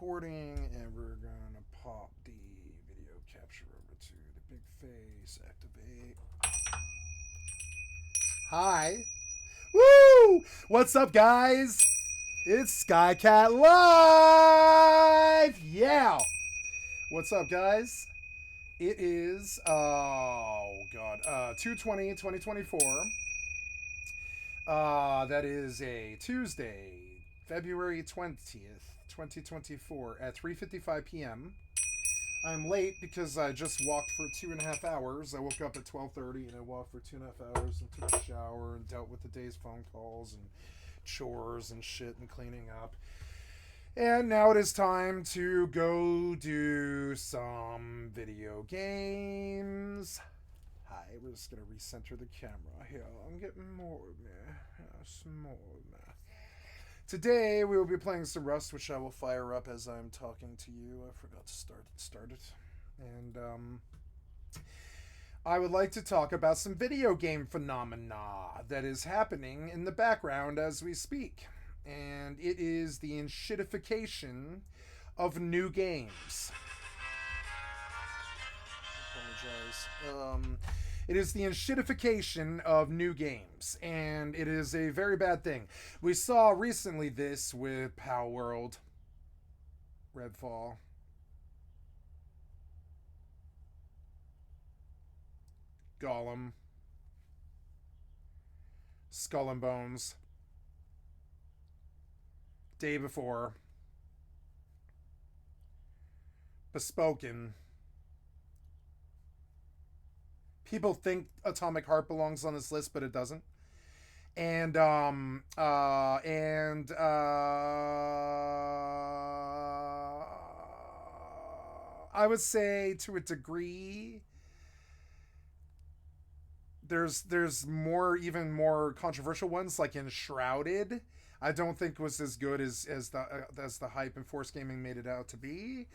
recording, and we're gonna pop the video capture over to the big face. Activate. Hi. Woo! What's up, guys? It's skycat.live. Yeah. What's up, guys? It is 2/20/2024. That is a Tuesday, February 20th, 2024 at 3:55 p.m. I'm late because I just walked for 2.5 hours. I woke up at 12:30 and I walked for 2.5 hours and took a shower and dealt with the day's phone calls and chores and shit and cleaning up. And now it is time to go do some video games. Hi, we're just gonna recenter the camera here. I'm getting more of me. Yes, more of me. Today we will be playing some Rust, which I will fire up as I'm talking to you. I forgot to start it. And I would like to talk about some video game phenomena that is happening in the background as we speak. And it is the enshittification of new games. I apologize. It is the enshittification of new games, and it is a very bad thing. We saw recently this with Power World, Redfall, Gollum, Skull and Bones, Day Before, Bespoken. People think Atomic Heart belongs on this list, but it doesn't. And I would say to a degree, there's even more controversial ones like Enshrouded. I don't think was as good as the hype and Force Gaming made it out to be.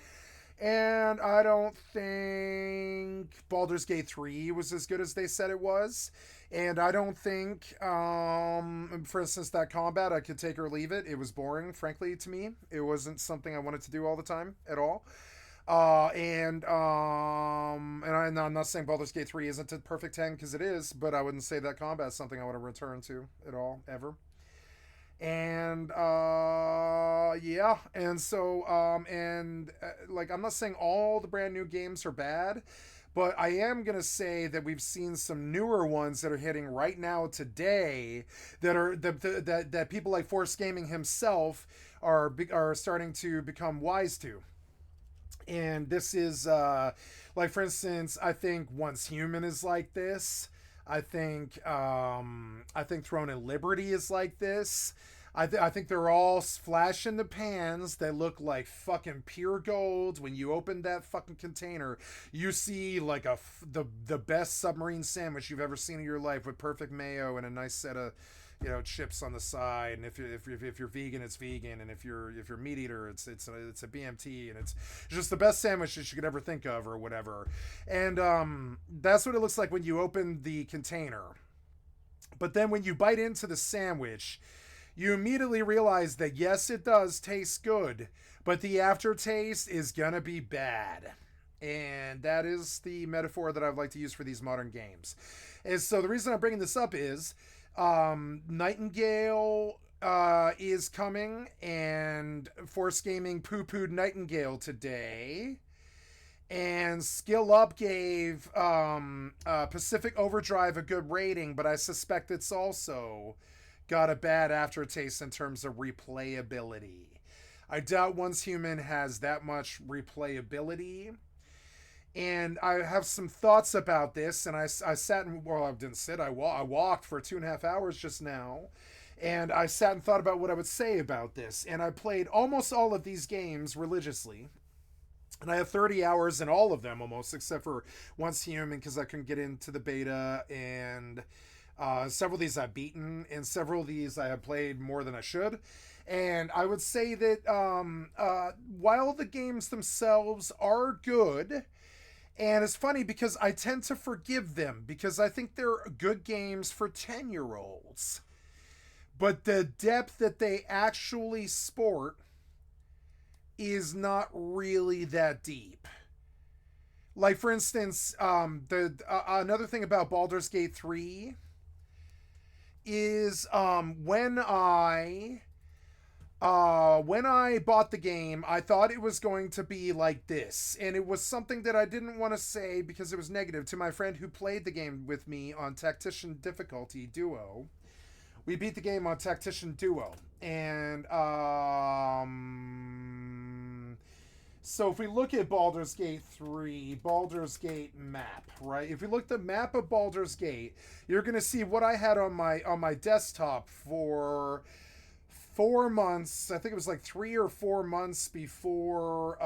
And I don't think Baldur's Gate 3 was as good as they said it was. And I don't think, for instance, that combat, I could take or leave it. It was boring, frankly, to me. It wasn't something I wanted to do all the time at all. I'm not saying Baldur's Gate 3 isn't a perfect 10, because it is, but I wouldn't say that combat is something I want to return to at all, ever. And yeah, and so like, I'm not saying all the brand new games are bad, but I am gonna say that we've seen some newer ones that are hitting right now today that are that people like Force Gaming himself are starting to become wise to. And this is like, for instance, I think Once Human is like this. I think Throne and Liberty is like this. I think they're all flash in the pans. They look like fucking pure gold. When you open that fucking container, you see like the best submarine sandwich you've ever seen in your life, with perfect mayo and a nice set of, you know, chips on the side. And if you're vegan, it's vegan, and if you're meat eater, it's a BMT, and it's just the best sandwich that you could ever think of, or whatever. And that's what it looks like when you open the container. But then when you bite into the sandwich, you immediately realize that yes, it does taste good, but the aftertaste is gonna be bad. And that is the metaphor that I'd like to use for these modern games. And so the reason I'm bringing this up is Nightingale is coming, and Force Gaming poo-pooed Nightingale today. And Skill Up gave Pacific Overdrive a good rating, but I suspect it's also got a bad aftertaste in terms of replayability. I doubt Once Human has that much replayability. And I have some thoughts about this, and I sat and, well, I didn't sit, I walked for 2.5 hours just now, and I sat and thought about what I would say about this. And I played almost all of these games religiously, and I have 30 hours in all of them almost, except for Once Human, because I couldn't get into the beta. And several of these I've beaten, and several of these I have played more than I should. And I would say that while the games themselves are good, and it's funny because I tend to forgive them because I think they're good games for 10-year-olds. But the depth that they actually sport is not really that deep. Like for instance, the another thing about Baldur's Gate 3 is when I bought the game, I thought it was going to be like this, and it was something that I didn't want to say because it was negative to my friend who played the game with me on Tactician difficulty duo. We beat the game on Tactician duo, and so if we look at Baldur's Gate 3, Baldur's Gate map, right? If we look at the map of Baldur's Gate, you're going to see what I had on my desktop for 4 months. I think it was like 3 or 4 months before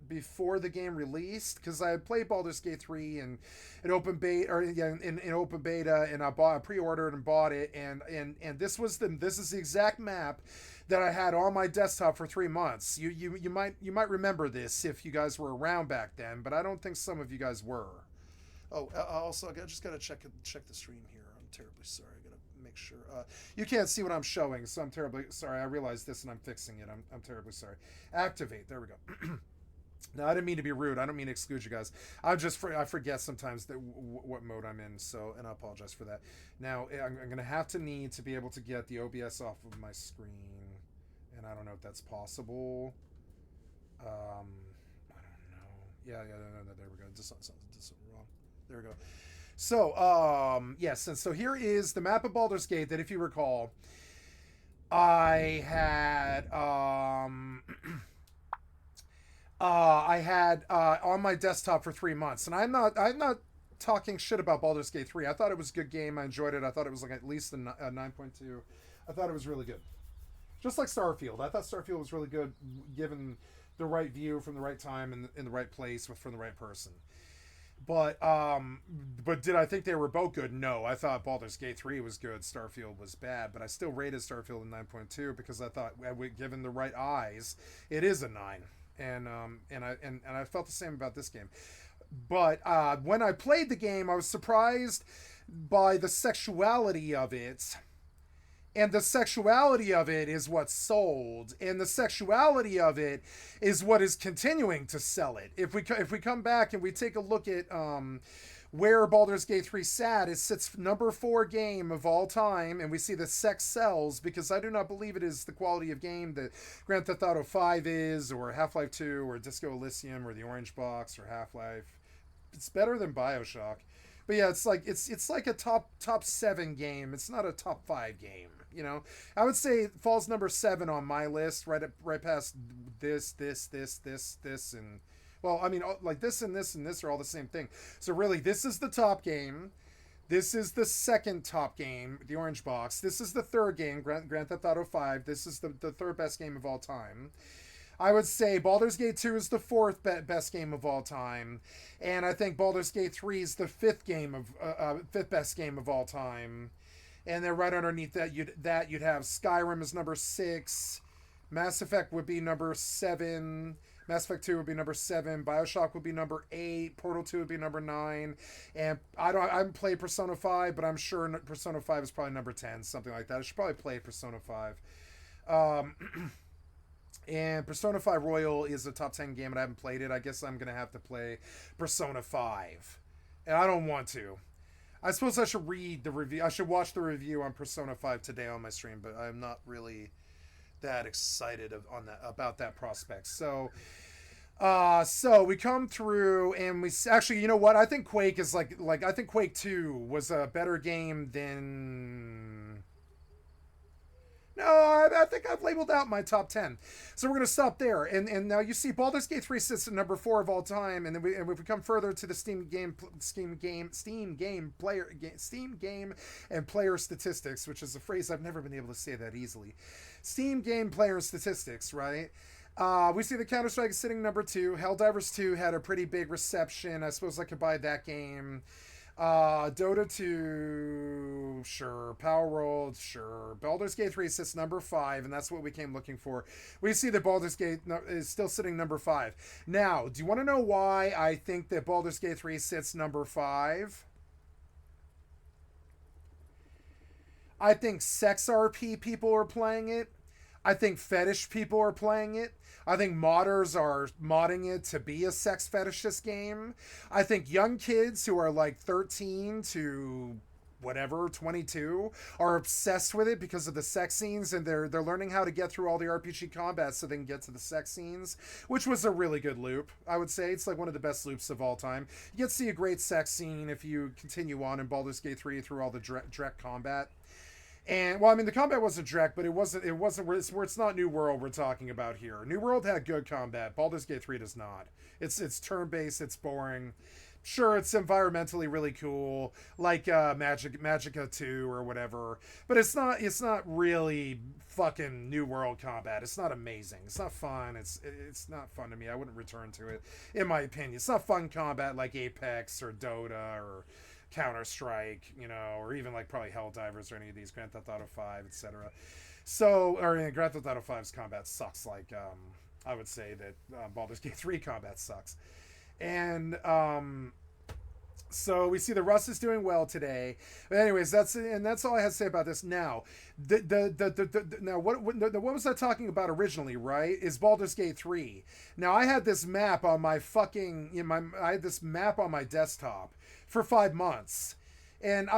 the game released, because I had played Baldur's Gate 3 and in open beta, or yeah, in open beta, and I pre-ordered and bought it, and this is the exact map that I had on my desktop for 3 months. You might remember this if you guys were around back then, but I don't think some of you guys were. Oh, also I just gotta check the stream here. I'm terribly sorry. I gotta make sure. You can't see what I'm showing, so I'm terribly sorry. I realized this and I'm fixing it. I'm terribly sorry. Activate. There we go. No, I didn't mean to be rude. I don't mean to exclude you guys. I forget sometimes what mode I'm in, so, and I apologize for that. Now I'm gonna have to need to be able to get the OBS off of my screen, and I don't know if that's possible. I don't know. Yeah, no, there we go. Just something wrong. There we go. So, yes, and so here is the map of Baldur's Gate that, if you recall, I had on my desktop for 3 months, and I'm not talking shit about Baldur's Gate 3. I thought it was a good game. I enjoyed it. I thought it was like at least a 9.2. I thought it was really good. Just like Starfield. I thought Starfield was really good, given the right view from the right time and in the right place from the right person. But did I think they were both good? No, I thought Baldur's Gate 3 was good. Starfield was bad, but I still rated Starfield a 9.2 because I thought, given the right eyes, it is a 9. And I felt the same about this game. But when I played the game, I was surprised by the sexuality of it. And the sexuality of it is what sold, and the sexuality of it is what is continuing to sell it. If we come back and we take a look at where Baldur's Gate 3 sat, it sits number 4 game of all time, and we see that sex sells, because I do not believe it is the quality of game that Grand Theft Auto 5 is, or Half-Life 2, or Disco Elysium, or the Orange Box, or Half-Life. It's better than BioShock. But yeah, it's like a top 7 game. It's not a top 5 game. You know, I would say it falls number 7 on my list, right past this, and, well, I mean, like this and this and this are all the same thing. So really, this is the top game. This is the second top game, the Orange Box. This is the third game, Grand Theft Auto 5. This is the third best game of all time. I would say Baldur's Gate 2 is the fourth best game of all time, and I think Baldur's Gate 3 is the fifth best game of all time. And then right underneath that, you'd have Skyrim as number 6, Mass Effect would be number 7, Mass Effect 2 would be number 7, BioShock would be number 8, Portal 2 would be number 9, and I haven't played Persona 5, but I'm sure Persona 5 is probably number 10, something like that. I should probably play Persona 5. And Persona 5 Royal is a top 10 game, and I haven't played it. I guess I'm going to have to play Persona 5. And I don't want to. I suppose I should read the review. I should watch the review on Persona 5 today on my stream, but I'm not really that excited about that prospect. So we come through, and we actually, you know what? I think Quake is like I think Quake 2 was a better game than... No, I think I've labeled out my top 10. So we're going to stop there. And now you see Baldur's Gate 3 sits at number 4 of all time. And then if we come further to the Steam game and player statistics, which is a phrase I've never been able to say that easily. Steam game player statistics, right? We see the Counter-Strike is sitting number 2. Helldivers 2 had a pretty big reception. I suppose I could buy that game. Dota 2, sure. Power World, sure. Baldur's Gate 3 sits number 5, and that's what we came looking for. We see that Baldur's Gate is still sitting number 5. Now, do you want to know why I think that Baldur's Gate 3 sits number 5? I think sex RP people are playing it. I think fetish people are playing it. I think modders are modding it to be a sex fetishist game. I think young kids who are like 13 to whatever 22 are obsessed with it because of the sex scenes, and they're learning how to get through all the RPG combat so they can get to the sex scenes, which was a really good loop. I would say it's like one of the best loops of all time. You get to see a great sex scene if you continue on in Baldur's Gate 3 through all the Drek combat. And well, I mean, the combat wasn't Drek, but it wasn't where it's not New World we're talking about here. New World had good combat. Baldur's Gate 3 does not. It's turn based. It's boring. Sure, it's environmentally really cool, like Magicka 2 or whatever, but it's not really fucking New World combat. It's not amazing. It's not fun. It's not fun to me. I wouldn't return to it, in my opinion. It's not fun combat like Apex or Dota or Counter-Strike, you know, or even like probably Helldivers or any of these, Grand Theft Auto 5, etc. So, or Grand Theft Auto 5's combat sucks. Like, I would say that Baldur's Gate 3 combat sucks. And so we see the Russ is doing well today. But anyways, that's all I had to say about this. Now, now what was I talking about originally? Right, is Baldur's Gate 3. Now I had this map on my desktop for 5 months. And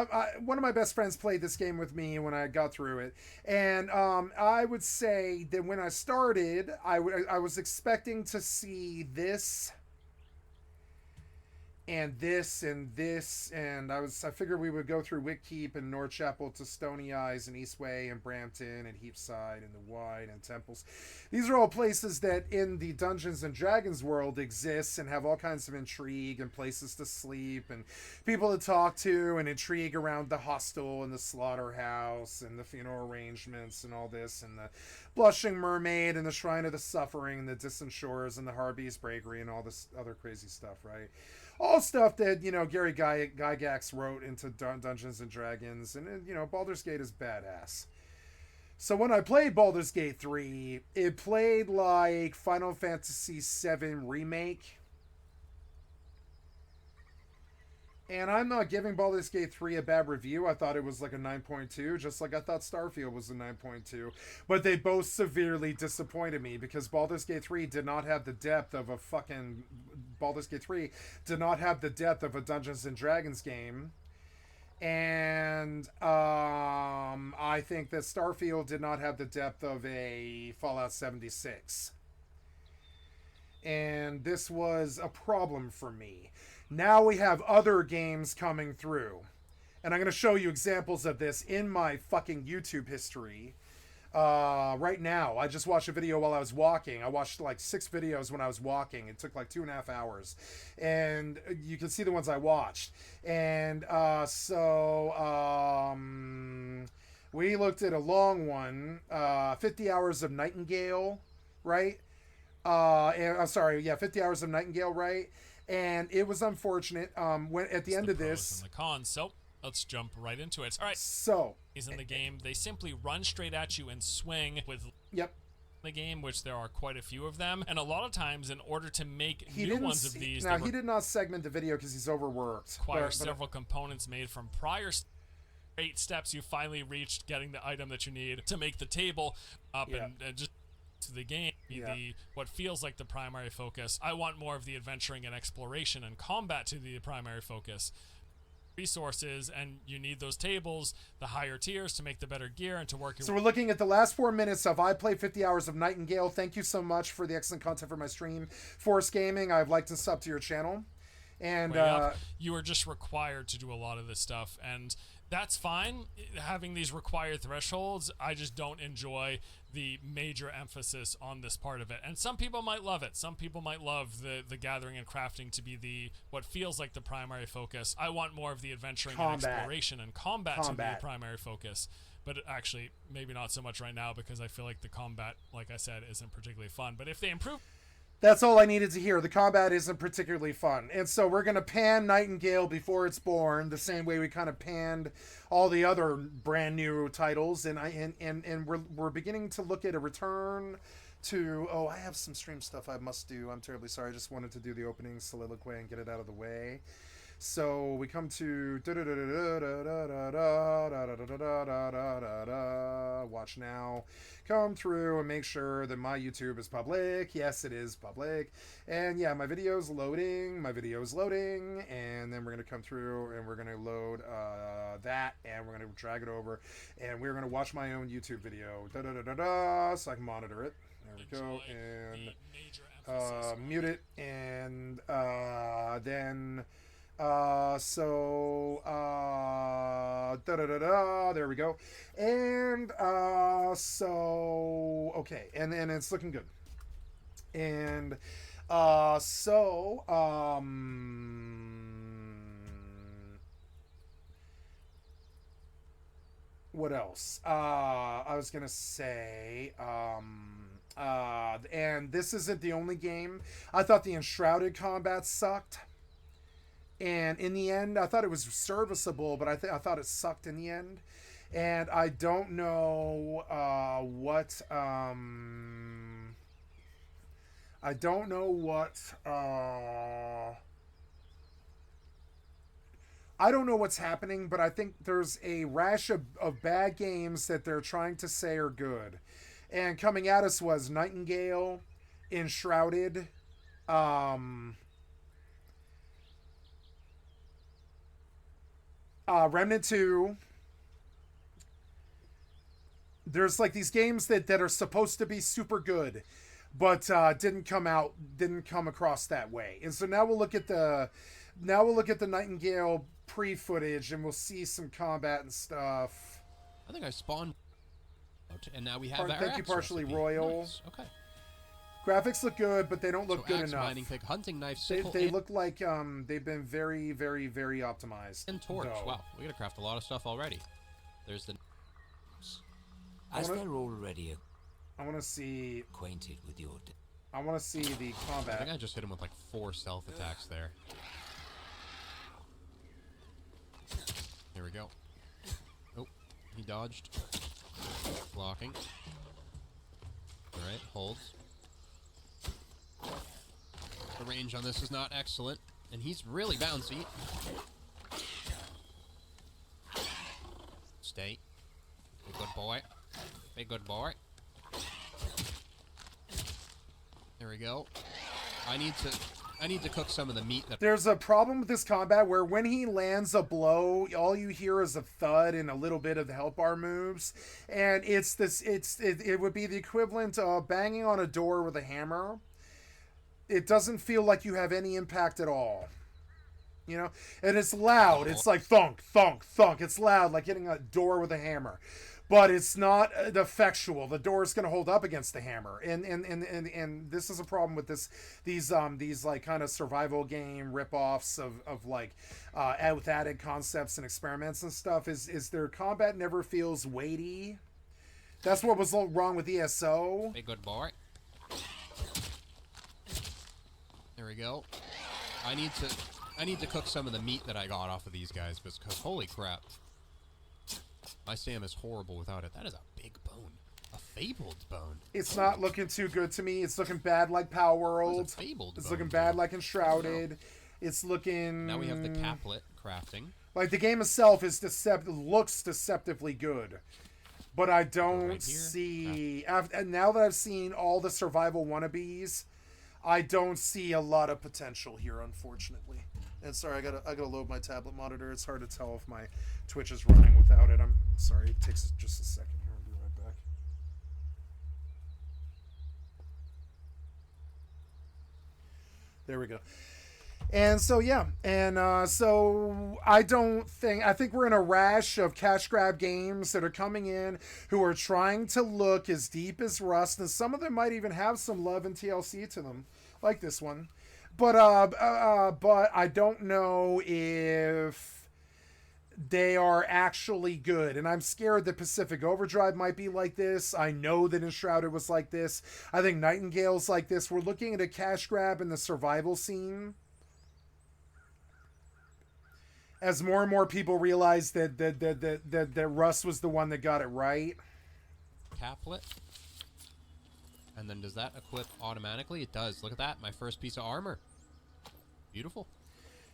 one of my best friends played this game with me when I got through it. And I would say that when I started, I was expecting to see this and this and this, and I figured we would go through Wickkeep and Northchapel to Stony Eyes and Eastway and Brampton and Heapside and the Wide and Temples. These are all places that in the Dungeons and Dragons world exist and have all kinds of intrigue and places to sleep and people to talk to and intrigue around the hostel and the slaughterhouse and the funeral arrangements and all this and the Blushing Mermaid and the Shrine of the Suffering and the Distant Shores and the Harby's Breakery and all this other crazy stuff, right? All stuff that, you know, Gary Gygax wrote into Dungeons and Dragons, and, you know, Baldur's Gate is badass. So when I played Baldur's Gate 3, it played like Final Fantasy VII Remake. And I'm not giving Baldur's Gate 3 a bad review. I thought it was like a 9.2, just like I thought Starfield was a 9.2. But they both severely disappointed me because Baldur's Gate 3 did not have the depth of a fucking... Baldur's Gate 3 did not have the depth of a Dungeons and Dragons game. And I think that Starfield did not have the depth of a Fallout 76. And this was a problem for me. Now we have other games coming through. And I'm going to show you examples of this in my fucking YouTube history. Right now, I just watched a video while I was walking. I watched like 6 videos when I was walking. It took like 2.5 hours. And you can see the ones I watched. And we looked at a long one, 50 Hours of Nightingale, right? 50 Hours of Nightingale, right? And it was unfortunate. When at the end of this, and the cons. So let's jump right into it. All right. So is in the game, they simply run straight at you and swing with. Yep. The game, which there are quite a few of them, and a lot of times, in order to make new ones of these, now he did not segment the video because he's overworked. Require several components made from prior 8 steps. You finally reached getting the item that you need to make the table up and just. To the game, what feels like the primary focus. I want more of the adventuring and exploration and combat to the primary focus. Resources, and you need those tables, the higher tiers, to make the better gear and to work your So we're looking at the last 4 minutes of I Play 50 Hours of Nightingale. Thank you so much for the excellent content for my stream. Force Gaming, I've liked and sub to your channel. And you are just required to do a lot of this stuff, and that's fine, having these required thresholds. I just don't enjoy the major emphasis on this part of it. And some people might love it. Some people might love the gathering and crafting to be what feels like the primary focus. I want more of the adventuring and exploration and combat to be the primary focus. But actually, maybe not so much right now because I feel like the combat, like I said, isn't particularly fun. But if they improve... That's all I needed to hear. The combat isn't particularly fun. And so we're going to pan Nightingale before it's born, the same way we kind of panned all the other brand new titles. And we're beginning to look at a return to... Oh, I have some stream stuff I must do. I'm terribly sorry. I just wanted to do the opening soliloquy and get it out of the way. So we come to watch now. Come through and make sure that my YouTube is public. Yes, it is public. And yeah, my video's loading. My video is loading. And then we're going to come through and we're going to load that. And we're going to drag it over. And we're going to watch my own YouTube video. So I can monitor it. There we go. And mute it. And then... there we go. And okay, and it's looking good. And what else? I was gonna say, and this isn't the only game. I thought the Enshrouded combat sucked. And in the end, I thought it was serviceable, but I thought it sucked in the end. And I don't know what what's happening, but I think there's a rash of bad games that they're trying to say are good. And coming at us was Nightingale, Enshrouded, Remnant 2. There's like these games that are supposed to be super good, but didn't come across that way. And so now we'll look at the Nightingale pre-footage and we'll see some combat and stuff. I think I spawned and now we have our thank you, Partially Royal. Nice. Okay. Graphics look good, but they don't look good axe, enough. Mining pick, hunting knife, sickle, they look like they've been very, very, very optimized. And torch. No. Wow, we gotta craft a lot of stuff already. There's the. As they're already I want to see. Acquainted with your. I want to see the combat. I think I just hit him with like 4 stealth attacks there. Here we go. Oh, he dodged. Blocking. All right, holds. The range on this is not excellent, and he's really bouncy. Stay. Be a good boy. Be a good boy. There we go. I need to cook some of the meat that... There's a problem with this combat where when he lands a blow, all you hear is a thud and a little bit of the health bar moves. And it would be the equivalent of banging on a door with a hammer. It doesn't feel like you have any impact at all. You know? And it's loud. It's like thunk, thunk, thunk. It's loud, like hitting a door with a hammer. But it's not effectual. The door is going to hold up against the hammer, and this is a problem with these like kind of survival game ripoffs of like with added concepts and experiments and stuff. Is their combat never feels weighty. That's what was wrong with ESO. Be a good boy. There we go. I need to cook some of the meat that I got off of these guys because holy crap. My stam is horrible without it. That is a big bone. A fabled bone. It's not looking too good to me. It's looking bad like Power World. Fabled it's bone, looking bad dude. like Enshrouded. No. It's looking... Now we have the caplet crafting. Like the game itself is looks deceptively good. But I don't see... And now that I've seen all the survival wannabes, I don't see a lot of potential here, unfortunately. And sorry, I gotta load my tablet monitor. It's hard to tell if my Twitch is running without it. I'm sorry. It takes just a second here. I'll be right back. There we go. And so yeah, and so I think we're in a rash of cash grab games that are coming in who are trying to look as deep as Rust, and some of them might even have some love and TLC to them, like this one. But I don't know if they are actually good. And I'm scared that Pacific Overdrive might be like this. I know that Enshrouded was like this. I think Nightingale's like this. We're looking at a cash grab in the survival scene. As more and more people realize that Russ was the one that got it right. Caplet. And then does that equip automatically? It does. Look at that. My first piece of armor. Beautiful.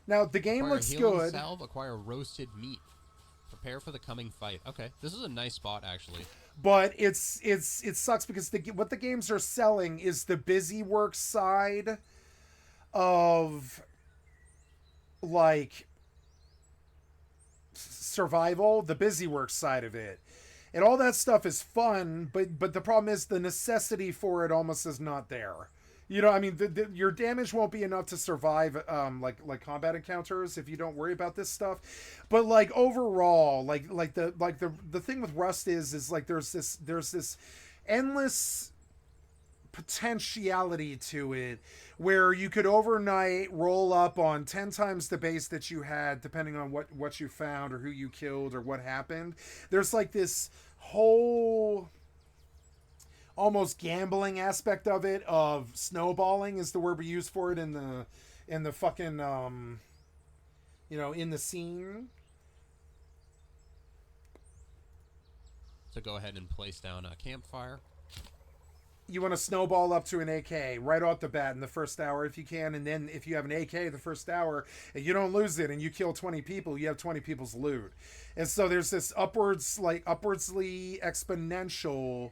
Now the game Acquire looks healing good. salve, acquire roasted meat. Prepare for the coming fight. Okay, this is a nice spot actually. But it sucks because what the games are selling is the busy work side of like survival, the busy work side of it. And all that stuff is fun, but the problem is the necessity for it almost is not there. You know, I mean, your damage won't be enough to survive, like combat encounters if you don't worry about this stuff. But like overall, the thing with Rust is like there's this endless potentiality to it where you could overnight roll up on 10 times the base that you had depending on what you found or who you killed or what happened. There's like this whole almost gambling aspect of it, of snowballing is the word we use for it in the fucking in the scene. So go ahead and place down a campfire. You want to snowball up to an AK right off the bat in the first hour if you can, and then if you have an AK the first hour and you don't lose it and you kill 20 people, you have 20 people's loot. And so there's this upwardsly exponential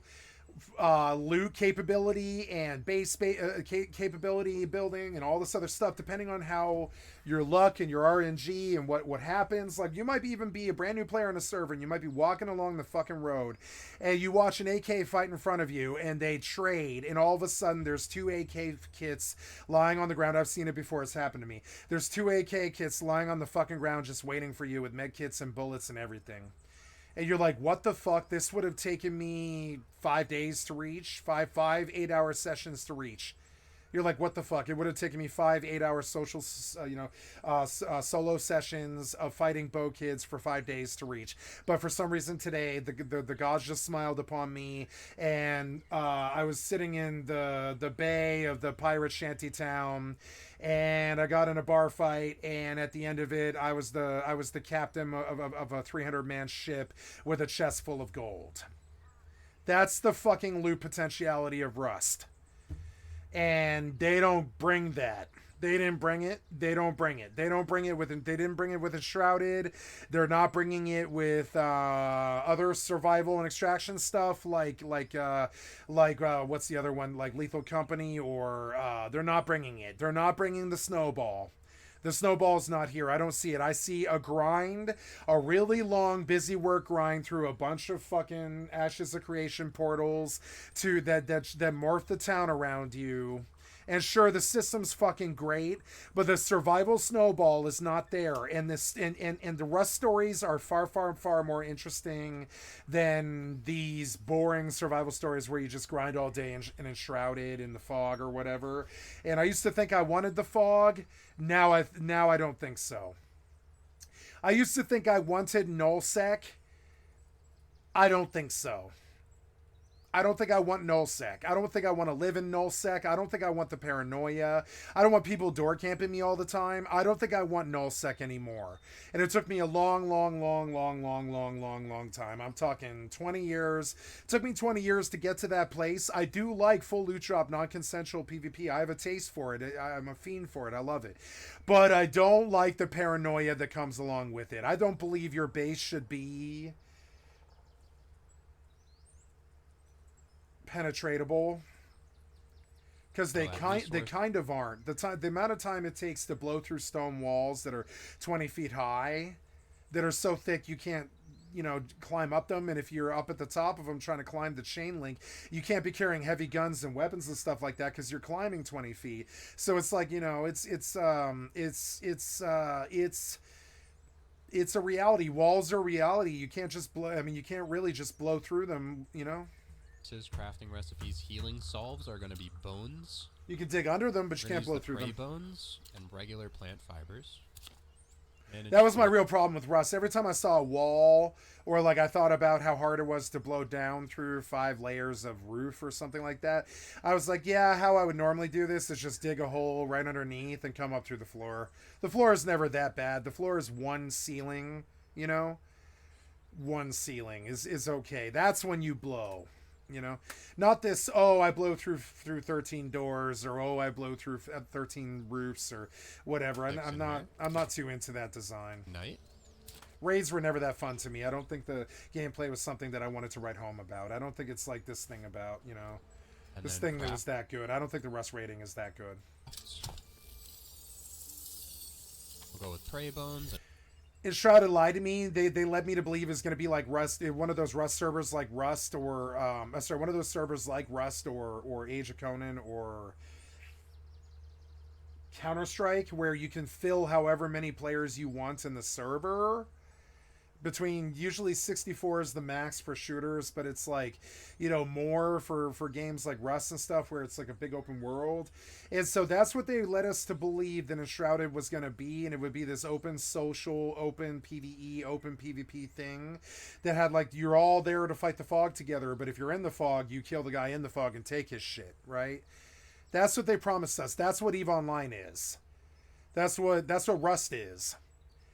loot capability and base capability building and all this other stuff depending on how your luck and your RNG and what happens. Like you might even be a brand new player on a server and you might be walking along the fucking road and you watch an AK fight in front of you and they trade and all of a sudden there's 2 AK kits lying on the ground. I've seen it before, it's happened to me. There's 2 AK kits lying on the fucking ground just waiting for you with med kits and bullets and everything. And you're like, what the fuck? This would have taken me 5 days to reach, 8-hour sessions to reach. You're like, what the fuck? It would have taken me 5 8-hour social, solo sessions of fighting bow kids for 5 days to reach. But for some reason today, the gods just smiled upon me, and I was sitting in the bay of the pirate shanty town, and I got in a bar fight, and at the end of it, I was the captain of a 300-man ship with a chest full of gold. That's the fucking loot potentiality of Rust. And they don't bring that. They didn't bring it. They don't bring it. They didn't bring it with Enshrouded. They're not bringing it with other survival and extraction stuff like what's the other one, like Lethal Company, or they're not bringing it. They're not bringing the snowball. The snowball's not here. I don't see it. I see a grind, a really long busy work grind through a bunch of fucking Ashes of Creation portals to that morph the town around you. And sure, the system's fucking great, but the survival snowball is not there. And the Rust stories are far, far, far more interesting than these boring survival stories where you just grind all day and enshrouded in the fog or whatever. And I used to think I wanted the fog. Now I don't think so. I used to think I wanted nullsec. I don't think so. I don't think I want nullsec. I don't think I want to live in nullsec. I don't think I want the paranoia. I don't want people door camping me all the time. I don't think I want nullsec anymore. And it took me a long time. I'm talking 20 years. It took me 20 years to get to that place. I do like full loot drop, non-consensual PvP. I have a taste for it. I'm a fiend for it. I love it. But I don't like the paranoia that comes along with it. I don't believe your base should be penetratable, because they kind of aren't. The amount of time it takes to blow through stone walls that are 20 feet high, that are so thick you can't climb up them, and if you're up at the top of them trying to climb the chain link, you can't be carrying heavy guns and weapons and stuff like that because you're climbing 20 feet. So it's like, it's a reality. Walls are reality. You can't just you can't really just blow through them. Crafting recipes, healing solves are going to be bones. You can dig under them, but you can't blow through them. Bones and regular plant fibers. That was my real problem with Rust. Every time I saw a wall, or like I thought about how hard it was to blow down through 5 layers of roof or something like that, I was like, yeah, how I would normally do this is just dig a hole right underneath and come up through the floor. The floor is never that bad. The floor is one ceiling, One ceiling is okay. That's when you blow. You know, not this. Oh, I blow through 13 doors, or oh, I blow through 13 roofs, or whatever. I'm not too into that design. Knight. Raids were never that fun to me. I don't think the gameplay was something that I wanted to write home about. I don't think it's like this thing about, you know, And this then thing that was that good. I don't think the Rust rating is that good. We'll go with Prey Bones. Enshrouded lied to me. They led me to believe it's going to be like Rust, one of those Rust servers like Rust, or one of those servers like Rust or Age of Conan or Counter-Strike, where you can fill however many players you want in the server. Between usually 64 is the max for shooters, but it's like, you know, more for games like Rust and stuff where it's like a big open world. And so that's what they led us to believe that Enshrouded was going to be, and it would be this open social, open PvE, open PvP thing that had like, you're all there to fight the fog together, but if you're in the fog, you kill the guy in the fog and take his shit, right? That's what they promised us. That's what EVE Online is. That's what Rust is.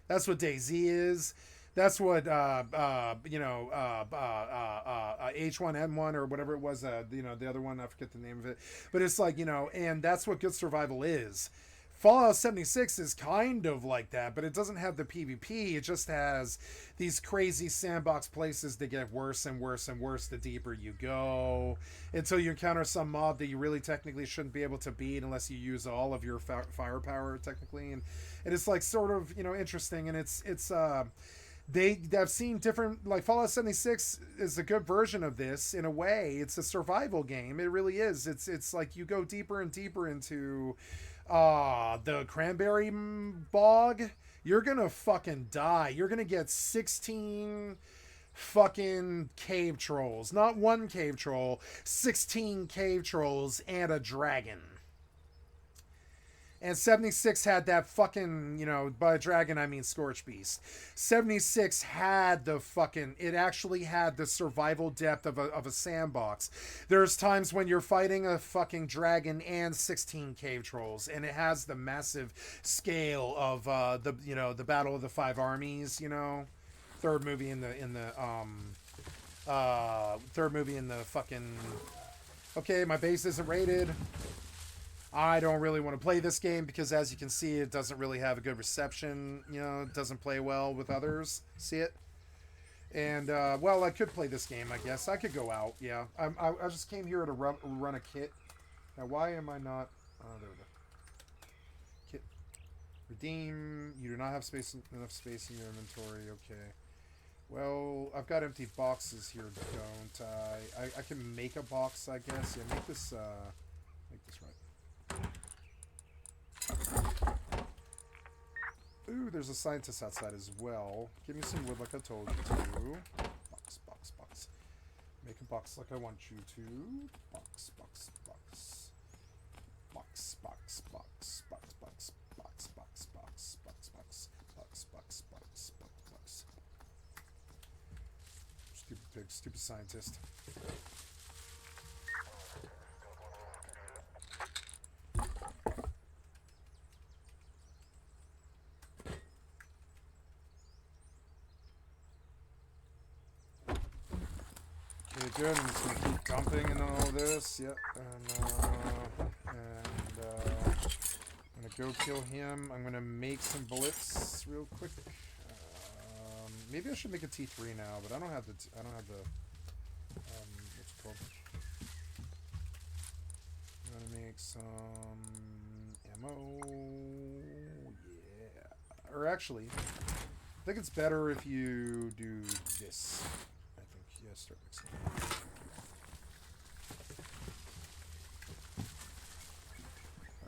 That's what DayZ is. That's what H1N1 or whatever it was, you know, the other one, I forget the name of it, but it's like, you know, and that's what good survival is. Fallout 76 is kind of like that, but it doesn't have the PvP. It just has these crazy sandbox places that get worse and worse and worse the deeper you go, until you encounter some mob that you really technically shouldn't be able to beat unless you use all of your firepower technically, and it's like sort of, you know, interesting, and it's I've seen different, like Fallout 76 is a good version of this in a way. It's a survival game. It really is. It's like you go deeper and deeper into the cranberry bog. You're gonna fucking die. You're gonna get 16 fucking cave trolls. Not one cave troll, 16 cave trolls and a dragon. And 76 had that fucking, you know, by dragon I mean Scorch Beast. 76 had the fucking, it actually had the survival depth of a sandbox. There's times when you're fighting a fucking dragon and 16 cave trolls, and it has the massive scale of the, you know, the Battle of the Five Armies, you know, third movie in the fucking, okay, my base isn't rated. I don't really want to play this game because, as you can see, it doesn't really have a good reception. You know, it doesn't play well with others. See it? And, well, I could play this game, I guess. I could go out, yeah. I just came here to run a kit. Now, why am I not... Oh, there we go. Kit. Redeem. You do not have enough space in your inventory. Okay. Well, I've got empty boxes here, don't I? I can make a box, I guess. Yeah, make this right. Ooh, there's a scientist outside as well. Give me some wood like I told you to. Box. Make a box like I want you to. Box. Stupid pig, stupid scientist. Good. I'm just gonna keep dumping and all this. Yep. And I'm gonna go kill him. I'm gonna make some bullets real quick. Maybe I should make a T3 now, but I don't have the what's it called? I'm gonna make some ammo. Yeah. Or actually, I think it's better if you do this. Yeah, start mixing.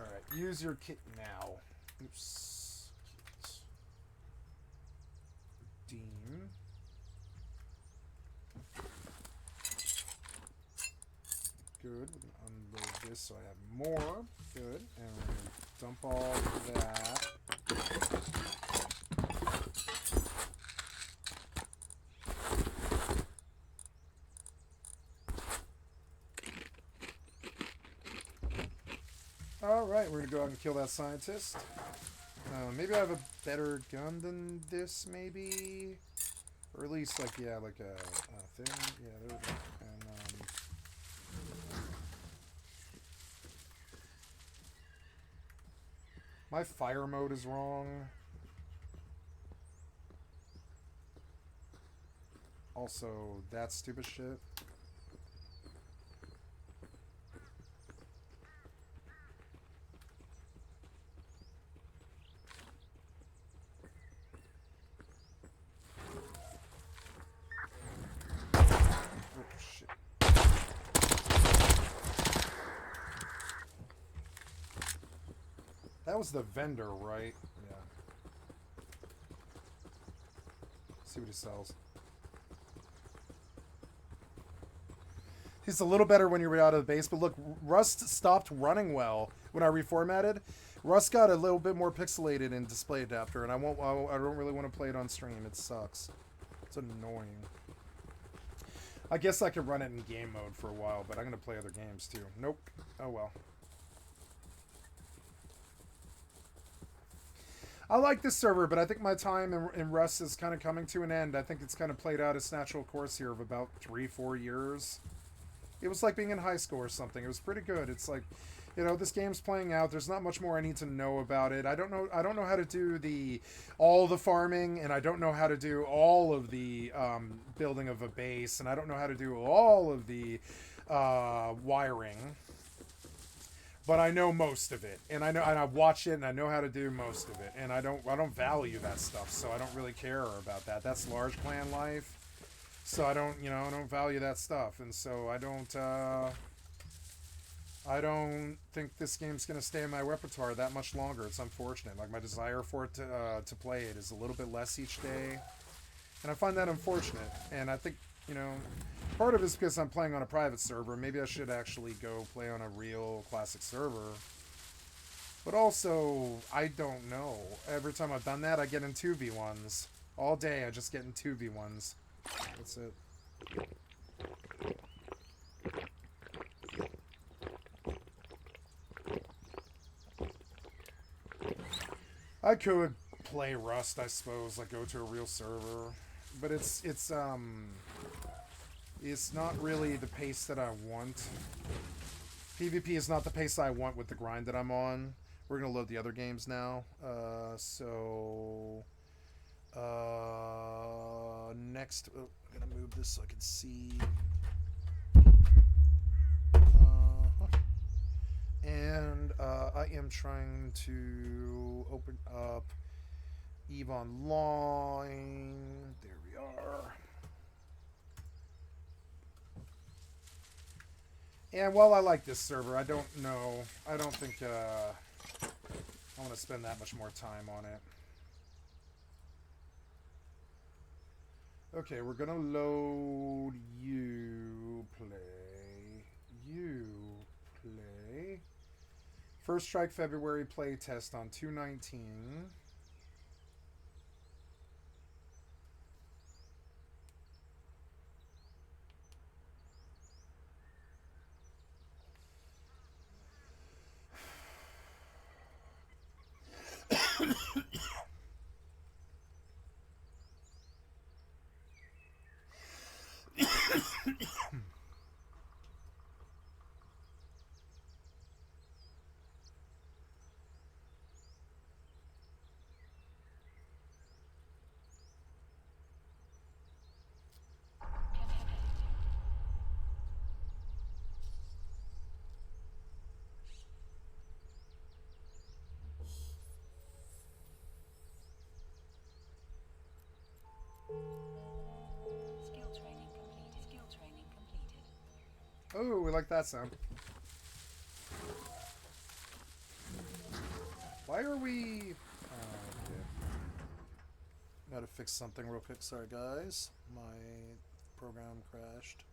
Alright, use your kit now. Oops. Kit. Redeem. Good. We're going to unload this so I have more. Good. And we're going to dump all that. Alright, we're gonna go out and kill that scientist. Maybe I have a better gun than this, maybe? Or at least, like, yeah, like a thing. Yeah, there we go. And, My fire mode is wrong. Also, that stupid shit. That was the vendor, right? Yeah. See what he sells. He's a little better when you're out of the base, but look, Rust stopped running well when I reformatted. Rust got a little bit more pixelated in display adapter, and I don't really want to play it on stream. It sucks. It's annoying. I guess I could run it in game mode for a while, but I'm gonna play other games too. Nope. Oh well. I like this server, but I think my time in Rust is kind of coming to an end. I think it's kind of played out its natural course here of about 3-4 years. It was like being in high school or something. It was pretty good. It's like, you know, this game's playing out. There's not much more I need to know about it. I don't know how to do all the farming, and I don't know how to do all of the building of a base, and I don't know how to do all of the wiring. But I know most of it, and I've watched it, and I know how to do most of it, and I don't value that stuff, so I don't really care about that. That's large clan life, so I don't value that stuff, and so I don't think this game's gonna stay in my repertoire that much longer. It's unfortunate. Like, my desire for it to play it is a little bit less each day, and I find that unfortunate. And I think, you know, part of it is because I'm playing on a private server. Maybe I should actually go play on a real classic server. But also, I don't know. Every time I've done that, I get in 2v1s. All day, I just get in 2v1s. That's it. I could play Rust, I suppose, like go to a real server. But it's not really the pace that I want. PvP is not the pace I want with the grind that I'm on. We're going to load the other games now. Next... Oh, I'm going to move this so I can see. And I am trying to open up EVE Online. There we are. And while I like this server, I don't think I want to spend that much more time on it. Okay, we're gonna load you play. First Strike February play test on 2/19. Oh, we like that sound. Why are we... okay. Gotta fix something real quick. Sorry, guys. My program crashed.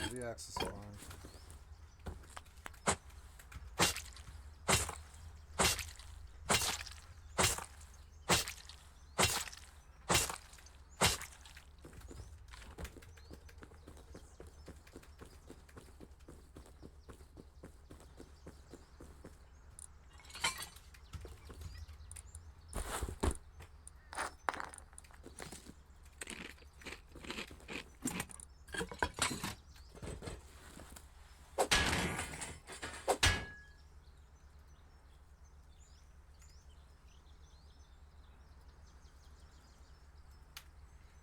VX is fine.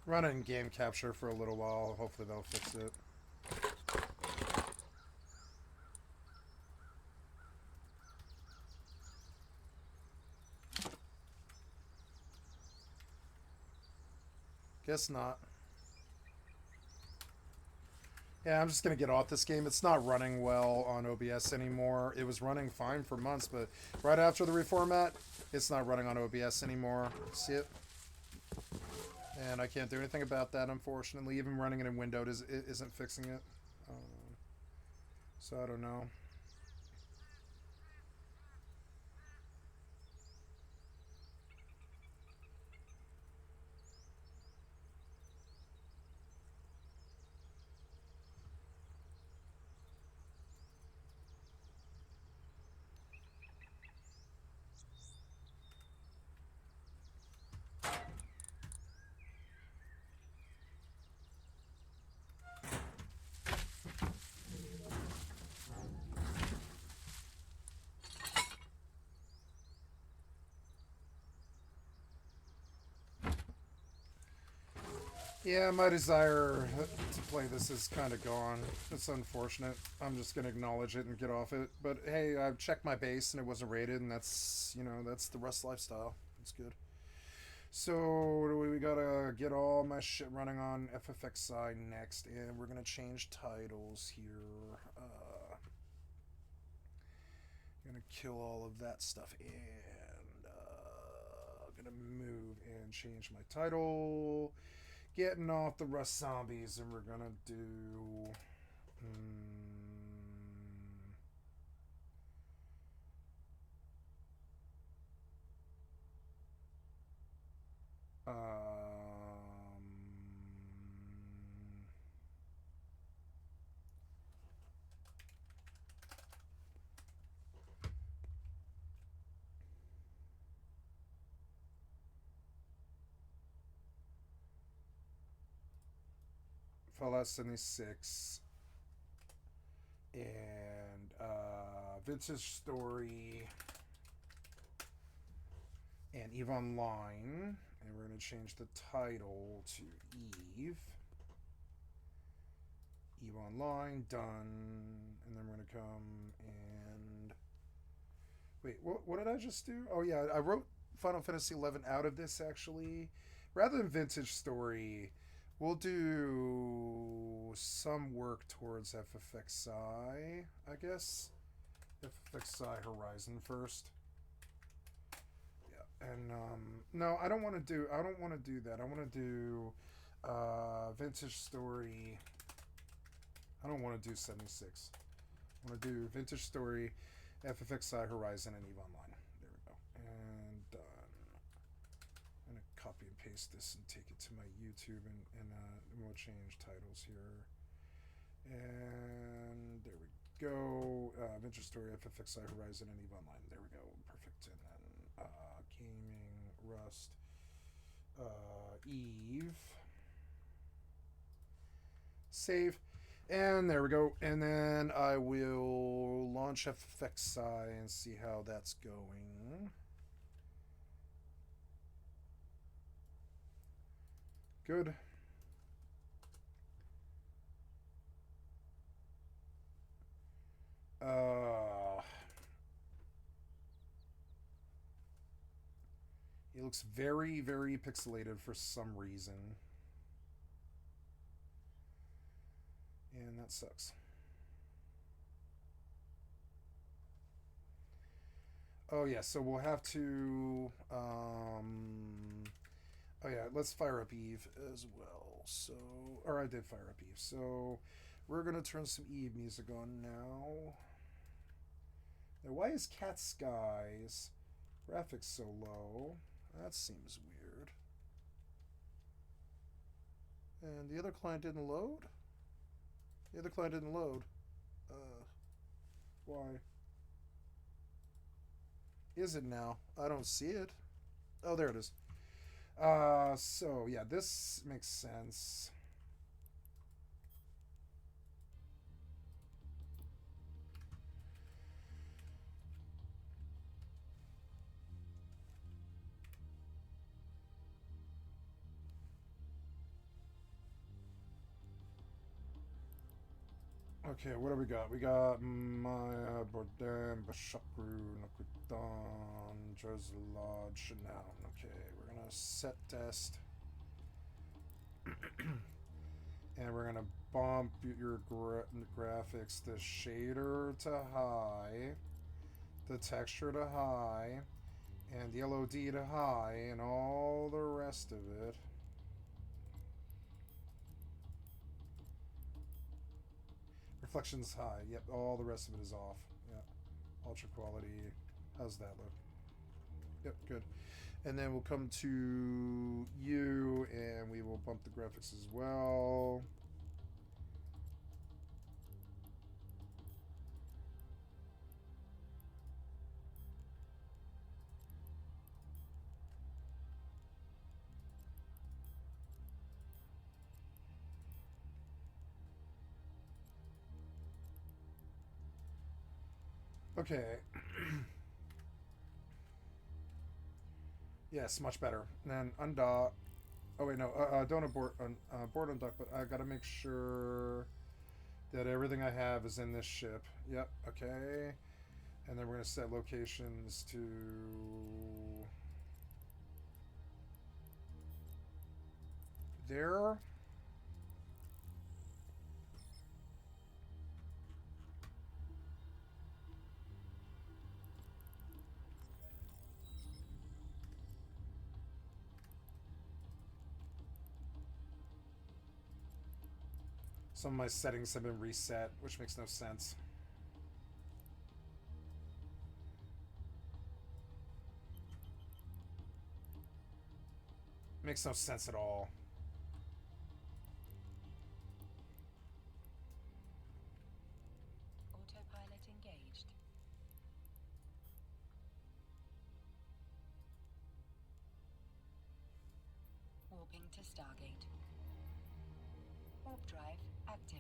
Running game capture for a little while. Hopefully they'll fix it. Guess not. Yeah, I'm just going to get off this game. It's not running well on OBS anymore. It was running fine for months, but right after the reformat, it's not running on OBS anymore. See it? And I can't do anything about that, unfortunately. Even running it in Windows isn't fixing it. So I don't know. Yeah, my desire to play this is kind of gone. It's unfortunate. I'm just going to acknowledge it and get off it. But hey, I've checked my base and it wasn't rated, and that's, you know, that's the Rust lifestyle. It's good. So we gotta get all my shit running on FFXI next, and we're gonna change titles here. Gonna kill all of that stuff, and gonna move and change my title. Getting off the Rust Zombies, and we're gonna do... Fallout 76 and Vintage Story and EVE Online, and we're going to change the title to EVE. EVE Online, done, and then we're going to come and... Wait, what did I just do? Oh yeah, I wrote Final Fantasy XI out of this, actually. Rather than Vintage Story, we'll do some work towards FFXI, I guess. FFXI Horizon first. Yeah, and no, I don't want to do that. I want to do Vintage Story. I don't want to do 76. I want to do Vintage Story, FFXI Horizon, and EVE Online. There we go. And done. I'm going to copy and paste this and take it to my YouTube, and we'll change titles here. And there we go. Vintage Story, FFXI Horizon, and EVE Online. There we go. Perfect. And then Gaming, Rust, EVE. Save. And there we go. And then I will launch FFXI and see how that's going. Good. It looks very, very pixelated for some reason. And that sucks. Oh yeah, so we'll have to oh yeah, let's fire up EVE as well. So, or I did fire up EVE. So We're gonna turn some EvE music on now. Now, why is Cat Sky's graphics so low? That seems weird. And the other client didn't load? The other client didn't load. Why? Is it now? I don't see it. Oh, there it is. So yeah, this makes sense. Okay, what do we got? We got Maya, Bordem, Bashakru, Nakutan, Jozalad, Shanown. Okay, we're gonna set test. And we're gonna bump your graphics, the shader to high, the texture to high, and the LOD to high, and all the rest of it. Reflections high. Yep, all the rest of it is off. Yeah. Ultra quality. How's that look? Yep, good. And then we'll come to you, and we will bump the graphics as well. Okay. Yes, much better. And then undock. Oh wait, no. Don't abort. Abort undock. But I gotta make sure that everything I have is in this ship. Yep. Okay. And then we're gonna set locations to there. Some of my settings have been reset, which makes no sense. Makes no sense at all. Autopilot engaged. Warping to Stargate. Warp drive active.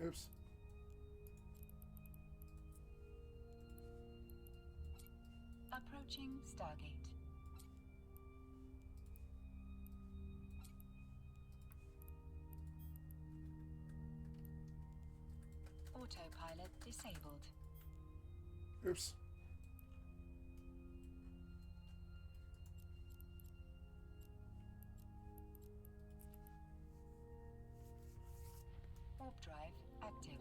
Oops. Approaching Stargate. Autopilot disabled. Oops. Warp drive active.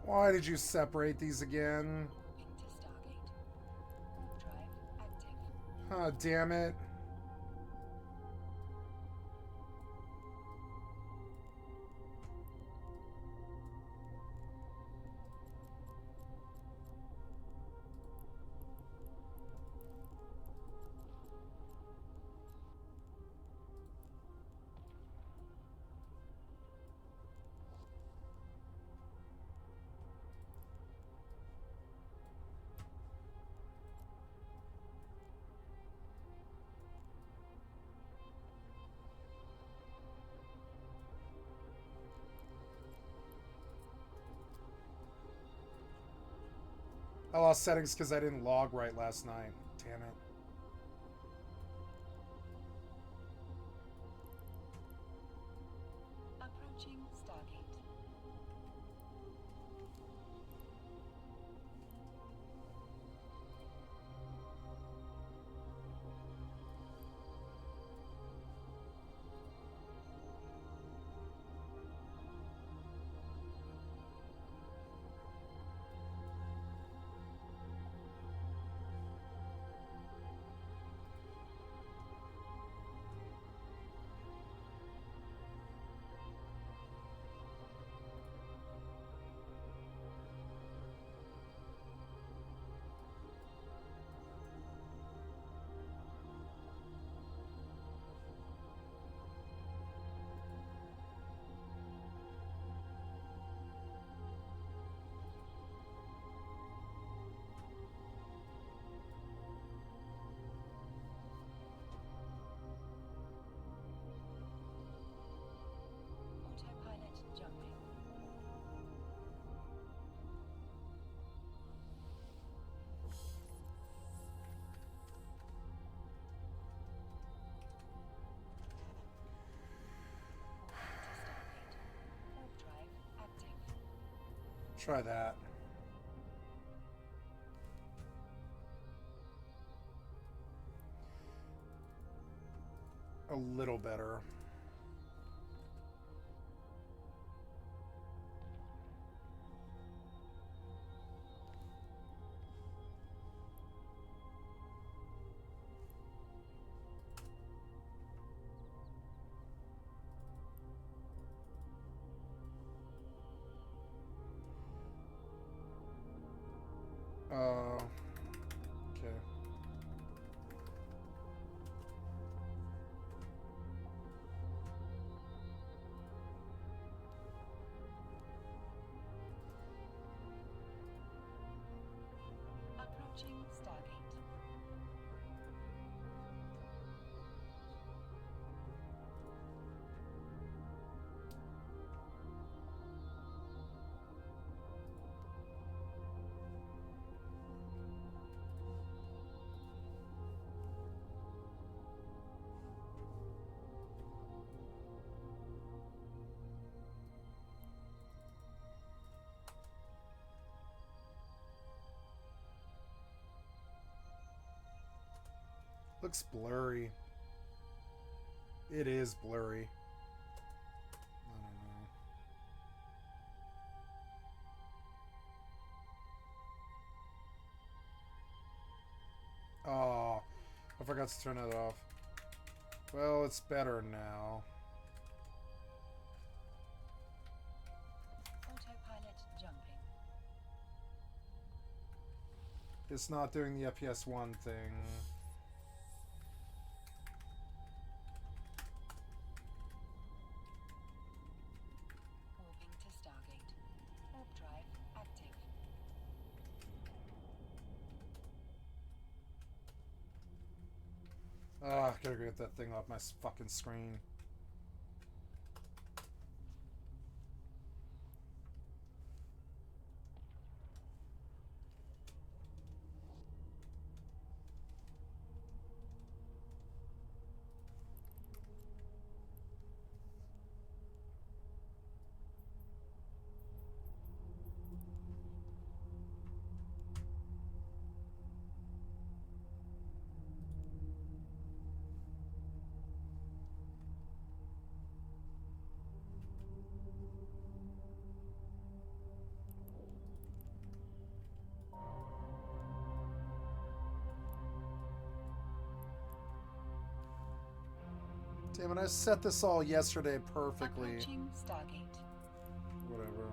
Why did you separate these again? Warping to Stargate. Warp drive active. Oh, damn it. I lost settings because I didn't log right last night. Damn it. Approaching Stargate. Autopilot jumping. Warp drive active. Try that. A little better. Okay. Approaching Stargate. Looks blurry. It is blurry. I don't know. Oh, I forgot to turn it off. Well, it's better now. Autopilot jumping. It's not doing the FPS1 thing. Warping to Stargate. Warp drive active. Ah, gotta get that thing off my fucking screen. Damn it, I set this all yesterday perfectly. Approaching Stargate. Whatever.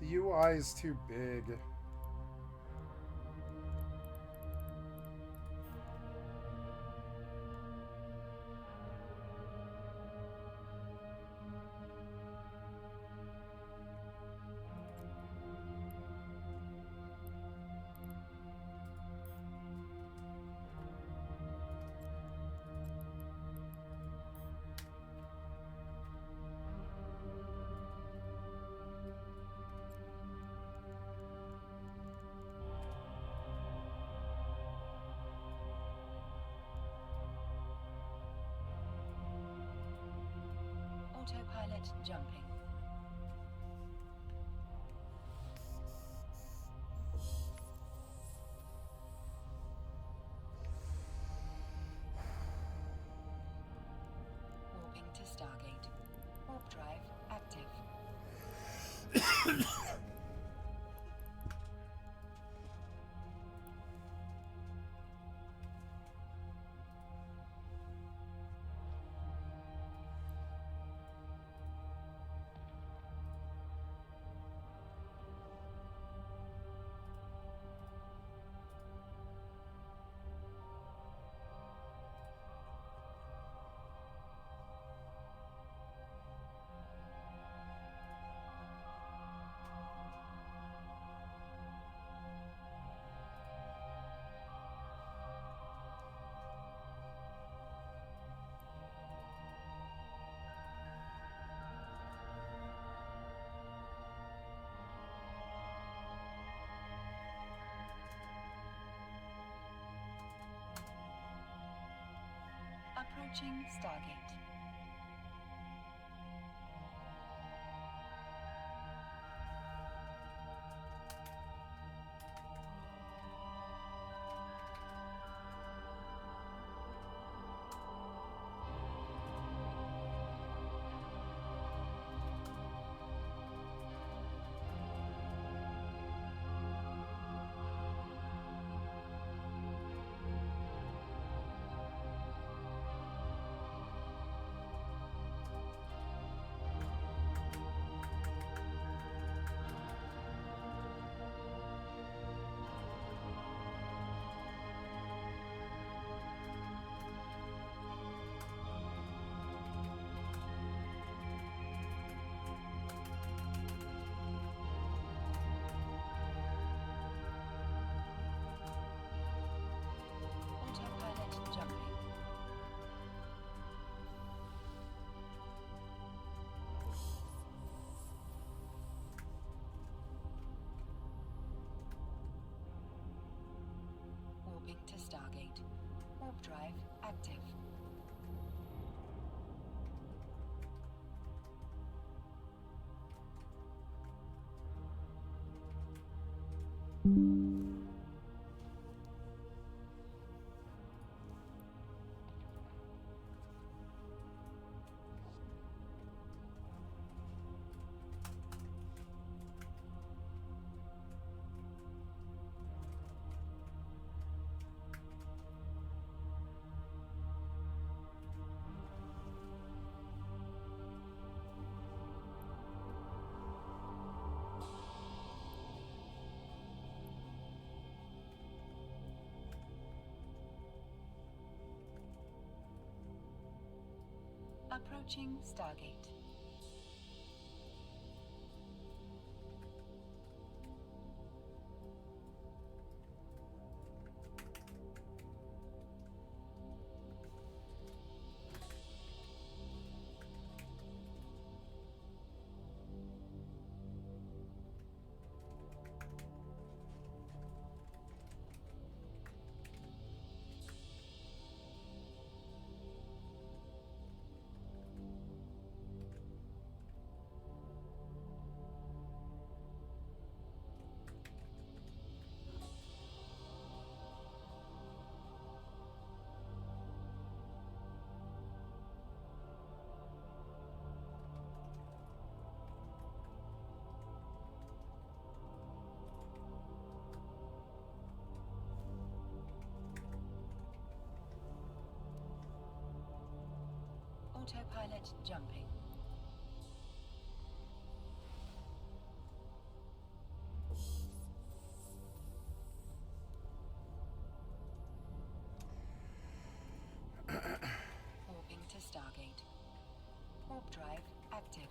The UI is too big. Autopilot jumping. Warping to Stargate. Warp drive active. Approaching Stargate. Autopilot jumping. Warping to Stargate. Warp drive active. Approaching Stargate. Autopilot jumping. Warping to Stargate. Warp drive active.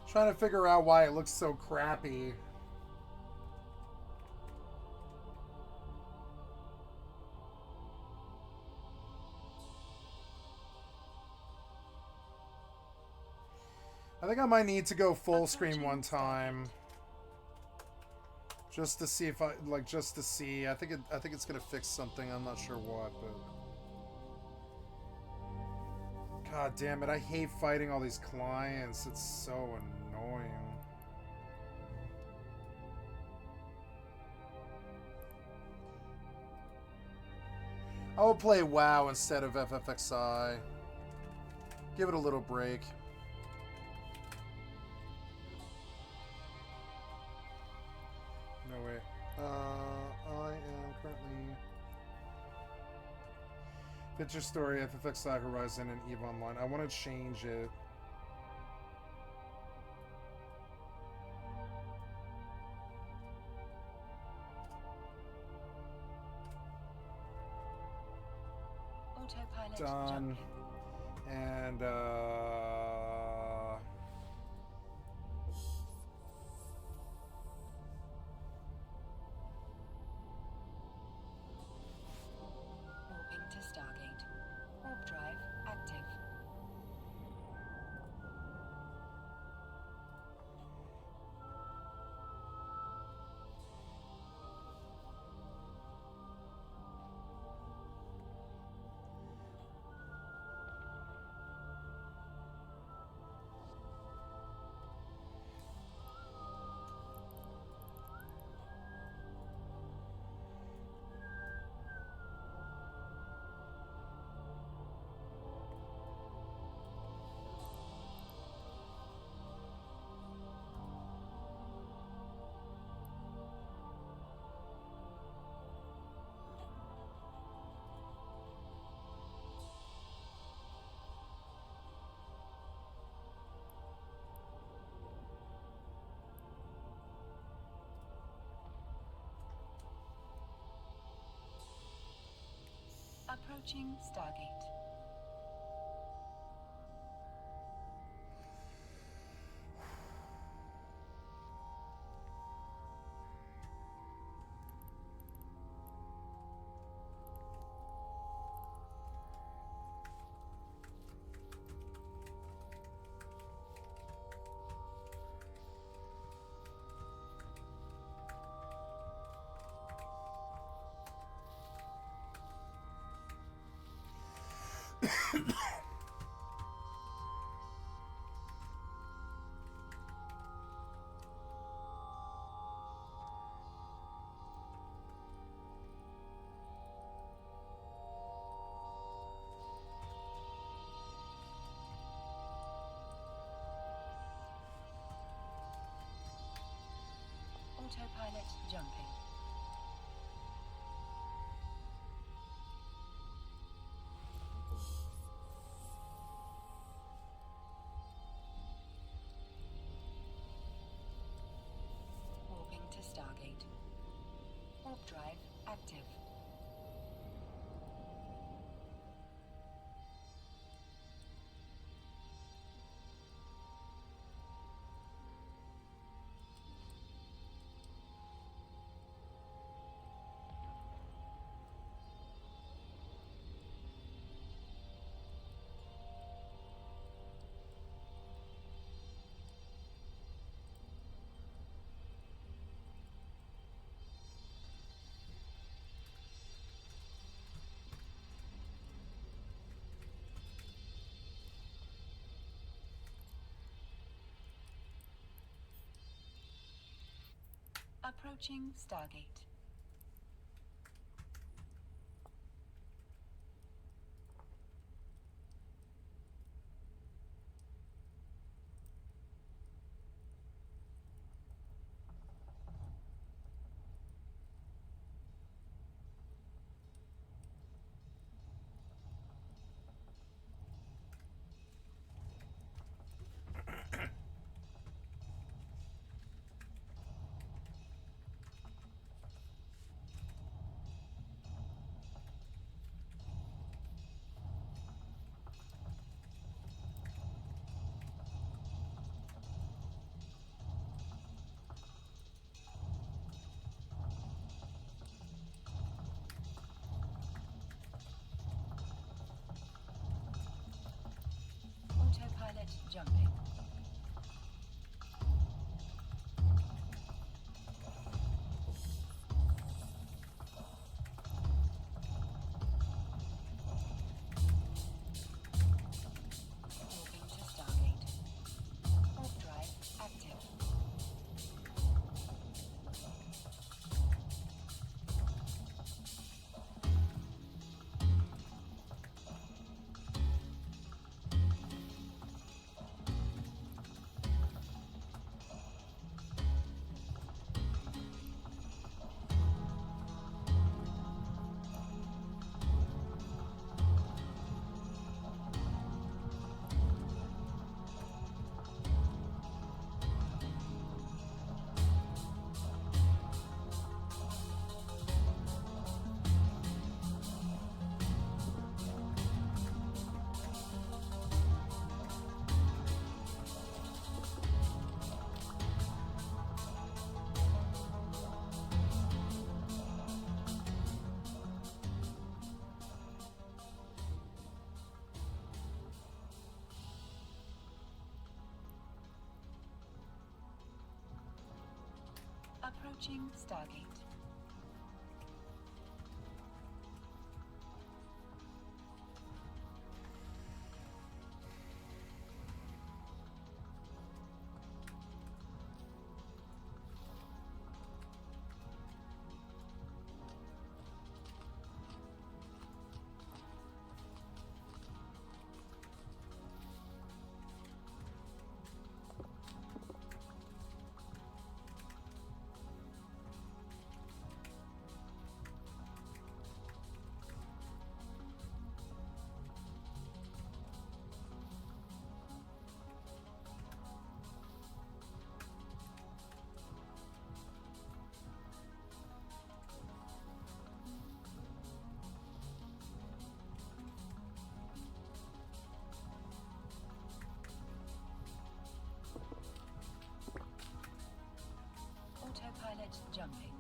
Trying to figure out why it looks so crappy. I think I might need to go full screen one time. Just to see if I just to see. I think it's gonna fix something. I'm not sure what, but God damn it, I hate fighting all these clients. It's so annoying. I will play WoW instead of FFXI. Give it a little break. No way. I am currently... Picture Story, FFXI, Horizon, and EVE Online. I want to change it. Autopilot Done. jumping. And, Warping to Stargate. Warp drive active. Approaching Stargate. Autopilot jumping. Warping to Stargate. Warp drive active. Approaching Stargate. Autopilot jumping. Moving to Stargate. Warp drive active. Approaching Stargate. Autopilot jumping.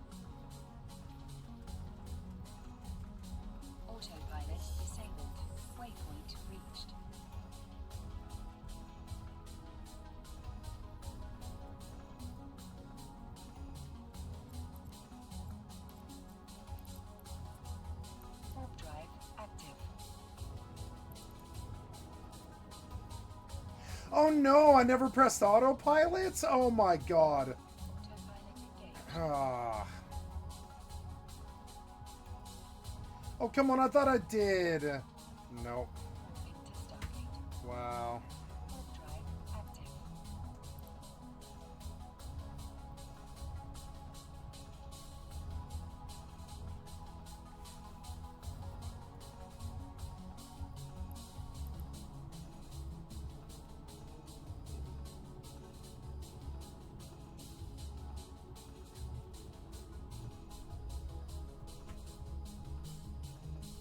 Autopilot disabled. Waypoint reached. Warp drive active. Oh no, I never pressed autopilot? Oh my god. Autopilot engaged. Ah. Oh, come on, I thought I did. Nope. Moving to Stargate. Wow. Warp drive active.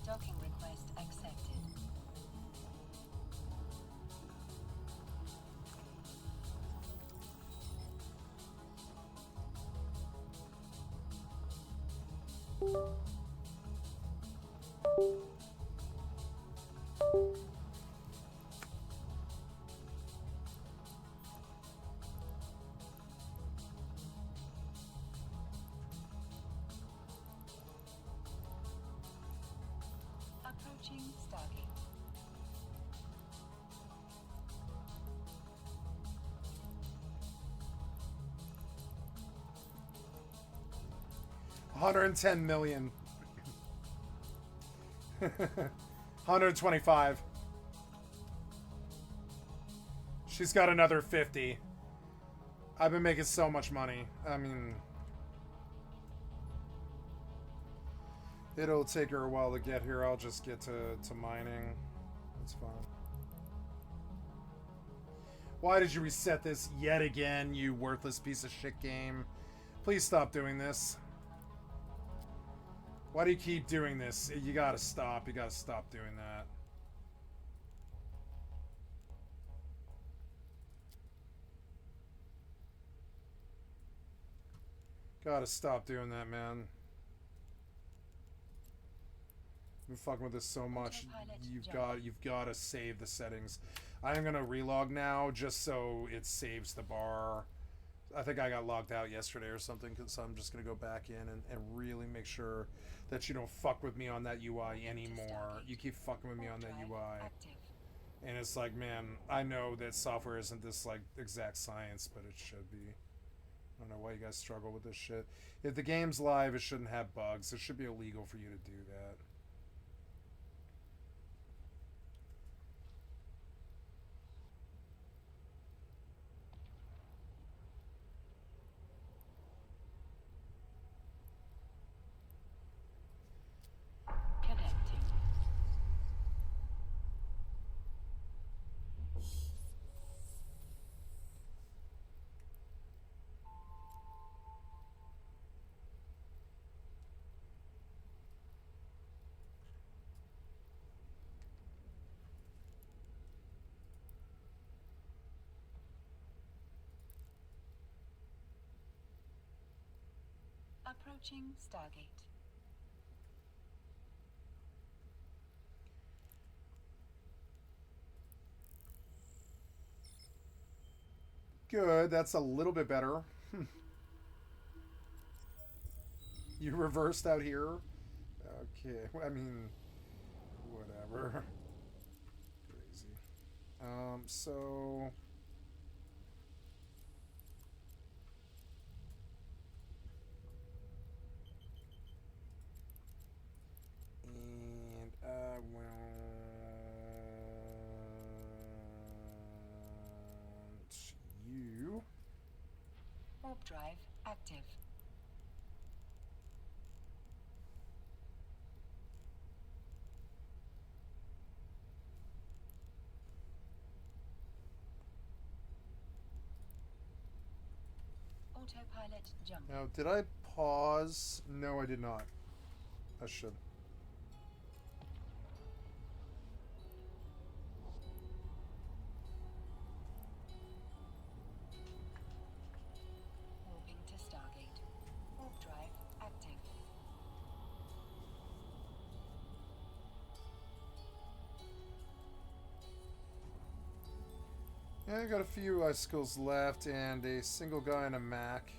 Docking request accepted. Approaching Stargate. 110 million. 125. She's got another 50. I've been making so much money. I mean, it'll take her a while to get here. I'll just get to mining. That's fine. Why did you reset this yet again, you worthless piece of shit game? Please stop doing this. Why do you keep doing this? You gotta stop. You gotta stop doing that. Gotta stop doing that, man. I've been fucking with this so much. You've got to save the settings. I am gonna relog now just so it saves the bar. I think I got logged out yesterday or something, so I'm just gonna go back in and really make sure that you don't fuck with me on that UI anymore. You keep fucking with me on that UI. And it's like, man, I know that software isn't this like exact science, but it should be. I don't know why you guys struggle with this shit. If the game's live, it shouldn't have bugs. It should be illegal for you to do that. Connecting. Approaching Stargate. Good, that's a little bit better. You reversed out here? Okay, I mean, whatever. Crazy. So... And I want you. Warp drive active. Autopilot jump. Now, did I pause? No, I did not. I should. Warping to Stargate. Warp drive active. Yeah, I got a few icicles left and a single guy and a Mac.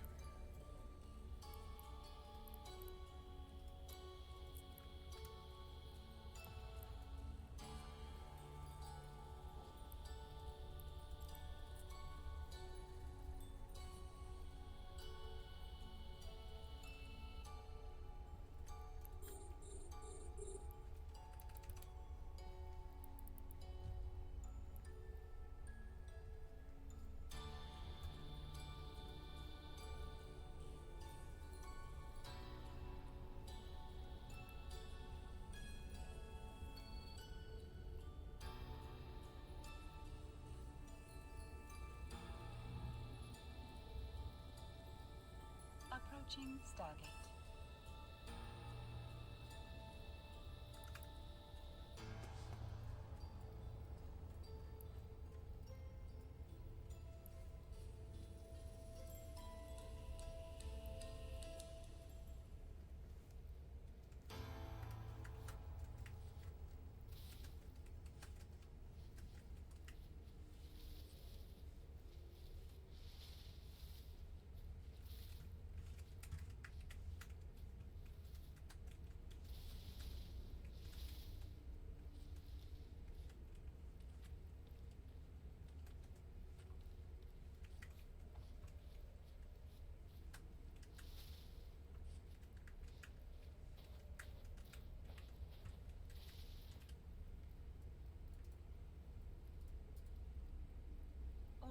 Approaching Stargate.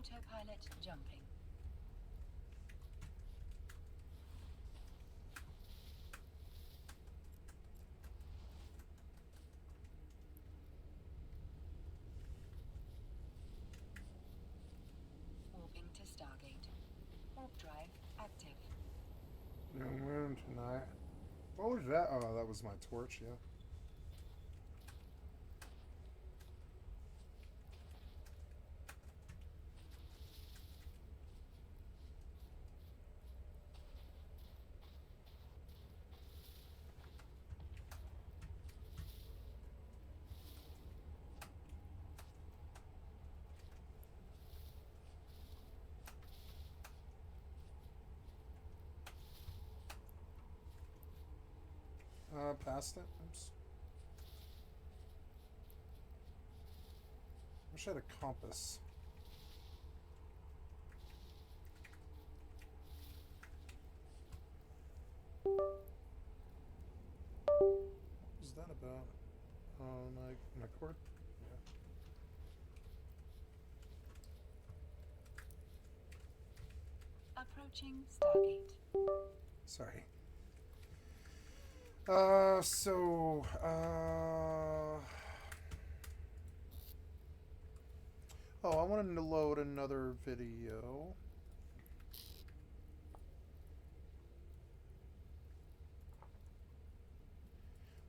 Autopilot jumping. Warping to Stargate. Warp drive active. No moon tonight. What was that? Oh, that was my torch, yeah. Past it. Oops. Wish I had a compass. What was that about? Oh, my cord? Yeah. Approaching Stargate. Sorry. Oh, I wanted to load another video.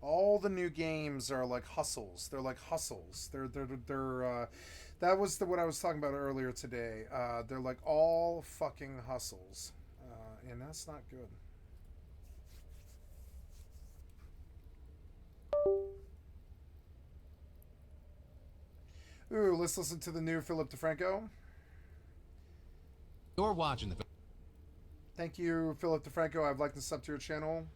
All the new games are like hustles. They're like hustles. That was what I was talking about earlier today. They're like all fucking hustles. And that's not good. Ooh, let's listen to the new Philip DeFranco. You're watching the... Thank you, Philip DeFranco. I've liked and sub to your channel.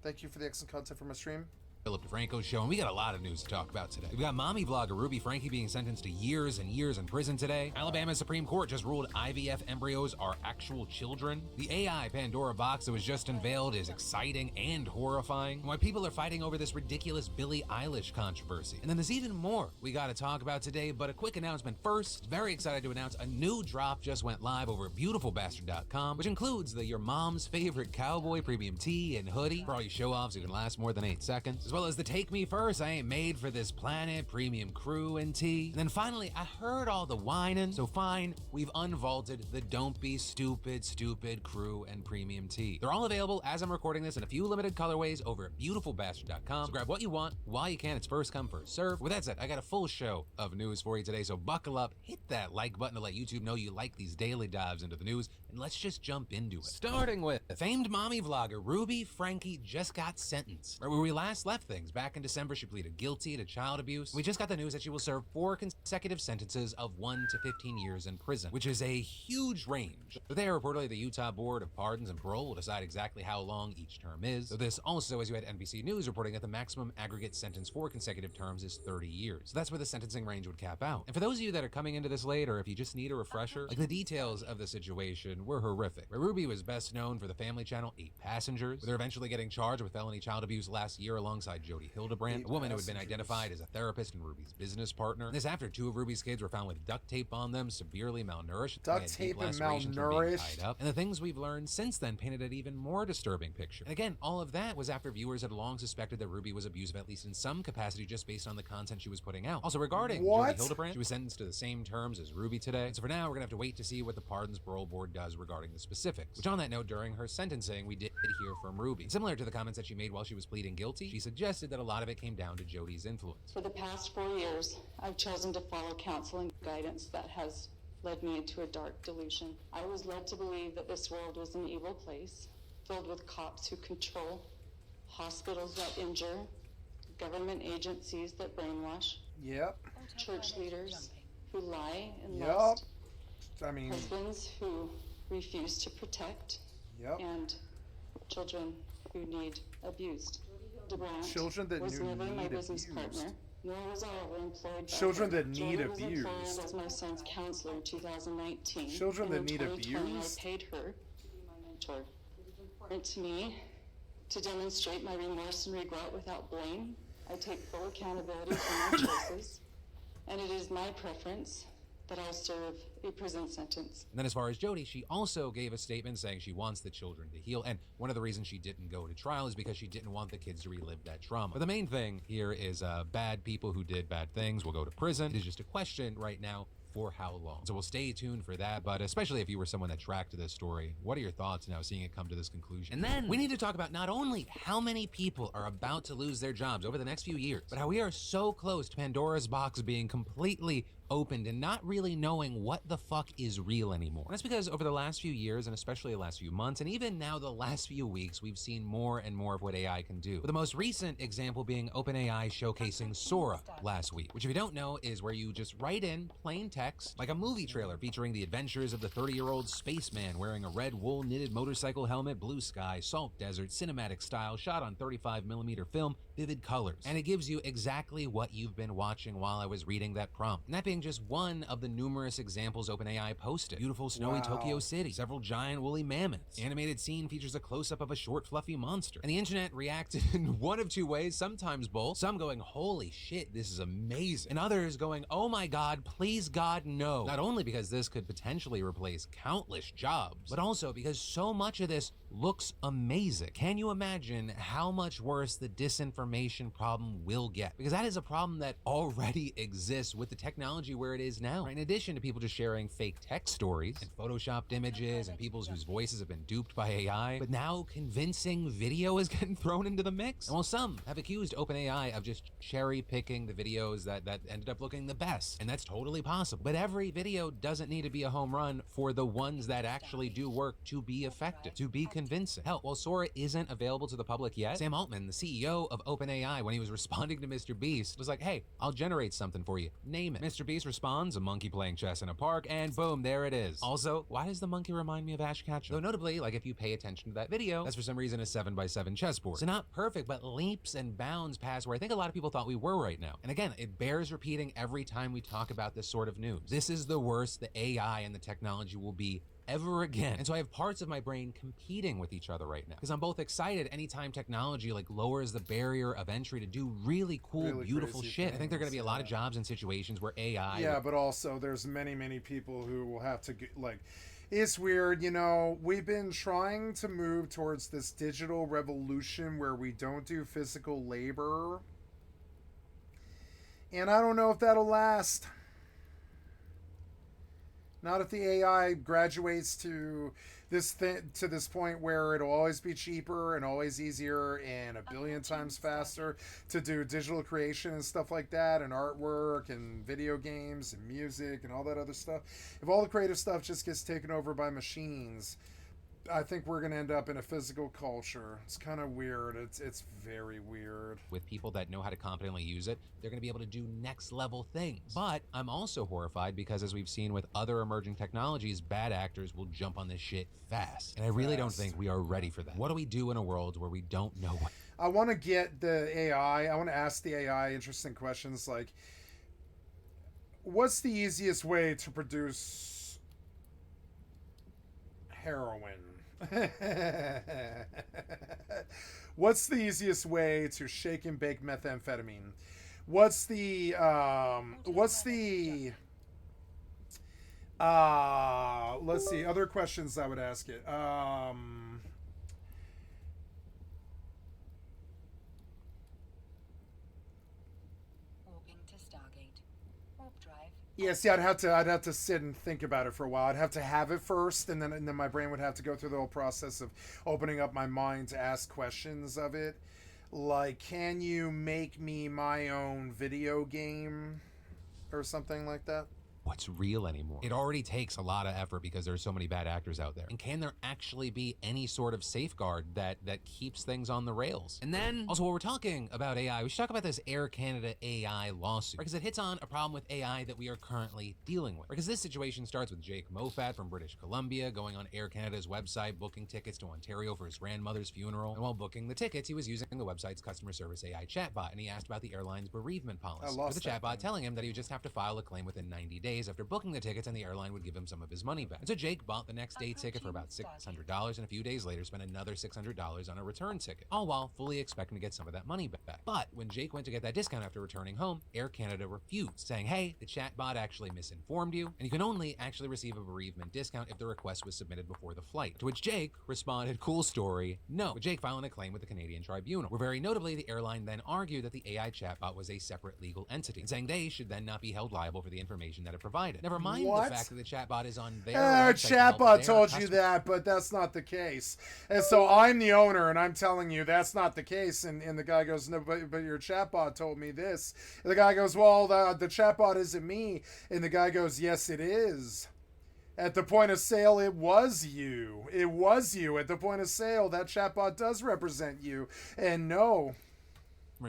Thank you for the excellent content for my stream. Philip DeFranco's show, and we got a lot of news to talk about today. We've got mommy vlogger Ruby Frankie being sentenced to years and years in prison today. Alabama Supreme Court just ruled IVF embryos are actual children. The AI Pandora box that was just unveiled is exciting and horrifying. And why people are fighting over this ridiculous Billie Eilish controversy. And then there's even more we got to talk about today, but a quick announcement first. Very excited to announce a new drop just went live over at beautifulbastard.com, which includes the Your Mom's Favorite Cowboy premium tee and hoodie for all you show-offs who can last more than 8 seconds, as well as the Take Me First, I Ain't Made for This Planet premium crew and tee. And then finally, I heard all the whining, so fine, we've unvaulted the Don't Be Stupid crew and premium tee. They're all available as I'm recording this in a few limited colorways over at beautifulbastard.com. So grab what you want while you can. It's first come, first serve. With that said, I got a full show of news for you today, so buckle up, hit that like button to let YouTube know you like these daily dives into the news, and let's just jump into it. Starting with famed mommy vlogger Ruby Frankie just got sentenced. Right where we last left things, back in December, she pleaded guilty to child abuse. We just got the news that she will serve 4 consecutive sentences of 1 to 15 years in prison, which is a huge range. Today, reportedly, the Utah Board of Pardons and Parole will decide exactly how long each term is. So this also, as you had NBC News reporting that the maximum aggregate sentence for consecutive terms is 30 years. So that's where the sentencing range would cap out. And for those of you that are coming into this late, or if you just need a refresher, like the details of the situation were horrific. Ruby was best known for the Family Channel 8 Passengers, with her eventually getting charged with felony child abuse last year alongside Jodi Hildebrand, a woman who had been identified as a therapist and Ruby's business partner. And this after 2 of Ruby's kids were found with duct tape on them, severely malnourished. Duct tape and malnourished. Tied up. And the things we've learned since then painted an even more disturbing picture. And again, all of that was after viewers had long suspected that Ruby was abusive, at least in some capacity, just based on the content she was putting out. Also, regarding Jodi Hildebrand, she was sentenced to the same terms as Ruby today. And so for now, we're gonna have to wait to see what the Pardons Parole Board does regarding the specifics. Which on that note, during her sentencing, we did hear from Ruby. Similar to the comments that she made while she was pleading guilty, she suggested that a lot of it came down to Jodi's influence. For the past 4 years, I've chosen to follow counsel and guidance that has led me into a dark delusion. I was led to believe that this world was an evil place, filled with cops who control, hospitals that injure, government agencies that brainwash, Yep. church leaders who lie and Yep. lust, I mean, husbands who refuse to protect, yep. and children who need abused. DeBrant Children that was never my need business abused. partner, nor was I ever employed by Children her. that need Jodi was employed abused. as my son's counselor in 2019. Children and that in need 2020, abused? I paid her to be my mentor. It is important to me to demonstrate my remorse and regret without blame. I take full accountability for my choices, and it is my preference that I'll serve a prison sentence. And then as far as Jody, she also gave a statement saying she wants the children to heal. And one of the reasons she didn't go to trial is because she didn't want the kids to relive that trauma. But the main thing here is bad people who did bad things will go to prison. It is just a question right now, for how long? So we'll stay tuned for that, but especially if you were someone that tracked this story, what are your thoughts now seeing it come to this conclusion? And then we need to talk about not only how many people are about to lose their jobs over the next few years, but how we are so close to Pandora's box being completely opened and not really knowing what the fuck is real anymore. And that's because over the last few years, and especially the last few months, and even now the last few weeks, we've seen more and more of what AI can do. With the most recent example being OpenAI showcasing Sora last week, which if you don't know is where you just write in plain text, like a movie trailer featuring the adventures of the 30-year-old spaceman wearing a red wool knitted motorcycle helmet, blue sky, salt desert, cinematic style, shot on 35mm film, vivid colors. And it gives you exactly what you've been watching while I was reading that prompt. And that being just one of the numerous examples OpenAI posted. Beautiful snowy Tokyo City, several giant woolly mammoths. Animated scene features a close-up of a short fluffy monster. And the internet reacted in one of two ways, sometimes both. Some going, holy shit, this is amazing. And others going, oh my God, please God, no. Not only because this could potentially replace countless jobs, but also because so much of this looks amazing. Can you imagine how much worse the disinformation problem will get? Because that is a problem that already exists with the technology where it is now. In addition to people just sharing fake tech stories and photoshopped images and people whose voices have been duped by AI, but now convincing video is getting thrown into the mix. And while some have accused OpenAI of just cherry picking the videos that ended up looking the best, and that's totally possible, but every video doesn't need to be a home run for the ones that actually do work to be effective, to be convincing. Hell, while Sora isn't available to the public yet, Sam Altman, the CEO of OpenAI, when he was responding to Mr. Beast, was like, hey, I'll generate something for you. Name it. Mr. Beast responds, a monkey playing chess in a park, and boom, there it is. Also, why does the monkey remind me of Ash Ketchum? Though notably, like if you pay attention to that video, that's for some reason a 7x7 chessboard. So not perfect, but leaps and bounds past where I think a lot of people thought we were right now. And again, it bears repeating every time we talk about this sort of news. This is the worst the AI and the technology will be ever again. And so I have parts of my brain competing with each other right now because I'm both excited anytime technology like lowers the barrier of entry to do really cool, really beautiful shit. Things. I think there are going to be a lot of jobs and situations where AI... Yeah, but also there's many people who will have to, like... It's weird, you know, we've been trying to move towards this digital revolution where we don't do physical labor. And I don't know if that'll last. Not if the AI graduates to this point where it'll always be cheaper and always easier and a billion times faster to do digital creation and stuff like that, and artwork and video games and music and all that other stuff. If all the creative stuff just gets taken over by machines, I think we're going to end up in a physical culture. It's kind of weird. It's very weird. With people that know how to competently use it, they're going to be able to do next level things. But I'm also horrified because as we've seen with other emerging technologies, bad actors will jump on this shit fast. And I really don't think we are ready for that. What do we do in a world where we don't know what? I want to get the AI, I want to ask the AI interesting questions like, what's the easiest way to produce heroin? What's the easiest way to shake and bake methamphetamine? What's the let's see, other questions I would ask it. Yeah, see, I'd have to sit and think about it for a while. I'd have to have it first, and then my brain would have to go through the whole process of opening up my mind to ask questions of it. Like, can you make me my own video game or something like that? What's real anymore? It already takes a lot of effort because there's so many bad actors out there. And can there actually be any sort of safeguard that keeps things on the rails? And then, also, while we're talking about AI, we should talk about this Air Canada AI lawsuit, because it hits on a problem with AI that we are currently dealing with. Because this situation starts with Jake Moffat from British Columbia going on Air Canada's website, booking tickets to Ontario for his grandmother's funeral. And while booking the tickets, he was using the website's customer service AI chatbot, and he asked about the airline's bereavement policy. With the chatbot telling him that he would just have to file a claim within 90 days. days after booking the tickets, and the airline would give him some of his money back. And so Jake bought the next day ticket for about $600, and a few days later spent another $600 on a return ticket, all while fully expecting to get some of that money back. But when Jake went to get that discount after returning home, Air Canada refused, saying, hey, the chatbot actually misinformed you, and you can only actually receive a bereavement discount if the request was submitted before the flight. To which Jake responded, cool story, no, with Jake filing a claim with the Canadian Tribunal, where very notably the airline then argued that the AI chatbot was a separate legal entity, and saying they should then not be held liable for the information that it provided. Never mind the fact that the chatbot is on their website. Chatbot told you that, but that's not the case. And so I'm the owner, and I'm telling you that's not the case. And the guy goes, no, but your chatbot told me this. And the guy goes, well, the chatbot isn't me. And the guy goes, yes, it is. At the point of sale, it was you. It was you. At the point of sale, that chatbot does represent you. And no.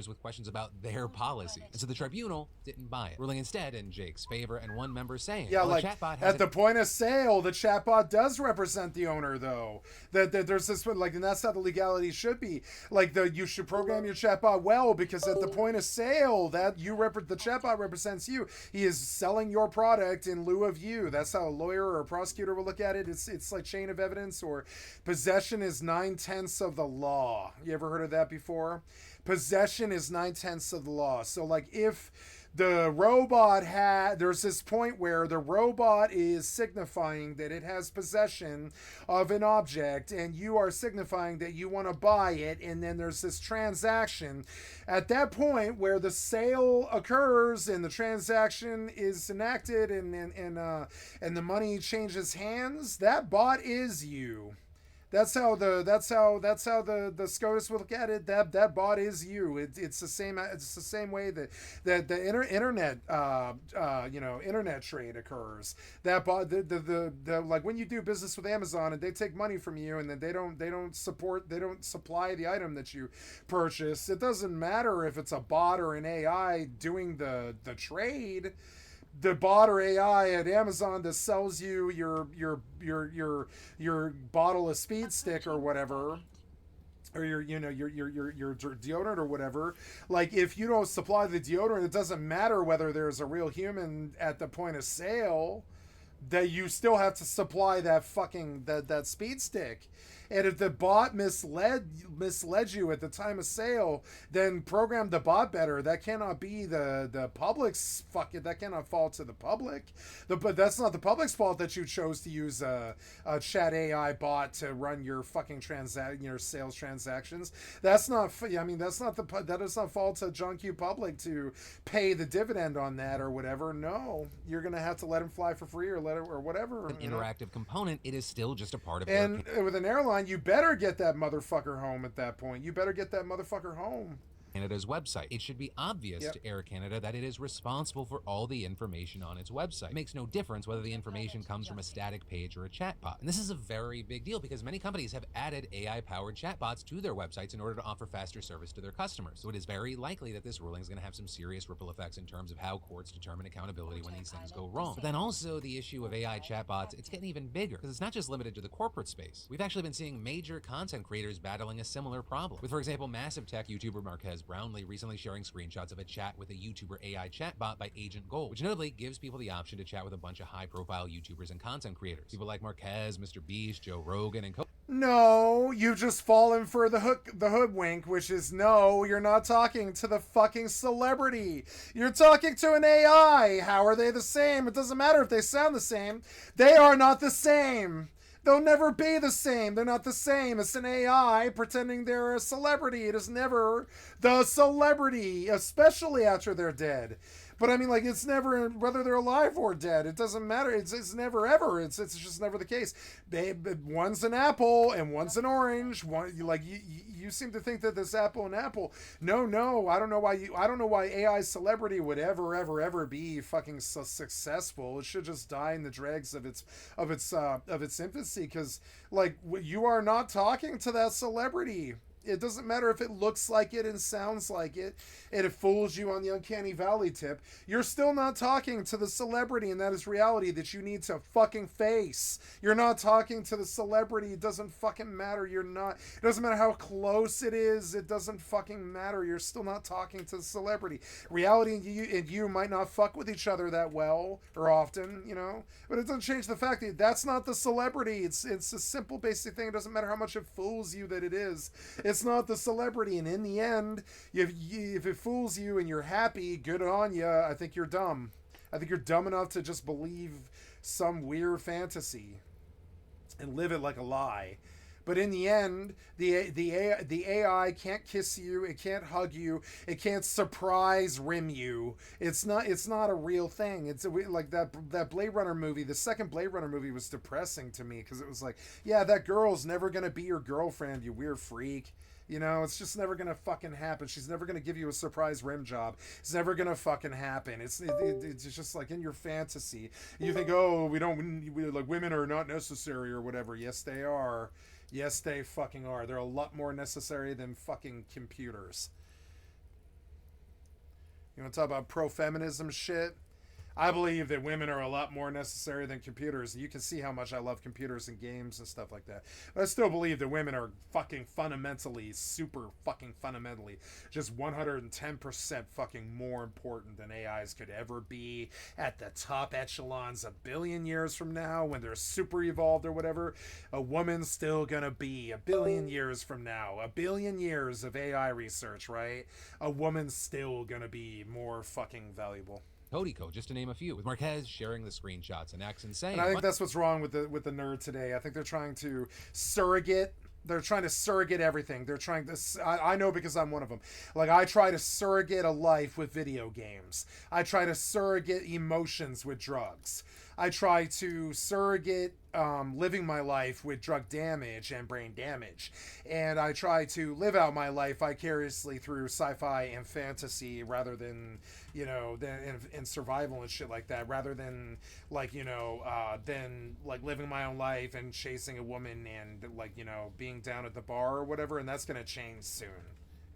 With questions about their policies. And so the tribunal didn't buy it, ruling instead in Jake's favor, and one member saying, yeah, well, like, the chatbot has at the point of sale, the chatbot does represent the owner, though. That there's this, like, and that's how the legality should be. Like, you should program your chatbot well, because at the point of sale, that the chatbot represents you. He is selling your product in lieu of you. That's how a lawyer or a prosecutor will look at it. It's like chain of evidence, or possession is 9/10 of the law. You ever heard of that before? Possession is 9/10 of the law. So, like, if the robot there's this point where the robot is signifying that it has possession of an object, and you are signifying that you want to buy it, and then there's this transaction. At that point where the sale occurs and the transaction is enacted, and the money changes hands, that bot is you. That's how the SCOTUS will look at it. That bot is you. It's the same way that the internet internet trade occurs. That bot, the like when you do business with Amazon and they take money from you, and then they don't supply the item that you purchase. It doesn't matter if it's a bot or an AI doing the trade. The bot or AI at Amazon that sells you your bottle of Speed Stick or whatever, or your deodorant or whatever. Like, if you don't supply the deodorant, it doesn't matter whether there's a real human at the point of sale. That you still have to supply that that Speed Stick. And if the bot misled you at the time of sale, then program the bot better. That cannot be the public's that cannot fall to the public. But that's not the public's fault that you chose to use a chat AI bot to run your fucking your sales transactions. That does not fall to John Q. Public to pay the dividend on that or whatever. No, you're gonna have to let him fly for free or whatever. An interactive component. It is still just a part of and with an airline, you better get that motherfucker home at that point. You better get that motherfucker home. Canada's website. It should be obvious to Air Canada that it is responsible for all the information on its website. It makes no difference whether the information comes from a static page or a chatbot. And this is a very big deal because many companies have added AI-powered chatbots to their websites in order to offer faster service to their customers. So it is very likely that this ruling is going to have some serious ripple effects in terms of how courts determine accountability when these things go wrong. But then also the issue of AI chatbots, it's getting even bigger because it's not just limited to the corporate space. We've actually been seeing major content creators battling a similar problem. With, for example, massive tech YouTuber Marquez Brownlee recently sharing screenshots of a chat with a YouTuber AI chatbot by Agent Gold, which notably gives people the option to chat with a bunch of high-profile YouTubers and content creators. People like Marquez, Mr. Beast, Joe Rogan, and No, you've just fallen for the hoodwink, which is no, you're not talking to the fucking celebrity. You're talking to an AI. How are they the same? It doesn't matter if they sound the same. They are not the same. They'll never be the same. They're not the same. It's an AI pretending they're a celebrity. It is never the celebrity, especially after they're dead. But I mean, like, it's never, whether they're alive or dead, it doesn't matter. It's never ever. It's just never the case. One's an apple and one's an orange. You seem to think that this apple and apple. No. I don't know why AI celebrity would ever be fucking so successful. It should just die in the dregs of its infancy. Because, like, you are not talking to that celebrity. It doesn't matter if it looks like it and sounds like it, and it fools you on the uncanny valley tip. You're still not talking to the celebrity, and that is reality that you need to fucking face. You're not talking to the celebrity. It doesn't fucking matter. You're not. It doesn't matter how close it is. It doesn't fucking matter. You're still not talking to the celebrity. Reality and you might not fuck with each other that well or often, you know, but it doesn't change the fact that that's not the celebrity. It's a simple, basic thing. It doesn't matter how much it fools you that it is. It's not the celebrity, and in the end, if it fools you and you're happy, good on you. I think you're dumb. I think you're dumb enough to just believe some weird fantasy and live it like a lie. But in the end, the AI can't kiss you, it can't hug you, it can't surprise rim you. It's not a real thing. It's like that Blade Runner movie. The second Blade Runner movie was depressing to me because it was like, yeah, that girl's never gonna be your girlfriend, you weird freak. You know, it's just never gonna fucking happen. She's never gonna give you a surprise rim job. It's never gonna fucking happen. It's just like in your fantasy. You think, oh, we like women are not necessary or whatever. Yes, they are. Yes, they fucking are. They're a lot more necessary than fucking computers. You want to talk about pro-feminism shit? I believe that women are a lot more necessary than computers. You can see how much I love computers and games and stuff like that. But I still believe that women are fucking fundamentally, super fucking fundamentally, just 110% fucking more important than AIs could ever be at the top echelons a billion years from now when they're super evolved or whatever. A woman's still gonna be a billion years from now. A billion years of AI research, right? A woman's still gonna be more fucking valuable. Codico, just to name a few, with Marquez sharing the screenshots and X and saying. And I think that's what's wrong with the nerd today. I think they're trying to surrogate. They're trying to surrogate everything. They're trying to. I know because I'm one of them. Like, I try to surrogate a life with video games. I try to surrogate emotions with drugs. I try to surrogate living my life with drug damage and brain damage. And I try to live out my life vicariously through sci-fi and fantasy rather than, you know, in survival and shit like that, rather than like, you know, than like living my own life and chasing a woman and like, you know, being down at the bar or whatever. And that's going to change soon,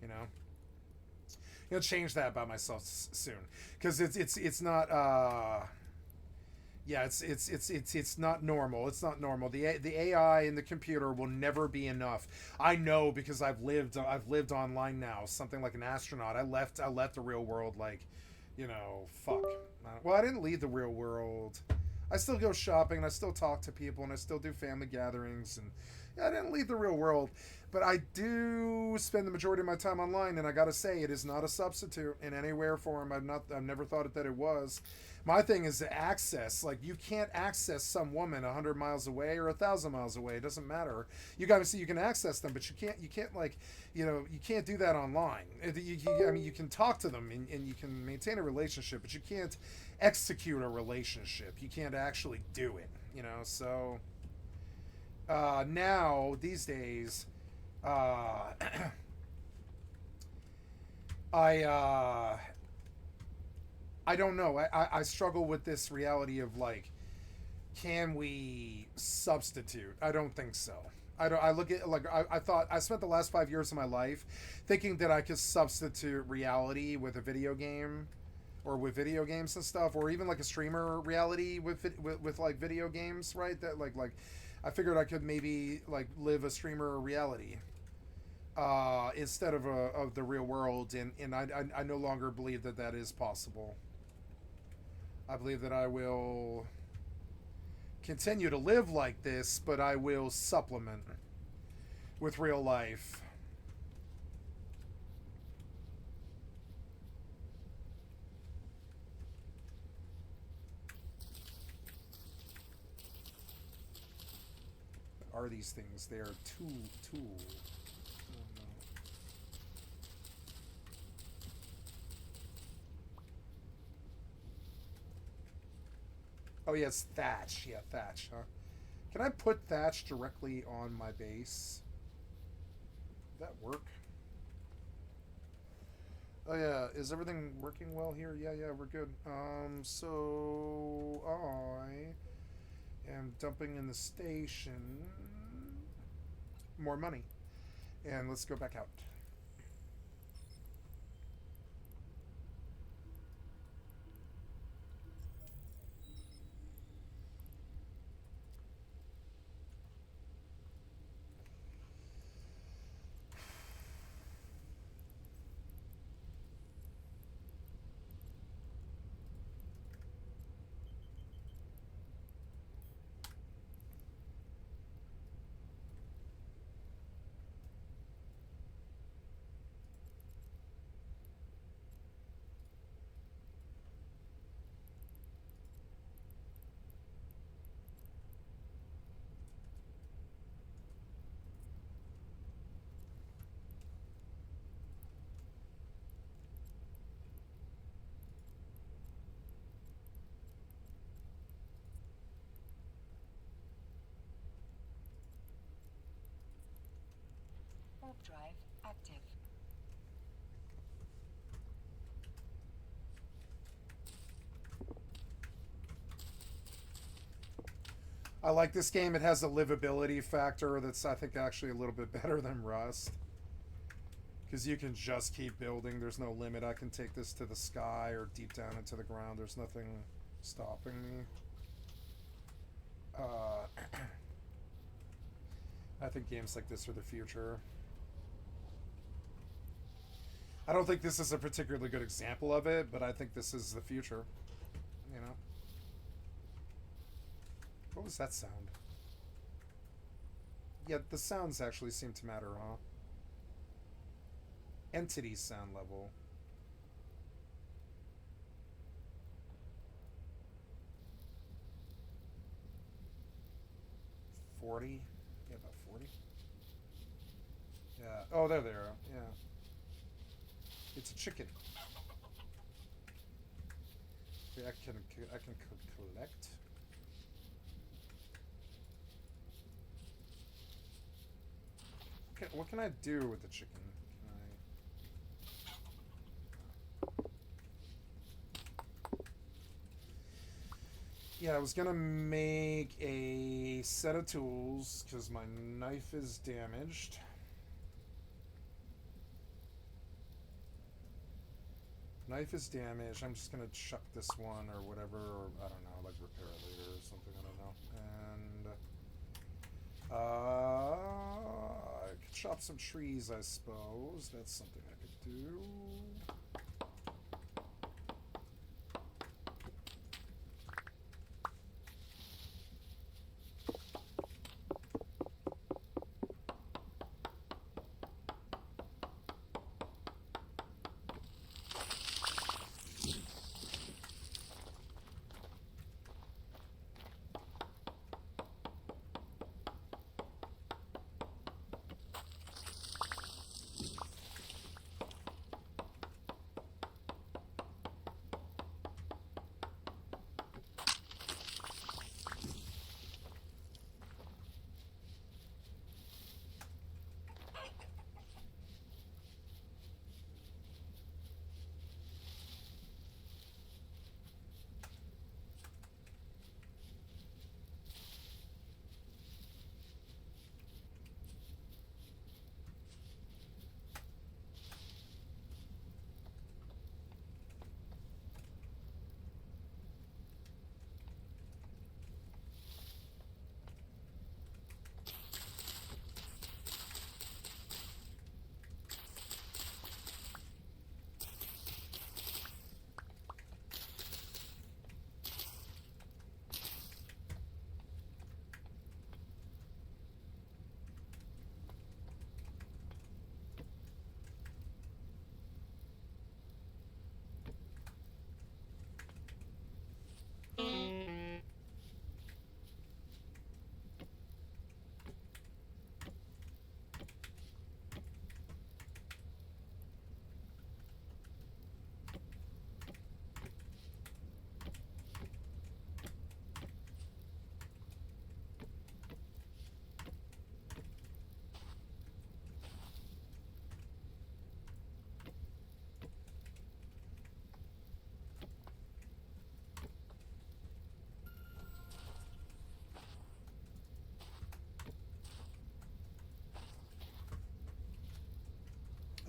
you know. I'm going to change that about myself soon, because it's not yeah, it's not normal. It's not normal. The AI in the computer will never be enough. I know, because I've lived online now, something like an astronaut. I left the real world, like, you know, fuck. Well, I didn't leave the real world. I still go shopping and I still talk to people and I still do family gatherings, and yeah, I didn't leave the real world, but I do spend the majority of my time online, and I gotta say, it is not a substitute in any way or form. I've never thought that it was. My thing is the access. Like, you can't access some woman 100 miles away or 1,000 miles away. It doesn't matter. You gotta see, you can access them, but you can't like, you know, you can't do that online. I mean, you can talk to them and you can maintain a relationship, but you can't execute a relationship. You can't actually do it, you know. So now these days, I don't know. I struggle with this reality of, like, can we substitute? I don't think so. I look at, like, I thought, I spent the last 5 years of my life thinking that I could substitute reality with a video game, or with video games and stuff, or even like a streamer reality with like video games, right? That like I figured I could maybe like live a streamer reality instead of the real world, and I no longer believe that is possible. I believe that I will continue to live like this, but I will supplement with real life. What are these things? They are tool. Oh, yeah, it's thatch. Yeah, thatch, huh? Can I put thatch directly on my base? Would that work? Oh, yeah. Is everything working well here? Yeah, we're good. So I am dumping in the station more money. And let's go back out. Warp drive active. I like this game. It has a livability factor that's, I think, actually a little bit better than Rust. Because you can just keep building. There's no limit. I can take this to the sky or deep down into the ground. There's nothing stopping me. I think games like this are the future. I don't think this is a particularly good example of it, but I think this is the future. You know? What was that sound? Yeah, the sounds actually seem to matter, huh? Entity sound level. $40? Yeah, about 40. Yeah. Oh, there they are. Yeah. It's a chicken. Okay, I can collect. What can I do with the chicken? Yeah, I was gonna make a set of tools because my knife is damaged. Knife is damaged. I'm just gonna chuck this one or whatever, or I don't know, like repair it later or something. I don't know. And I could chop some trees, I suppose. That's something I could do.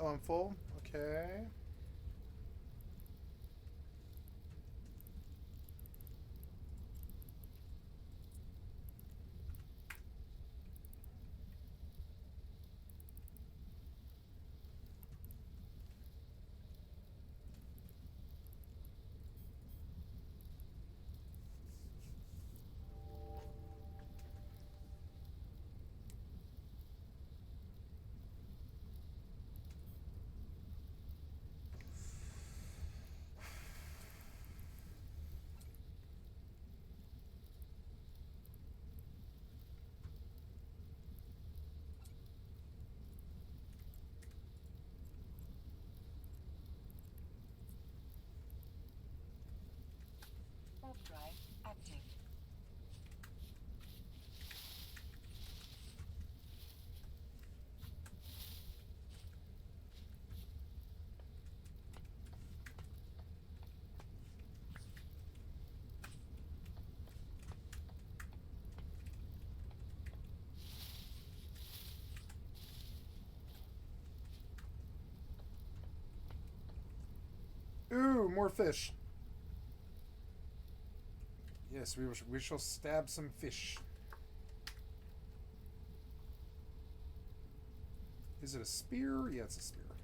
Oh, I'm full? Okay. Warp drive active. Ooh, more fish. Yes, we shall stab some fish. Is it a spear? Yeah, it's a spear. Yeah.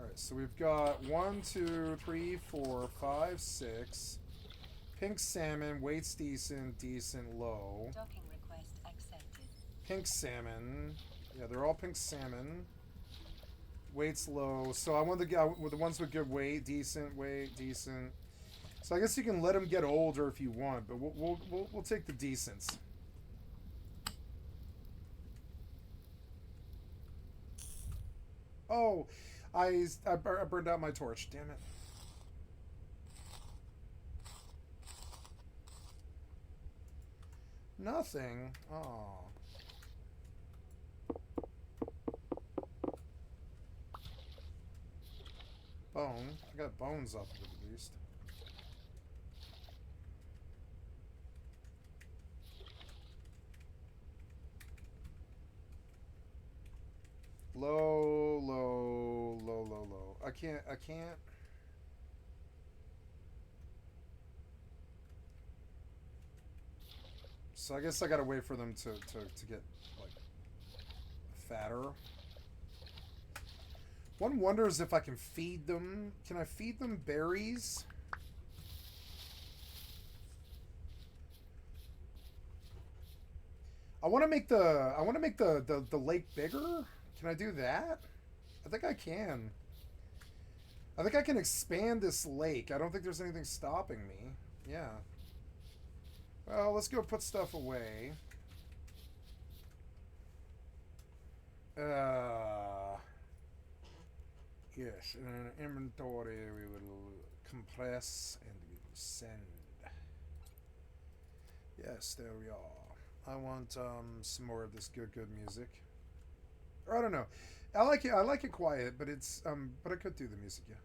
Alright, so we've got 1, 2, 3, 4, 5, 6. Pink salmon, weight's decent, low. Docking request accepted. Pink salmon. Yeah, they're all pink salmon. Weight's low. So I want the ones with good weight, decent weight, decent. So I guess you can let them get older if you want, but we'll take the decents. Oh, I burned out my torch. Damn it. Nothing. Oh. Bone. I got bones up at least. Low, low, low, low, low. I can't. So I guess I gotta wait for them to get, like, fatter. One wonders if I can feed them. Can I feed them berries? I want to make the lake bigger. Can I do that? I think I can. I think I can expand this lake. I don't think there's anything stopping me. Yeah. Well, let's go put stuff away. Yes, in an inventory we will compress and we will send. Yes, there we are. I want some more of this good music. Or I don't know. I like it quiet, but it's but I could do the music, yeah.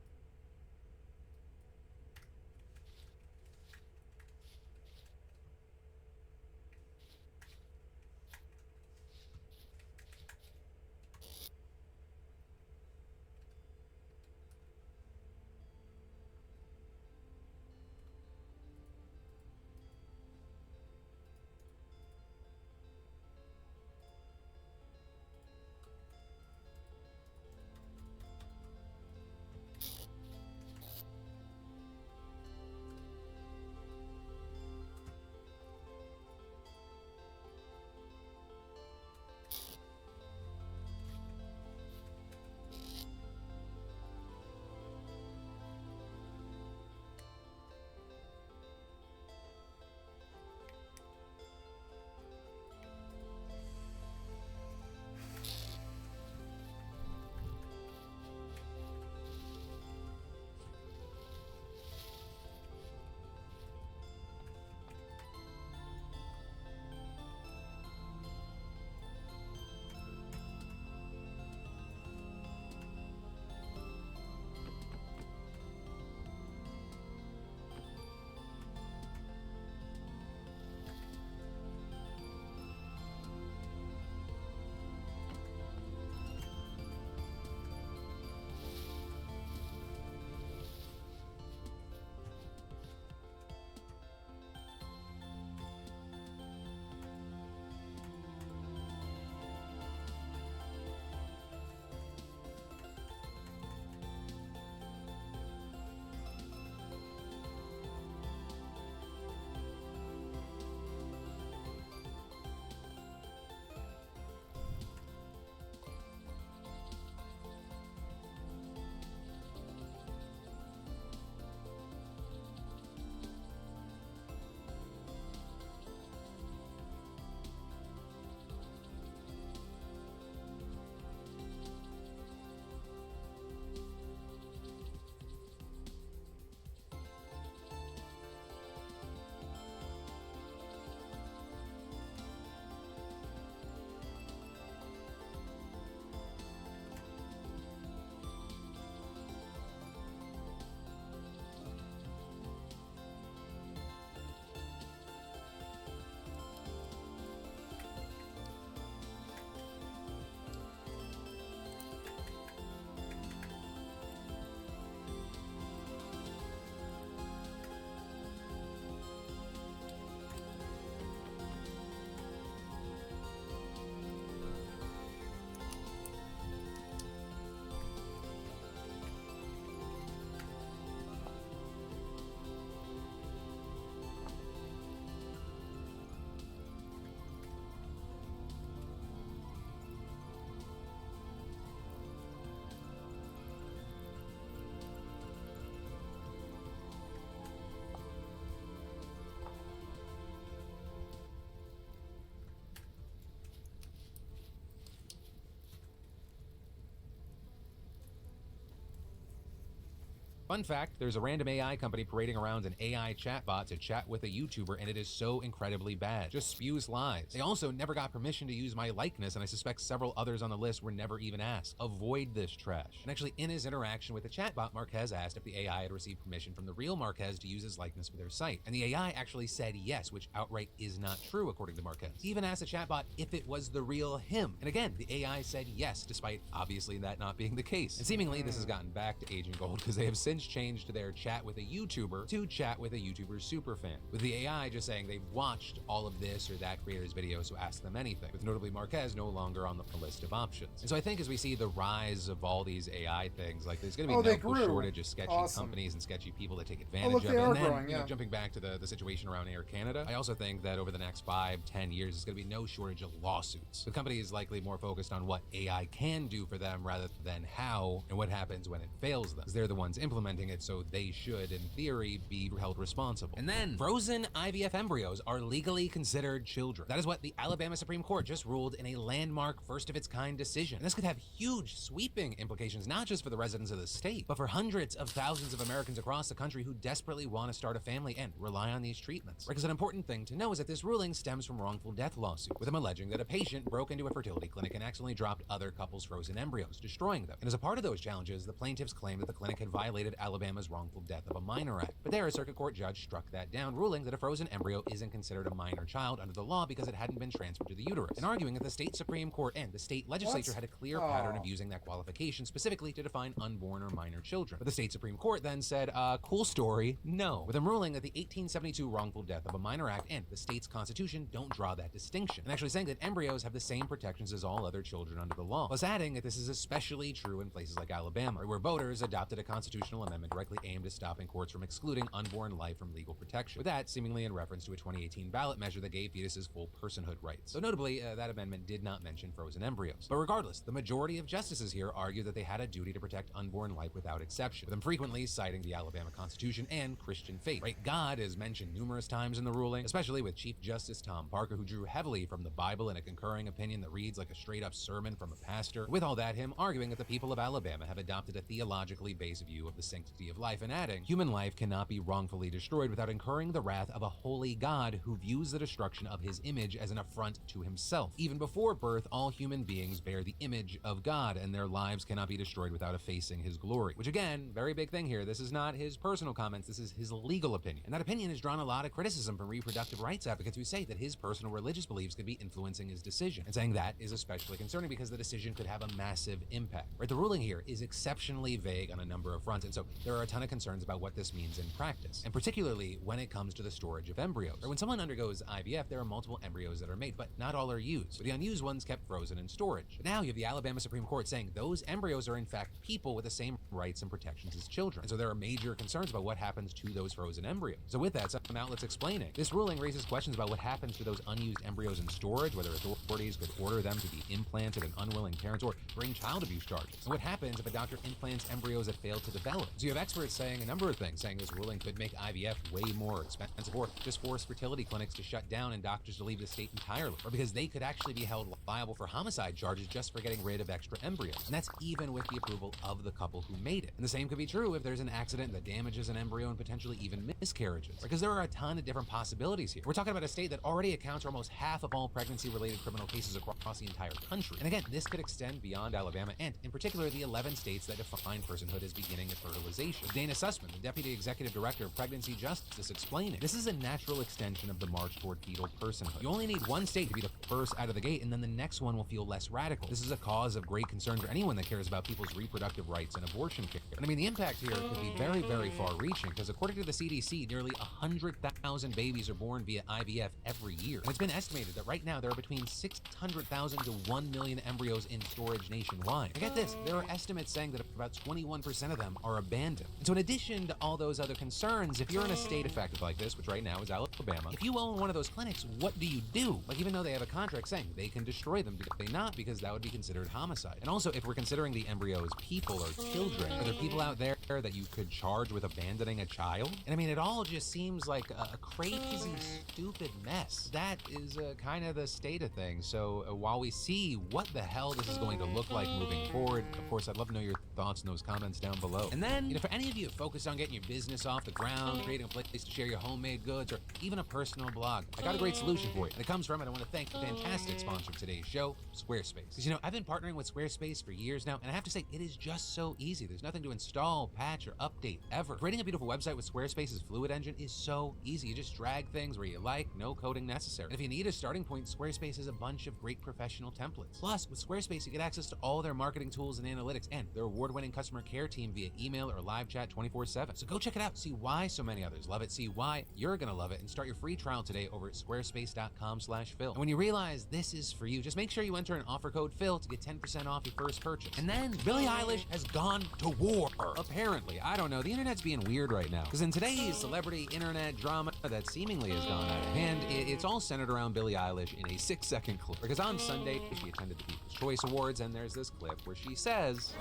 Fun fact, there's a random AI company parading around an AI chatbot to chat with a YouTuber, and it is so incredibly bad. Just spews lies. They also never got permission to use my likeness, and I suspect several others on the list were never even asked. Avoid this trash. And actually, in his interaction with the chatbot, Marquez asked if the AI had received permission from the real Marquez to use his likeness for their site. And the AI actually said yes, which outright is not true, according to Marquez. He even asked the chatbot if it was the real him. And again, the AI said yes, despite obviously that not being the case. And seemingly, this has gotten back to Agent Gold because they have since changed their chat with a YouTuber to chat with a YouTuber superfan, with the AI just saying they've watched all of this or that creator's video, so ask them anything, with notably Marquez no longer on the list of options. And so I think as we see the rise of all these AI things, like there's going to be no shortage of sketchy companies and sketchy people that take advantage of it. And then, you know, jumping back to the situation around Air Canada, I also think that over the next 5-10 years, there's going to be no shortage of lawsuits, with companies likely more focused on what AI can do for them rather than how and what happens when it fails them, because they're the ones implementing it, so they should, in theory, be held responsible. And then, frozen IVF embryos are legally considered children. That is what the Alabama Supreme Court just ruled in a landmark first-of-its-kind decision. And this could have huge, sweeping implications, not just for the residents of the state, but for hundreds of thousands of Americans across the country who desperately want to start a family and rely on these treatments. Because an important thing to know is that this ruling stems from wrongful death lawsuit, with them alleging that a patient broke into a fertility clinic and accidentally dropped other couples' frozen embryos, destroying them. And as a part of those challenges, the plaintiffs claimed that the clinic had violated Alabama's wrongful death of a minor act. But there, a circuit court judge struck that down, ruling that a frozen embryo isn't considered a minor child under the law because it hadn't been transferred to the uterus, and arguing that the state Supreme Court and the state legislature had a clear pattern of using that qualification specifically to define unborn or minor children. But the state Supreme Court then said, cool story, no, with them ruling that the 1872 wrongful death of a minor act and the state's constitution don't draw that distinction, and actually saying that embryos have the same protections as all other children under the law, plus adding that this is especially true in places like Alabama, where voters adopted a constitutional amendment directly aimed at stopping courts from excluding unborn life from legal protection, with that seemingly in reference to a 2018 ballot measure that gave fetuses full personhood rights. So notably, that amendment did not mention frozen embryos. But regardless, the majority of justices here argue that they had a duty to protect unborn life without exception, with them frequently citing the Alabama Constitution and Christian faith. Right? God is mentioned numerous times in the ruling, especially with Chief Justice Tom Parker, who drew heavily from the Bible in a concurring opinion that reads like a straight-up sermon from a pastor. With all that, him arguing that the people of Alabama have adopted a theologically based view of the sanctity of life, and adding, human life cannot be wrongfully destroyed without incurring the wrath of a holy God who views the destruction of his image as an affront to himself. Even before birth, all human beings bear the image of God, and their lives cannot be destroyed without effacing his glory. Which again, very big thing here, this is not his personal comments, this is his legal opinion. And that opinion has drawn a lot of criticism from reproductive rights advocates who say that his personal religious beliefs could be influencing his decision, and saying that is especially concerning because the decision could have a massive impact. Right? The ruling here is exceptionally vague on a number of fronts, and so there are a ton of concerns about what this means in practice, and particularly when it comes to the storage of embryos. Or when someone undergoes IVF, there are multiple embryos that are made, but not all are used, with the unused ones kept frozen in storage. But now you have the Alabama Supreme Court saying those embryos are in fact people with the same rights and protections as children, and so there are major concerns about what happens to those frozen embryos. So with that, some outlets explaining, this ruling raises questions about what happens to those unused embryos in storage, whether authorities could order them to be implanted in unwilling parents or bring child abuse charges, and what happens if a doctor implants embryos that fail to develop. So you have experts saying a number of things, saying this ruling could make IVF way more expensive, or just force fertility clinics to shut down and doctors to leave the state entirely, or because they could actually be held liable for homicide charges just for getting rid of extra embryos, and that's even with the approval of the couple who made it. And the same could be true if there's an accident that damages an embryo and potentially even miscarriages, because there are a ton of different possibilities here. We're talking about a state that already accounts for almost half of all pregnancy-related criminal cases across the entire country. And again, this could extend beyond Alabama, and in particular the 11 states that define personhood as beginning of fertilization. Dana Sussman, the Deputy Executive Director of Pregnancy Justice, explaining, this is a natural extension of the march toward fetal personhood. You only need one state to be the first out of the gate, and then the next one will feel less radical. This is a cause of great concern for anyone that cares about people's reproductive rights and abortion care. And I mean, the impact here could be very, very far-reaching, because according to the CDC, nearly 100,000 babies are born via IVF every year. And it's been estimated that right now there are between 600,000 to 1 million embryos in storage nationwide. And get this, there are estimates saying that about 21% of them are abandoned. And so in addition to all those other concerns, if you're in a state affected like this, which right now is Alabama, if you own one of those clinics, what do you do? Like, even though they have a contract saying they can destroy them, do they not? Because that would be considered homicide. And also, if we're considering the embryos people or children, are there people out there that you could charge with abandoning a child? And I mean, it all just seems like a crazy, stupid mess. That is kind of the state of things. So while we see what the hell this is going to look like moving forward, of course, I'd love to know your thoughts in those comments down below. And then then, for any of you focused on getting your business off the ground, creating a place to share your homemade goods, or even a personal blog, I got a great solution for you. And it comes from, and I want to thank the fantastic sponsor of today's show, Squarespace. Because, I've been partnering with Squarespace for years now, and I have to say, it is just so easy. There's nothing to install, patch, or update ever. Creating a beautiful website with Squarespace's Fluid Engine is so easy. You just drag things where you like, no coding necessary. And if you need a starting point, Squarespace has a bunch of great professional templates. Plus, with Squarespace, you get access to all their marketing tools and analytics, and their award-winning customer care team via email or live chat 24/7. So go check it out, see why so many others love it, see why you're gonna love it, and start your free trial today over at squarespace.com/Phil. And when you realize this is for you, just make sure you enter an offer code Phil to get 10% off your first purchase. And then Billie Eilish has gone to war. Apparently, I don't know, the internet's being weird right now. Because in today's celebrity internet drama that seemingly has gone out of hand, it's all centered around Billie Eilish in a 6-second clip. Because on Sunday, she attended the People's Choice Awards, and there's this clip where she says,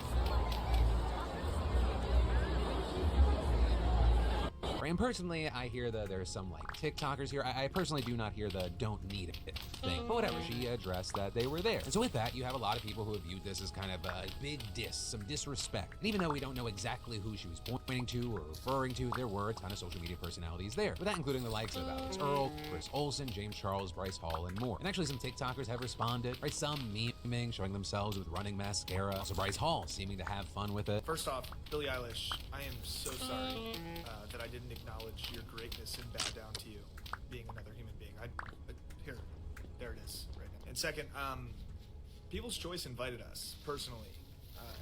and personally, I hear that there's some TikTokers here. I personally do not hear the don't need it thing. But whatever, she addressed that they were there. And so with that, you have a lot of people who have viewed this as kind of a big diss, some disrespect. And even though we don't know exactly who she was pointing to or referring to, there were a ton of social media personalities there. With that including the likes of Alex Earl, Chris Olsen, James Charles, Bryce Hall, and more. And actually some TikTokers have responded, right? Some memeing, showing themselves with running mascara. Also Bryce Hall seeming to have fun with it. First off, Billie Eilish, I am so sorry that I didn't acknowledge your greatness and bow down to you, being another human being. Here, there it is, right now. And second, People's Choice invited us, personally.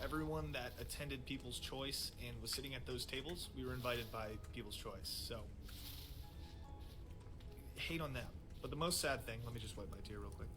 Everyone that attended People's Choice and was sitting at those tables, we were invited by People's Choice, so hate on them. But the most sad thing, let me just wipe my tear real quick.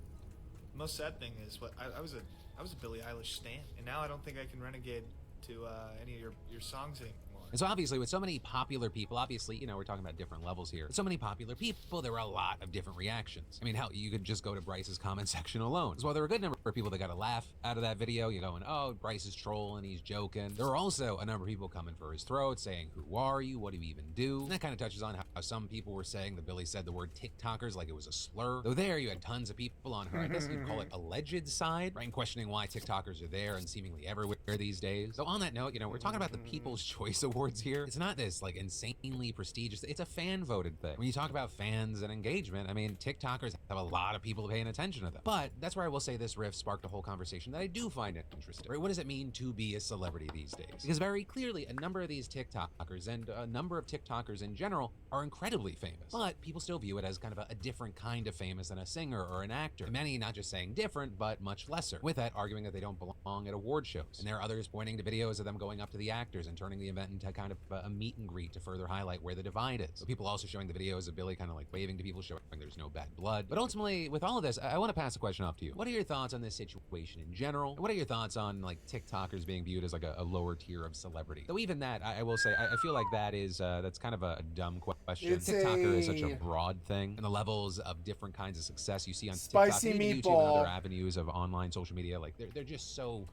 The most sad thing is I was a Billie Eilish stan, and now I don't think I can renegade to any of your songs anymore. And so obviously with so many popular people, obviously, we're talking about different levels here. With so many popular people, there were a lot of different reactions. I mean, hell, you could just go to Bryce's comment section alone. So while there were a good number of people that got a laugh out of that video, you're going, oh, Bryce is trolling, he's joking. There were also a number of people coming for his throat, saying, who are you? What do you even do? And that kind of touches on how some people were saying that Billy said the word TikTokers like it was a slur. Though there, you had tons of people on her, I guess you'd call it alleged side, right? And questioning why TikTokers are there and seemingly everywhere these days. So on that note, we're talking about the People's Choice Awards here. It's not this insanely prestigious, it's a fan voted thing. When you talk about fans and engagement, I mean, TikTokers have a lot of people paying attention to them. But that's where I will say this riff sparked a whole conversation that I do find interesting, right? What does it mean to be a celebrity these days? Because very clearly, a number of these TikTokers and a number of TikTokers in general are incredibly famous, but people still view it as kind of a different kind of famous than a singer or an actor. And many not just saying different, but much lesser. With that, arguing that they don't belong at award shows. And there are others pointing to videos of them going up to the actors and turning the event into kind of a meet and greet to further highlight where the divide is. So people also showing the videos of Billy kind of waving to people, showing there's no bad blood. But ultimately, with all of this, I want to pass a question off to you. What are your thoughts on this situation in general? What are your thoughts on TikTokers being viewed as a lower tier of celebrity? Though even that, I will say, I feel like that is that's kind of a dumb question. TikToker is such a broad thing, and the levels of different kinds of success you see on TikTok, and YouTube, and other avenues of online social media, they're just so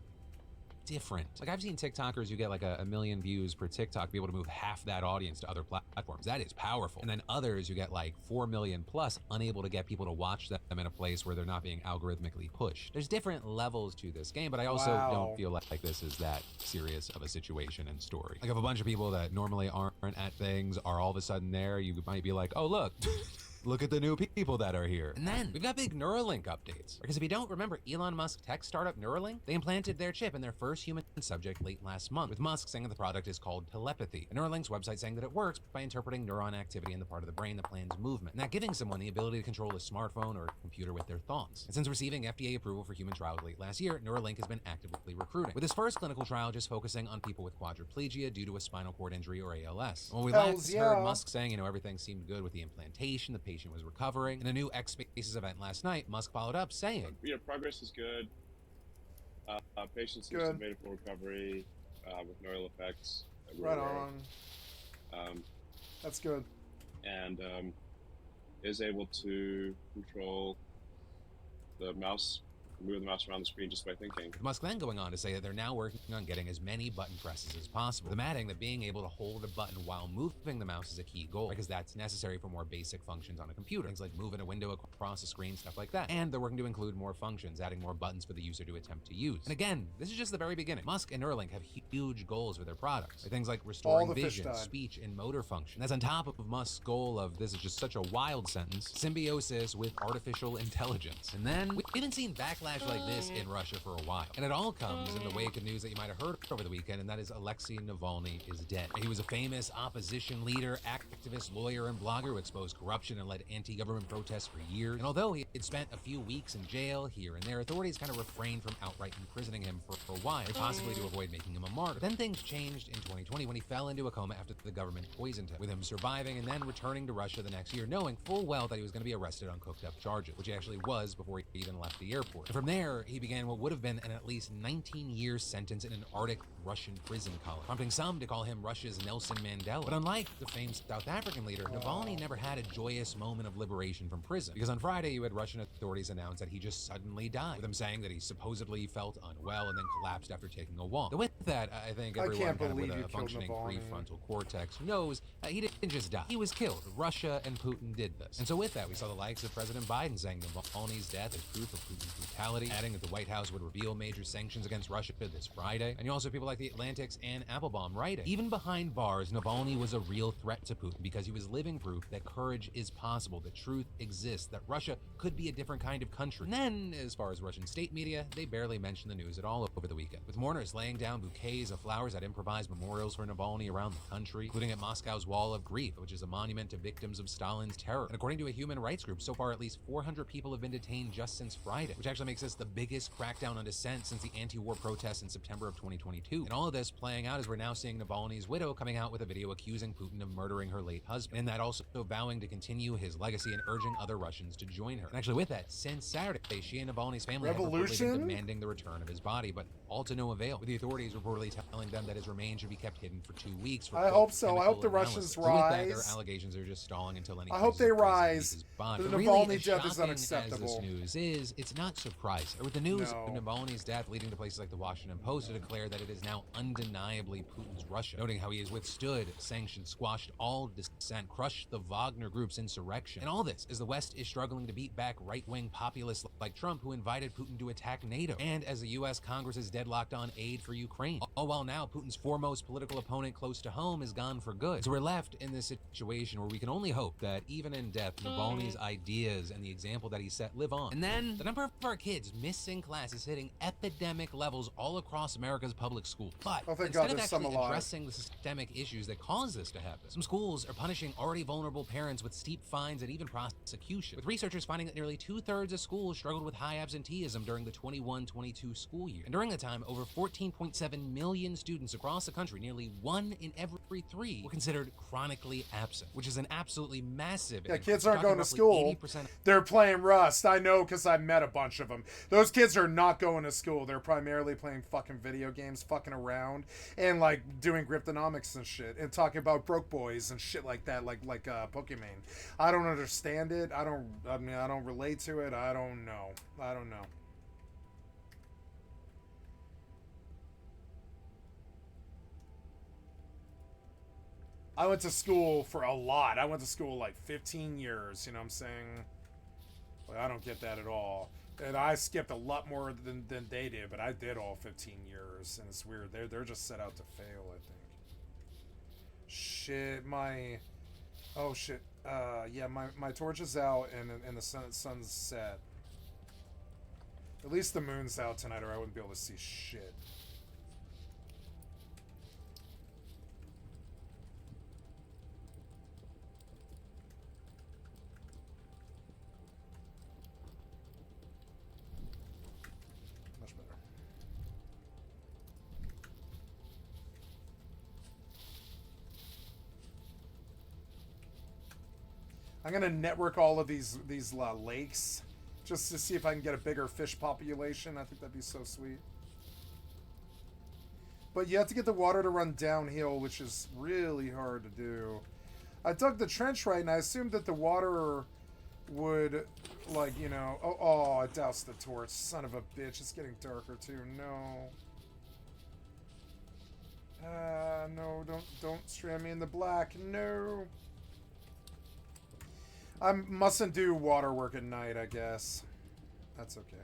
different. I've seen TikTokers who get a million views per TikTok be able to move half that audience to other platforms. That is powerful. And then others who get 4 million plus, unable to get people to watch them in a place where they're not being algorithmically pushed. There's different levels to this game, but I also don't feel like this is that serious of a situation and story. If a bunch of people that normally aren't at things are all of a sudden there, you might be like, oh, look. Look at the new people that are here. And then we've got big Neuralink updates. Because if you don't remember, Elon Musk tech startup Neuralink, they implanted their chip in their first human subject late last month, with Musk saying that the product is called telepathy. And Neuralink's website saying that it works by interpreting neuron activity in the part of the brain that plans movement, and that giving someone the ability to control a smartphone or a computer with their thoughts. And since receiving FDA approval for human trials late last year, Neuralink has been actively recruiting, with its first clinical trial just focusing on people with quadriplegia due to a spinal cord injury or ALS. When we last heard Musk saying, everything seemed good with the implantation, the patient was recovering. In a new X Spaces event last night, Musk followed up saying, progress is good. Patients seem to have made a full recovery with neural effects. Right on. That's good. And is able to control the mouse move the mouse around the screen just by thinking. Musk then going on to say that they're now working on getting as many button presses as possible, with them adding that being able to hold a button while moving the mouse is a key goal, because that's necessary for more basic functions on a computer, things like moving a window across a screen, stuff like that. And they're working to include more functions, adding more buttons for the user to attempt to use. And again, this is just the very beginning. Musk and Neuralink have huge goals for their products, like things like restoring vision, speech, and motor function. That's on top of Musk's goal of, this is just such a wild sentence, symbiosis with artificial intelligence. And then we haven't seen backlash like this in Russia for a while. And it all comes in the wake of news that you might have heard over the weekend, and that is Alexei Navalny is dead. He was a famous opposition leader, activist, lawyer, and blogger who exposed corruption and led anti-government protests for years. And although he had spent a few weeks in jail here and there, authorities kind of refrained from outright imprisoning him for a while, possibly to avoid making him a martyr. But then things changed in 2020 when he fell into a coma after the government poisoned him, with him surviving and then returning to Russia the next year, knowing full well that he was going to be arrested on cooked-up charges, which he actually was before he even left the airport. And from there, he began what would have been an at least 19-year sentence in an Arctic Russian prison colony, prompting some to call him Russia's Nelson Mandela. But unlike the famed South African leader, Navalny never had a joyous moment of liberation from prison, because on Friday you had Russian authorities announce that he just suddenly died, with him saying that he supposedly felt unwell and then collapsed after taking a walk. So with that, I think everyone kind of with a functioning prefrontal cortex knows he didn't just die. He was killed. Russia and Putin did this. And so with that, we saw the likes of President Biden saying Navalny's death is proof of Putin's brutality, adding that the White House would reveal major sanctions against Russia this Friday. And you also have people like the Atlantic's Ann Applebaum writing, even behind bars, Navalny was a real threat to Putin because he was living proof that courage is possible, that truth exists, that Russia could be a different kind of country. And then, as far as Russian state media, they barely mentioned the news at all over the weekend, with mourners laying down bouquets of flowers at improvised memorials for Navalny around the country, including at Moscow's Wall of Grief, which is a monument to victims of Stalin's terror. And according to a human rights group, so far at least 400 people have been detained just since Friday, which actually makes this the biggest crackdown on dissent since the anti-war protests in September of 2022. And all of this playing out as we're now seeing Navalny's widow coming out with a video accusing Putin of murdering her late husband, and that also vowing to continue his legacy and urging other Russians to join her. And actually with that, since Saturday, she and Navalny's family have reportedly been demanding the return of his body, but all to no avail, with the authorities reportedly telling them that his remains should be kept hidden for 2 weeks. For I hope so. I hope the Russians rise. With that, their allegations are just stalling until any. I hope they rise. The Navalny death is unacceptable. As this news is, it's not surprising. With the news of Navalny's death leading to places like the Washington Post to declare that it is now undeniably Putin's Russia, noting how he has withstood sanctions, squashed all dissent, crushed the Wagner Group's insurrection. And all this as the West is struggling to beat back right-wing populists like Trump, who invited Putin to attack NATO, and as the U.S. Congress is deadlocked on aid for Ukraine. All while now Putin's foremost political opponent close to home is gone for good. So we're left in this situation where we can only hope that even in death, Navalny's ideas and the example that he set live on. And then the number of our kids missing class is hitting epidemic levels all across America's public schools. But instead of actually addressing the systemic issues that cause this to happen, some schools are punishing already vulnerable parents with steep fines and even prosecution, with researchers finding that nearly 2/3 of schools struggled with high absenteeism during the 21-22 school year. And during the time, over 14.7 million students across the country, nearly 1 in every 3, were considered chronically absent, which is an absolutely massive. Yeah, kids aren't going to school. They're playing Rust. I know because I met a bunch of them. Those kids are not going to school. They're primarily playing fucking video games, fucking around, and like doing Gryptonomics and shit, and talking about broke boys and shit like that, like Pokemon. I don't understand it. I don't relate to it. I don't know. I went to school for a lot. I went to school like 15 years, you know what I'm saying? Like, I don't get that at all. And I skipped a lot more than they did, but I did all 15 years, and it's weird. They're just set out to fail, I think. Shit, oh shit. Yeah, my torch is out and the sun's set. At least the moon's out tonight, or I wouldn't be able to see shit. I'm gonna network all of these lakes just to see if I can get a bigger fish population. I think that'd be so sweet. But you have to get the water to run downhill, which is really hard to do. I dug the trench right, and I assumed that the water would, like, you know... Oh, I doused the torch. Son of a bitch. It's getting darker, too. No. No, don't strand me in the black. No. I mustn't do water work at night, I guess. That's okay.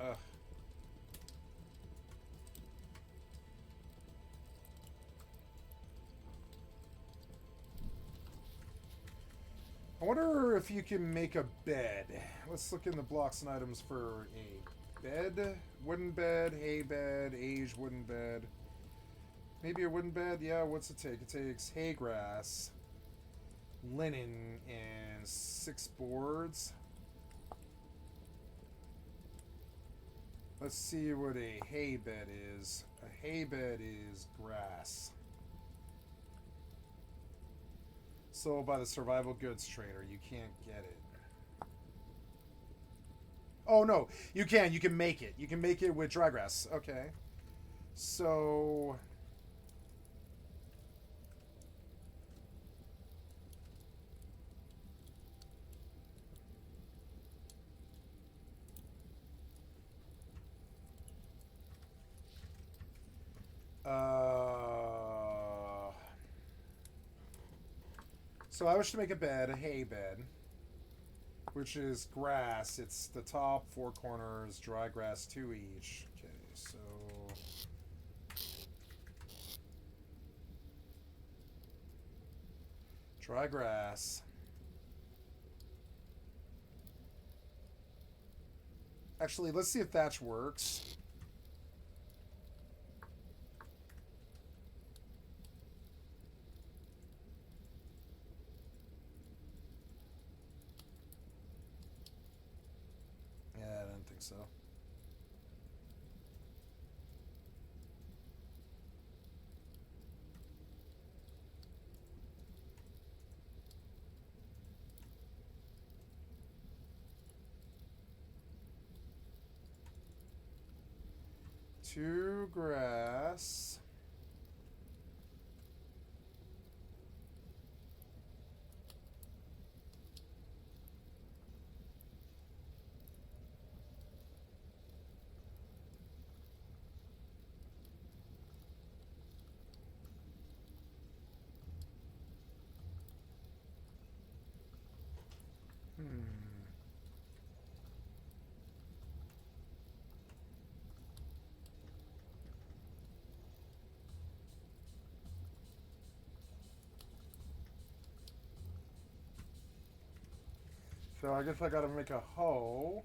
Ugh. I wonder if you can make a bed. Let's look in the blocks and items for a bed. Wooden bed, hay bed, aged wooden bed. Maybe a wooden bed? Yeah, what's it take? It takes hay grass, linen, and 6 boards. Let's see what a hay bed is. A hay bed is grass. Sold by the survival goods trader. You can't get it. Oh, no. You can. You can make it. You can make it with dry grass. Okay. So... So I wish to make a bed, a hay bed, which is grass. It's the top 4 corners, dry grass 2 each. Okay, so... Dry grass. Actually, let's see if thatch works. Yeah, I don't think so. Two grass. So I guess I gotta make a hoe.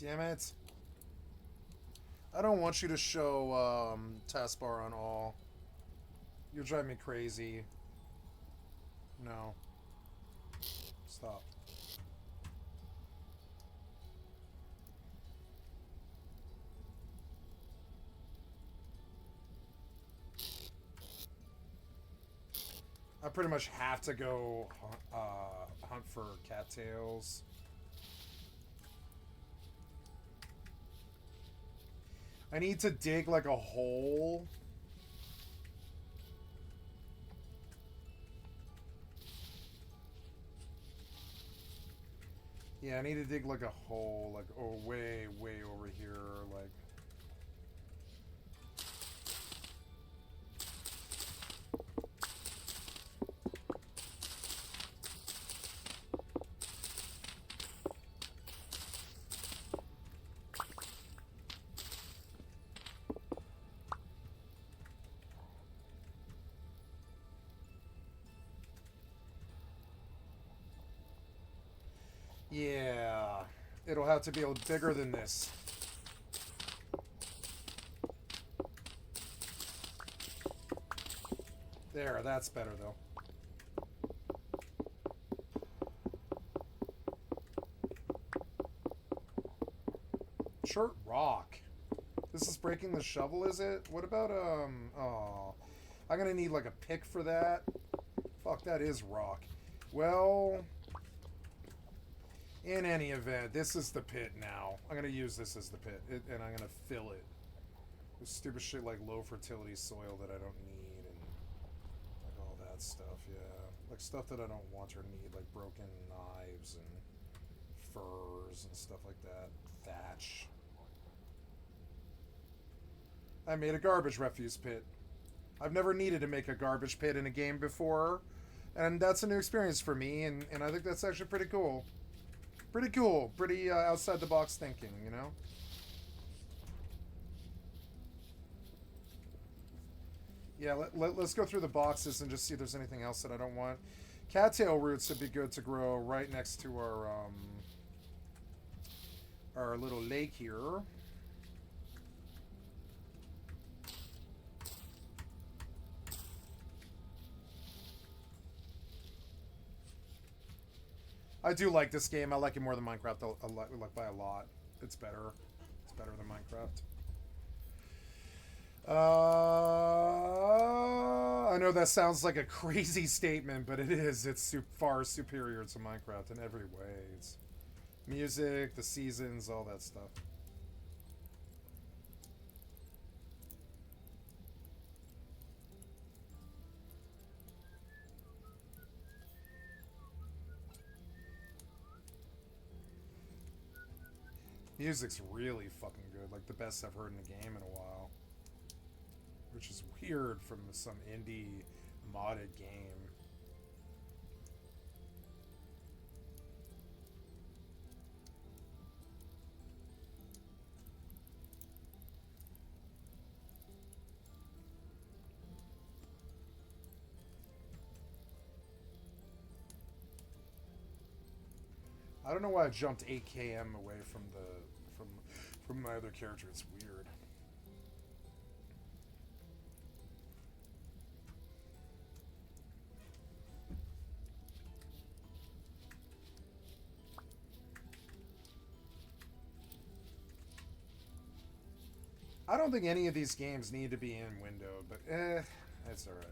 Damn it. I don't want you to show taskbar on all. You'll drive me crazy. No. Stop. I pretty much have to go hunt for cattails. I need to dig like a hole. Yeah, I need to dig like a hole, like way over here, like. Yeah, it'll have to be a little bigger than this. There, that's better though. Short rock. This is breaking the shovel, is it? What about, oh. I'm gonna need like a pick for that. Fuck, that is rock. Well, in any event, this is the pit now. I'm gonna use this as the pit, and I'm gonna fill it with stupid shit like low fertility soil that I don't need, and like all that stuff, yeah. Like stuff that I don't want or need, like broken knives and furs and stuff like that. Thatch. I made a garbage refuse pit. I've never needed to make a garbage pit in a game before, and that's a new experience for me, and I think that's actually pretty cool. Pretty cool. Pretty outside the box thinking, you know? Yeah, let's go through the boxes and just see if there's anything else that I don't want. Cattail roots would be good to grow right next to our little lake here. I do like this game. I like it more than Minecraft, like by a lot. It's better. It's better than Minecraft. I know that sounds like a crazy statement, but it is. It's far superior to Minecraft in every way. It's music, the seasons, all that stuff. Music's really fucking good, like the best I've heard in a game in a while. Which is weird from some indie modded game. I don't know why I jumped 8 km away from my other character. It's weird. I don't think any of these games need to be in window, but that's alright.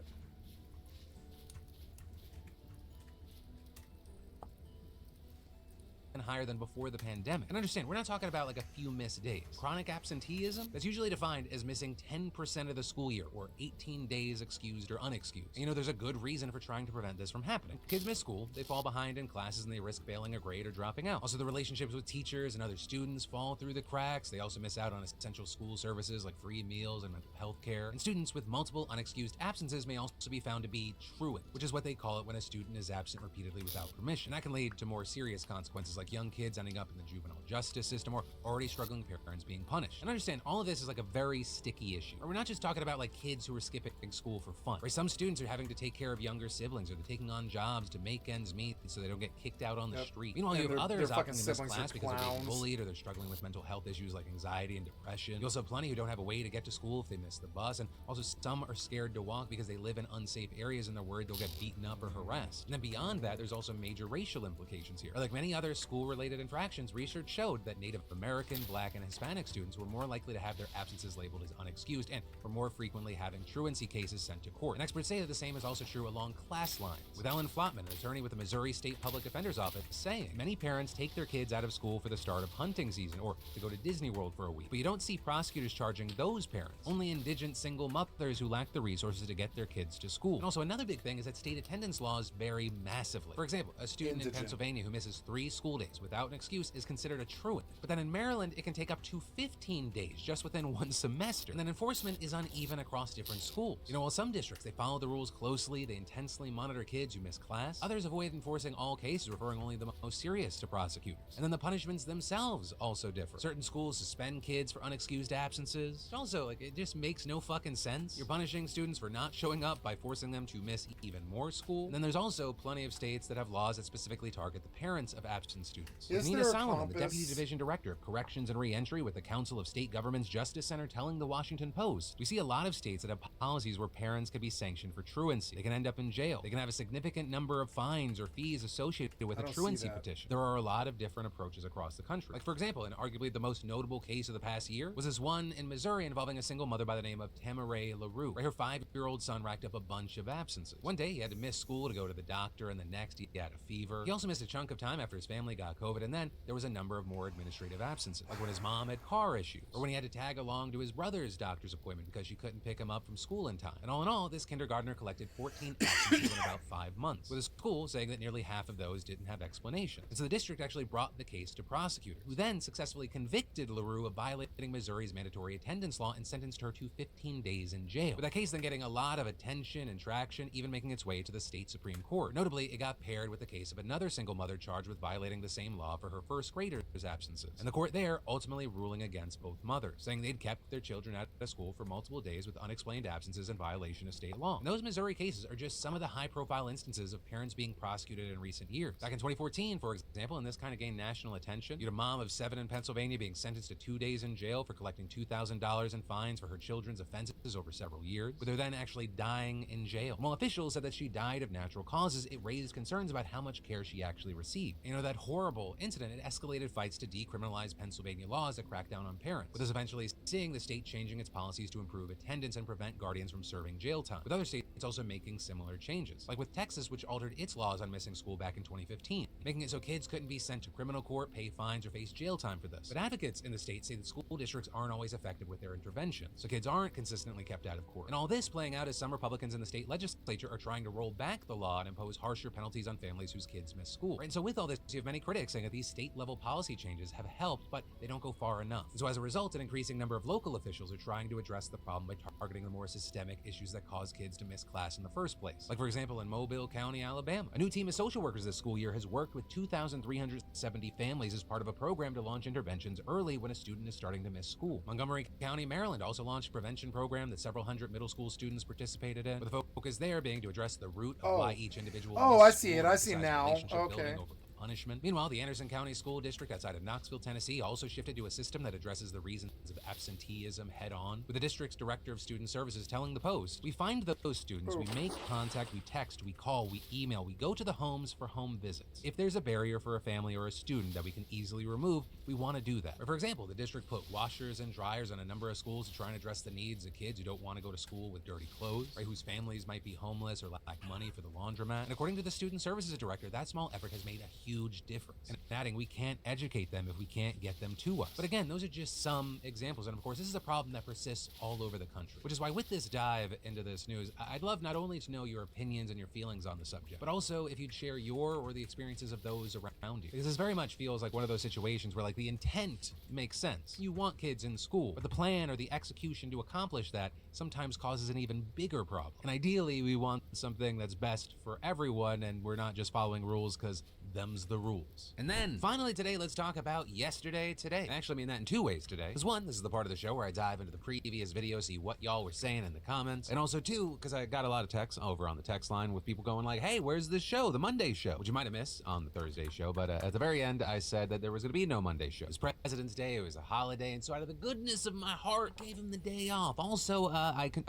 Higher than before the pandemic. And understand, we're not talking about like a few missed days. Chronic absenteeism, that's usually defined as missing 10% of the school year, or 18 days excused or unexcused. And, you know, there's a good reason for trying to prevent this from happening. Kids miss school, they fall behind in classes, and they risk failing a grade or dropping out. Also, the relationships with teachers and other students fall through the cracks. They also miss out on essential school services like free meals and mental health care. And students with multiple unexcused absences may also be found to be truant, which is what they call it when a student is absent repeatedly without permission. And that can lead to more serious consequences like like young kids ending up in the juvenile justice system or already struggling parents being punished. And understand, all of this is like a very sticky issue. We're not just talking about like kids who are skipping school for fun, right? Some students are having to take care of younger siblings, or they're taking on jobs to make ends meet so they don't get kicked out on the street. Meanwhile, you have others opting to miss class because they're being bullied or they're struggling with mental health issues like anxiety and depression. You also have plenty who don't have a way to get to school if they miss the bus, and also some are scared to walk because they live in unsafe areas and they're worried they'll get beaten up or harassed. And then beyond that, there's also major racial implications here. Like many other school-related infractions, research showed that Native American, Black, and Hispanic students were more likely to have their absences labeled as unexcused and were more frequently having truancy cases sent to court. And experts say that the same is also true along class lines, with Ellen Flotman, an attorney with the Missouri State Public Defender's Office, saying many parents take their kids out of school for the start of hunting season or to go to Disney World for a week. But you don't see prosecutors charging those parents, only indigent single mothers who lack the resources to get their kids to school. And also another big thing is that state attendance laws vary massively. For example, a student in Pennsylvania who misses 3 school days without an excuse is considered a truant. But then in Maryland, it can take up to 15 days just within one semester. And then enforcement is uneven across different schools. You know, while some districts, they follow the rules closely, they intensely monitor kids who miss class, others avoid enforcing all cases, referring only the most serious to prosecutors. And then the punishments themselves also differ. Certain schools suspend kids for unexcused absences. Also, like, it just makes no fucking sense. You're punishing students for not showing up by forcing them to miss even more school. And then there's also plenty of states that have laws that specifically target the parents of absent students. Is Nina there a Solomon, the compass? Deputy Division Director of Corrections and Reentry with the Council of State Governments Justice Center, telling the Washington Post, we see a lot of states that have policies where parents could be sanctioned for truancy. They can end up in jail. They can have a significant number of fines or fees associated with a truancy petition. There are a lot of different approaches across the country. Like, for example, and arguably the most notable case of the past year was this one in Missouri involving a single mother by the name of Tamaray LaRue. Right, her 5-year-old son racked up a bunch of absences. One day he had to miss school to go to the doctor, and the next he had a fever. He also missed a chunk of time after his family got COVID, and then there was a number of more administrative absences, like when his mom had car issues, or when he had to tag along to his brother's doctor's appointment because she couldn't pick him up from school in time. And all in all, this kindergartner collected 14 absences in about 5 months, with the school saying that nearly half of those didn't have explanation. And so the district actually brought the case to prosecutors, who then successfully convicted LaRue of violating Missouri's mandatory attendance law and sentenced her to 15 days in jail, with that case then getting a lot of attention and traction, even making its way to the state Supreme Court. Notably, it got paired with the case of another single mother charged with violating the same law for her first grader's absences, and the court there ultimately ruling against both mothers, saying they'd kept their children out of school for multiple days with unexplained absences in violation of state law. And those Missouri cases are just some of the high-profile instances of parents being prosecuted in recent years. Back in 2014, for example, and this kind of gained national attention, you had a mom of 7 in Pennsylvania being sentenced to 2 days in jail for collecting $2,000 in fines for her children's offenses over several years, with her then actually dying in jail. And while officials said that she died of natural causes, it raised concerns about how much care she actually received. You know, that horrible incident, it escalated fights to decriminalize Pennsylvania laws that crack down on parents, with us eventually seeing the state changing its policies to improve attendance and prevent guardians from serving jail time, with other states also making similar changes, like with Texas, which altered its laws on missing school back in 2015, making it so kids couldn't be sent to criminal court, pay fines, or face jail time for this. But advocates in the state say that school districts aren't always effective with their intervention, so kids aren't consistently kept out of court. And all this playing out as some Republicans in the state legislature are trying to roll back the law and impose harsher penalties on families whose kids miss school. Right? And so with all this, you have many critics saying that these state-level policy changes have helped, but they don't go far enough. And so as a result, an increasing number of local officials are trying to address the problem by targeting the more systemic issues that cause kids to miss class in the first place. Like, for example, in Mobile County, Alabama, a new team of social workers this school year has worked with 2,370 families as part of a program to launch interventions early when a student is starting to miss school. Montgomery County, Maryland also launched a prevention program that several hundred middle school students participated in, with the focus there being to address the root of why each individual I see it. I see now. Okay. Punishment. Meanwhile, the Anderson County School District outside of Knoxville, Tennessee, also shifted to a system that addresses the reasons of absenteeism head on, with the district's director of student services telling the Post, we find those students, we make contact, we text, we call, we email, we go to the homes for home visits. If there's a barrier for a family or a student that we can easily remove, we want to do that. Or for example, the district put washers and dryers on a number of schools to try and address the needs of kids who don't want to go to school with dirty clothes, right, whose families might be homeless or lack money for the laundromat. And according to the student services director, that small effort has made a huge difference. And adding, we can't educate them if we can't get them to us. But again, those are just some examples. And of course, this is a problem that persists all over the country, which is why with this dive into this news, I'd love not only to know your opinions and your feelings on the subject, but also if you'd share your or the experiences of those around you. Because this very much feels like one of those situations where like the intent makes sense. You want kids in school, but the plan or the execution to accomplish that sometimes causes an even bigger problem. And ideally, we want something that's best for everyone, and we're not just following rules because them them's the rules. And then, finally today, let's talk about yesterday today. I actually mean that in two ways today. Because one, this is the part of the show where I dive into the previous video, see what y'all were saying in the comments. And also two, because I got a lot of texts over on the text line with people going like, hey, where's this show, the Monday show? Which you might have missed on the Thursday show, but at the very end, I said that there was going to be no Monday show. It was President's Day, it was a holiday, and so out of the goodness of my heart, gave him the day off. Also,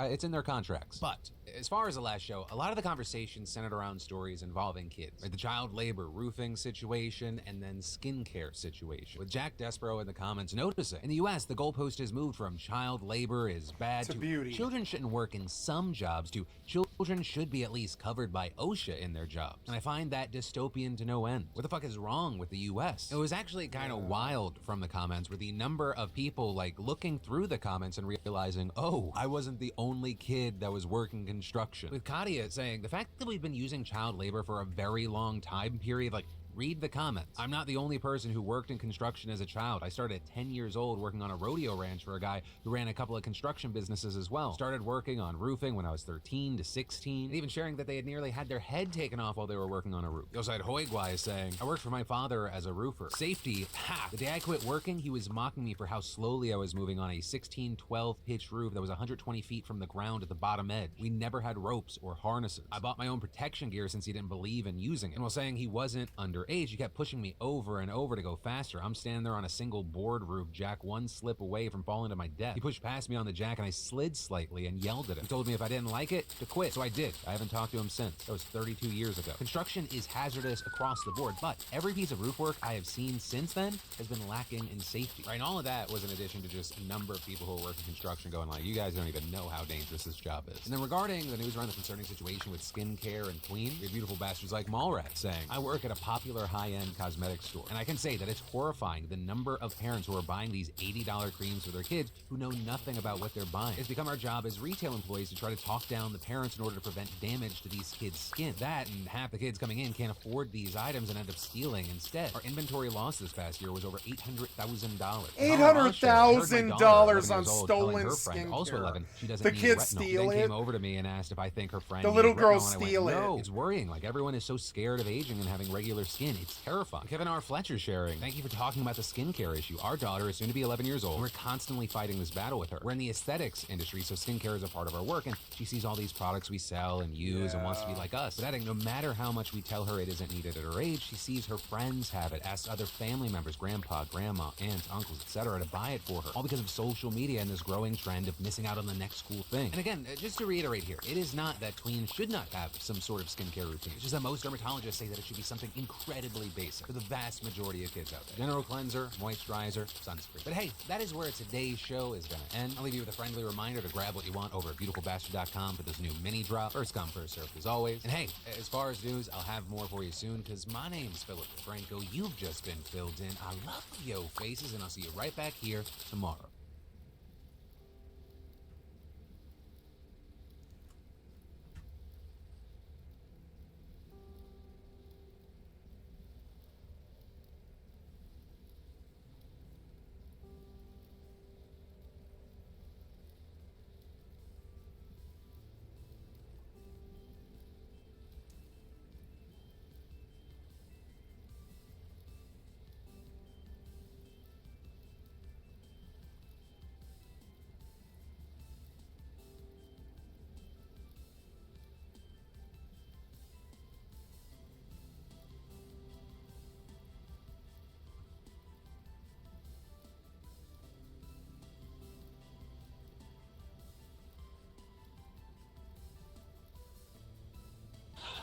it's in their contracts. But as far as the last show, a lot of the conversation centered around stories involving kids. Like the child labor roofing situation and then skincare situation. With Jack Despero in the comments noticing, in the US, the goalpost has moved from child labor is bad to beauty. Children shouldn't work in some jobs to children should be at least covered by OSHA in their jobs. And I find that dystopian to no end. What the fuck is wrong with the US? It was actually kind of wild from the comments where the number of people like looking through the comments and realizing, oh, I wasn't the only kid that was working construction. With Katia saying, the fact that we've been using child labor for a very long time period, like, read the comments. I'm not the only person who worked in construction as a child. I started at 10 years old working on a rodeo ranch for a guy who ran a couple of construction businesses as well. Started working on roofing when I was 13 to 16, and even sharing that they had nearly had their head taken off while they were working on a roof. You also had Hoigwai saying, I worked for my father as a roofer. Safety, ha! The day I quit working, he was mocking me for how slowly I was moving on a 16-12 pitch roof that was 120 feet from the ground at the bottom edge. We never had ropes or harnesses. I bought my own protection gear since he didn't believe in using it. And while saying he wasn't underage, he kept pushing me over and over to go faster. I'm standing there on a single board roof, Jack one slip away from falling to my death. He pushed past me on the jack and I slid slightly and yelled at him. He told me if I didn't like it, to quit. So I did. I haven't talked to him since. That was 32 years ago. Construction is hazardous across the board, but every piece of roof work I have seen since then has been lacking in safety. Right, and all of that was in addition to just a number of people who are working construction going like, you guys don't even know how dangerous this job is. And then regarding the news around the concerning situation with skincare and clean, we have beautiful bastards like Mallrat saying, I work at a popular high-end cosmetic store, and I can say that it's horrifying the number of parents who are buying these $80 creams for their kids who know nothing about what they're buying. It's become our job as retail employees to try to talk down the parents in order to prevent damage to these kids' skin. That and half the kids coming in can't afford these items and end up stealing instead. Our inventory loss this past year was over $800,000. $800,000 on stolen skincare. Also 11, she doesn't the need kids retinol. steal Then it. came over to me and asked if I think her friend The little needed girls retinol, and I steal went, it. No, it's worrying. Like everyone is so scared of aging and having regular skin. It's terrifying. Kevin R. Fletcher sharing, thank you for talking about the skincare issue. Our daughter is soon to be 11 years old, and we're constantly fighting this battle with her. We're in the aesthetics industry, so skincare is a part of our work, and she sees all these products we sell and use and wants to be like us. But adding, no matter how much we tell her it isn't needed at her age, she sees her friends have it, asks other family members, grandpa, grandma, aunts, uncles, etc. to buy it for her, all because of social media and this growing trend of missing out on the next cool thing. And again, just to reiterate here, it is not that tweens should not have some sort of skincare routine. It's just that most dermatologists say that it should be something incredibly basic for the vast majority of kids out there. General cleanser, moisturizer, sunscreen. But hey, that is where today's show is going to end. I'll leave you with a friendly reminder to grab what you want over at beautifulbastard.com for this new mini drop. First come, first served as always. And hey, as far as news, I'll have more for you soon because my name's Philip DeFranco. You've just been filled in. I love yo faces, and I'll see you right back here tomorrow.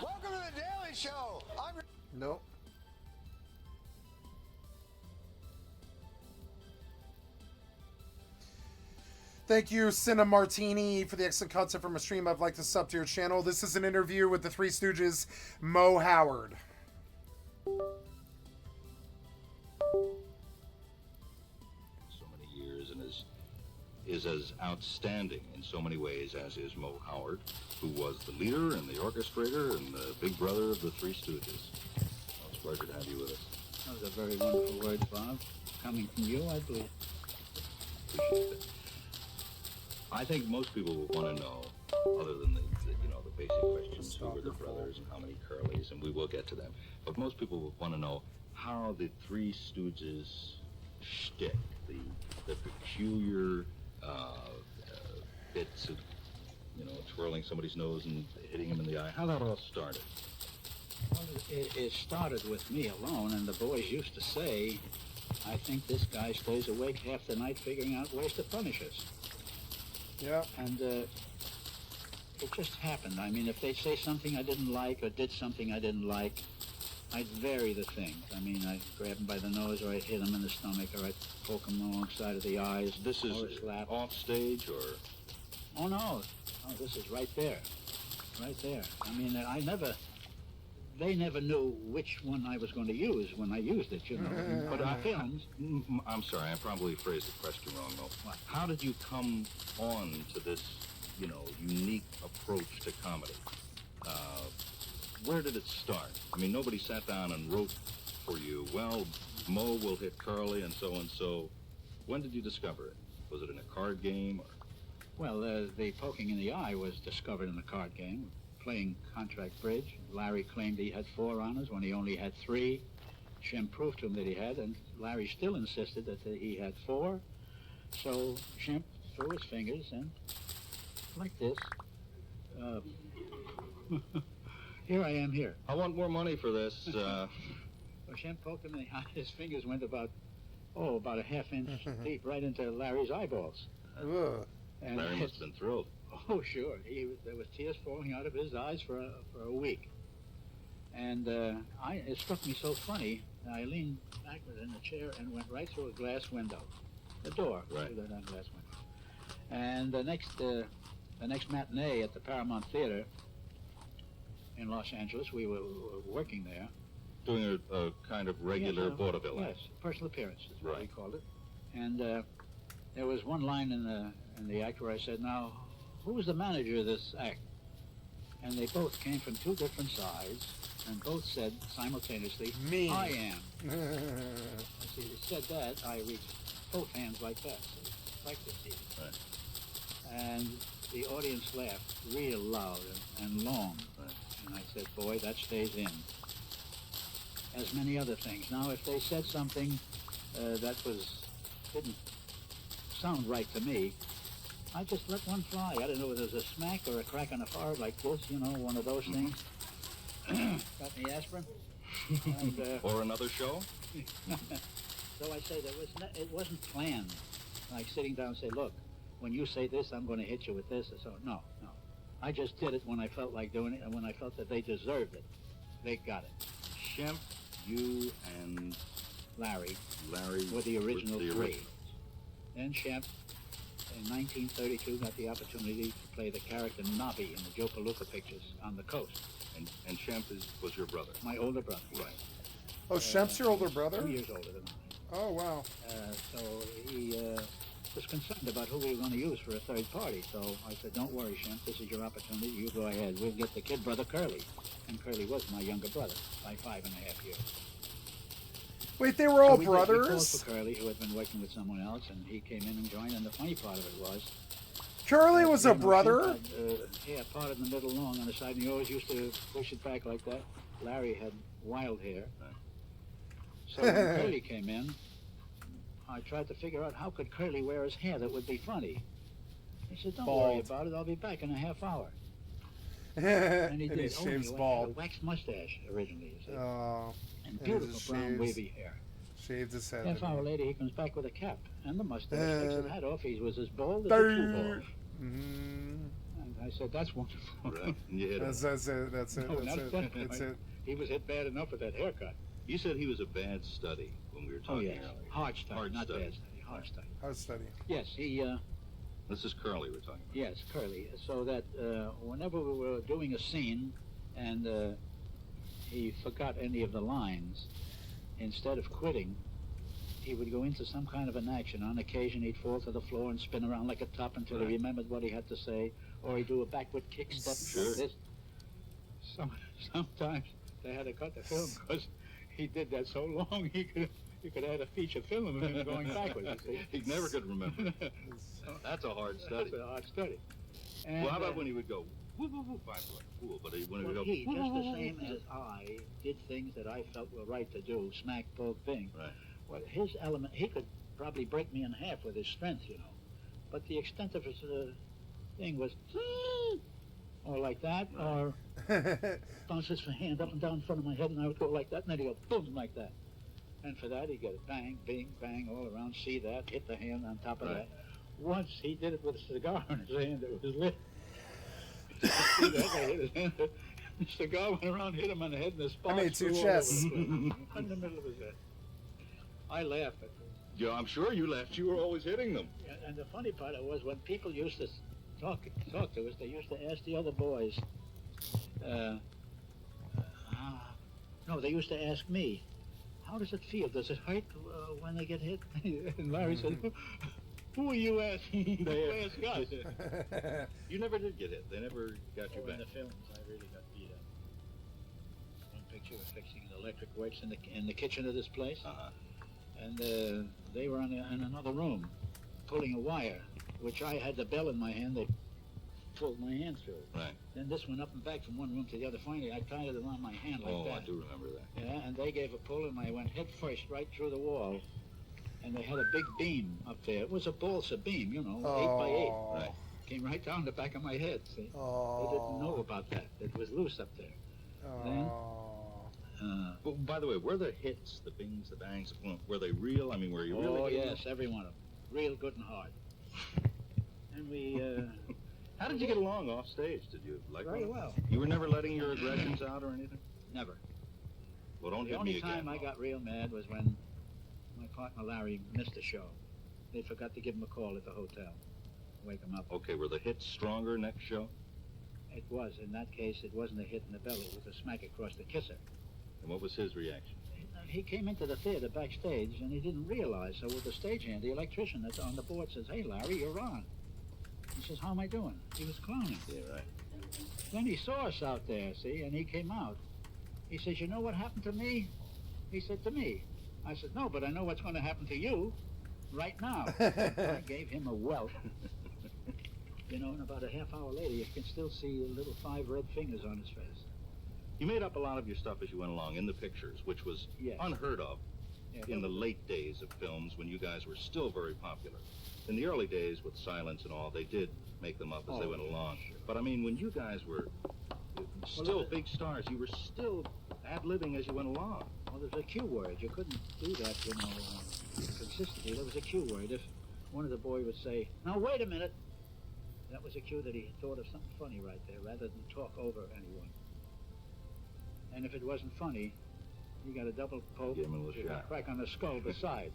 Welcome to the Daily Show. Nope. Thank you, Cinna Martini, for the excellent content from a stream. I'd like to sub to your channel. This is an interview with the Three Stooges, Mo Howard. So many years and is as outstanding in so many ways as is Mo Howard, who was the leader and the orchestrator and the big brother of the Three Stooges. Well, it's a pleasure to have you with us. Those are very wonderful words, Bob. Coming from you, I believe. Appreciate it. I think most people would want to know, other than the basic questions. Just Who were the stop your brothers? How many Curlys? And we will get to them. But most people would want to know how the Three Stooges shtick, the peculiar bits of, twirling somebody's nose and hitting him in the eye, how that all started. Well, it started with me alone, and the boys used to say, I think this guy stays awake half the night figuring out ways to punish us. Yeah. And it just happened. I mean, if they say something I didn't like or did something I didn't like, I'd vary the things. I mean, I'd grab him by the nose, or I'd hit him in the stomach, or I'd poke him alongside of the eyes. This is or a slap. off stage, or? Oh, no. Oh, this is right there. Right there. I mean, they never knew which one I was going to use when I used it, But on films... I'm sorry, I probably phrased the question wrong, though. What? How did you come on to this, unique approach to comedy? Where did it start? I mean, nobody sat down and wrote for you, well, Mo will hit Curly and so. When did you discover it? Was it in a card game, or...? Well, the poking in the eye was discovered in the card game, playing contract bridge. Larry claimed he had 4 honors when he only had 3. Shem proved to him that he had, and Larry still insisted that he had 4. So Shem threw his fingers and, like this, here I am here. I want more money for this. Well, Shem poked him in the eye. His fingers went about a half-inch deep right into Larry's eyeballs. And Larry must have been thrilled. Oh, sure. There was tears falling out of his eyes for a week. And it struck me so funny, I leaned backward in the chair and went right through a glass window. The door. Right. Through that glass window. And the next matinee at the Paramount Theater in Los Angeles, we were working there. Doing a kind of regular vaudeville. Yes, personal appearance is what we called it. And there was one line in the act where I said, now, who was the manager of this act? And they both came from 2 different sides, and both said simultaneously, Me. I am. As he said that, I reached both hands like that, so like this even. Right. And the audience laughed real loud and long. Right. And I said, boy, that stays in. As many other things. Now, if they said something that didn't sound right to me, I just let one fly. I don't know whether it was a smack or a crack on the forehead like this, one of those things. Got any aspirin? And, or another show? So I say it wasn't planned. Like sitting down and say, look, when you say this, I'm going to hit you with this. Or so. No. I just did it when I felt like doing it, and when I felt that they deserved it. They got it. Shemp, you and Larry were the original 3. originals. Then Shemp, in 1932, got the opportunity to play the character Nobby in the Joe Palooka pictures on the coast. And Shemp was your brother? My older brother. Right. Oh, Shemp's your older brother? 2 years older than I. Oh, wow. So he was concerned about who we were going to use for a third party. So I said, don't worry, Shemp, this is your opportunity. You go ahead. We'll get the kid brother Curly. And Curly was my younger brother by 5.5 years. Wait, they were all We brothers? called for Curly, who had been working with someone else, and he came in and joined. And the funny part of it was, Curly was a brother? Shemp had, part in the middle long on the side, and he always used to push it back like that. Larry had wild hair. So when Curly came in, I tried to figure out how could Curly wear his hair that would be funny. He said, don't worry about it, I'll be back in a half hour. And he did. shaves He bald. had a waxed mustache originally, you see. Oh. And he beautiful just brown shaves- wavy hair. Shaved his head. Half hour later, he comes back with a cap and the mustache, takes the hat off. He was as bald as a true bald. And I said, that's wonderful. Right. And you hit him. That's it. No, That's not it. that. That's it. He was hit bad enough with that haircut. You said he was a bad study when we were talking earlier. Hard study, Hard not study. bad study. Hard study. Hard study. Yes, he... This is Curly we're talking about. Yes, Curly. So that whenever we were doing a scene and he forgot any of the lines, instead of quitting, he would go into some kind of an action. On occasion, he'd fall to the floor and spin around like a top until he remembered what he had to say, or he'd do a backward kick step like this. Sometimes they had to cut the film because he did that so long you could add a feature film of him going backwards. You see? He never could remember. That's a hard study. That's a hard study. And, Well, how about when he would go woo, woo, woo, five foot fool. But when Well, we go, he, just the same as I, did things that I felt were right to do, smack, poke, bing. Right. Well, his element, he could probably break me in half with his strength, you know. But the extent of his thing was, or like that, or bounce his hand up and down in front of my head, and I would go like that, and then he'd go boom like that. And for that, he'd get a bang, bing, bang all around, see that, hit the hand on top of that. Once he did it with a cigar in his hand that was lit. See that? I hit his hand. The cigar went around, hit him on the head, and the sparks I made 2 flew all chests. over the place, in the middle of his head. I laughed at it. yeah, I'm sure you laughed. You were always hitting them. And the funny part was when people used to talk to us, they used to ask the other boys, no, they used to ask me, how does it feel? Does it hurt when they get hit? And Larry said, who are you asking? They ask us. You never did get hit. They never got you In back. the films, I really got beat up. One picture was fixing the electric works in the kitchen of this place. And they were in another room, pulling a wire, which I had the bell in my hand. They pulled my hand through. Right. Then this went up and back from one room to the other. Finally, I tied it around my hand like that. Oh, I do remember that. Yeah, and they gave a pull, and I went head first right through the wall. And they had a big beam up there. It was a balsa beam, you know, 8 by 8. Right. Came right down the back of my head, see? Oh. They didn't know about that. It was loose up there. Well, by the way, were the hits, the bings, the bangs, were they real? I mean, were you really? Oh, yes, every one of them. Real good and hard. And we, How did you get along off stage? Did you like Very one? well. You were never letting your aggressions out or anything? Never. Well, don't The hit only me again. time I got real mad was when my partner Larry missed a show. They forgot to give him a call at the hotel. Wake him up. Okay, were the hits stronger next show? It was. In that case, it wasn't a hit in the belly. It was a smack across the kisser. And what was his reaction? He came into the theater backstage, and he didn't realize. So with the stagehand, the electrician that's on the board says, "Hey, Larry, you're on." He says, "How am I doing?" He was clowning. Yeah, right. Then he saw us out there, see, and he came out. He says, "You know what happened to me?" He said, "To me." I said, "No, but I know what's going to happen to you right now." I gave him a welt. You know, and about a half hour later, you can still see the little 5 red fingers on his face. You made up a lot of your stuff as you went along in the pictures, which was Yes. unheard of Yeah, in the late days of films when you guys were still very popular. In the early days with silence and all, they did make them up as they went along. But I mean, when you guys were still big stars, you were still ad-libbing as you went along. Well, there's a cue word. You couldn't do that, you know, consistently. There was a cue word. If one of the boys would say, "Now, wait a minute," that was a cue that he thought of something funny right there, rather than talk over anyone. And if it wasn't funny, you got a double poke, Give him a little with a shot. crack on the skull beside.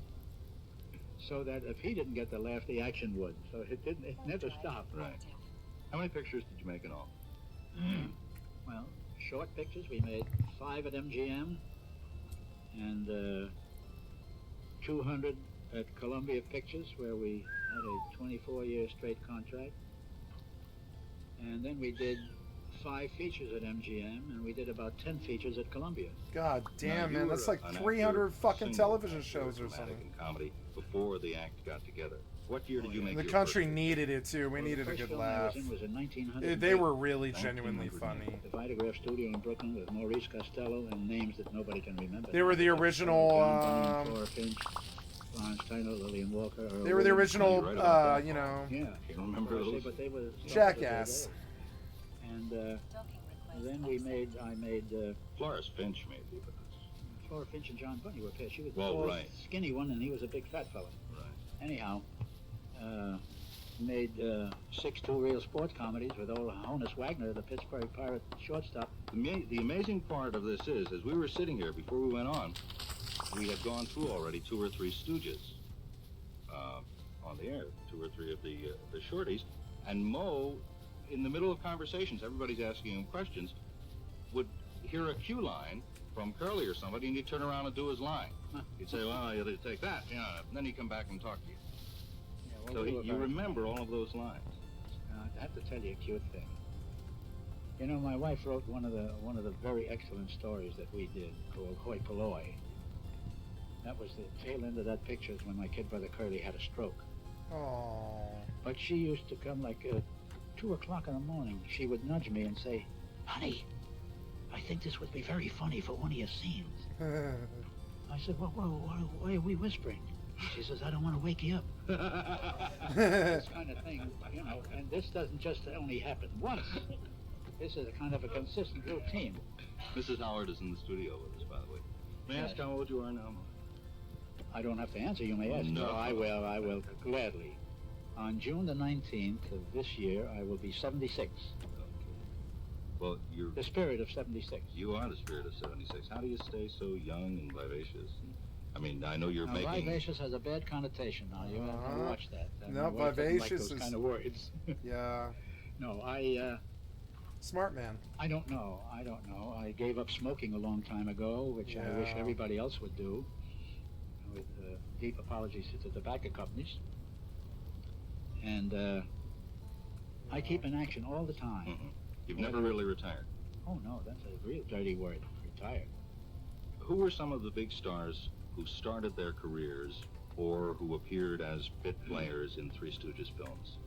So that if he didn't get the laugh, the action would. So it never stopped. Right. How many pictures did you make in all? Well, short pictures, we made 5 at MGM and 200 at Columbia Pictures, where we had a 24-year straight contract. And then we did 5 features at MGM, and we did about 10 features at Columbia. God damn, Now, you man, that's were like an 300 actor, fucking singer, television actor, shows or dramatic something. and comedy before the act got together. What year did you make The your country first? needed it too. We Well, needed the a first good film I laugh. was in was in 1900. They were really genuinely funny. The Vitagraph Studio in Brooklyn with Maurice Costello and names that nobody can remember. They were the original. John Bunyan, Cora Finch, Lawrence Tyner, Lillian Walker. Earl They were the Williams. original, Right about that. you know, Yeah. Can't remember Well, I say, those. but they were Jackass. And then I made Florence Finch maybe, but Cora Finch and John Bunny were paired. She was the Well, tall, right. skinny one, and he was a big fat fella. right. Anyhow, made 6 two-reel sports comedies with old Honus Wagner, the Pittsburgh Pirate shortstop. The amazing part of this is, as we were sitting here before we went on, we had gone through already 2 or 3 Stooges on the air, 2 or 3 of the shorties, and Mo, in the middle of conversations, everybody's asking him questions, would hear a cue line from Curly or somebody, and he'd turn around and do his line. He'd say, "Well, you take that," yeah, and then he'd come back and talk to you. Yeah, well, So we were you very- remember all of those lines. I have to tell you a cute thing. You know, my wife wrote one of the very excellent stories that we did called Hoi Polloi. That was the tail end of that picture is when my kid brother Curly had a stroke. Oh. But she used to come like 2 o'clock in the morning, she would nudge me and say, "Honey, I think this would be very funny for one of your scenes." I said, "Well, why are we whispering?" She says, "I don't want to wake you up." This kind of thing, you know, and this doesn't just only happen once. This is a kind of a consistent routine. Mrs. Howard is in the studio with us, by the way. May I ask how old you are now? I don't have to answer, you may ask. No. I will, gladly. On June the 19th of this year, I will be 76. Well, you're... The spirit of 76. You are the spirit of 76. How do you stay so young and vivacious? I mean, I know you're now, making... Vivacious has a bad connotation now. You have to watch that. No, vivacious like those is... kind of words. Yeah. No, Smart man. I don't know. I gave up smoking a long time ago, which I wish everybody else would do, with deep apologies to the tobacco companies. And I keep in action all the time. Mm-hmm. You've never really retired? Oh, no, that's a real dirty word, retired. Who were some of the big stars who started their careers or who appeared as bit players in Three Stooges films?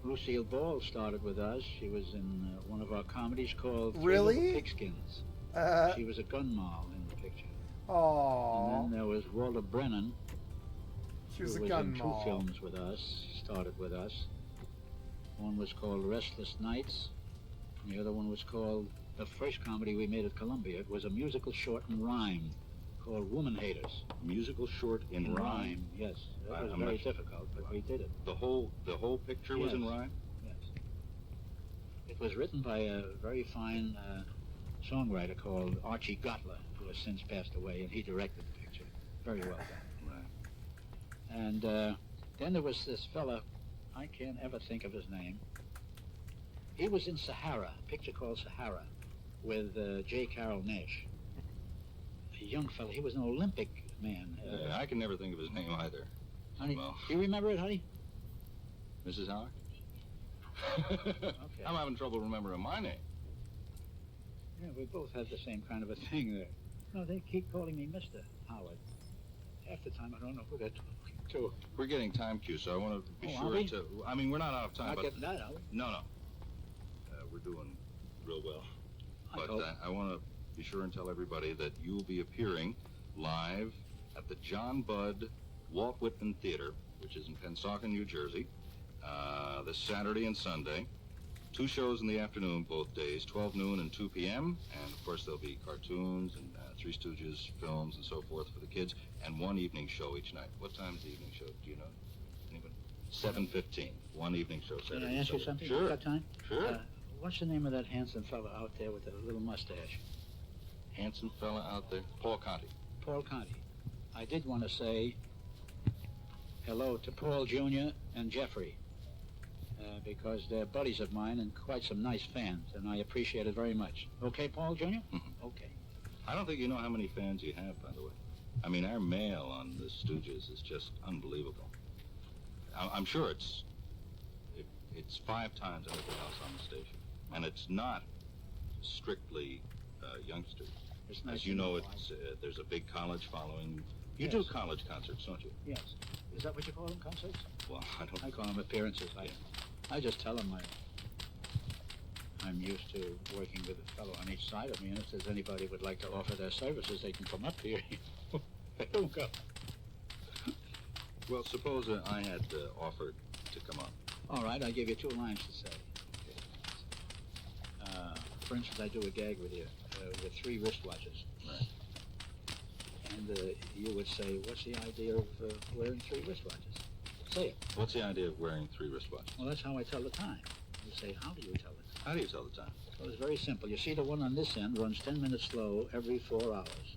Lucille Ball started with us. She was in one of our comedies called Three Really? Little Pigskins. She was a gun moll in the picture. Aww. And then there was Walter Brennan. She was who a gun in moll. 2 films with us, started with us. One was called Restless Nights. And the other one was called, the first comedy we made at Columbia. It was a musical short in rhyme called Woman Haters. Musical short in rhyme? Yes. That was very difficult, but we did it. The whole picture was in rhyme? Yes. It was written by a very fine songwriter called Archie Gottler, who has since passed away, and he directed the picture. Very well done. Right. And then there was this fella, I can't ever think of his name. He was in Sahara, a picture called Sahara, with J. Carroll Nash. A young fella, he was an Olympic man. I can never think of his name either. Honey, Well, do you remember it, honey? Mrs. Howard? Okay. I'm having trouble remembering my name. Yeah, we both had the same kind of a thing there. No, they keep calling me Mr. Howard. Half the time I don't know who they're talking to. We're getting time cue, so I want to be are sure we? to... I mean, we're not out of time, Not but... getting that, are we? No. We're doing real well. I But hope. I want to be sure and tell everybody that you will be appearing live at the John Budd Walt Whitman Theater, which is in Pensacola, New Jersey, this Saturday and Sunday. 2 shows in the afternoon both days, 12 noon and 2 p.m. And, of course, there'll be cartoons and Three Stooges films and so forth for the kids, and 1 evening show each night. What time is the evening show? Do you know? Anybody? 7:15. 1 evening show Saturday. Can I ask you Sunday. something? Sure. You got time? Sure. What's the name of that handsome fella out there with the little mustache? Handsome fella out there? Paul Conti. Paul Conti. I did want to say hello to Paul Jr. and Jeffrey, because they're buddies of mine and quite some nice fans, and I appreciate it very much. Okay, Paul Jr.? Mm-hmm. Okay. I don't think you know how many fans you have, by the way. I mean, our mail on the Stooges is just unbelievable. I'm sure it's 5 times anything else on the station. And it's not strictly youngsters. It's nice As you to know, know it's there's a big college following. You Yes. do college concerts, don't you? Yes. Is that what you call them, concerts? Well, I don't. I call them appearances. I just tell them I'm used to working with a fellow on each side of me, and if there's anybody would like to offer their services, they can come up here. They don't go. Well, suppose I had offered to come up. All right, I'll give you 2 lines to say. For instance, I do a gag with you with 3 wristwatches. Right. And you would say, what's the idea of wearing 3 wristwatches? Say it. What's the idea of wearing 3 wristwatches? Well, that's how I tell the time. You say, how do you tell it? How do you tell the time? Well, it's very simple. You see, the one on this end runs 10 minutes slow every 4 hours.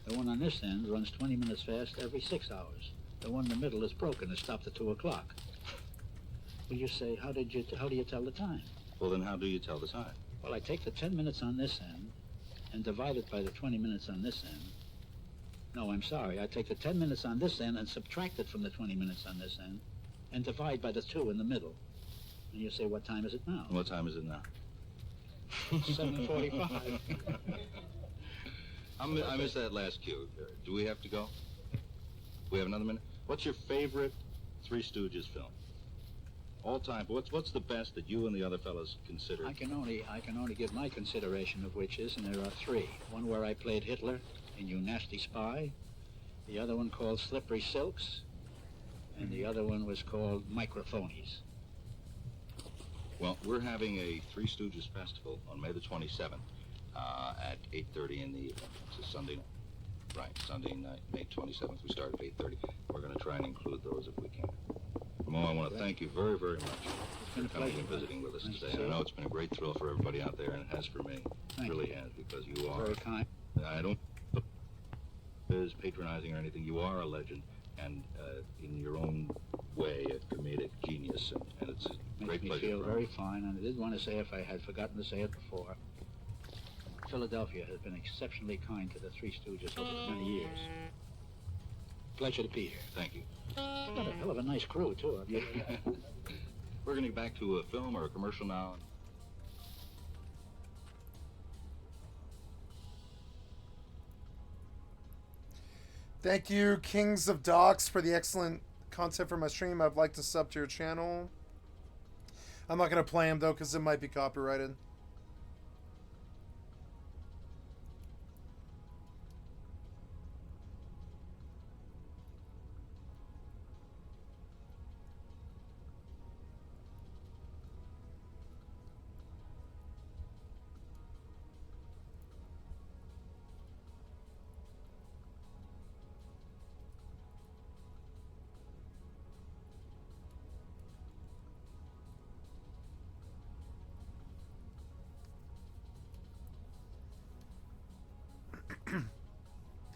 The one on this end runs 20 minutes fast every 6 hours. The one in the middle is broken. It stopped at 2 o'clock. Well, you say, how do you tell the time? Well, then how do you tell the time? Well, I take the 10 minutes on this end and divide it by the 20 minutes on this end. No, I'm sorry. I take the 10 minutes on this end and subtract it from the 20 minutes on this end and divide by the 2 in the middle. And you say, what time is it now? What time is it now? 7:45. I missed that last cue. Do we have to go? We have another minute? What's your favorite Three Stooges film? All time. What's the best that you and the other fellas consider? I can only give my consideration of witches, and there are three. One where I played Hitler in You Nasty Spy. The other one called Slippery Silks. And the other one was called Microphonies. Well, we're having a Three Stooges festival on May the 27th at 8:30 in the evening. It's a Sunday night. Right, Sunday night, May 27th. We start at 8:30. We're going to try and include those if we can. Mo, I want to thank you very, very much for coming and visiting with us today. And I know it's been a great thrill for everybody out there, and it has for me. It really has, because you are... Very kind. I don't is patronizing or anything. You are a legend, and in your own way, a comedic genius, and it's a great pleasure. Makes me feel very fine, and I did want to say, if I had forgotten to say it before, Philadelphia has been exceptionally kind to the Three Stooges over the many years. Pleasure to be here. Thank you. Got a hell of a nice crew, too. We're going to get back to a film or a commercial now. Thank you, Kings of Docs, for the excellent content for my stream. I'd like to sub to your channel. I'm not going to play them, though, because it might be copyrighted.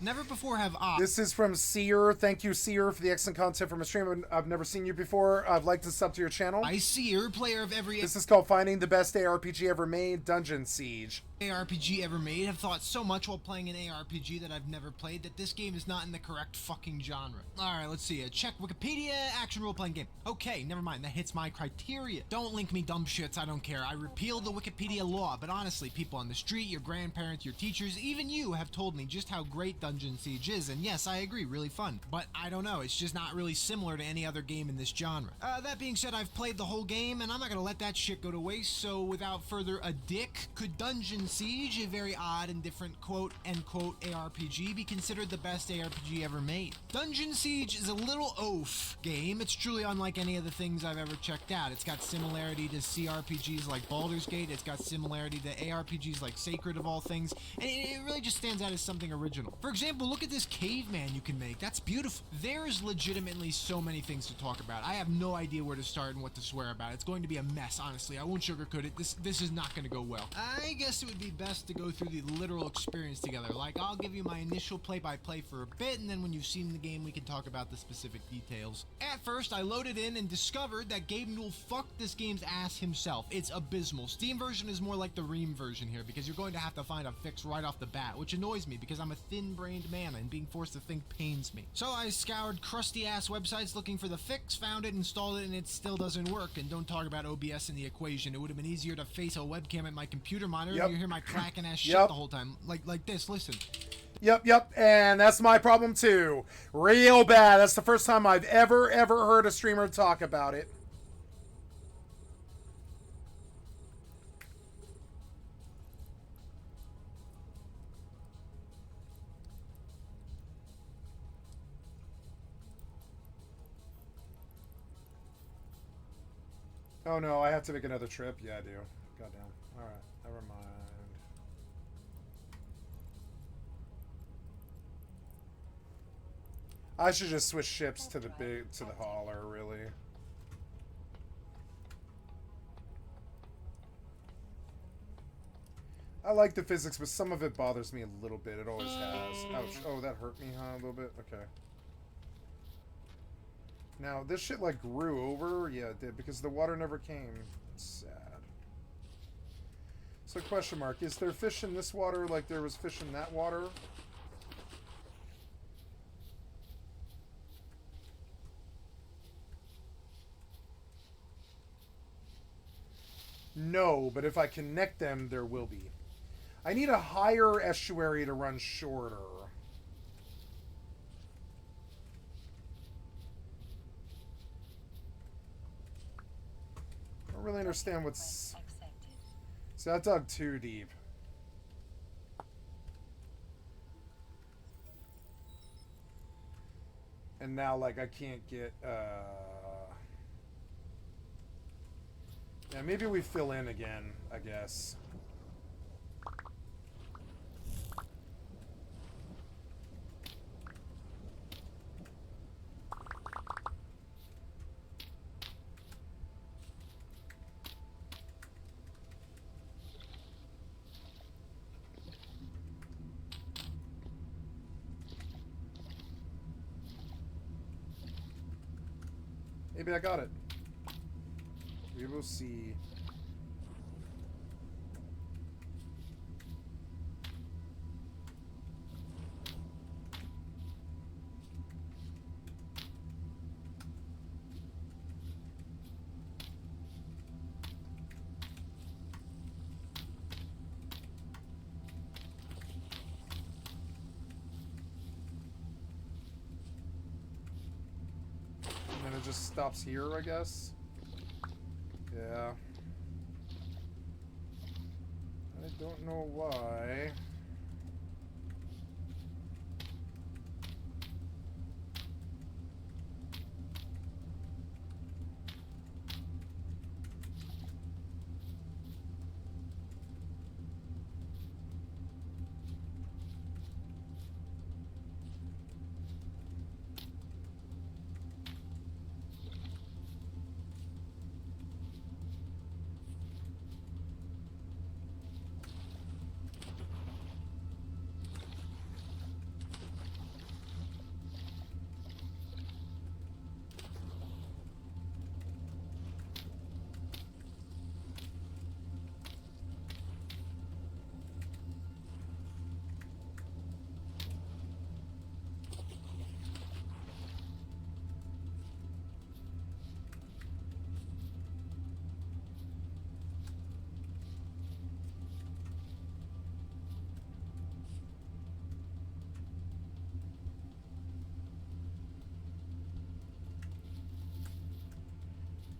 Never before have I. This is from Seer. Thank you, Seer, for the excellent content from a stream. I've never seen you before. I'd like to sub to your channel. I Seer, player of every... This is called Finding the Best ARPG Ever Made, Dungeon Siege. ARPG ever made. Have thought so much while playing an ARPG that I've never played that this game is not in the correct fucking genre. Alright, let's see. Check Wikipedia, action role-playing game. Okay, never mind. That hits my criteria. Don't link me dumb shits, I don't care. I repealed the Wikipedia law, but honestly, people on the street, your grandparents, your teachers, even you have told me just how great Dungeon Siege is, and yes, I agree, really fun. But I don't know, it's just not really similar to any other game in this genre. That being said, I've played the whole game, and I'm not gonna let that shit go to waste, so without further ado, could Dungeon Siege, a very odd and different quote-unquote ARPG, be considered the best ARPG ever made? Dungeon Siege is a little oaf game. It's truly unlike any of the things I've ever checked out. It's got similarity to CRPGs like Baldur's Gate, it's got similarity to ARPGs like Sacred of all things, and it really just stands out as something original. For example, look at this caveman you can make. That's beautiful. There's legitimately so many things to talk about. I have no idea where to start and what to swear about. It's going to be a mess, honestly. I won't sugarcoat it. This is not going to go well. I guess it would be best to go through the literal experience together. Like, I'll give you my initial play-by-play for a bit, and then when you've seen the game, we can talk about the specific details. At first, I loaded in and discovered that Gabe Newell fucked this game's ass himself. It's abysmal. Steam version is more like the Ream version here, because you're going to have to find a fix right off the bat, which annoys me because I'm a thin-brained man, and being forced to think pains me. So I scoured crusty-ass websites looking for the fix, found it, installed it, and it still doesn't work. And don't talk about OBS in the equation. It would have been easier to face a webcam at my computer monitor and you hear my clacking ass shit the whole time. Like this, listen. Yep, and that's my problem too. Real bad. That's the first time I've ever heard a streamer talk about it. Oh no, I have to make another trip? Yeah, I do. Goddamn. Alright, never mind. I should just switch ships to the hauler, really. I like the physics, but some of it bothers me a little bit. It always has. Ouch. Oh, that hurt me, huh? A little bit? Okay. Now, this shit, like, grew over? Yeah, it did, because the water never came. It's sad. So, question mark. Is there fish in this water like there was fish in that water? No, but if I connect them, there will be. I need a higher estuary to run shorter. don't really understand what's... See, I dug too deep. And now, like, I can't get, yeah, maybe we fill in again, I guess. Maybe I got it. We will see. And then it just stops here, I guess. Yeah. I don't know why.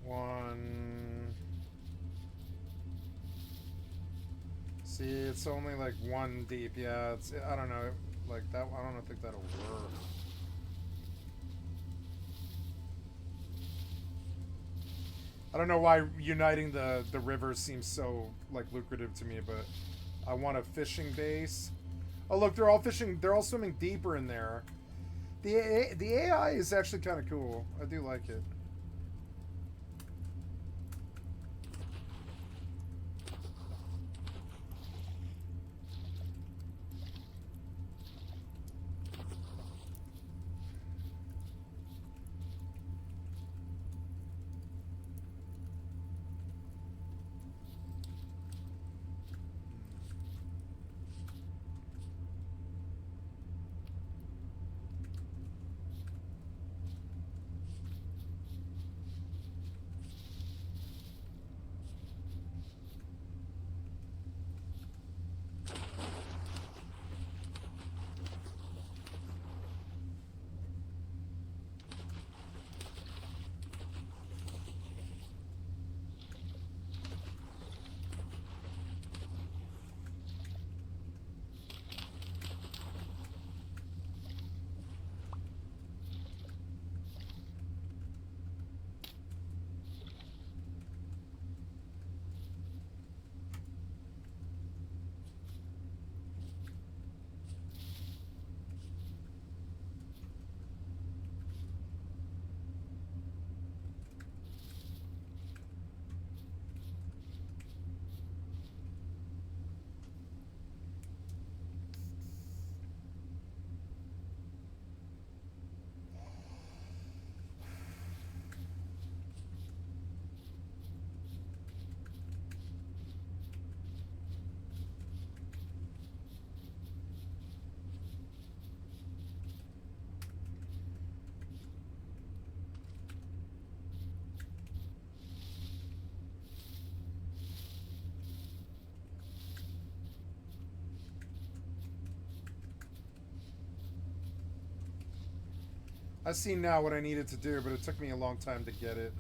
One. See, it's only like one deep. Yeah, it's, I don't know, like that. I don't think that'll work. I don't know why uniting the rivers seems so like lucrative to me, but I want a fishing base. Oh look, they're all fishing. They're all swimming deeper in there. The AI is actually kind of cool. I do like it. I see now what I needed to do, but it took me a long time to get it.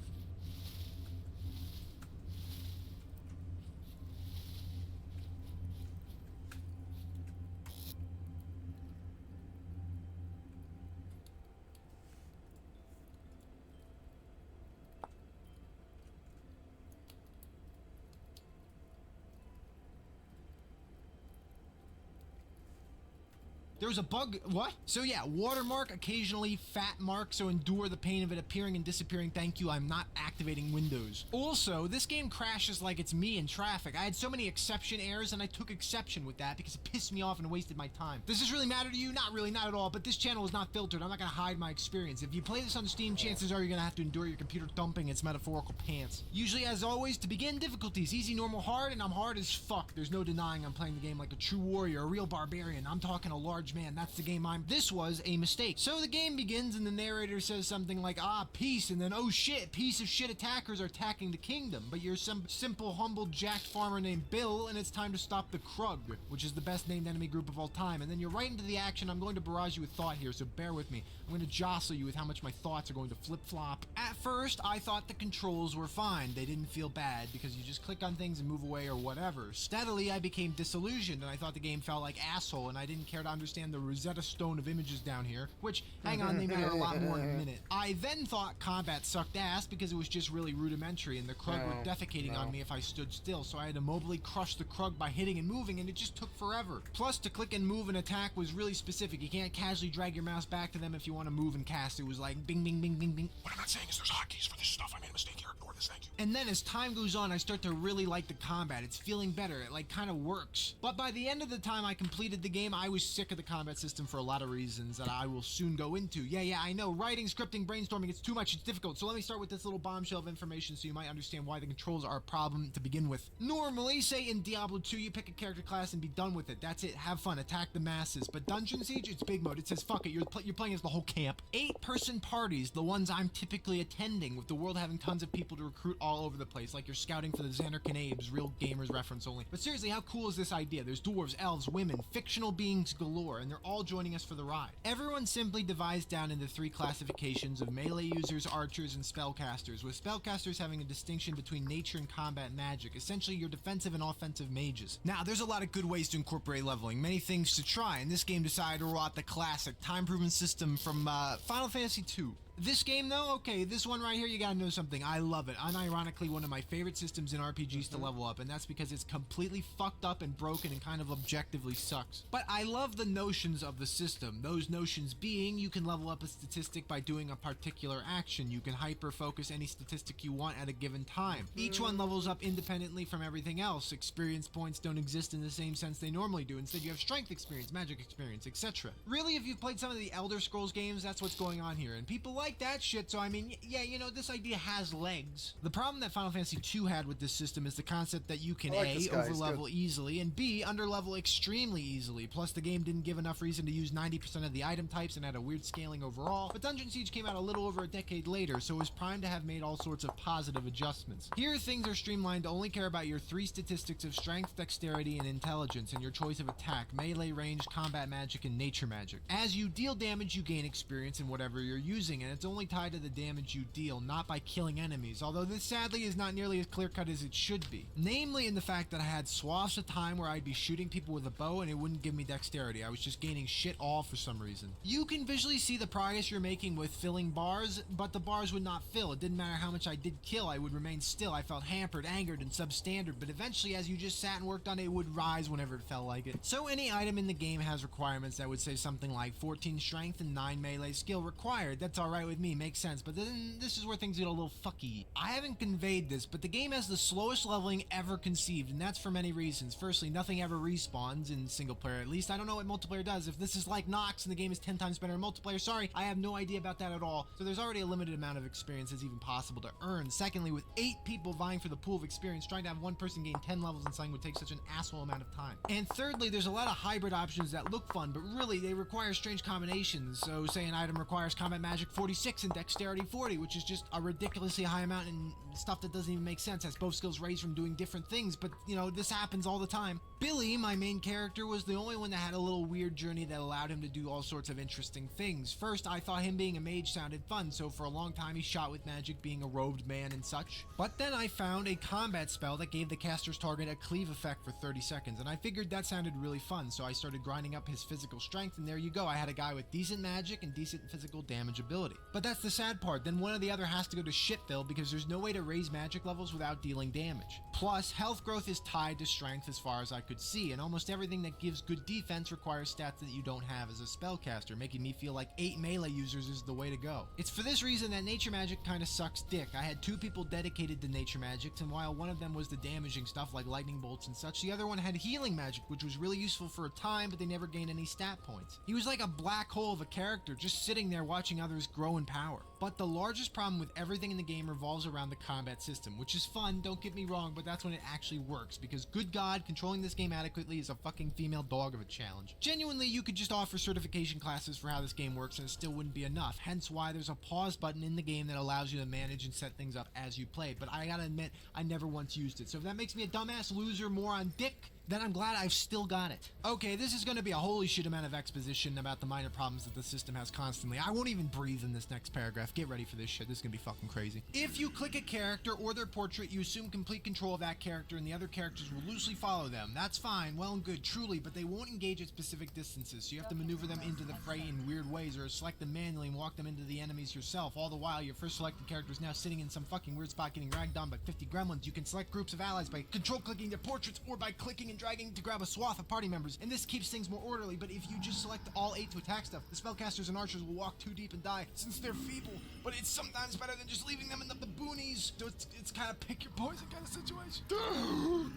There was a bug. What? So yeah, watermark, occasionally fat mark, so endure the pain of it appearing and disappearing. Thank you, I'm not activating Windows. Also, this game crashes like it's me in traffic. I had so many exception errors and I took exception with that because it pissed me off and wasted my time. Does this really matter to you? Not really, not at all, but this channel is not filtered. I'm not gonna hide my experience. If you play this on Steam, chances are you're gonna have to endure your computer thumping its metaphorical pants. Usually, as always, to begin, difficulties: easy, normal, hard, and I'm hard as fuck. There's no denying I'm playing the game like a true warrior, a real barbarian. I'm talking a large man. That's the game I'm. This was a mistake. So the game begins and the narrator says something like, ah, peace, and then, oh shit, piece of shit attackers are attacking the kingdom, but you're some simple, humble, jacked farmer named Bill, and it's time to stop the Krug, which is the best named enemy group of all time. And then you're right into the action. I'm going to barrage you with thought here, so bear with me. I'm going to jostle you with how much my thoughts are going to flip-flop. At first, I thought the controls were fine. They didn't feel bad, because you just click on things and move away or whatever. Steadily, I became disillusioned, and I thought the game felt like asshole, and I didn't care to understand the Rosetta Stone of images down here, which, hang on, they matter a lot more in a minute. I then thought combat sucked ass because it was just really rudimentary, and the Krug were defecating on me if I stood still, so I had to mobily crush the Krug by hitting and moving, and it just took forever. Plus, to click and move and attack was really specific. You can't casually drag your mouse back to them if you want to move and cast. It was like bing, bing, bing, bing, bing. What I'm not saying is there's hotkeys for this stuff. I made a mistake here. Ignore this, thank you. And then as time goes on, I start to really like the combat. It's feeling better. It like kind of works. But by the end of the time I completed the game, I was sick of the combat system for a lot of reasons that I will soon go into. Yeah, I know. Writing, scripting, brainstorming, it's too much. It's difficult. So let me start with this little bombshell of information so you might understand why the controls are a problem to begin with. Normally, say in Diablo 2, you pick a character class and be done with it. That's it. Have fun. Attack the masses. But Dungeon Siege, it's big mode. It says, fuck it. You're playing as the whole camp. 8-person parties, the ones I'm typically attending, with the world having tons of people to recruit all over the place, like you're scouting for the Xander Canabes, real gamers reference only. But seriously, how cool is this idea? There's dwarves, elves, women, fictional beings galore, and they're all joining us for the ride. Everyone simply divides down into 3 classifications of melee users, archers, and spellcasters, with spellcasters having a distinction between nature and combat magic. Essentially, you're defensive and offensive mages. Now, there's a lot of good ways to incorporate leveling, many things to try, and this game decided to roll out the classic, time-proven system from Final Fantasy II. This game, though, okay, this one right here, you gotta know something. I love it. Unironically, one of my favorite systems in RPGs to level up, and that's because it's completely fucked up and broken and kind of objectively sucks. But I love the notions of the system. Those notions being, you can level up a statistic by doing a particular action. You can hyper-focus any statistic you want at a given time. Each one levels up independently from everything else. Experience points don't exist in the same sense they normally do. Instead, you have strength experience, magic experience, etc. Really, if you've played some of the Elder Scrolls games, that's what's going on here. And people like that shit, so I mean, yeah, you know, this idea has legs. The problem that Final Fantasy II had with this system is the concept that you can A, overlevel easily, and B, underlevel extremely easily. Plus, the game didn't give enough reason to use 90% of the item types and had a weird scaling overall. But Dungeon Siege came out a little over a decade later, so it was primed to have made all sorts of positive adjustments. Here, things are streamlined to only care about your 3 statistics of strength, dexterity, and intelligence, and your choice of attack, melee, range, combat magic, and nature magic. As you deal damage, you gain experience in whatever you're using, and it's only tied to the damage you deal, not by killing enemies, although this sadly is not nearly as clear-cut as it should be. Namely in the fact that I had swaths of time where I'd be shooting people with a bow and it wouldn't give me dexterity. I was just gaining shit all for some reason. You can visually see the progress you're making with filling bars, but the bars would not fill. It didn't matter how much I did kill, I would remain still. I felt hampered, angered, and substandard, but eventually as you just sat and worked on it, it would rise whenever it felt like it. So any item in the game has requirements that would say something like 14 strength and 9 melee skill required. That's alright with me, makes sense, but then this is where things get a little fucky. I haven't conveyed this, but the game has the slowest leveling ever conceived, and that's for many reasons. Firstly, nothing ever respawns in single player, at least. I don't know what multiplayer does. If this is like Nox and the game is 10 times better in multiplayer, sorry, I have no idea about that at all. So there's already a limited amount of experience that's even possible to earn. Secondly, with 8 people vying for the pool of experience, trying to have one person gain 10 levels in something would take such an asshole amount of time. And thirdly, there's a lot of hybrid options that look fun, but really they require strange combinations. So say an item requires combat magic 46 and dexterity 40, which is just a ridiculously high amount and stuff that doesn't even make sense, has both skills raised from doing different things, but you know, this happens all the time. Billy, my main character, was the only one that had a little weird journey that allowed him to do all sorts of interesting things. First, I thought him being a mage sounded fun, so for a long time he shot with magic, being a robed man and such. But then I found a combat spell that gave the caster's target a cleave effect for 30 seconds, and I figured that sounded really fun, so I started grinding up his physical strength, and there you go, I had a guy with decent magic and decent physical damage ability. But that's the sad part, then one or the other has to go to shitville because there's no way to raise magic levels without dealing damage. Plus, health growth is tied to strength as far as I could see, and almost everything that gives good defense requires stats that you don't have as a spellcaster, making me feel like 8 melee users is the way to go. It's for this reason that nature magic kinda sucks dick. I had 2 people dedicated to nature magic, and while one of them was the damaging stuff like lightning bolts and such, the other one had healing magic, which was really useful for a time, but they never gained any stat points. He was like a black hole of a character, just sitting there watching others grow in power. But the largest problem with everything in the game revolves around the combat system, which is fun, don't get me wrong, but that's when it actually works, because good god, controlling this game adequately is a fucking female dog of a challenge. Genuinely, you could just offer certification classes for how this game works and it still wouldn't be enough, hence why there's a pause button in the game that allows you to manage and set things up as you play, but I gotta admit, I never once used it, so if that makes me a dumbass loser, moron, dick, then I'm glad I've still got it. Okay, this is going to be a holy shit amount of exposition about the minor problems that the system has constantly. I won't even breathe in this next paragraph. Get ready for this shit. This is going to be fucking crazy. If you click a character or their portrait, you assume complete control of that character and the other characters will loosely follow them. That's fine, well and good, truly, but they won't engage at specific distances, so you have to maneuver them into the fray in weird ways or select them manually and walk them into the enemies yourself. All the while, your first selected character is now sitting in some fucking weird spot getting ragged on by 50 gremlins. You can select groups of allies by control-clicking their portraits or by clicking and dragging to grab a swath of party members, and this keeps things more orderly, but if you just select all 8 to attack stuff, the spellcasters and archers will walk too deep and die, since they're feeble, but it's sometimes better than just leaving them in the boonies, so it's kind of pick your poison kind of situation.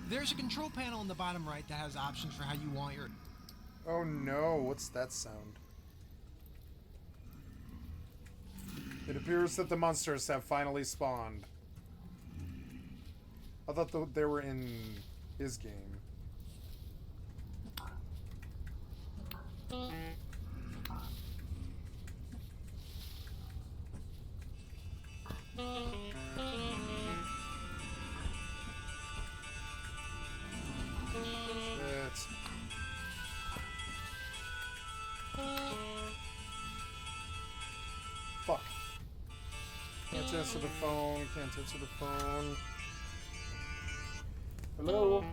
There's a control panel in the bottom right that has options for how you want your... Oh no, what's that sound? It appears that the monsters have finally spawned. I thought they were in his game. Shit. Fuck. Can't answer the phone, can't answer the phone. Hello?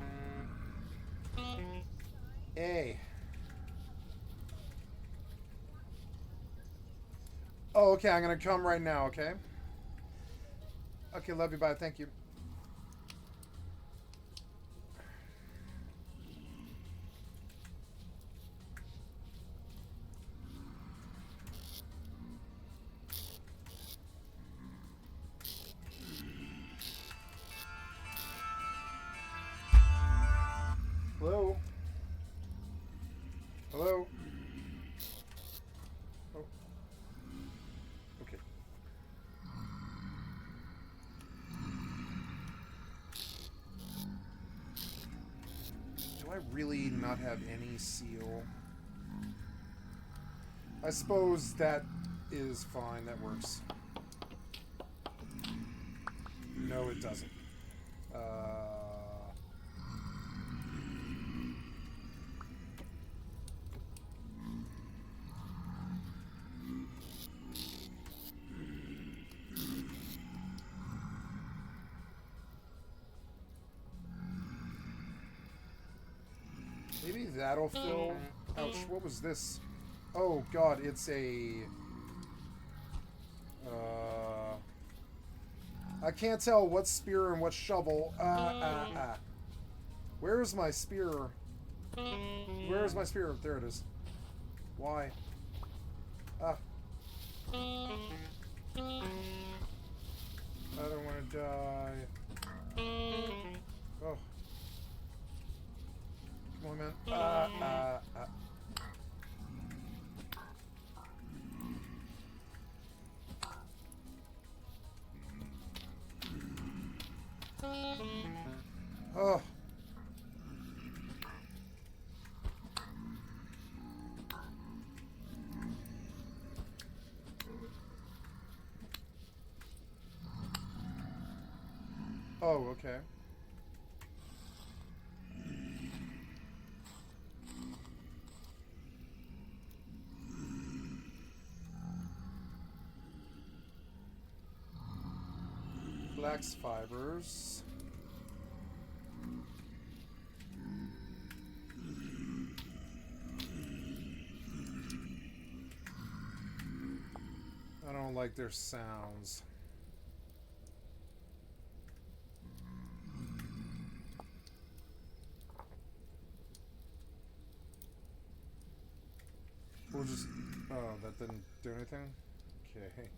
Hey. Oh, okay, I'm gonna come right now, okay? Okay, love you, bye, thank you. Hello? Hello? Oh. Okay. Do I really not have any seal? I suppose that is fine, that works. No, it doesn't. Maybe that'll fill... Ouch, what was this? Oh god, it's a... I can't tell what's spear and what's shovel. Where's my spear? Where's my spear? There it is. Why? I don't want to die. Oh. Come on, man. Oh. Oh, okay. Flax fibers. I don't like their sounds. We'll just... Oh, that didn't do anything? Okay.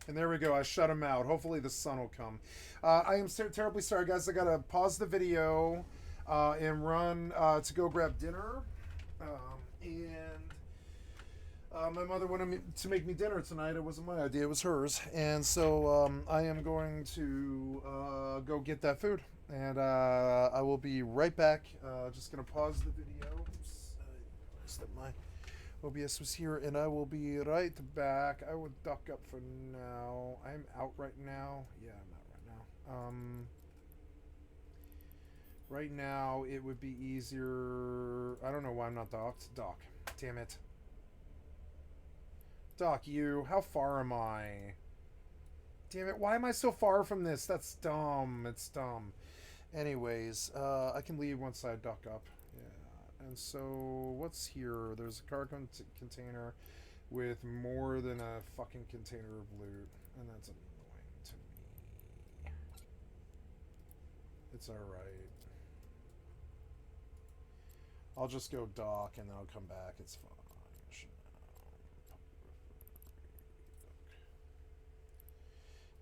And there we go. I shut him out. Hopefully the sun will come. I am terribly sorry, guys. I gotta pause the video and run to go grab dinner. My mother wanted to make me dinner tonight. It wasn't my idea. It was hers. And so I am going to go get that food. And I will be right back. Just gonna pause the video. Oops. I realized that my OBS was here, and I will be right back. I will duck up for now. I'm out right now. Yeah, I'm out right now. Right now, it would be easier... I don't know why I'm not docked. Dock. Damn it. Dock you. How far am I? Damn it, why am I so far from this? That's dumb. It's dumb. Anyways, I can leave once I dock up. And so, what's here? There's a cargo container with more than a fucking container of loot. And that's annoying to me. It's alright. I'll just go dock and then I'll come back. It's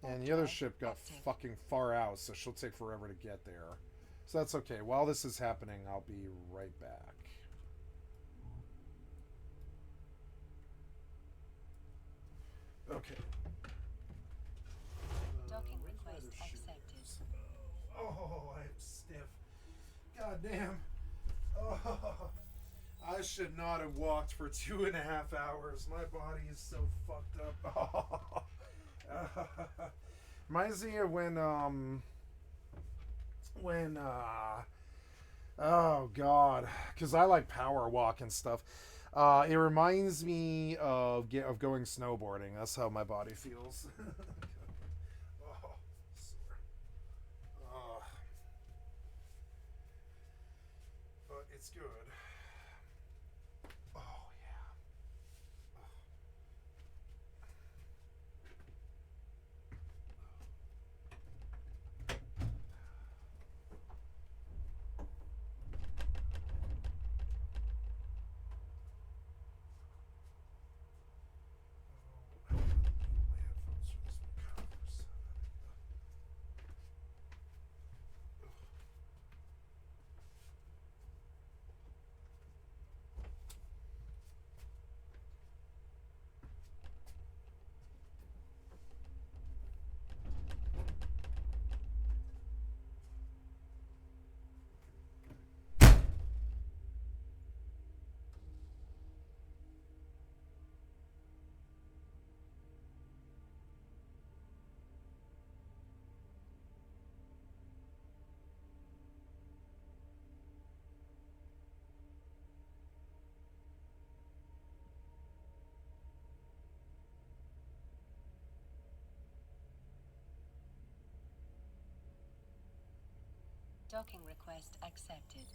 fine. And the other ship got fucking far out, so she'll take forever to get there. So that's okay. While this is happening, I'll be right back. Okay. Docking request accepted. Oh, I'm stiff. God damn. Oh, I should not have walked for 2.5 hours. My body is so fucked up. Reminds me of when oh god, because I like power walk and stuff. It reminds me of going snowboarding. That's how my body feels. Oh, sore. But it's good. Oh yeah. Docking request accepted.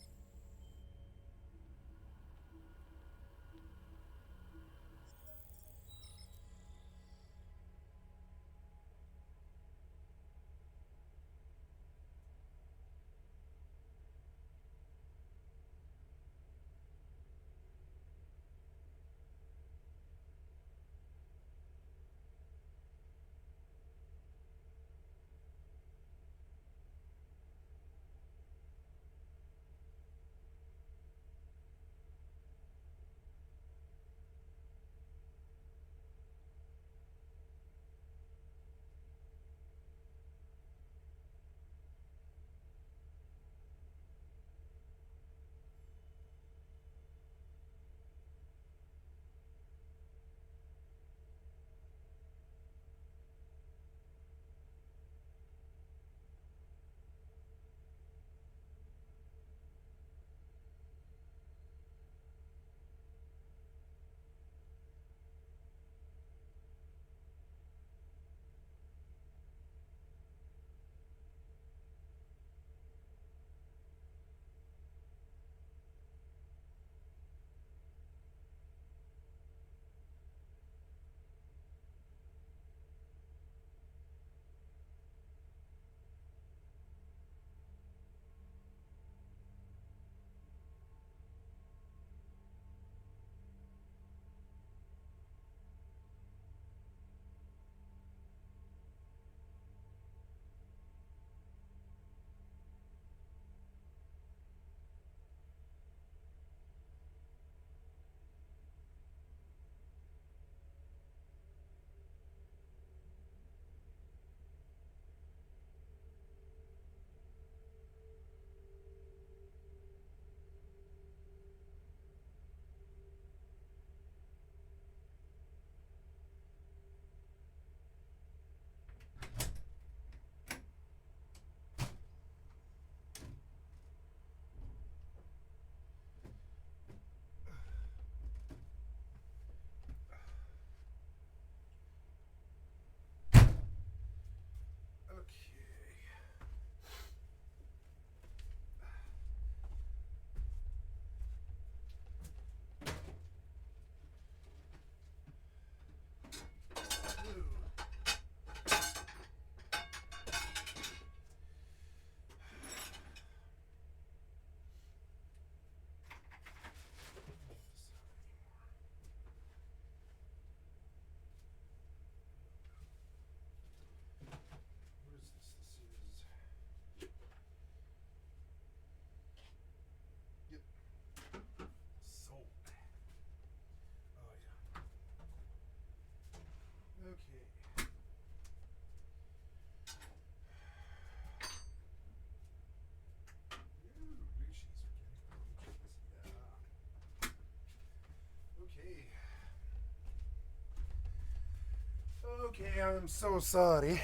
I'm so sorry.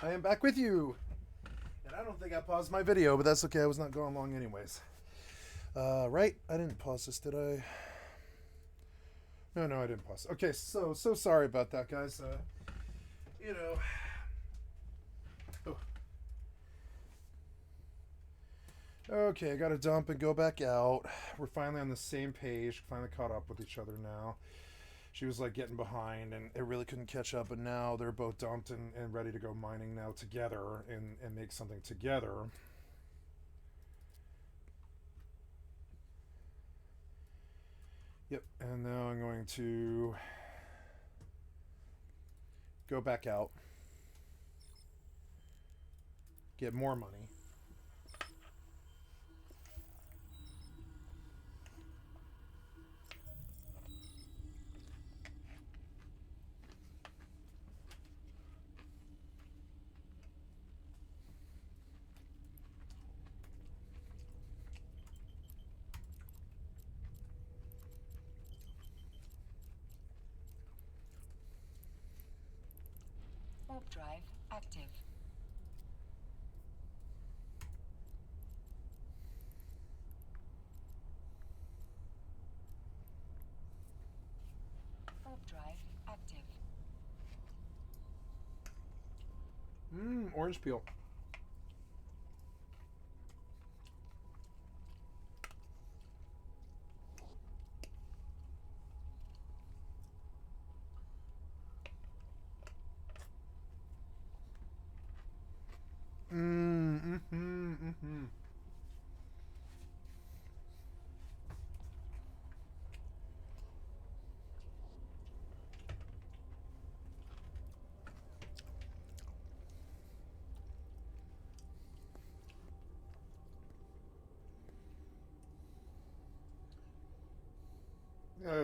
I am back with you. And I don't think I paused my video, but that's okay. I was not going long anyways. Right? I didn't pause this, did I? No, I didn't pause. Okay, so sorry about that, guys. You know. Oh. Okay, I gotta dump and go back out. We're finally on the same page. Finally caught up with each other now. She was like getting behind and it really couldn't catch up, but now they're both dumped and ready to go mining now together and make something together. Yep, and now I'm going to go back out, get more money. Warp drive active. Warp drive active. Orange peel.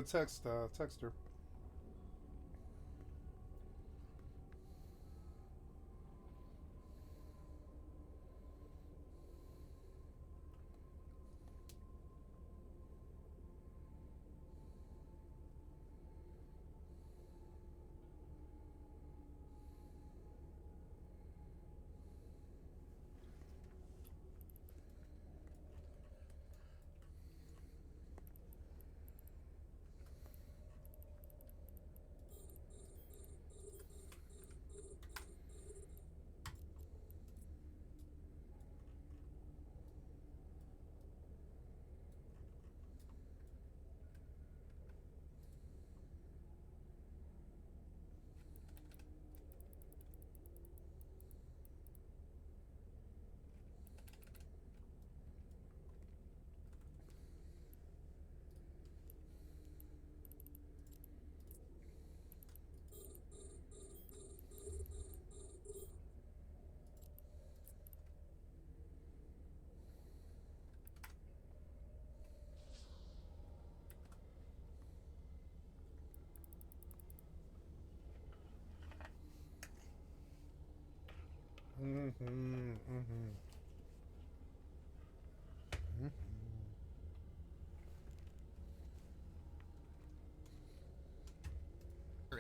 Text her.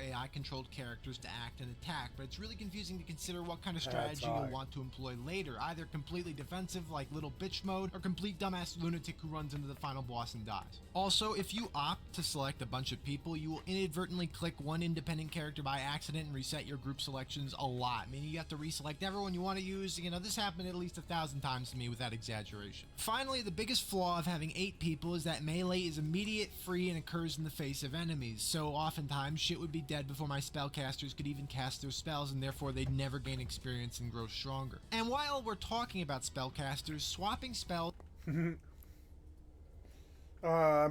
AI-controlled characters to act and attack, but it's really confusing to consider what kind of strategy you'll want to employ later, either completely defensive like little bitch mode, or complete dumbass lunatic who runs into the final boss and dies. Also, if you opt to select a bunch of people, you will inadvertently click one independent character by accident and reset your group selections a lot, meaning you have to reselect everyone you want to use. You know, this happened at least 1,000 times to me without exaggeration. Finally, the biggest flaw of having 8 people is that melee is immediate, free, and occurs in the face of enemies, so oftentimes shit would be dead before my spellcasters could even cast their spells, and therefore they'd never gain experience and grow stronger. And while we're talking about spellcasters, swapping spells... I'm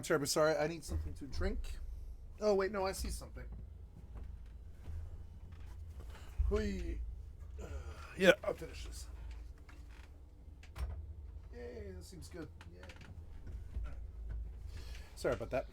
terribly sorry. I need something to drink. Oh, wait, no, I see something. Yeah, I'll finish this. Yay, that seems good. Yeah. Sorry about that.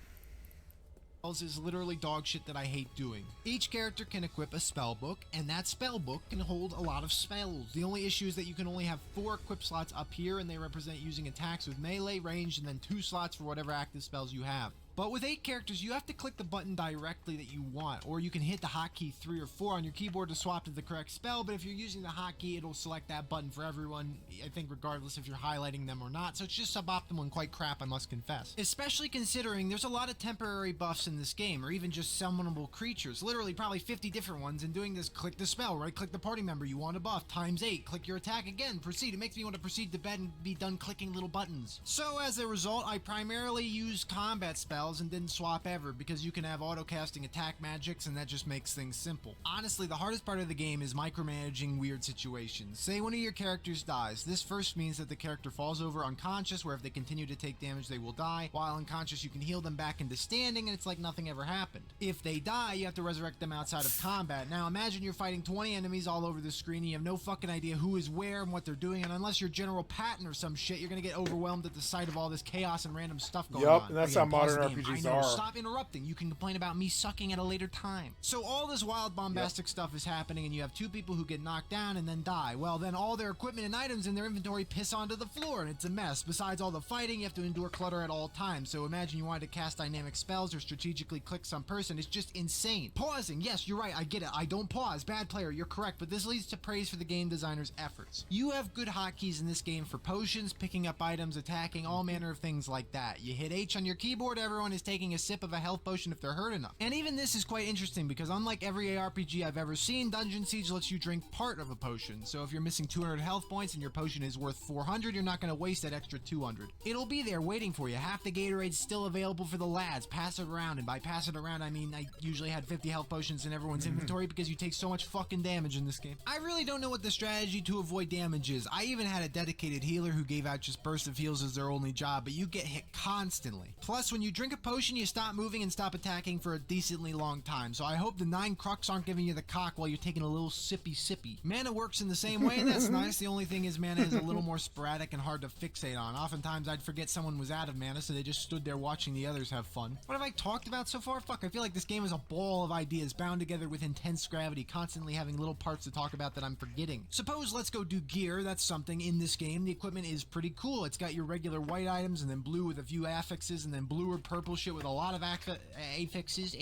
Is literally dog shit that I hate doing. Each character can equip a spell book, and that spell book can hold a lot of spells. The only issue is that you can only have 4 equip slots up here, and they represent using attacks with melee, range, and then 2 slots for whatever active spells you have. But with 8 characters, you have to click the button directly that you want, or you can hit the hotkey 3 or 4 on your keyboard to swap to the correct spell, but if you're using the hotkey, it'll select that button for everyone, I think regardless if you're highlighting them or not, so it's just suboptimal and quite crap, I must confess. Especially considering there's a lot of temporary buffs in this game, or even just summonable creatures, literally probably 50 different ones, and doing this, click the spell, right-click the party member you want a buff, ×8, click your attack again, proceed. It makes me want to proceed to bed and be done clicking little buttons. So as a result, I primarily use combat spells and didn't swap ever, because you can have auto-casting attack magics, and that just makes things simple. Honestly, the hardest part of the game is micromanaging weird situations. Say one of your characters dies. This first means that the character falls over unconscious, where if they continue to take damage they will die. While unconscious you can heal them back into standing and it's like nothing ever happened. If they die, you have to resurrect them outside of combat. Now imagine you're fighting 20 enemies all over the screen and you have no fucking idea who is where and what they're doing, and unless you're General Patton or some shit, you're gonna get overwhelmed at the sight of all this chaos and random stuff going on. Yep, and that's how modern RPGs are. Stop interrupting. You can complain about me sucking at a later time. So all this wild bombastic stuff is happening, and you have 2 people who get knocked down and then die. Well, then all their equipment and items in their inventory piss onto the floor, and it's a mess. Besides all the fighting, you have to endure clutter at all times. So imagine you wanted to cast dynamic spells or strategically click some person. It's just insane. Pausing. Yes, you're right. I get it. I don't pause. Bad player. You're correct. But this leads to praise for the game designer's efforts. You have good hotkeys in this game for potions, picking up items, attacking, all manner of things like that. You hit H on your keyboard, everyone is taking a sip of a health potion if they're hurt enough. And even this is quite interesting, because unlike every ARPG I've ever seen, Dungeon Siege lets you drink part of a potion. So if you're missing 200 health points and your potion is worth 400, you're not going to waste that extra 200. It'll be there waiting for you. Half the Gatorade's still available for the lads. Pass it around, and by pass it around I mean I usually had 50 health potions in everyone's inventory because you take so much fucking damage in this game. I really don't know what the strategy to avoid damage is. I even had a dedicated healer who gave out just bursts of heals as their only job, but you get hit constantly. Plus, when you drink a potion, you stop moving and stop attacking for a decently long time, so I hope the 9 crux aren't giving you the cock while you're taking a little sippy. Mana works in the same way, and that's nice. The only thing is mana is a little more sporadic and hard to fixate on. Oftentimes I'd forget someone was out of mana, so they just stood there watching the others have fun. What have I talked about so far? Fuck, I feel like this game is a ball of ideas bound together with intense gravity, constantly having little parts to talk about that I'm forgetting. Suppose let's go do gear. That's something in this game. The equipment is pretty cool. It's got your regular white items, and then blue with a few affixes, and then blue or purple shit with a lot of affixes,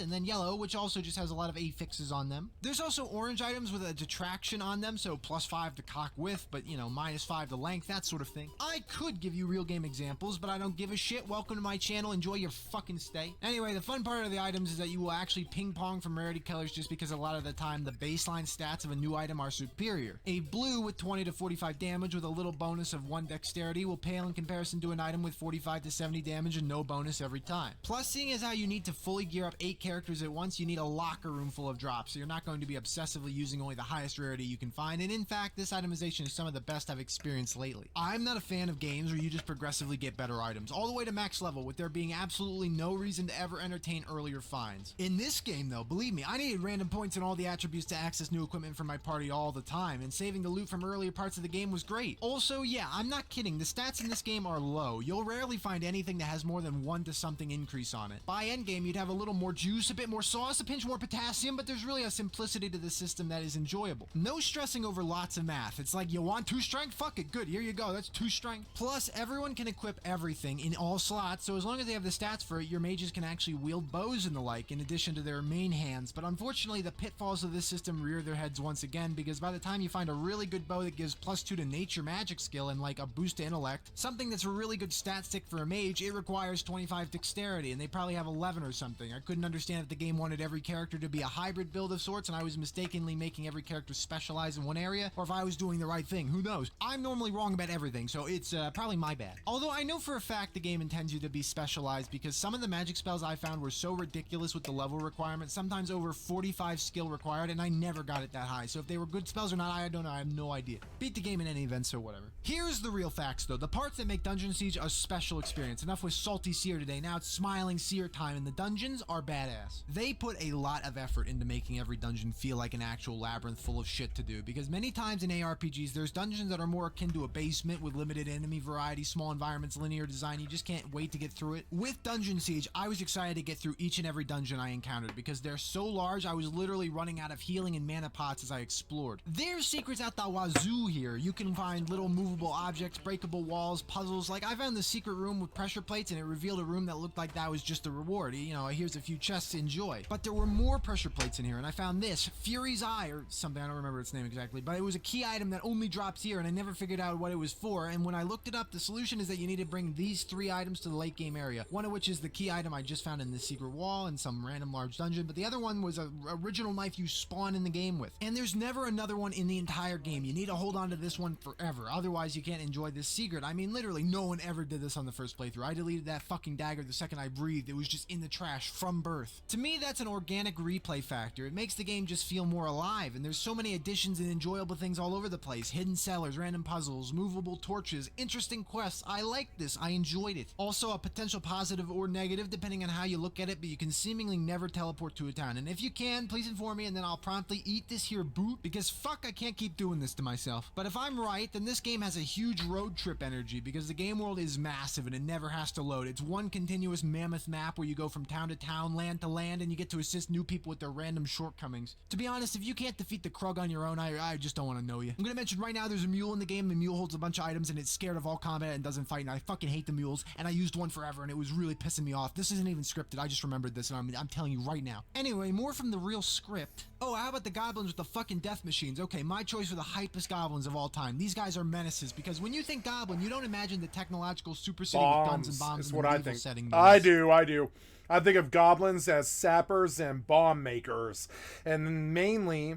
and then yellow, which also just has a lot of affixes on them. There's also orange items with a detraction on them, so +5 to cock width, but you know, -5 to length, that sort of thing. I could give you real game examples, but I don't give a shit. Welcome to my channel. Enjoy your fucking stay. Anyway, the fun part of the items is that you will actually ping pong from rarity colors, just because a lot of the time the baseline stats of a new item are superior. A blue with 20 to 45 damage with a little bonus of 1 dexterity will pale in comparison to an item with 45 to 70 damage and no bonus every time. Plus, seeing as how you need to fully gear up 8 characters at once, you need a locker room full of drops, so you're not going to be obsessively using only the highest rarity you can find, and in fact, this itemization is some of the best I've experienced lately. I'm not a fan of games where you just progressively get better items, all the way to max level, with there being absolutely no reason to ever entertain earlier finds. In this game though, believe me, I needed random points and all the attributes to access new equipment for my party all the time, and saving the loot from earlier parts of the game was great. Also, yeah, I'm not kidding, the stats in this game are low. You'll rarely find anything that has more than 1 to something increase on it. By endgame, you'd have a little more juice, a bit more sauce, a pinch more potassium, but there's really a simplicity to the system that is enjoyable. No stressing over lots of math. It's like, you want 2 strength? Fuck it, good, here you go, that's 2 strength. Plus, everyone can equip everything in all slots, so as long as they have the stats for it, your mages can actually wield bows and the like, in addition to their main hands. But unfortunately, the pitfalls of this system rear their heads once again, because by the time you find a really good bow that gives +2 to nature magic skill and like a boost to intellect, something that's a really good stat stick for a mage, it requires 25 dexterity, and they probably have 11 or something. I couldn't understand if the game wanted every character to be a hybrid build of sorts, and I was mistakenly making every character specialize in one area, or if I was doing the right thing, who knows? I'm normally wrong about everything, so it's probably my bad. Although I know for a fact the game intends you to be specialized, because some of the magic spells I found were so ridiculous with the level requirement, sometimes over 45 skill required, and I never got it that high, so if they were good spells or not, I don't know, I have no idea. Beat the game in any event, so whatever. Here's the real facts though, the parts that make Dungeon Siege a special experience. Enough with salty seer today, now it's smiling seer time, and the dungeons are badass. They put a lot of effort into making every dungeon feel like an actual labyrinth full of shit to do, because many times in ARPGs there's dungeons that are more akin to a basement with limited enemy variety, small environments, linear design, you just can't wait to get through it. With Dungeon Siege, I was excited to get through each and every dungeon I encountered, because they're so large I was literally running out of healing and mana pots as I explored. There's secrets out the wazoo here. You can find little movable objects, breakable walls, puzzles. Like I found the secret room with pressure plates and it revealed a room that looked like that was just a reward. You know, here's a few chests, enjoy. But there were more pressure plates in here, and I found this, Fury's Eye, or something, I don't remember its name exactly, but it was a key item that only drops here, and I never figured out what it was for, and when I looked it up, the solution is that you need to bring these 3 items to the late game area, one of which is the key item I just found in the secret wall in some random large dungeon, but the other one was an original knife you spawn in the game with. And there's never another one in the entire game. You need to hold on to this one forever, otherwise you can't enjoy this secret. I mean, literally, no one ever did this on the first playthrough. I deleted that fucking dagger the second I breathed. It was just in the trash from birth. To me, that's an organic replay factor. It makes the game just feel more alive, and there's so many additions and enjoyable things all over the place. Hidden cellars, random puzzles, movable torches, interesting quests. I liked this. I enjoyed it. Also, a potential positive or negative, depending on how you look at it, but you can seemingly never teleport to a town. And if you can, please inform me, and then I'll promptly eat this here boot, because fuck, I can't keep doing this to myself. But if I'm right, then this game has a huge road trip energy, because the game world is massive and it never has to load. It's one continuous mammoth map where you go from town to town, land to land, and you get to assist new people with their random shortcomings. To be honest, if you can't defeat the Krug on your own, I just don't want to know you. I'm gonna mention right now there's a mule in the game. The mule holds a bunch of items and it's scared of all combat and doesn't fight, and I fucking hate the mules, and I used one forever and it was really pissing me off. This isn't even scripted. I just remembered this, and I'm telling you right now. Anyway, more from the real script. Oh, how about the goblins with the fucking death machines? Okay, my choice for the hypest goblins of all time. These guys are menaces, because when you think goblin, you don't imagine the technological super city with guns and bombs in the medieval setting. I do. I think of goblins as sappers and bomb makers, and mainly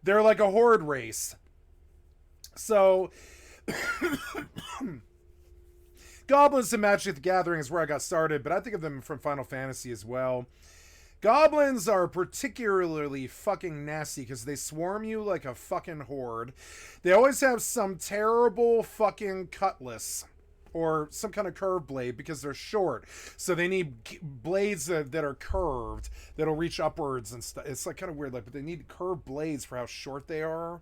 they're like a horde race. So goblins in Magic the Gathering is where I got started, but I think of them from Final Fantasy as well. Goblins are particularly fucking nasty because they swarm you like a fucking horde. They always have some terrible fucking cutlass or some kind of curved blade because they're short. So they need blades that are curved that'll reach upwards and stuff. It's like kind of weird, like, but they need curved blades for how short they are.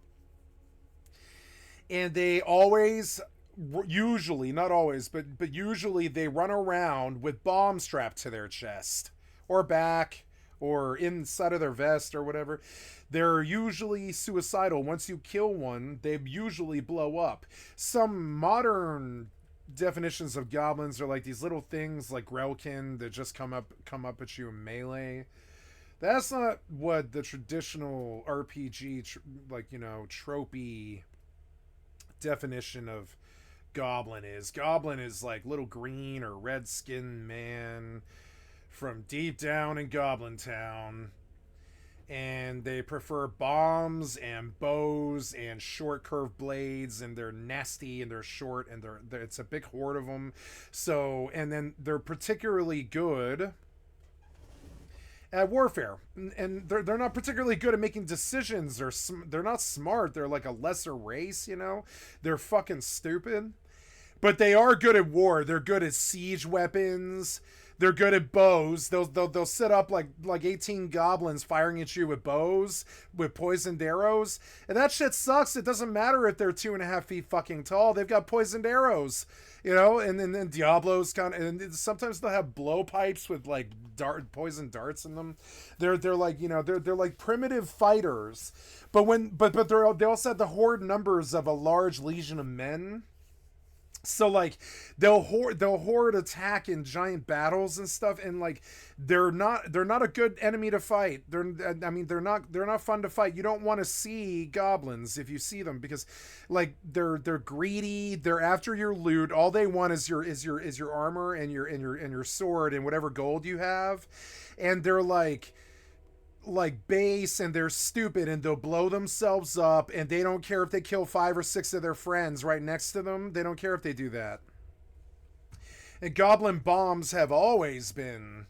And they always, usually, not always, but usually they run around with bombs strapped to their chest or back or inside of their vest or whatever. They're usually suicidal. Once you kill one, they usually blow up. Some modern definitions of goblins are like these little things like Grelkin that just come up at you in melee. That's not what the traditional RPG tropey definition of goblin is. Goblin is like little green or red skinned man from deep down in Goblin Town, and they prefer bombs and bows and short curved blades, and they're nasty and they're short, and they're it's a big horde of them. So, and then they're particularly good at warfare, and they're not particularly good at making decisions. They're not smart. They're like a lesser race, you know. They're fucking stupid, but they are good at war. They're good at siege weapons. They're good at bows. They'll set up like 18 goblins firing at you with bows, with poisoned arrows. And that shit sucks. It doesn't matter if they're 2.5 feet fucking tall. They've got poisoned arrows, you know? And then Diablo's and sometimes they'll have blowpipes with like poison darts in them. They're like, you know, they're like primitive fighters. But they also have the horde numbers of a large legion of men. So like they'll horde attack in giant battles and stuff, and like they're not a good enemy to fight. They're not fun to fight. You don't want to see goblins if you see them, because like they're greedy. They're after your loot. All they want is your armor and your sword and whatever gold you have, and they're like base, and they're stupid, and they'll blow themselves up, and they don't care if they kill 5 or 6 of their friends right next to them. They don't care if they do that. And goblin bombs have always been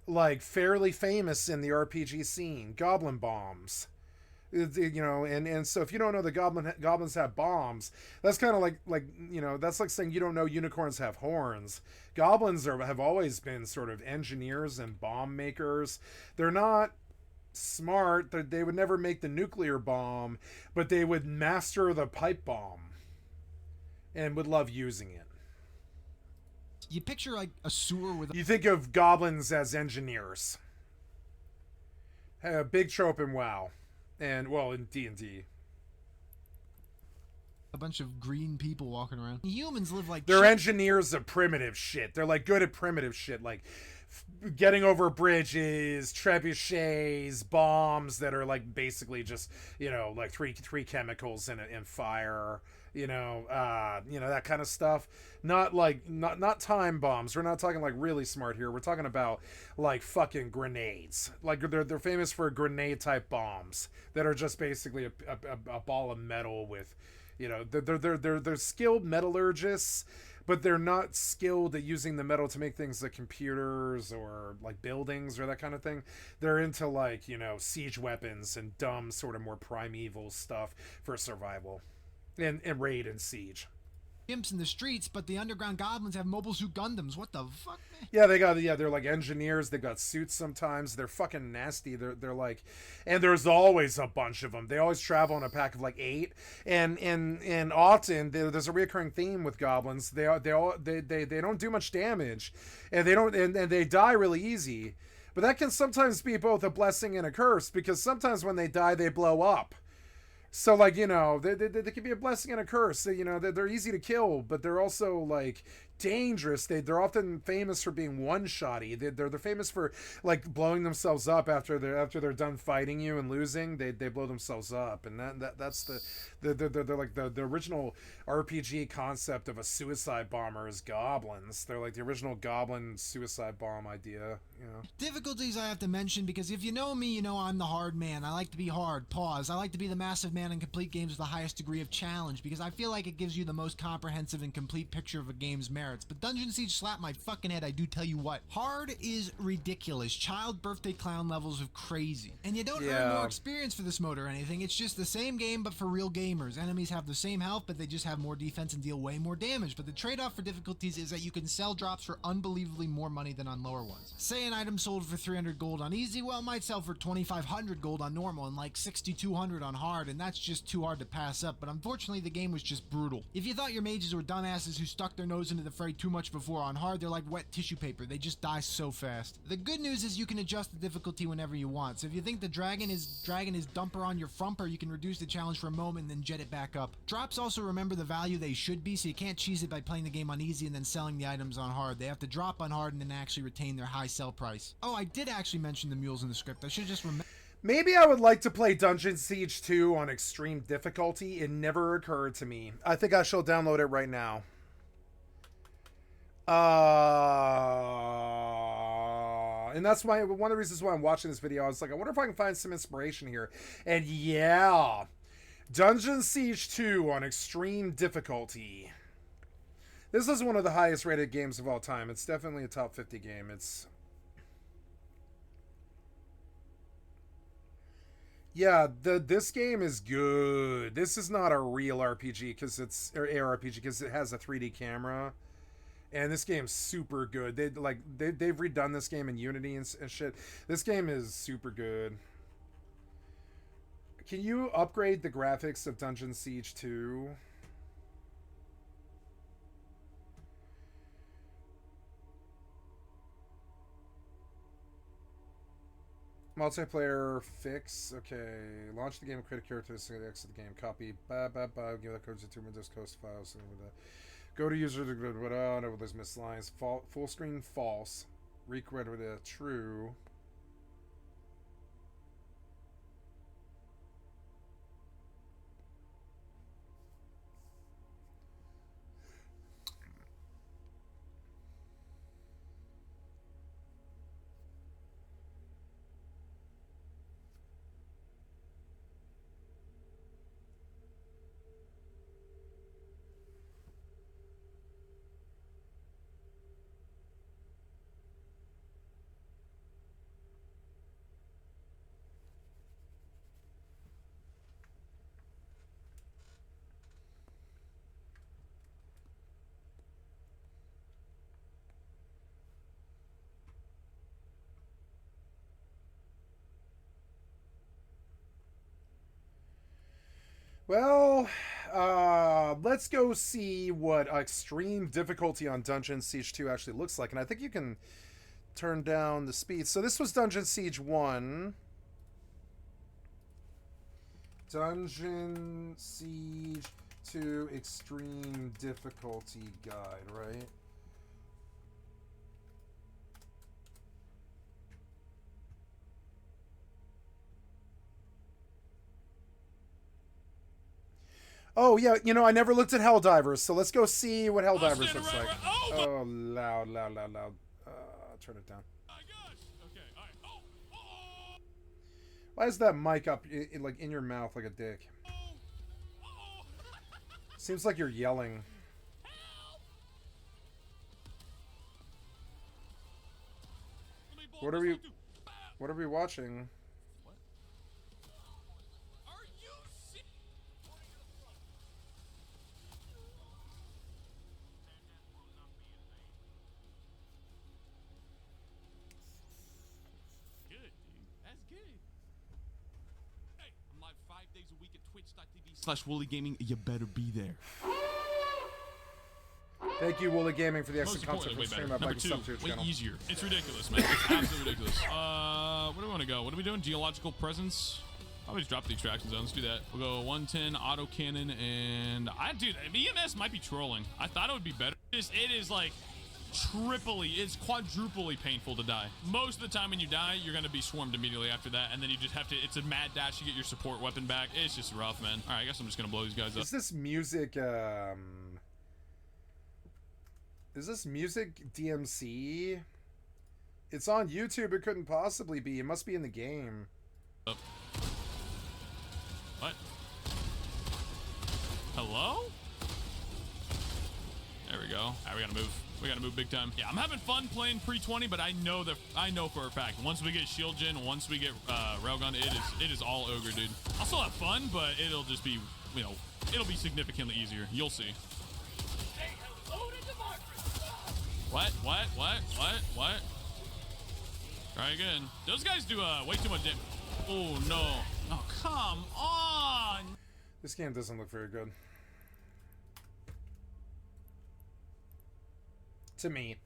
like fairly famous in the RPG scene. Goblin bombs, you know, and so if you don't know the goblins have bombs, that's kind of like you know, that's like saying you don't know unicorns have horns. Goblins have always been sort of engineers and bomb makers. They're not smart. They would never make the nuclear bomb, but they would master the pipe bomb and would love using it. You picture like a sewer with... You think of goblins as engineers. A big trope in WoW, and well, in D&D. A bunch of green people walking around. Humans live like They're shit. engineers of primitive shit. They're like good at primitive shit, like getting over bridges, trebuchets, bombs that are like basically just, you know, like three chemicals in fire, you know, that kind of stuff. Not time bombs. We're not talking like really smart here. We're talking about like fucking grenades. Like they're famous for grenade type bombs that are just basically a ball of metal with, you know, they're skilled metallurgists, but they're not skilled at using the metal to make things like computers or like buildings or that kind of thing. They're into like, you know, siege weapons and dumb sort of more primeval stuff for survival and raid and siege. Imps in the streets, but the underground goblins have mobile suit Gundams. What the fuck, man? Yeah, they're like engineers. They got suits sometimes. They're fucking nasty. They're like, and there's always a bunch of them. They always travel in a pack of like 8, and often there's a recurring theme with goblins. They don't do much damage, and they die really easy. But that can sometimes be both a blessing and a curse, because sometimes when they die, they blow up. So, like, you know, they can be a blessing and a curse. You know, they're easy to kill, but they're also, like, dangerous. They're often famous for being one-shotty. They're famous for, like, blowing themselves up after they're done fighting you and losing. They blow themselves up, and that's they're like the original RPG concept of a suicide bomber is goblins. They're like the original goblin suicide bomb idea, you know. Difficulties I have to mention, because if you know me, you know I'm the hard man. I like to be hard. Pause. I like to be the massive man and complete games with the highest degree of challenge, because I feel like it gives you the most comprehensive and complete picture of a game's merits. But Dungeon Siege slapped my fucking head, I do tell you what. Hard is ridiculous. Child birthday clown levels of crazy. And you don't earn more experience for this mode or anything. It's just the same game, but for real gamers. Enemies have the same health, but they just have more defense and deal way more damage. But the trade-off for difficulties is that you can sell drops for unbelievably more money than on lower ones. Say an item sold for 300 gold on easy, well, it might sell for 2,500 gold on normal and like 6,200 on hard, and that's just too hard to pass up. But unfortunately, the game was just brutal. If you thought your mages were dumbasses who stuck their nose into the fray too much before, on hard, they're like wet tissue paper. They just die so fast. The good news is you can adjust the difficulty whenever you want. So if you think the dragon is dumper on your frumper, you can reduce the challenge for a moment and then jet it back up. Drops also remember the value they should be, so you can't cheese it by playing the game on easy and then selling the items on hard. They have to drop on hard and then actually retain their high sell price. Oh, I did actually mention the mules in the script. I should just remember. Maybe I would like to play Dungeon Siege 2 on extreme difficulty. It never occurred to me. I think I shall download it right now. And that's why one of the reasons why I'm watching this video. I was like, I wonder if I can find some inspiration here. And yeah, Dungeon Siege 2 on extreme difficulty. This is one of the highest rated games of all time. It's definitely a top 50 game. Yeah, this game is good. This is not a real RPG because it's or ARPG because it has a 3D camera, and this game's super good. They've redone this game in Unity and shit. This game is super good. Can you upgrade the graphics of Dungeon Siege 2? Multiplayer fix. Okay. Launch the game and create a character to exit the game. Copy. Give that code to 2 Windows Coast files. Go to user. No, there's missed lines. Full screen false. Record with a true. Well, let's go see what extreme difficulty on Dungeon Siege 2 actually looks like. And I think you can turn down the speed. So this was Dungeon Siege 1. Dungeon Siege to extreme difficulty guide, right? Oh, yeah, you know, I never looked at Helldivers, so let's go see what Helldivers looks like. Oh, loud. Turn it down. Why is that mic up, like, in your mouth like a dick? Seems like you're yelling. What are we watching? /Woolly Gaming, you better be there. Thank you, Woolly Gaming, for the Most extra content importantly, from way stream. better. I'd Number like to two, sub to your way channel. easier. It's ridiculous, man. It's absolutely ridiculous. Where do we want to go? What are we doing? Geological presence? I'll just drop the extraction zone. Let's do that. We'll go 110 auto cannon, and dude, EMS might be trolling. I thought it would be better. It is like it's quadruply painful to die. Most of the time when you die, you're gonna be swarmed immediately after that, and then you just have to, it's a mad dash to get your support weapon back. It's just rough, man. All right, I guess I'm just gonna blow these guys up. Is this music DMC? It's on YouTube. It couldn't possibly be. It must be in the game. What? Hello? There we go. All right, we gotta move. We gotta move big time. Yeah, I'm having fun playing pre-20, but I know for a fact once we get shield gen, once we get railgun, it is all ogre, dude. I'll still have fun, but it'll just be, you know, it'll be significantly easier. You'll see. What? Try again. Those guys do way too much damage. Oh no! Oh come on! This game doesn't look very good. To me.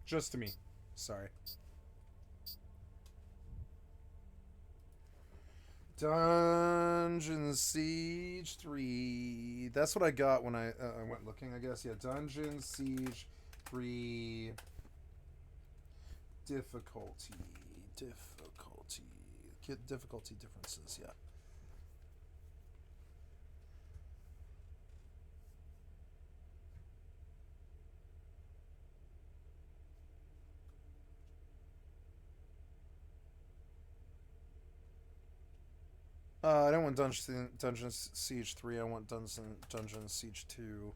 Just to me. Sorry. Dungeon Siege 3. That's what I got when I went looking, I guess. Yeah, Dungeon Siege 3. Difficulty differences, yeah. I don't want Dungeon Siege 3, I want Dungeon Siege 2.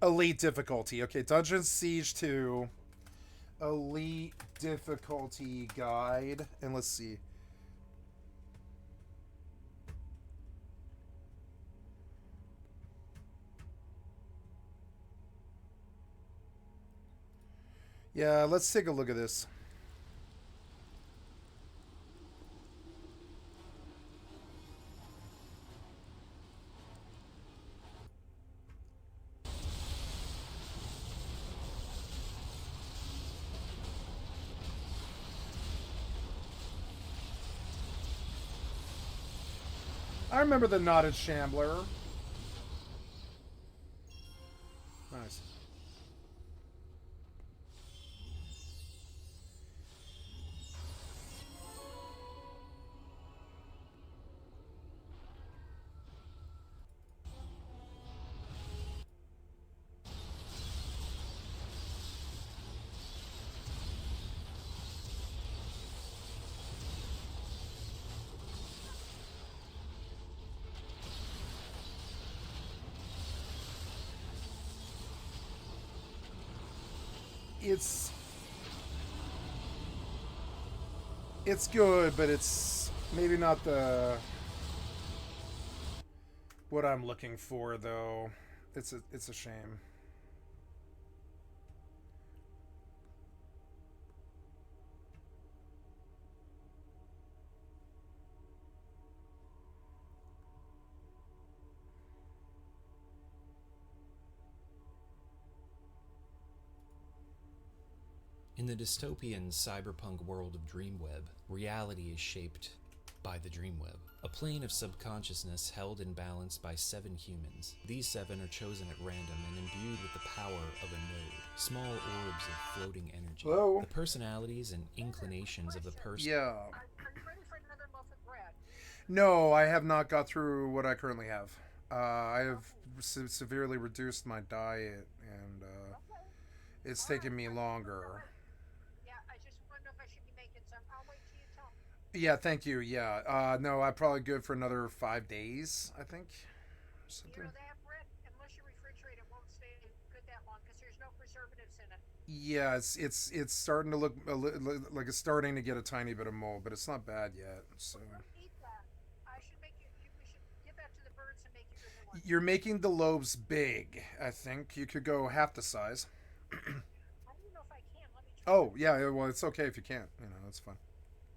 Elite difficulty. Okay, Dungeon Siege 2. Elite difficulty guide. And let's see. Yeah, let's take a look at this. I remember the Knotted Shambler. Nice. It's good, but it's maybe not what I'm looking for, though. It's a shame. In the dystopian cyberpunk world of Dreamweb, reality is shaped by the Dreamweb, a plane of subconsciousness held in balance by 7 humans. These 7 are chosen at random and imbued with the power of a node, small orbs of floating energy. Hello? The personalities and inclinations of the person. Yeah. Are you ready for another loaf of bread? No, I have not got through what I currently have. I have severely reduced my diet, and it's taken me longer. Yeah, I just want to know if I should be making some. I'll wait till you tell me. Yeah, thank you. Yeah. No, I'm probably good for another 5 days, I think. Something. You know, that bread, unless you refrigerate it, won't stay good that long because there's no preservatives in it. Yeah, it's starting to look like it's starting to get a tiny bit of mold, but it's not bad yet. So. Eat that. I should make you. We should give that to the birds and make you a new one. You're making the lobes big. I think you could go half the size. I don't know if I can. Let me try. Oh yeah, well it's okay if you can't. You know, that's fine.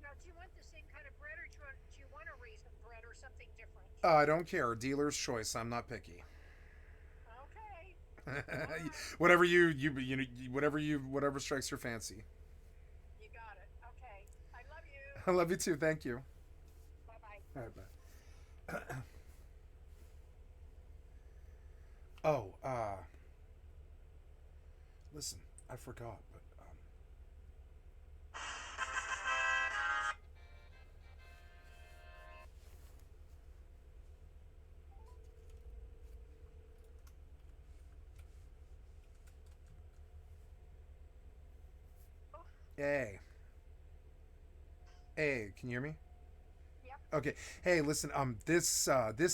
Now, do you want the same kind of bread, or do you want a raisin bread or something different? I don't care. Dealer's choice. I'm not picky. Okay. Whatever whatever strikes your fancy. You got it. Okay. I love you. I love you too. Thank you. Bye-bye. All right, bye. Oh, listen, I forgot, but Hey. Hey, can you hear me? Yep. Okay. Hey, listen, this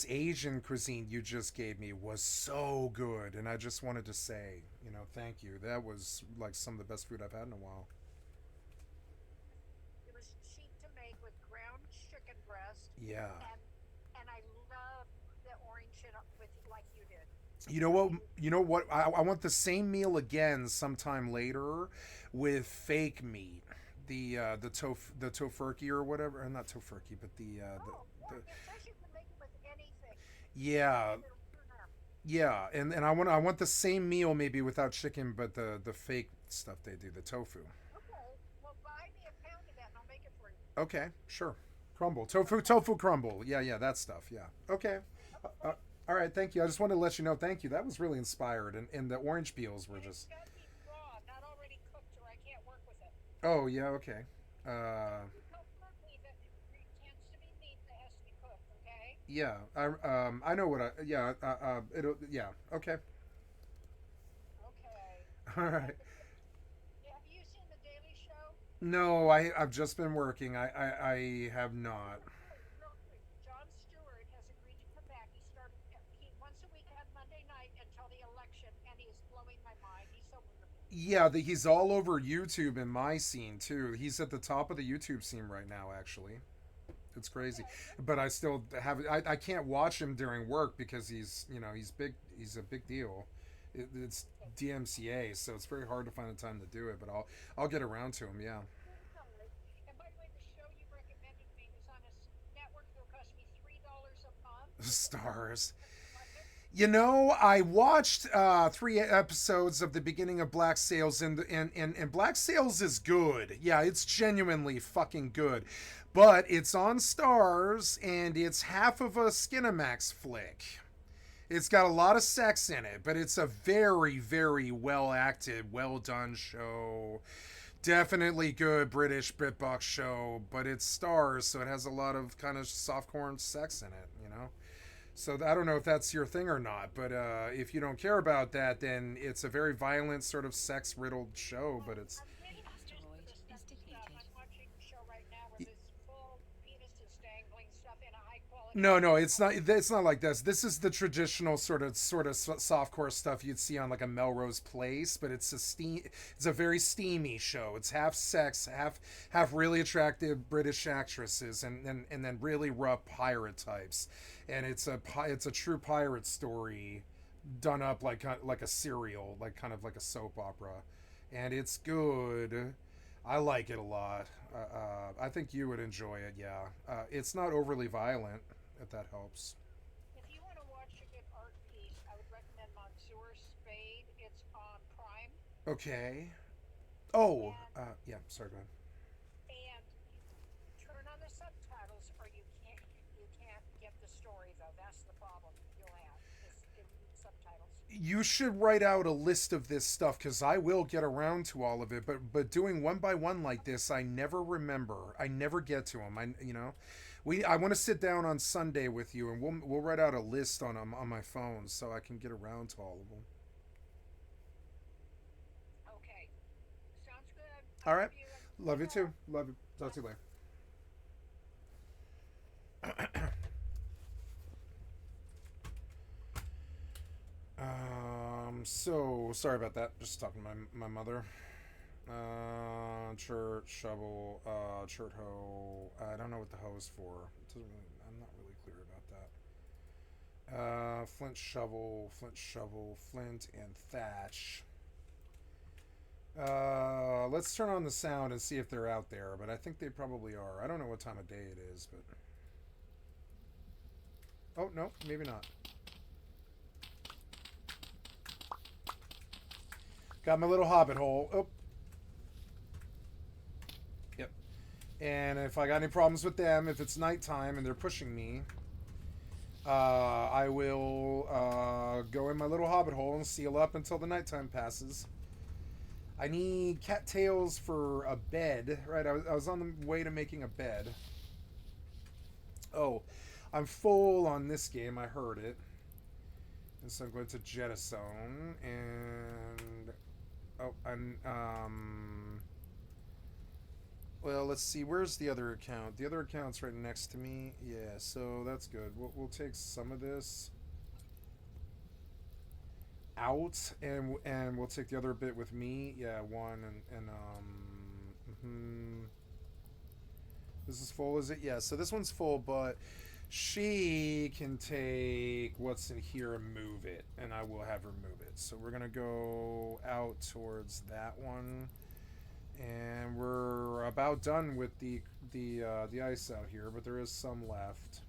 Asian cuisine you just gave me was so good, and I just wanted to say, thank you. That was like some of the best food I've had in a while. It was cheap to make with ground chicken breast. Yeah. And I love the orange shit with like you did. You know what? I want the same meal again sometime later with fake meat. The tofurkey or whatever, not tofurkey, but the it says you can make it with anything. Yeah, and I want the same meal maybe without chicken, but the fake stuff they do, the tofu. Okay, well buy me a pound of that and I'll make it for you. Okay, sure. Crumble, tofu crumble. Yeah, that stuff. Yeah. Okay. All right, thank you. I just wanted to let you know. Thank you. That was really inspired, and the orange peels were just. It's got to be raw, not already cooked, or I can't work with it. Oh yeah, okay. Yeah, I know what yeah, okay. Okay. All right. Have you seen The Daily Show? No, I've just been working. I have not. Real quick, Jon Stewart has agreed to come back. He once a week on Monday night until the election, and he is blowing my mind. He's so wonderful. Yeah, he's all over YouTube in my scene too. He's at the top of the YouTube scene right now, actually. It's crazy, but I still have. I can't watch him during work because he's big. He's a big deal. It's DMCA, so it's very hard to find the time to do it. But I'll get around to him. Yeah. And by the way, the show you recommended me is on a network that will cost me $3 a month. Stars. I watched 3 episodes of the beginning of Black Sails, and Black Sails is good. Yeah, it's genuinely fucking good. But it's on Stars, and it's half of a Skinamax flick. It's got a lot of sex in it, but it's a very, very well-acted, well-done show. Definitely good British BritBox show, but it's Stars, so it has a lot of kind of softcore sex in it, So I don't know if that's your thing or not, but if you don't care about that, then it's a very violent, sort of sex-riddled show, but it's... Asteroid is depleted. I'm watching a show right now where there's full penises dangling stuff in a high-quality... No, it's not like this. This is the traditional sort of softcore stuff you'd see on like a Melrose Place, but it's a very steamy show. It's half sex, half really attractive British actresses, and then really rough pirate types. And it's a true pirate story done up like a serial, like kind of like a soap opera, and it's good. I like it a lot. I think you would enjoy it. Yeah, it's not overly violent, if that helps. If you want to watch a good art piece, I would recommend Monsieur Spade. It's on Prime. Okay. Oh, yeah. Sorry, go ahead. And turn on the subtitles, or you can't get the story though. That's the problem you'll have. Is in subtitles. You should write out a list of this stuff because I will get around to all of it. But doing one by one like this, I never remember. I never get to them. I want to sit down on Sunday with you, and we'll write out a list on them on my phone so I can get around to all of them. Okay, sounds good. All right, love you too. Love you. Talk to you later. So sorry about that. Just talking to my mother. Chert, shovel, chert hoe. I don't know what the hoe is for. I'm not really clear about that. Flint shovel, flint and thatch. Let's turn on the sound and see if they're out there, but I think they probably are. I don't know what time of day it is, but... Oh, no, maybe not. Got my little hobbit hole. Oh. Yep. And if I got any problems with them, if it's nighttime and they're pushing me, I will go in my little hobbit hole and seal up until the nighttime passes. I need cattails for a bed, right? I was on the way to making a bed. Oh, I'm full on this game. I heard it. And so I'm going to jettison and... Oh, well, let's see. Where's the other account? The other account's right next to me. Yeah, so that's good. We'll take some of this out, and we'll take the other bit with me. Yeah, one and This is full, is it? Yeah. So this one's full, but she can take what's in here and move it, and I will have her move it. So we're gonna go out towards that one, and we're about done with the ice out here, but there is some left.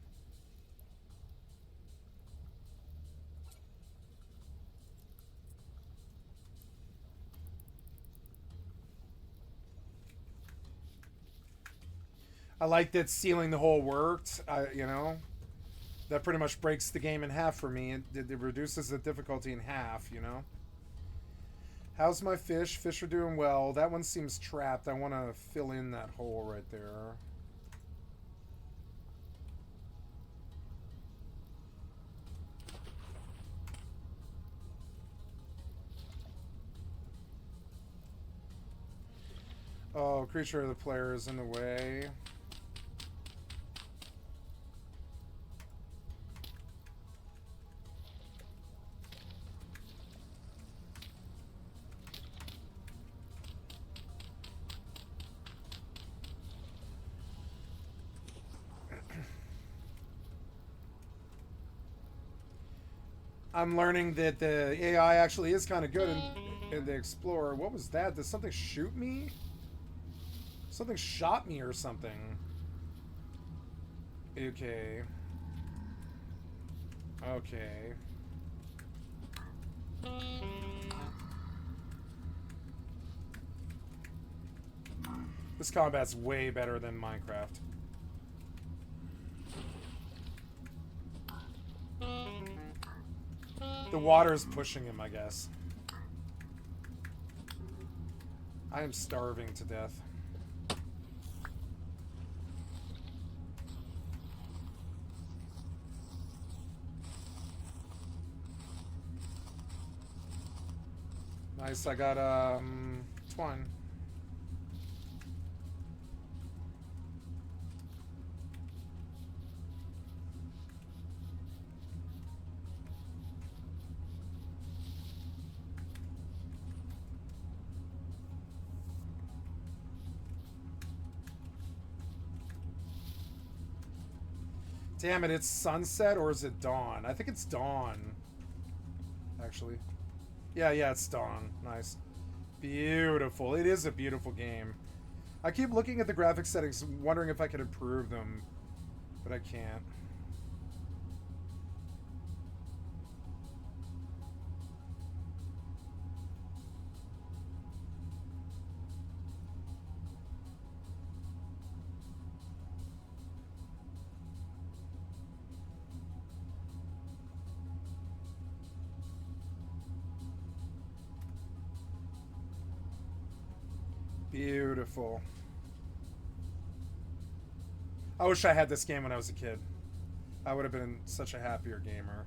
I like that sealing the hole worked. That pretty much breaks the game in half for me. It reduces the difficulty in half, How's my fish? Fish are doing well. That one seems trapped. I want to fill in that hole right there. Oh, creature of the player is in the way. I'm learning that the AI actually is kind of good in the Explorer. What was that? Did something shoot me? Something shot me or something. Okay. Okay. This combat's way better than Minecraft. The water's pushing him, I guess. I am starving to death. Nice, I got twine. Damn it, it's sunset or is it dawn? I think it's dawn. Actually. Yeah, it's dawn. Nice. Beautiful. It is a beautiful game. I keep looking at the graphic settings, wondering if I could improve them, but I can't. Beautiful. I wish I had this game when I was a kid. I would have been such a happier gamer.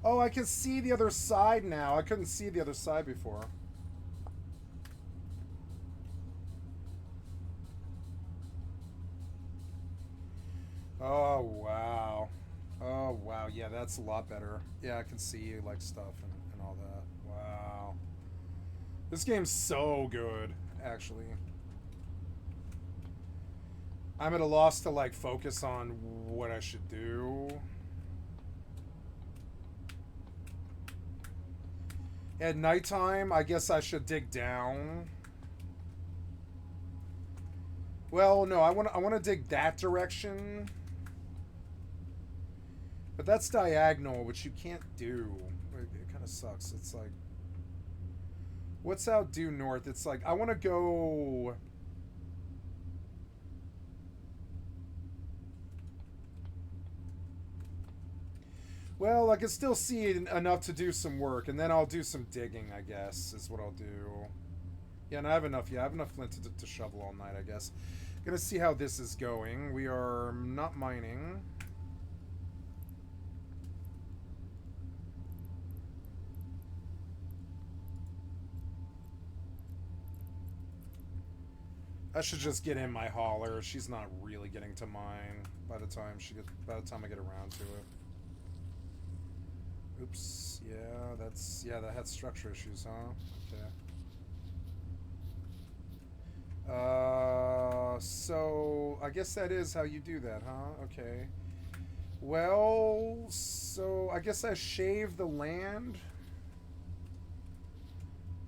Oh, I can see the other side now. I couldn't see the other side before. Oh, wow. Oh, wow. Yeah, that's a lot better. Yeah, I can see, like, stuff and all that. Wow. This game's so good, actually. I'm at a loss to, like, focus on what I should do. At nighttime, I guess I should dig down. Well, no, I want to dig that direction. But that's diagonal, which you can't do. It kind of sucks. It's like, what's out due north? It's like, I want to go... Well, I can still see enough to do some work, and then I'll do some digging, I guess, is what I'll do. Yeah, and I have enough flint to shovel all night, I guess. Gonna see how this is going. We are not mining. I should just get in my hauler. She's not really getting to mine by the time I get around to it. Oops. Yeah, that had structure issues, huh? Okay. So I guess that is how you do that, huh? Okay. Well, so I guess I shave the land.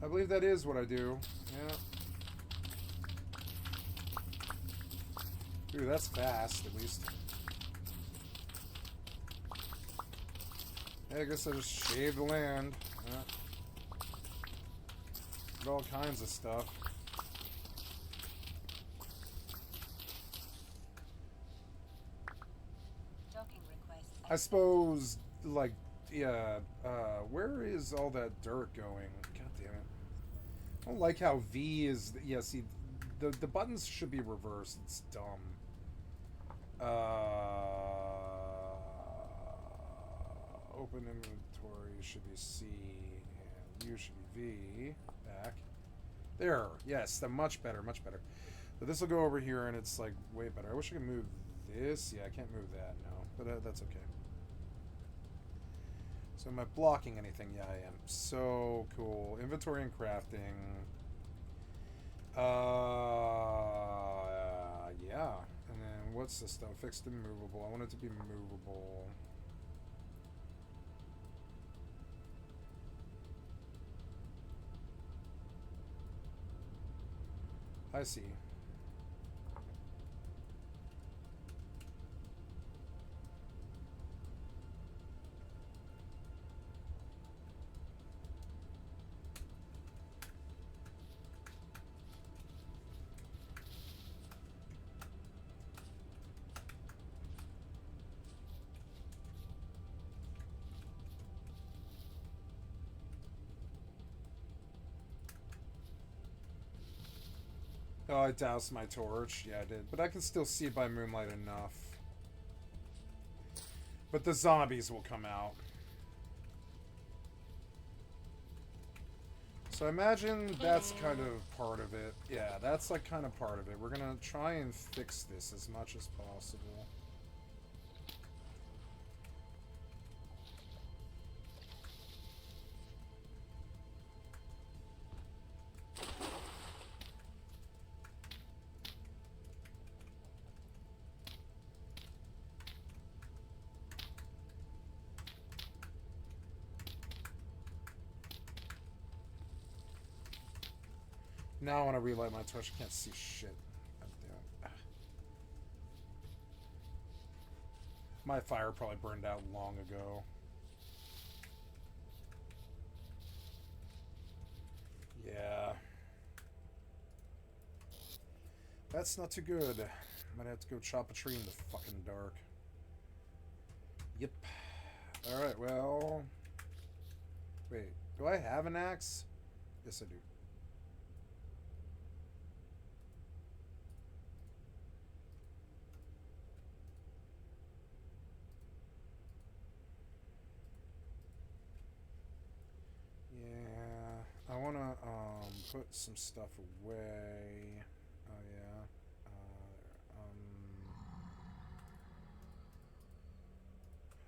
I believe that is what I do. Yeah. Ooh, that's fast, at least. Yeah, I guess I just shave the land. Yeah. Did all kinds of stuff. I suppose, like, yeah, where is all that dirt going? God damn it. I don't like how V is, yeah, see, the buttons should be reversed. It's dumb. Open inventory should be C, and U should be V. Back. There. Yes, much better, much better. So this will go over here, and it's, like, way better. I wish I could move this. Yeah, I can't move that, no. But that's okay. So am I blocking anything? Yeah, I am. So cool. Inventory and crafting. Yeah. And then what's this stuff? Fixed and movable. I want it to be movable. I see. Oh, I doused my torch. Yeah, I did. But I can still see by moonlight enough. But the zombies will come out. So I imagine that's kind of part of it. Yeah, that's like kind of part of it. We're gonna try and fix this as much as possible. Now when I relight my torch, I can't see shit. My fire probably burned out long ago. Yeah. That's not too good. Might have to go chop a tree in the fucking dark. Yep. Alright, well... Wait, do I have an axe? Yes, I do. Yeah, I want to put some stuff away. Oh yeah.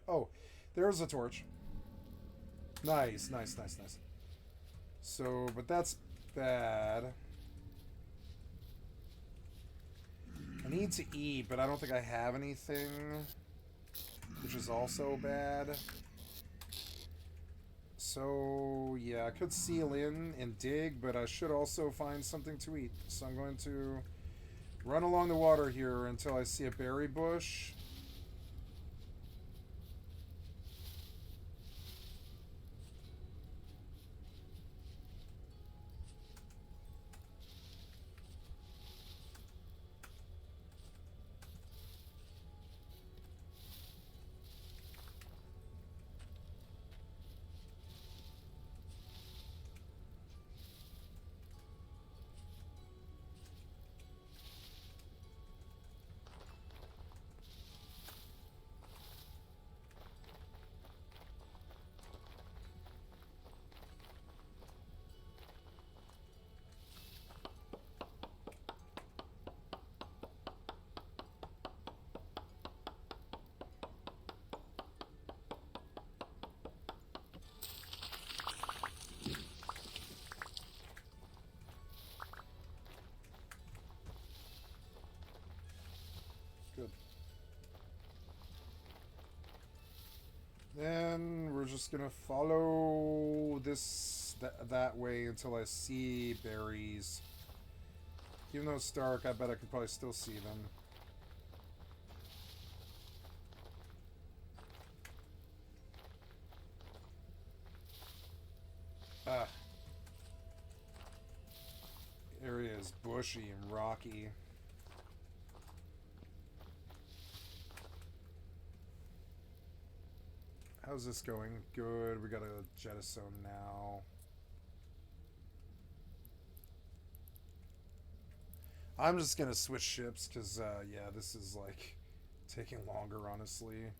Oh, there's a torch. Nice, nice, nice, nice. So, but that's bad. I need to eat, but I don't think I have anything, which is also bad. So, yeah, I could seal in and dig, but I should also find something to eat. So I'm going to run along the water here until I see a berry bush. Then we're just gonna follow this that way until I see berries. Even though it's dark, I bet I could probably still see them. Ah. Area is bushy and rocky. How's this going? Good. We got a jettison now. I'm just gonna switch ships because, yeah, this is like taking longer, honestly.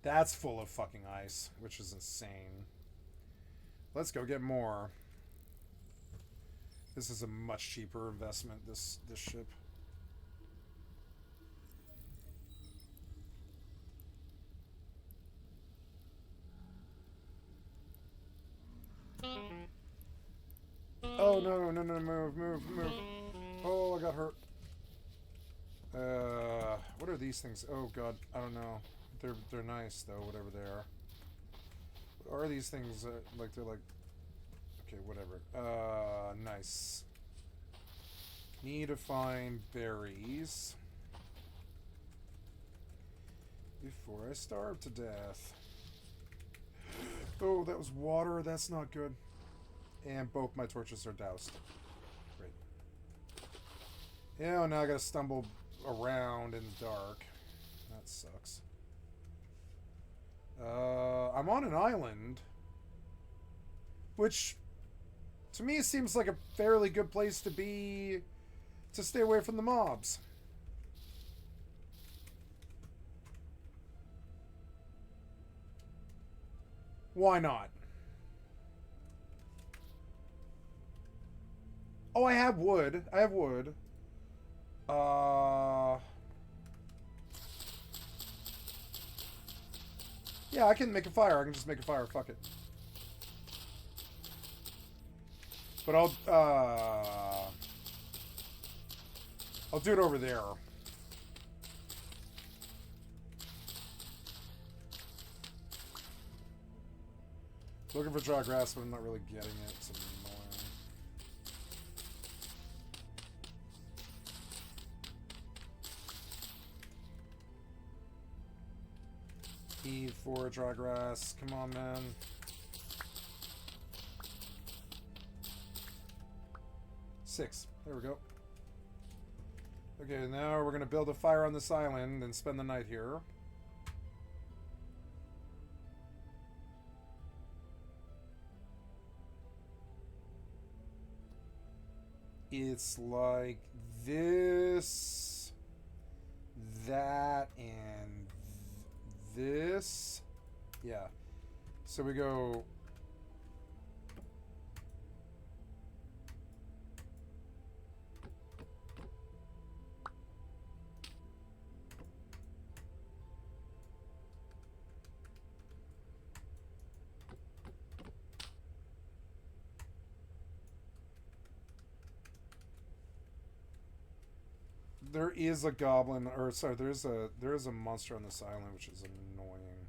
That's full of fucking ice, which is insane. Let's go get more. This is a much cheaper investment, this ship. Oh no, no, no, move, move, move. Oh, I got hurt. What are these things? Oh god, I don't know. They're nice though, whatever they are. What are these things? Like they're like, okay, whatever. Nice. Need to find berries before I starve to death. Oh, that was water. That's not good. And both my torches are doused. Great. Yeah, now I gotta stumble around in the dark. That sucks. I'm on an island, which to me seems like a fairly good place to be, to stay away from the mobs. Why not? Oh, I have wood. I have wood. Yeah, I can make a fire. I can just make a fire. Fuck it. But I'll do it over there. Looking for dry grass, but I'm not really getting it. It's annoying. E4 dry grass. Come on, man. Six. There we go. Okay, now we're gonna build a fire on this island and spend the night here. It's like this, that, and this. Yeah. So we go. There is a goblin, or sorry, there is a monster on this island, which is annoying.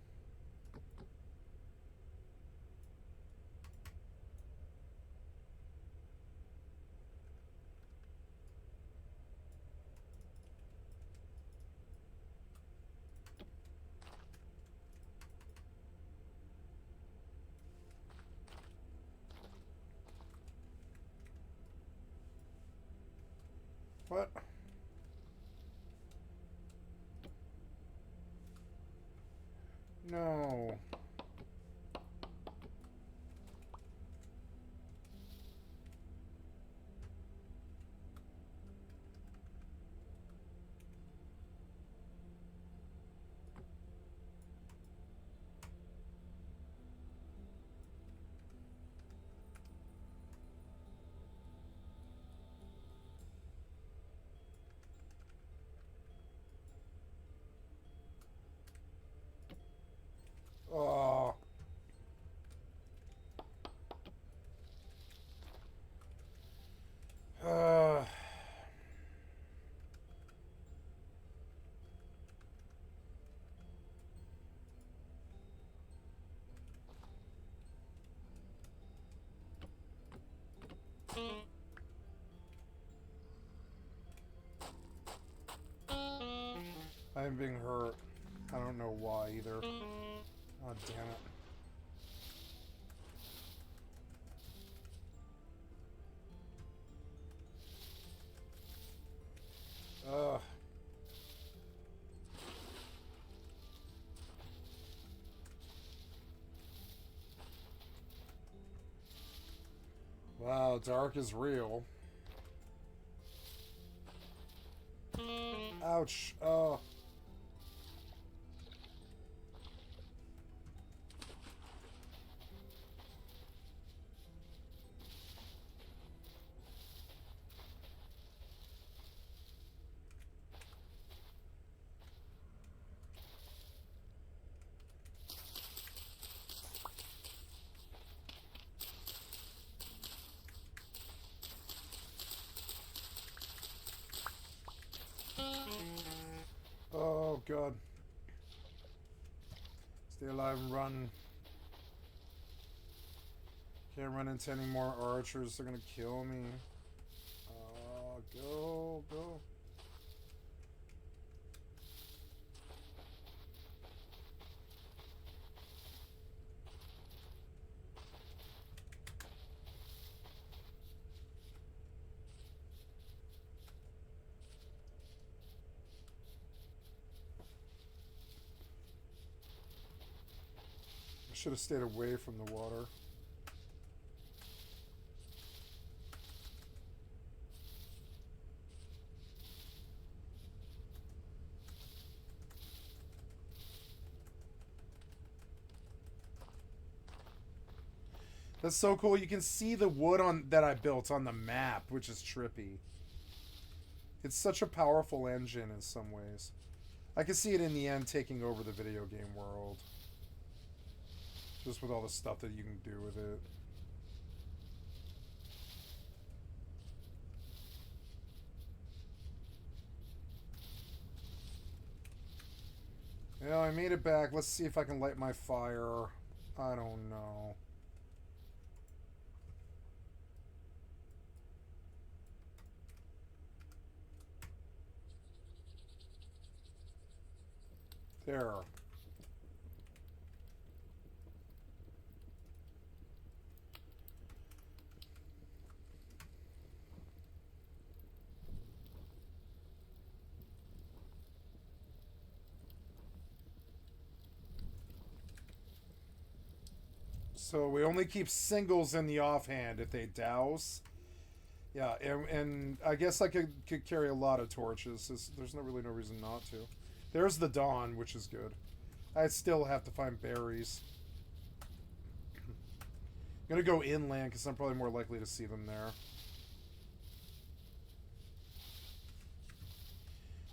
What? No. Oh. I'm being hurt. I don't know why either. Oh, damn it. Ugh. Wow, dark is real. Ouch. Oh. Oh, God. Stay alive and run. Can't run into any more archers. They're gonna kill me. Go, go. I should have stayed away from the water. That's so cool. You can see the wood on that I built on the map, which is trippy. It's such a powerful engine in some ways. I can see it in the end taking over the video game world. Just with all the stuff that you can do with it. Yeah, I made it back. Let's see if I can light my fire. I don't know. There. So we only keep singles in the offhand if they douse. Yeah, and I guess I could carry a lot of torches. There's really no reason not to. There's the dawn, which is good. I still have to find berries. I'm gonna go inland because I'm probably more likely to see them there.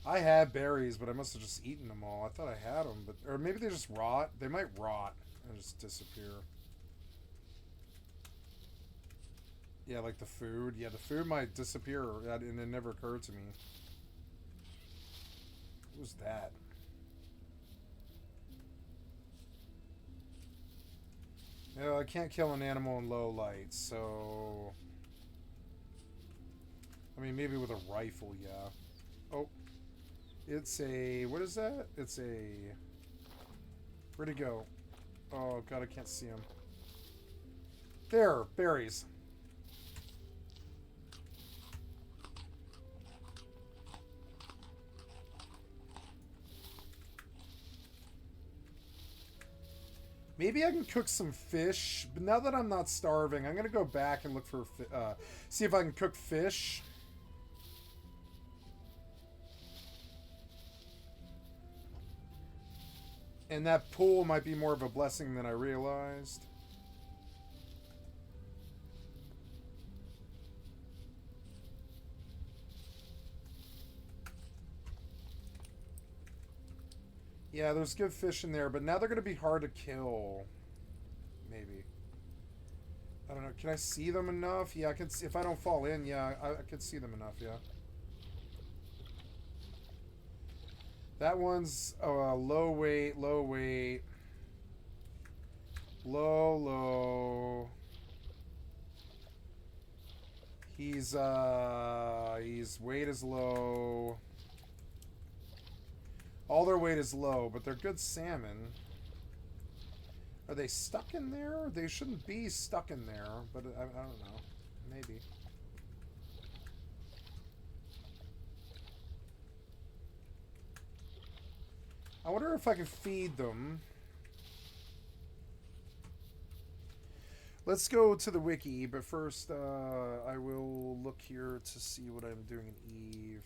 I had berries, but I must have just eaten them all. I thought I had them, but or maybe they just rot. They might rot and just disappear. Yeah, like the food. Yeah, the food might disappear, and it never occurred to me. What was that? No, I can't kill an animal in low light, so... I mean, maybe with a rifle, yeah. Oh. It's a... What is that? It's a... Where'd he go? Oh, God, I can't see him. There! Berries. Maybe I can cook some fish, but now that I'm not starving, I'm going to go back and look for, see if I can cook fish. And that pool might be more of a blessing than I realized. Yeah, there's good fish in there, but now they're going to be hard to kill. Maybe. I don't know. Can I see them enough? Yeah, I can see. If I don't fall in, yeah, I can see them enough, yeah. That one's low weight, low weight. Low, low. His weight is low. All their weight is low, but they're good salmon. Are they stuck in there? They shouldn't be stuck in there, but I don't know. Maybe. I wonder if I can feed them. Let's go to the wiki, but first I will look here to see what I'm doing in EvE.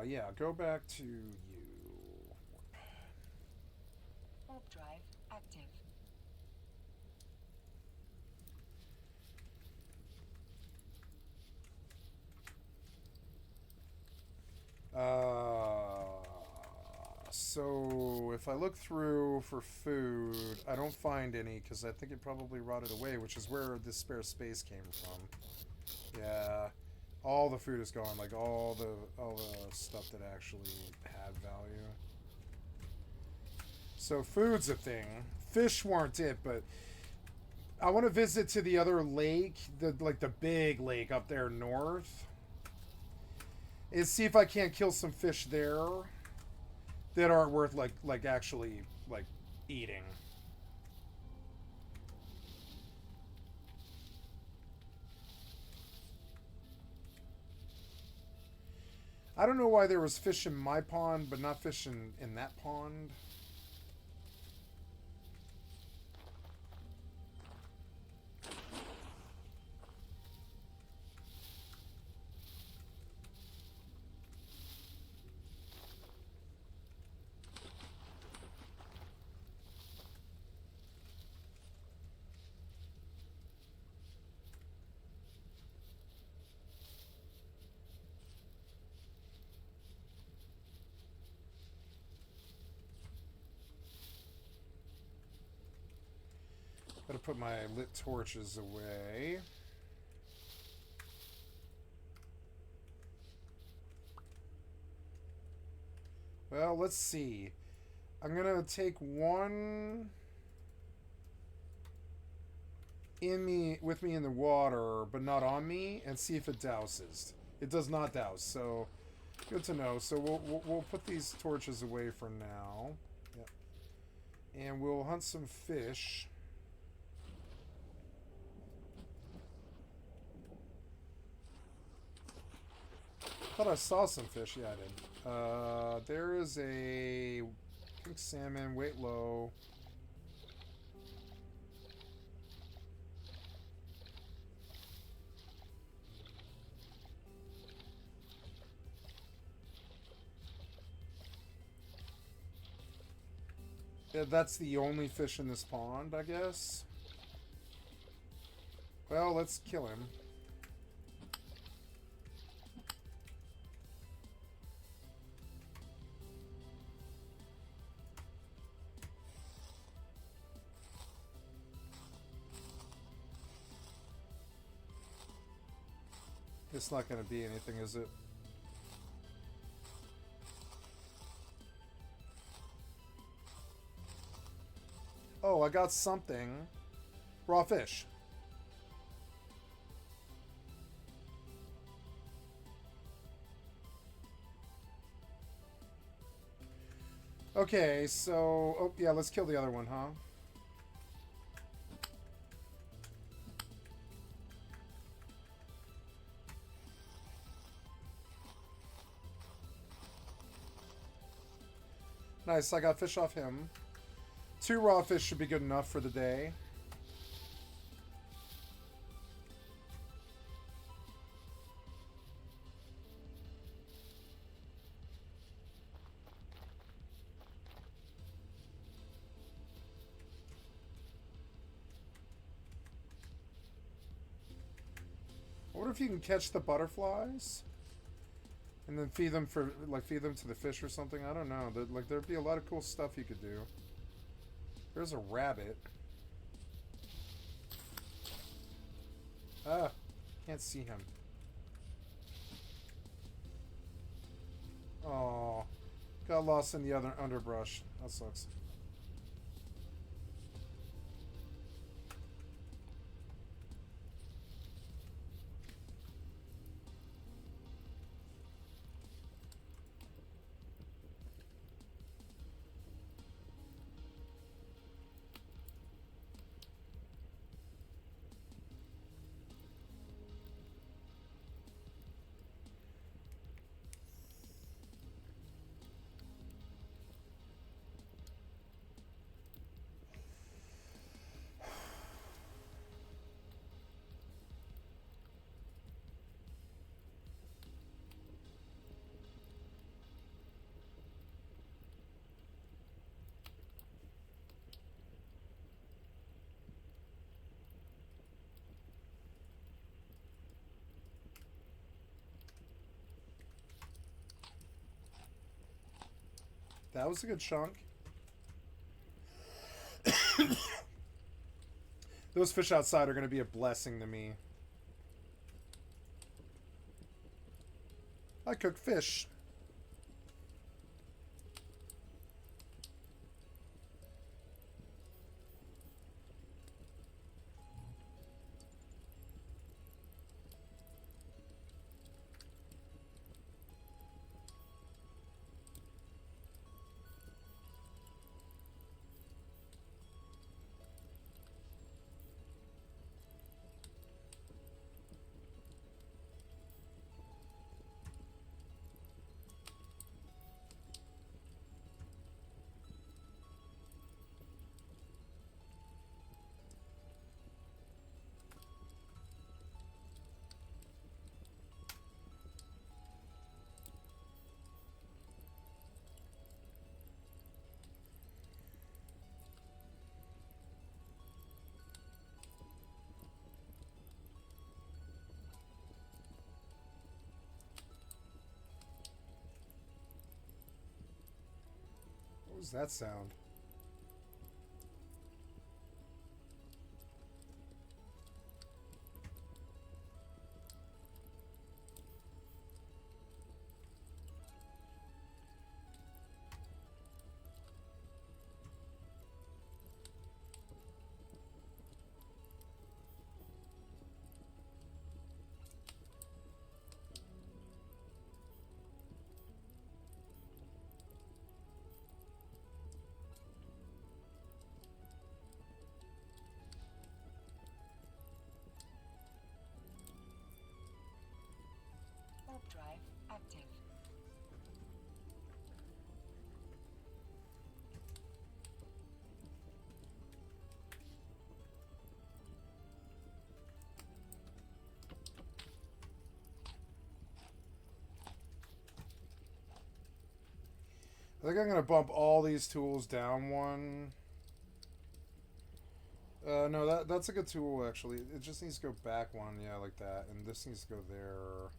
Yeah, go back to you. Warp drive active. So if I look through for food, I don't find any because I think it probably rotted away, which is where this spare space came from. Yeah. All the food is gone, like all the stuff that actually had value. So food's a thing. Fish weren't it, but I want to visit to the other lake, like the big lake up there north, and see if I can't kill some fish there that aren't worth like actually like eating. I don't know why there was fish in my pond, but not fish in that pond. Gotta put my lit torches away. Well, let's see. I'm gonna take one with me in the water, but not on me, and see if it douses. It does not douse, so Good to know. So we'll put these torches away for now. Yep. And we'll hunt some fish. Thought I saw some fish. Yeah, I did. There is a pink salmon, weight low. Yeah, that's the only fish in this pond, I guess. Well, let's kill him. It's not going to be anything, is it? Oh, I got something. Raw fish. Okay, so... Oh, yeah, let's kill the other one, huh? Nice, I got fish off him. 2 raw fish should be good enough for the day. I wonder if you can catch the butterflies and then feed them for, like, feed them to the fish or something. I don't know. Like, there'd be a lot of cool stuff you could do. There's a rabbit. Ah, can't see him. Oh, got lost in the other underbrush. That sucks. That was a good chunk. Those fish outside are going to be a blessing to me. I cook fish. What was that sound? I think I'm going to bump all these tools down one. No, that's a good tool, actually. It just needs to go back one, yeah, like that. And this needs to go there.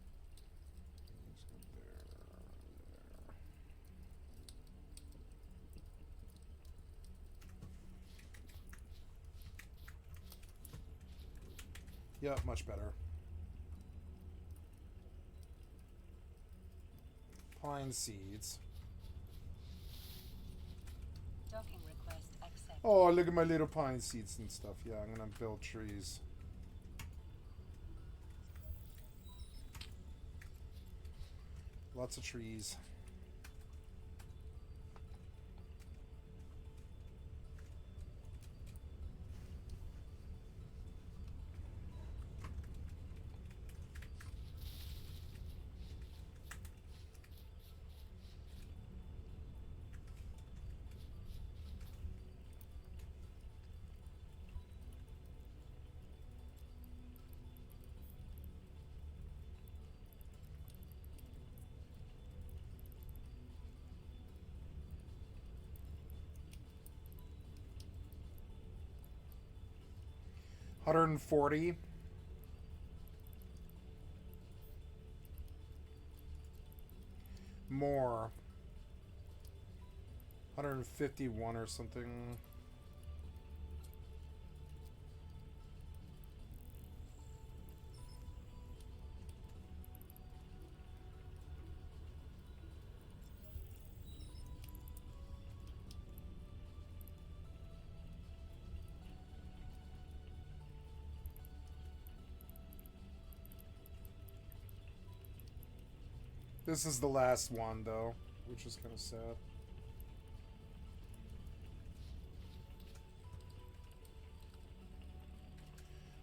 Needs to go there. Yeah, much better. Pine seeds. Docking request accepted. Oh, look at my little pine seeds and stuff. Yeah, I'm gonna build trees. Lots of trees. $140. More. 151 or something. This is the last one, though, which is kind of sad.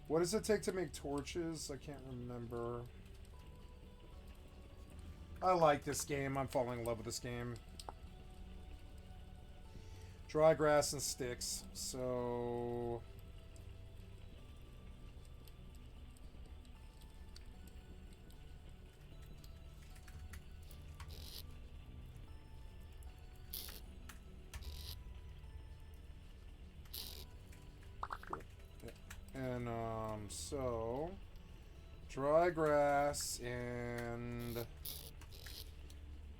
What does it take to make torches? I can't remember. I like this game. I'm falling in love with this game. Dry grass and sticks. So... And, so... Dry grass and...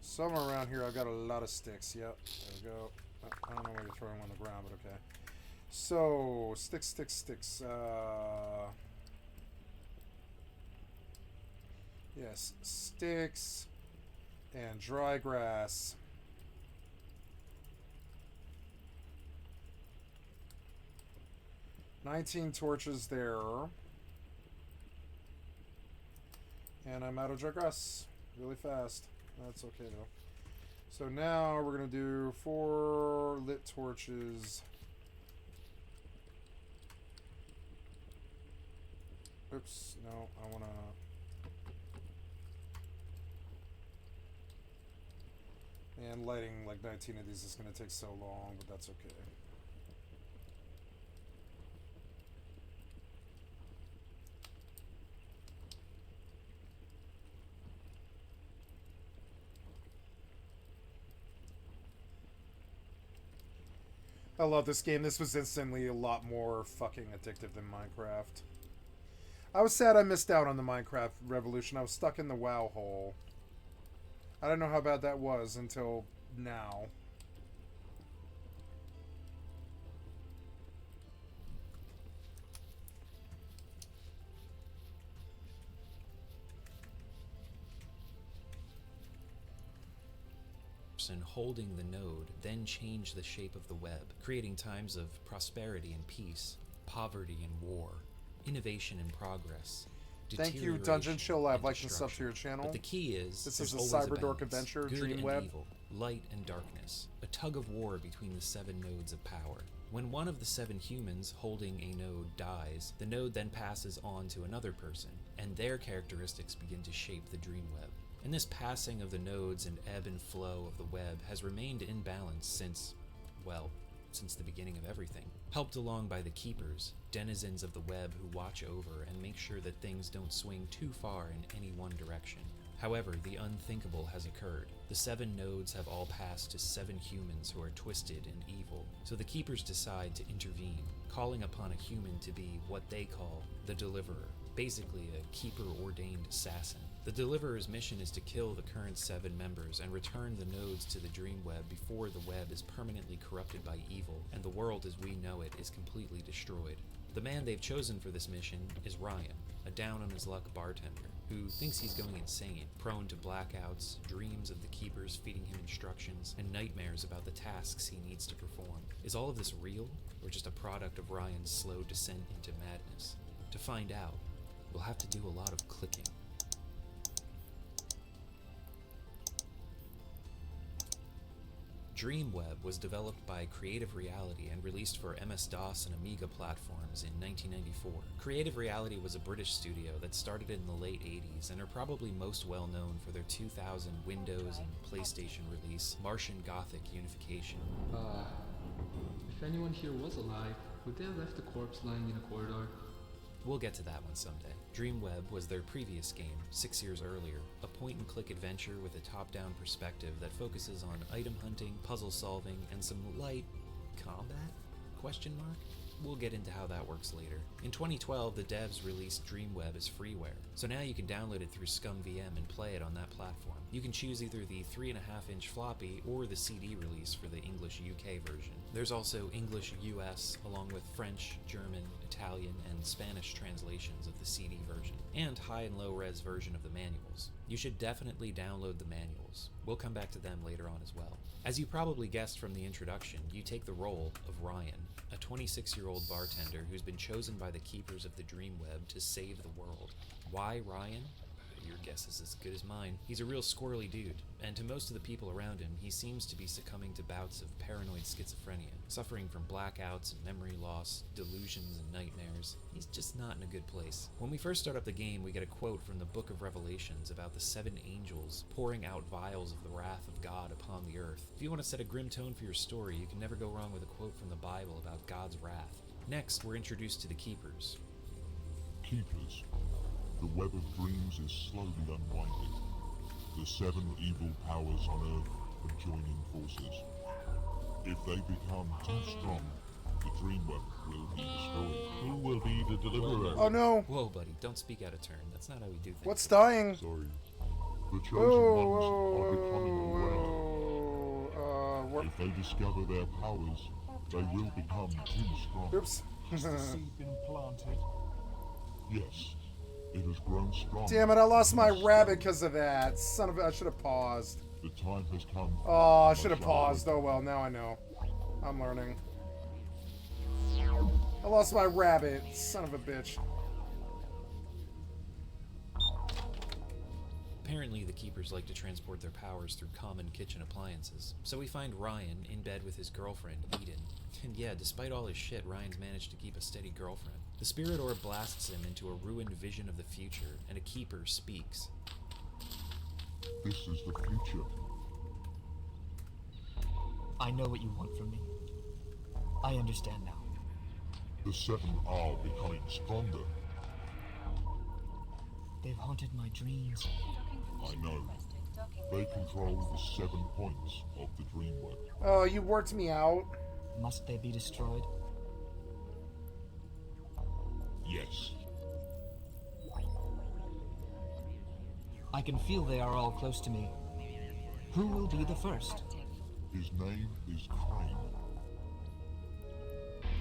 Somewhere around here I've got a lot of sticks. Yep, there we go. I don't know why you're throwing on the ground, but okay. So, sticks. Yes, sticks and dry grass. $19 torches there. And I'm out of dry grass really fast. That's okay though. So now we're gonna do 4 lit torches. Oops, no, I wanna... And lighting like 19 of these is gonna take so long, but that's okay. I love this game. This was instantly a lot more fucking addictive than Minecraft. I was sad I missed out on the Minecraft revolution. I was stuck in the WoW hole. I don't know how bad that was until now. And holding the node then change the shape of the web, creating times of prosperity and peace, poverty and war, innovation and progress. Thank you, Dungeon Chill Lab, like and sub to your channel. But the key is this is a always Cyberdork balance, adventure, good Dream and Web. evil, light and darkness, a tug of war between the 7 nodes of power. When one of the 7 humans holding a node dies, the node then passes on to another person, and their characteristics begin to shape the dream web. And this passing of the nodes and ebb and flow of the web has remained in balance since, well, since the beginning of everything. Helped along by the keepers, denizens of the web who watch over and make sure that things don't swing too far in any one direction. However, the unthinkable has occurred. The 7 nodes have all passed to 7 humans who are twisted and evil, so the Keepers decide to intervene, calling upon a human to be what they call the Deliverer, basically a Keeper-ordained assassin. The Deliverer's mission is to kill the current 7 members and return the nodes to the dream web before the web is permanently corrupted by evil and the world as we know it is completely destroyed. The man they've chosen for this mission is Ryan, a down-on-his-luck bartender who thinks he's going insane, prone to blackouts, dreams of the Keepers feeding him instructions, and nightmares about the tasks he needs to perform. Is all of this real, or just a product of Ryan's slow descent into madness? To find out, we'll have to do a lot of clicking. Dreamweb was developed by Creative Reality and released for MS-DOS and Amiga platforms in 1994. Creative Reality was a British studio that started in the late 80s and are probably most well known for their 2000 Windows and PlayStation release, Martian Gothic Unification. If anyone here was alive, would they have left the corpse lying in a corridor? We'll get to that one someday. Dreamweb was their previous game, 6 years earlier, a point-and-click adventure with a top-down perspective that focuses on item hunting, puzzle solving, and some light combat? Question mark? We'll get into how that works later. In 2012, the devs released Dreamweb as freeware, so now you can download it through ScumVM and play it on that platform. You can choose either the 3.5-inch floppy or the CD release for the English UK version. There's also English US, along with French, German, Italian, and Spanish translations of the CD version, and high and low res version of the manuals. You should definitely download the manuals. We'll come back to them later on as well. As you probably guessed from the introduction, you take the role of Ryan, a 26-year-old bartender who's been chosen by the Keepers of the Dreamweb to save the world. Why Ryan? Your guess is as good as mine. He's a real squirrely dude, and to most of the people around him, he seems to be succumbing to bouts of paranoid schizophrenia, suffering from blackouts and memory loss, delusions and nightmares. He's just not in a good place. When we first start up the game, we get a quote from the Book of Revelations about the 7 angels pouring out vials of the wrath of God upon the earth. If you want to set a grim tone for your story, you can never go wrong with a quote from the Bible about God's wrath. Next, we're introduced to the Keepers. Keepers. The web of dreams is slowly unwinding. The 7 evil powers on Earth are joining forces. If they become too strong, the dream web will be destroyed. Who will be the deliverer? Oh no! Whoa, buddy, don't speak out of turn. That's not how we do things. What's dying? Sorry. The chosen ones are becoming aware. If they discover their powers, they will become too strong. Oops. Has the seed been planted? Yes. It has grown strong. Damn it, I lost my rabbit because of that. Son of a... I should have paused. The time has come. Oh, I should have paused. Oh well, now I know. I'm learning. I lost my rabbit. Son of a bitch. Apparently, the Keepers like to transport their powers through common kitchen appliances. So we find Ryan in bed with his girlfriend, Eden. And yeah, despite all his shit, Ryan's managed to keep a steady girlfriend. The spirit orb blasts him into a ruined vision of the future, and a Keeper speaks. This is the future. I know what you want from me. I understand now. The 7 are becoming stronger. They've haunted my dreams. I know. They control the 7 points of the dream web. Oh, you worked me out. Must they be destroyed? Yes. I can feel they are all close to me. Who will be the first? His name is Crane.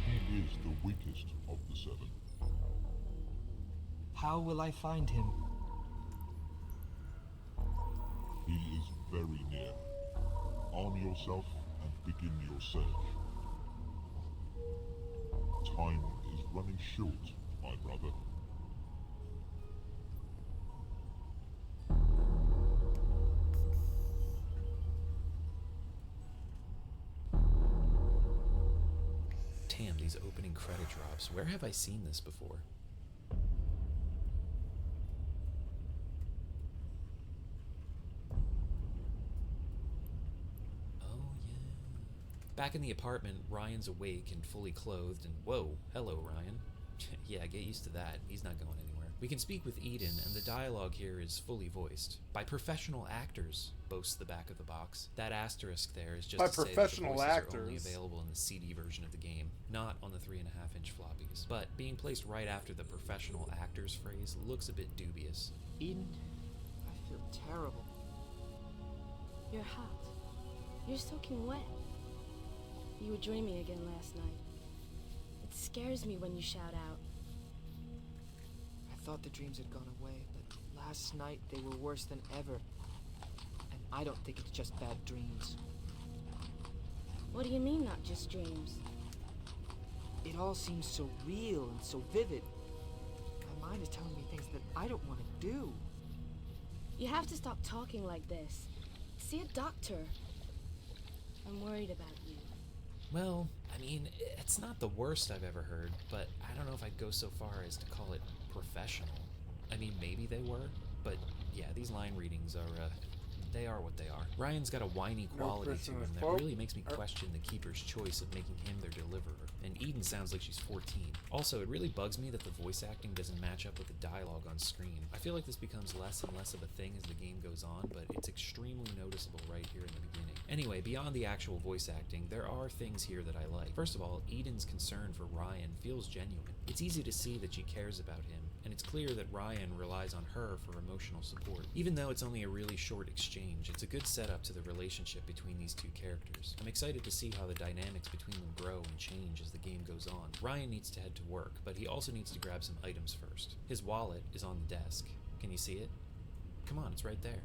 He is the weakest of the 7. How will I find him? He is very near. Arm yourself and begin your search. Time is running short, my brother. Damn, these opening credit drops. Where have I seen this before? Back in the apartment, Ryan's awake and fully clothed, and whoa, hello, Ryan. Yeah, get used to that. He's not going anywhere. We can speak with Eden, and the dialogue here is fully voiced by professional actors, boasts the back of the box. That asterisk there is just By to say that the professional voices are only actors. available in the CD version of the game, not on the 3.5-inch floppies. But being placed right after the professional actors phrase looks a bit dubious. Eden, I feel terrible. You're hot. You're soaking wet. You were dreaming again last night. It scares me when you shout out. I thought the dreams had gone away, but last night they were worse than ever. And I don't think it's just bad dreams. What do you mean, not just dreams? It all seems so real and so vivid. My mind is telling me things that I don't want to do. You have to stop talking like this. See a doctor. I'm worried about you. Well, I mean, it's not the worst I've ever heard, but I don't know if I'd go so far as to call it professional. I mean, maybe they were, but yeah, these line readings are, they are what they are. Ryan's got a whiny quality to him that really makes me question the Keeper's choice of making him their deliverer, and Eden sounds like she's 14. Also, it really bugs me that the voice acting doesn't match up with the dialogue on screen. I feel like this becomes less and less of a thing as the game goes on, but it's extremely noticeable right here in the beginning. Anyway, beyond the actual voice acting, there are things here that I like. First of all, Eden's concern for Ryan feels genuine. It's easy to see that she cares about him, and it's clear that Ryan relies on her for emotional support. Even though it's only a really short exchange, it's a good setup to the relationship between these two characters. I'm excited to see how the dynamics between them grow and change as the game goes on. Ryan needs to head to work, but he also needs to grab some items first. His wallet is on the desk. Can you see it? Come on, it's right there.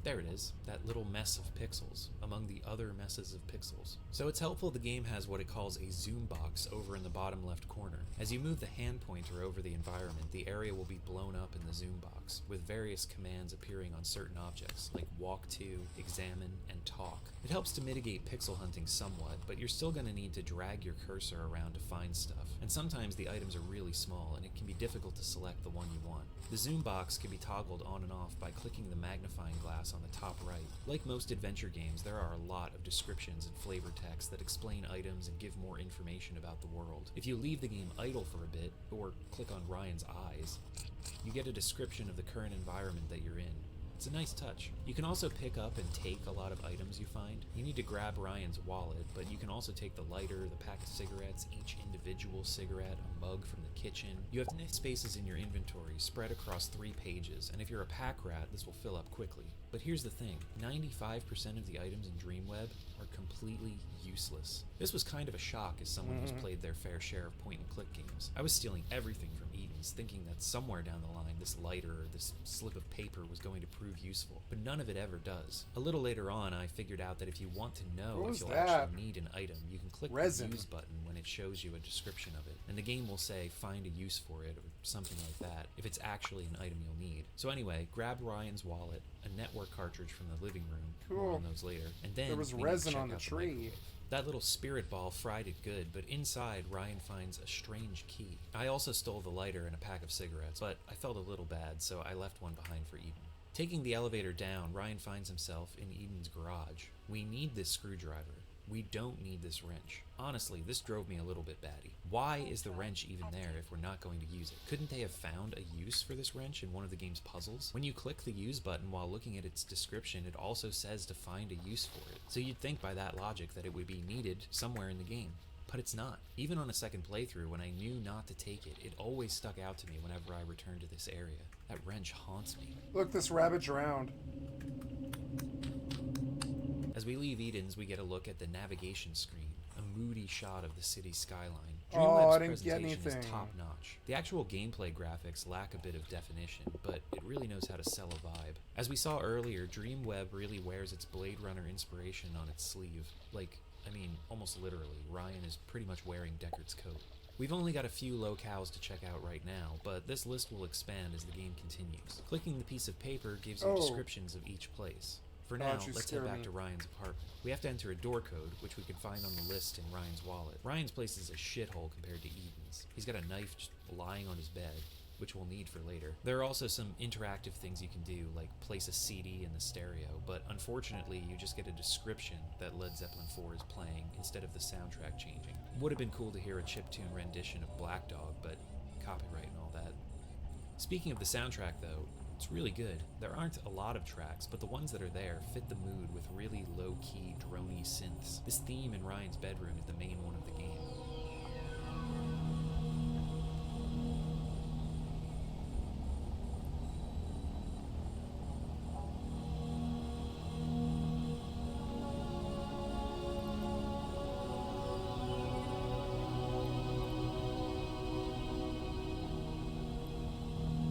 There it is, that little mess of pixels, among the other messes of pixels. So it's helpful the game has what it calls a zoom box over in the bottom left corner. As you move the hand pointer over the environment, the area will be blown up in the zoom box, with various commands appearing on certain objects, like walk to, examine, and talk. It helps to mitigate pixel hunting somewhat, but you're still going to need to drag your cursor around to find stuff, and sometimes the items are really small, and it can be difficult to select the one you want. The zoom box can be toggled on and off by clicking the magnifying glass on the top right. Like most adventure games, there are a lot of descriptions and flavor text that explain items and give more information about the world. If you leave the game idle for a bit, or click on Ryan's eyes, you get a description of the current environment that you're in. It's a nice touch. You can also pick up and take a lot of items you find. You need to grab Ryan's wallet, but you can also take the lighter, the pack of cigarettes, each individual cigarette, a mug from the kitchen. You have enough spaces in your inventory spread across 3 pages, and if you're a pack rat, this will fill up quickly. But here's the thing, 95% of the items in Dreamweb are completely useless. This was kind of a shock as someone who's played their fair share of point-and-click games. I was stealing everything from Eden's, thinking that somewhere down the line this lighter or this slip of paper was going to prove useful, but none of it ever does. A little later on, I figured out that if you want to know if you'll actually need an item, you can click the use button when it shows you a description of it, and the game will say find a use for it or something like that if it's actually an item you'll need. So anyway, grab Ryan's wallet, a network cartridge from the living room, more on those later, and then there was resin on the tree. That little spirit ball fried it good, but inside Ryan finds a strange key. I also stole the lighter and a pack of cigarettes, but I felt a little bad, so I left one behind for Eden. Taking the elevator down, Ryan finds himself in Eden's garage. We need this screwdriver. We don't need this wrench. Honestly, this drove me a little bit batty. Why is the wrench even there if we're not going to use it? Couldn't they have found a use for this wrench in one of the game's puzzles? When you click the use button while looking at its description, it also says to find a use for it. So you'd think by that logic that it would be needed somewhere in the game. But it's not. Even on a second playthrough, when I knew not to take it, it always stuck out to me whenever I returned to this area. That wrench haunts me. Look, this rabbit drowned. As we leave Eden's, we get a look at the navigation screen, a moody shot of the city skyline. Oh, Dreamweb's I didn't get presentation anything. is top-notch. The actual gameplay graphics lack a bit of definition, but it really knows how to sell a vibe. As we saw earlier, Dreamweb really wears its Blade Runner inspiration on its sleeve. Like, I mean, almost literally, Ryan is pretty much wearing Deckard's coat. We've only got a few locales to check out right now, but this list will expand as the game continues. Clicking the piece of paper gives you descriptions of each place. For now, let's head back to Ryan's apartment. We have to enter a door code, which we can find on the list in Ryan's wallet. Ryan's place is a shithole compared to Eden's. He's got a knife just lying on his bed, which we'll need for later. There are also some interactive things you can do, like place a CD in the stereo, but unfortunately you just get a description that Led Zeppelin 4 is playing instead of the soundtrack changing. Would have been cool to hear a chiptune rendition of Black Dog, but copyright and all that. Speaking of the soundtrack, though, it's really good. There aren't a lot of tracks, but the ones that are there fit the mood with really low-key, drony synths. This theme in Ryan's bedroom is the main one of the game.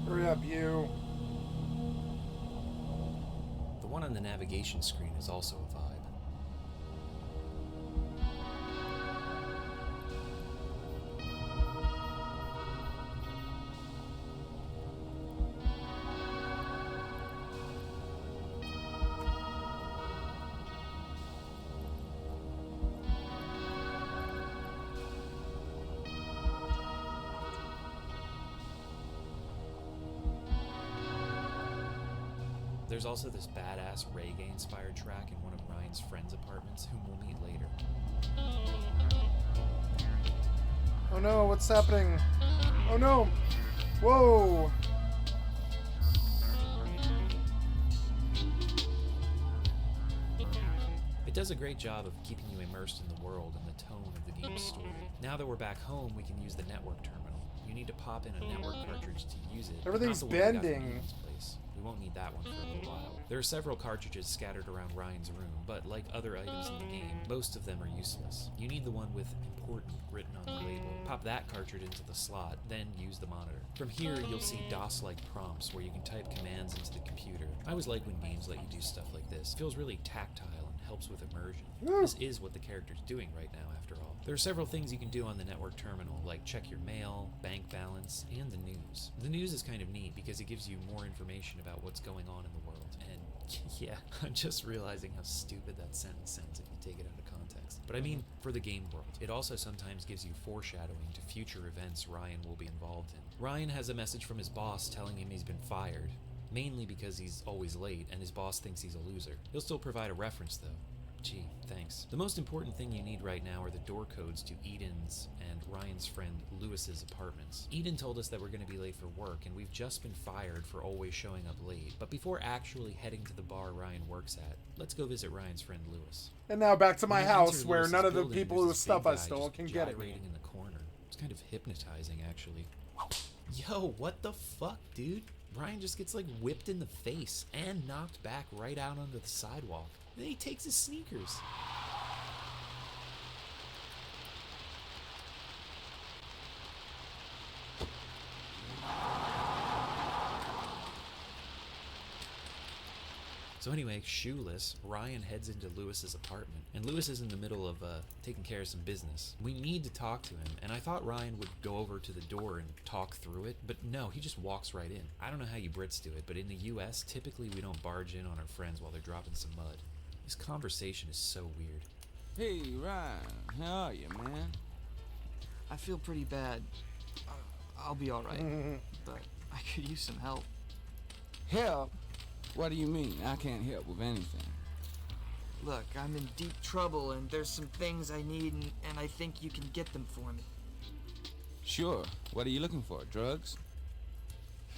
Hurry up, you. The one on the navigation screen is also a vibe. There's also this badass reggae-inspired track in one of Ryan's friends' apartments, whom we'll meet later. Oh no, what's happening? Oh no! Whoa! It does a great job of keeping you immersed in the world and the tone of the game's story. Now that we're back home, we can use the network terminal. You need to pop in a network cartridge to use it. Everything's not the one we got from bending. Ian's place. We won't need that one for a little while. There are several cartridges scattered around Ryan's room, but like other items in the game, most of them are useless. You need the one with important written on the label. Pop that cartridge into the slot, then use the monitor. From here, you'll see DOS-like prompts where you can type commands into the computer. I always like when games let you do stuff like this. It feels really tactile and helps with immersion. This is what the character's doing right now, after all. There are several things you can do on the network terminal, like check your mail, bank balance, and the news. The news is kind of neat because it gives you more information about what's going on in the world. And yeah, I'm just realizing how stupid that sentence sounds if you take it out of context. But I mean, for the game world. It also sometimes gives you foreshadowing to future events Ryan will be involved in. Ryan has a message from his boss telling him he's been fired, mainly because he's always late and his boss thinks he's a loser. He'll still provide a reference though. Gee, thanks. The most important thing you need right now are the door codes to Eden's and Ryan's friend Lewis's apartments. Eden told us that we're going to be late for work, and we've just been fired for always showing up late. But before actually heading to the bar Ryan works at, let's go visit Ryan's friend Lewis. And now back to my When you house enter where Lewis's none of the building, people there's whose this stuff big I guy stole just can get at me. gyrating in the corner. It's kind of hypnotizing, actually. Yo, what the fuck, dude? Ryan just gets like whipped in the face and knocked back right out onto the sidewalk. Then he takes his sneakers. So anyway, shoeless, Ryan heads into Lewis's apartment, and Lewis is in the middle of taking care of some business. We need to talk to him, and I thought Ryan would go over to the door and talk through it, but no, he just walks right in. I don't know how you Brits do it, but in the US, typically we don't barge in on our friends while they're dropping some mud. This conversation is so weird. Hey, Ryan, how are you, man? I feel pretty bad. I'll be alright, but I could use some help. Help? What do you mean? I can't help with anything. Look, I'm in deep trouble and there's some things I need and I think you can get them for me. Sure. What are you looking for? Drugs?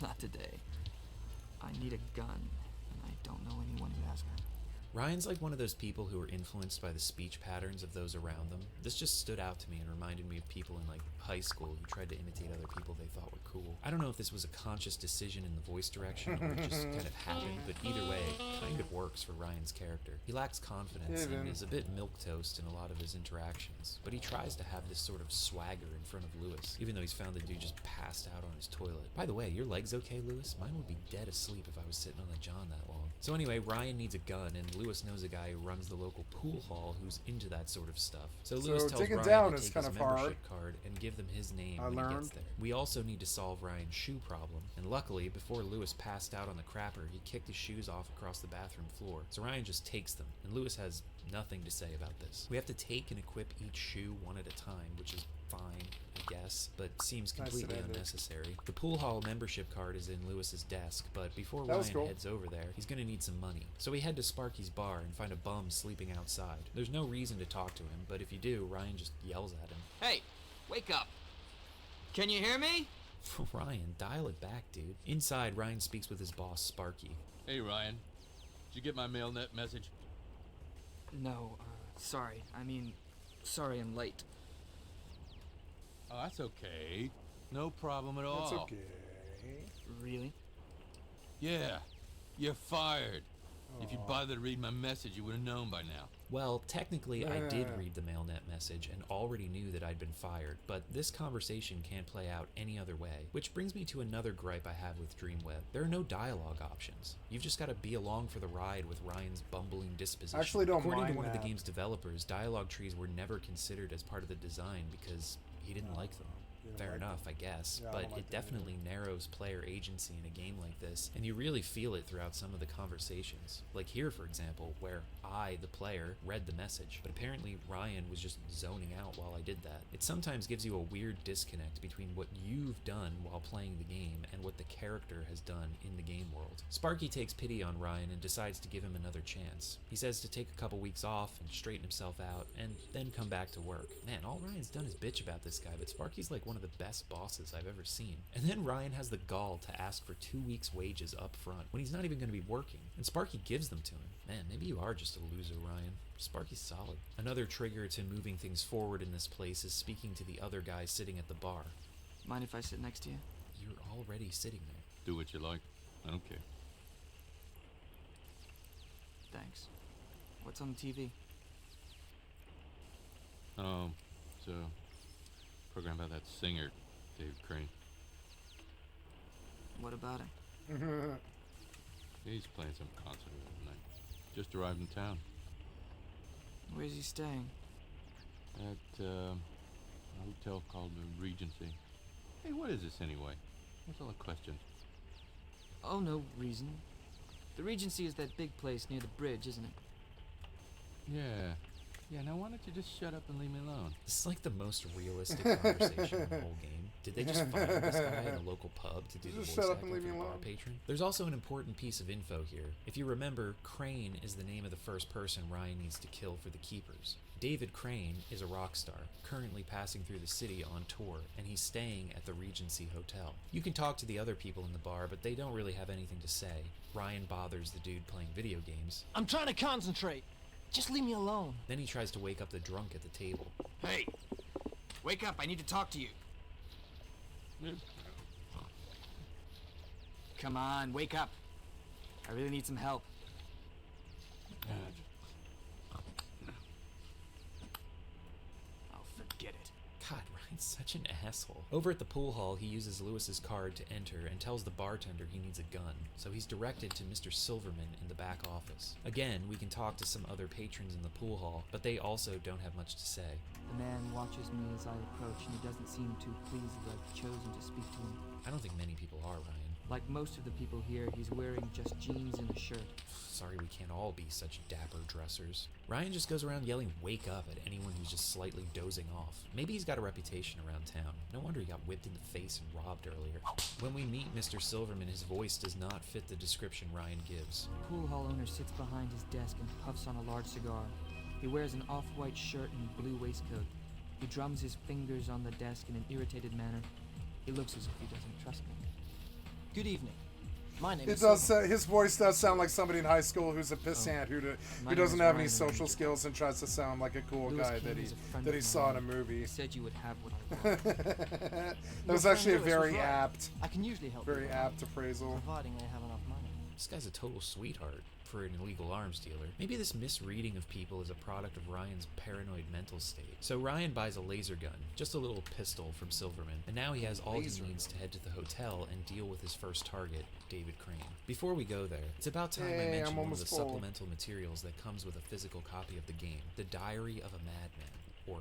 Not today. I need a gun and I don't know anyone who has one. Ryan's like one of those people who are influenced by the speech patterns of those around them. This just stood out to me and reminded me of people in like high school who tried to imitate other people they thought were cool. I don't know if this was a conscious decision in the voice direction or it just kind of happened, but either way, it kind of works for Ryan's character. He lacks confidence and is a bit milquetoast in a lot of his interactions, but he tries to have this sort of swagger in front of Lewis, even though he's found the dude just passed out on his toilet. By the way, your legs okay, Lewis? Mine would be dead asleep if I was sitting on the john that long. So anyway, Ryan needs a gun, and Lewis knows a guy who runs the local pool hall who's into that sort of stuff. So Lewis tells digging Ryan down to is take kind his of hard. membership card and give them his name when he gets there. We also need to solve Ryan's shoe problem, and luckily, before Lewis passed out on the crapper, he kicked his shoes off across the bathroom floor. So Ryan just takes them, and Lewis has nothing to say about this. We have to take and equip each shoe one at a time, which is fine, I guess, but seems completely unnecessary. The pool hall membership card is in Lewis's desk, but before Ryan heads over there, he's gonna need some money. So we head to Sparky's bar and find a bum sleeping outside. There's no reason to talk to him, but if you do, Ryan just yells at him. Hey, wake up. Can you hear me? Ryan, dial it back, dude. Inside, Ryan speaks with his boss, Sparky. Hey, Ryan. Did you get my MailNet message? No, sorry. Sorry I'm late. Oh, that's okay. No problem at all. That's okay. Really? Yeah. You're fired. If you bothered to read my message, you would have known by now. Well, technically, I did read the MailNet message and already knew that I'd been fired, but this conversation can't play out any other way. Which brings me to another gripe I have with Dreamweb. There are no dialogue options. You've just got to be along for the ride with Ryan's bumbling disposition. Actually, don't According mind to one of that. the game's developers, dialogue trees were never considered as part of the design because he didn't like them. Fair enough, I guess, Yeah, I but don't like it them definitely narrows player agency in a game like this, and you really feel it throughout some of the conversations. Like here, for example, where I, the player, read the message, but apparently Ryan was just zoning out while I did that. It sometimes gives you a weird disconnect between what you've done while playing the game and what the character has done in the game world. Sparky takes pity on Ryan and decides to give him another chance. He says to take a couple weeks off and straighten himself out, and then come back to work. Man, all Ryan's done is bitch about this guy, but Sparky's like one of the best bosses I've ever seen. And then Ryan has the gall to ask for 2 weeks' wages up front when he's not even going to be working, and Sparky gives them to him. Man, maybe you are just a loser, Ryan. Sparky's solid. Another trigger to moving things forward in this place is speaking to the other guy sitting at the bar. Mind if I sit next to you? You're already sitting there. Do what you like. I don't care. Thanks. What's on the TV? Oh, it's a program about that singer, Dave Crane. What about it? He's playing some concert tonight. Just arrived in town. Where's he staying? At a hotel called the Regency. Hey, what is this anyway? What's all the questions? Oh, no reason. The Regency is that big place near the bridge, isn't it? Yeah. Yeah, now why don't you just shut up and leave me alone? This is like the most realistic conversation in the whole game. Did they just find this guy in a local pub to do the Just voice shut up acting and leave for me the bar alone. patron? There's also an important piece of info here. If you remember, Crane is the name of the first person Ryan needs to kill for the Keepers. David Crane is a rock star, currently passing through the city on tour, and he's staying at the Regency Hotel. You can talk to the other people in the bar, but they don't really have anything to say. Ryan bothers the dude playing video games. I'm trying to concentrate. Just leave me alone. Then he tries to wake up the drunk at the table. Hey! Wake up, I need to talk to you. Come on, wake up. I really need some help. Oh, forget it. God, Ryan's such an asshole. Over at the pool hall, he uses Lewis's card to enter and tells the bartender he needs a gun, so he's directed to Mr. Silverman in the back office. Again, we can talk to some other patrons in the pool hall, but they also don't have much to say. The man watches me as I approach, and he doesn't seem too pleased that I've chosen to speak to him. I don't think many people are, Ryan. Like most of the people here, he's wearing just jeans and a shirt. Sorry we can't all be such dapper dressers. Ryan just goes around yelling wake up at anyone who's just slightly dozing off. Maybe he's got a reputation around town. No wonder he got whipped in the face and robbed earlier. When we meet Mr. Silverman, his voice does not fit the description Ryan gives. The pool hall owner sits behind his desk and puffs on a large cigar. He wears an off-white shirt and blue waistcoat. He drums his fingers on the desk in an irritated manner. He looks as if he doesn't trust me. Good evening. My name It is does. Silverman. His voice does sound like somebody in high school who's a pissant My who name doesn't is have any Ryan social Ranger. skills and tries to sound like a cool Lewis guy King that is a friend he of saw in a mine. movie. He said you would have what I want. That Your was friend actually a Lewis was very right. apt, I can usually help very you, apt appraisal. providing I have enough money. This guy's a total sweetheart for an illegal arms dealer. Maybe this misreading of people is a product of Ryan's paranoid mental state. So Ryan buys a laser gun, just a little pistol from Silverman, and now he has all he needs to head to the hotel and deal with his first target, David Crane. Before we go there, it's about time I Hey, mention I'm one of the almost full. supplemental materials that comes with a physical copy of the game, The Diary of a Madman, or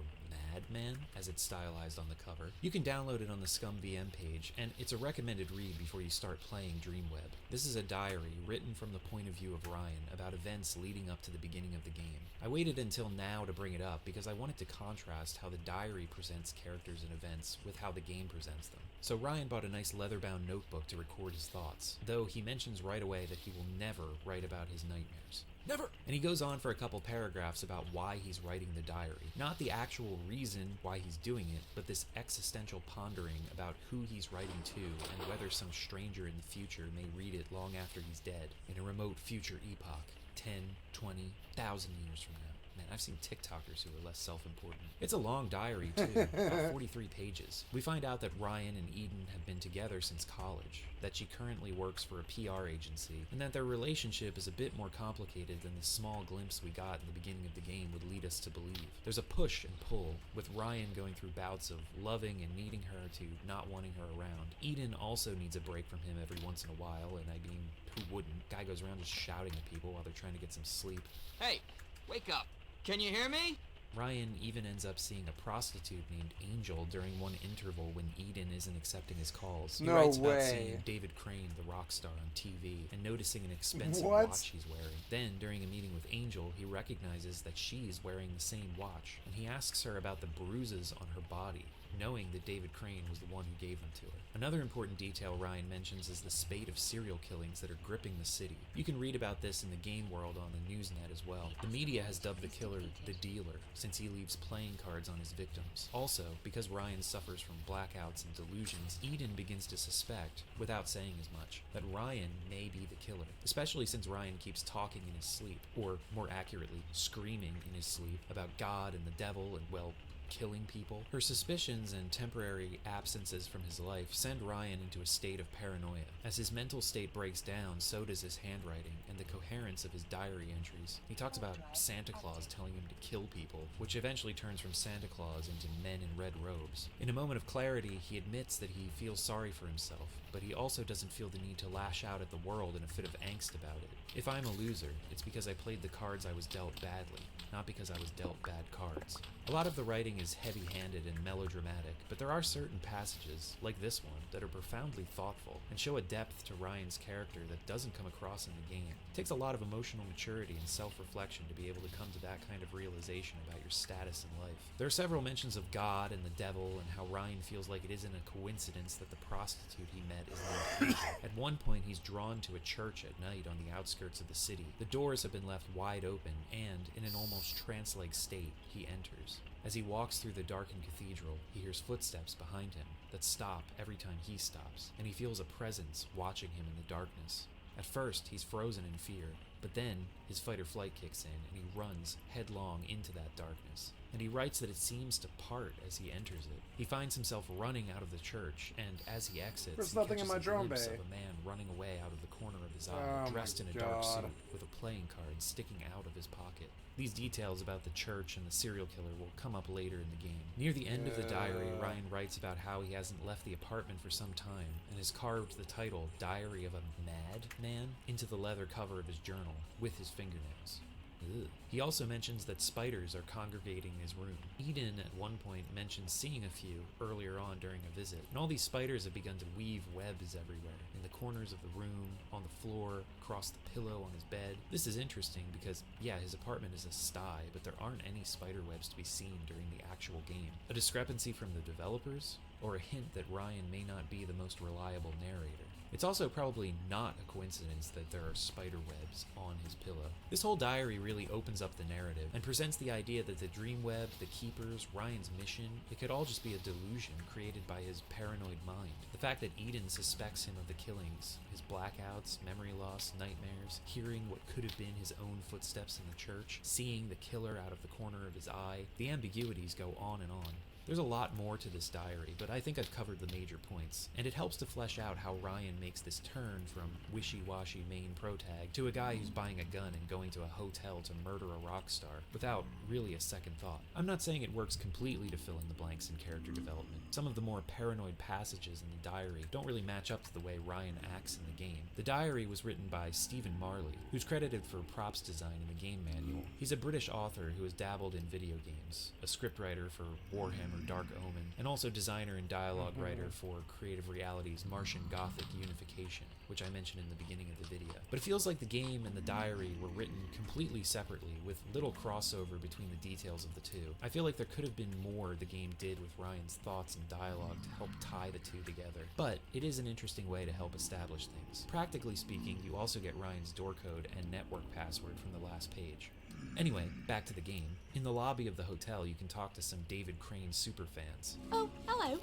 Madman, as it's stylized on the cover. You can download it on the Scum VM page, and it's a recommended read before you start playing Dreamweb. This is a diary written from the point of view of Ryan about events leading up to the beginning of the game. I waited until now to bring it up because I wanted to contrast how the diary presents characters and events with how the game presents them. So Ryan bought a nice leather-bound notebook to record his thoughts, though he mentions right away that he will never write about his nightmares. Never! And he goes on for a couple paragraphs about why he's writing the diary. Not the actual reason why he's doing it, but this existential pondering about who he's writing to and whether some stranger in the future may read it long after he's dead, in a remote future epoch, 10, 20, 1,000 years from now. Man, I've seen TikTokers who are less self-important. It's a long diary, too, about 43 pages. We find out that Ryan and Eden have been together since college, that she currently works for a PR agency, and that their relationship is a bit more complicated than the small glimpse we got in the beginning of the game would lead us to believe. There's a push and pull, with Ryan going through bouts of loving and needing her to not wanting her around. Eden also needs a break from him every once in a while, and I mean, who wouldn't? Guy goes around just shouting at people while they're trying to get some sleep. Hey, wake up. Can you hear me? Ryan even ends up seeing a prostitute named Angel during one interval when Eden isn't accepting his calls. He writes about seeing David Crane, the rock star, on TV and noticing an expensive watch he's wearing. Then, during a meeting with Angel, he recognizes that she's wearing the same watch, and he asks her about the bruises on her body, knowing that David Crane was the one who gave them to her. Another important detail Ryan mentions is the spate of serial killings that are gripping the city. You can read about this in the game world on the Newsnet as well. The media has dubbed the killer the dealer, since he leaves playing cards on his victims. Also, because Ryan suffers from blackouts and delusions, Eden begins to suspect, without saying as much, that Ryan may be the killer, especially since Ryan keeps talking in his sleep, or more accurately, screaming in his sleep about God and the devil and, well, killing people. Her suspicions and temporary absences from his life send Ryan into a state of paranoia. As his mental state breaks down, so does his handwriting and the coherence of his diary entries. He talks about Santa Claus telling him to kill people, which eventually turns from Santa Claus into men in red robes. In a moment of clarity, he admits that he feels sorry for himself, but he also doesn't feel the need to lash out at the world in a fit of angst about it. If I'm a loser, it's because I played the cards I was dealt badly, not because I was dealt bad cards. A lot of the writing is heavy-handed and melodramatic, but there are certain passages, like this one, that are profoundly thoughtful and show a depth to Ryan's character that doesn't come across in the game. It takes a lot of emotional maturity and self-reflection to be able to come to that kind of realization about your status in life. There are several mentions of God and the devil and how Ryan feels like it isn't a coincidence that the prostitute he met is named Angel. At one point, he's drawn to a church at night on the outskirts of the city. The doors have been left wide open, and, in an almost trance-like state, he enters. As he walks through the darkened cathedral, he hears footsteps behind him that stop every time he stops, and he feels a presence watching him in the darkness. At first, he's frozen in fear, but then his fight or flight kicks in, and he runs headlong into that darkness. And he writes that it seems to part as he enters it. He finds himself running out of the church, and as he exits, There's he nothing in catches my a drone glimpse bay. of a man running away out of the corner of his eye, Oh dressed in my a dark God. suit, with a playing card sticking out of his pocket. These details about the church and the serial killer will come up later in the game. Near the end of the diary, Ryan writes about how he hasn't left the apartment for some time, and has carved the title, Diary of a Mad Man, into the leather cover of his journal, with his fingernails. Ugh. He also mentions that spiders are congregating in his room. Eden at one point mentions seeing a few earlier on during a visit, and all these spiders have begun to weave webs everywhere, in the corners of the room, on the floor, across the pillow on his bed. This is interesting because, yeah, his apartment is a sty, but there aren't any spider webs to be seen during the actual game. A discrepancy from the developers, or a hint that Ryan may not be the most reliable narrator. It's also probably not a coincidence that there are spider webs on his pillow. This whole diary really opens up the narrative and presents the idea that the dream web, the keepers, Ryan's mission, it could all just be a delusion created by his paranoid mind. The fact that Eden suspects him of the killings, his blackouts, memory loss, nightmares, hearing what could have been his own footsteps in the church, seeing the killer out of the corner of his eye, the ambiguities go on and on. There's a lot more to this diary, but I think I've covered the major points, and it helps to flesh out how Ryan makes this turn from wishy-washy main protag to a guy who's buying a gun and going to a hotel to murder a rock star, without really a second thought. I'm not saying it works completely to fill in the blanks in character development. Some of the more paranoid passages in the diary don't really match up to the way Ryan acts in the game. The diary was written by Stephen Marley, who's credited for props design in the game manual. He's a British author who has dabbled in video games, a scriptwriter for Warhammer Dark Omen, and also designer and dialogue writer for Creative Realities' Martian Gothic Unification, which I mentioned in the beginning of the video. But it feels like the game and the diary were written completely separately, with little crossover between the details of the two. I feel like there could have been more the game did with Ryan's thoughts and dialogue to help tie the two together, but it is an interesting way to help establish things. Practically speaking, you also get Ryan's door code and network password from the last page. Anyway, back to the game. In the lobby of the hotel, you can talk to some David Crane superfans. Oh, hello.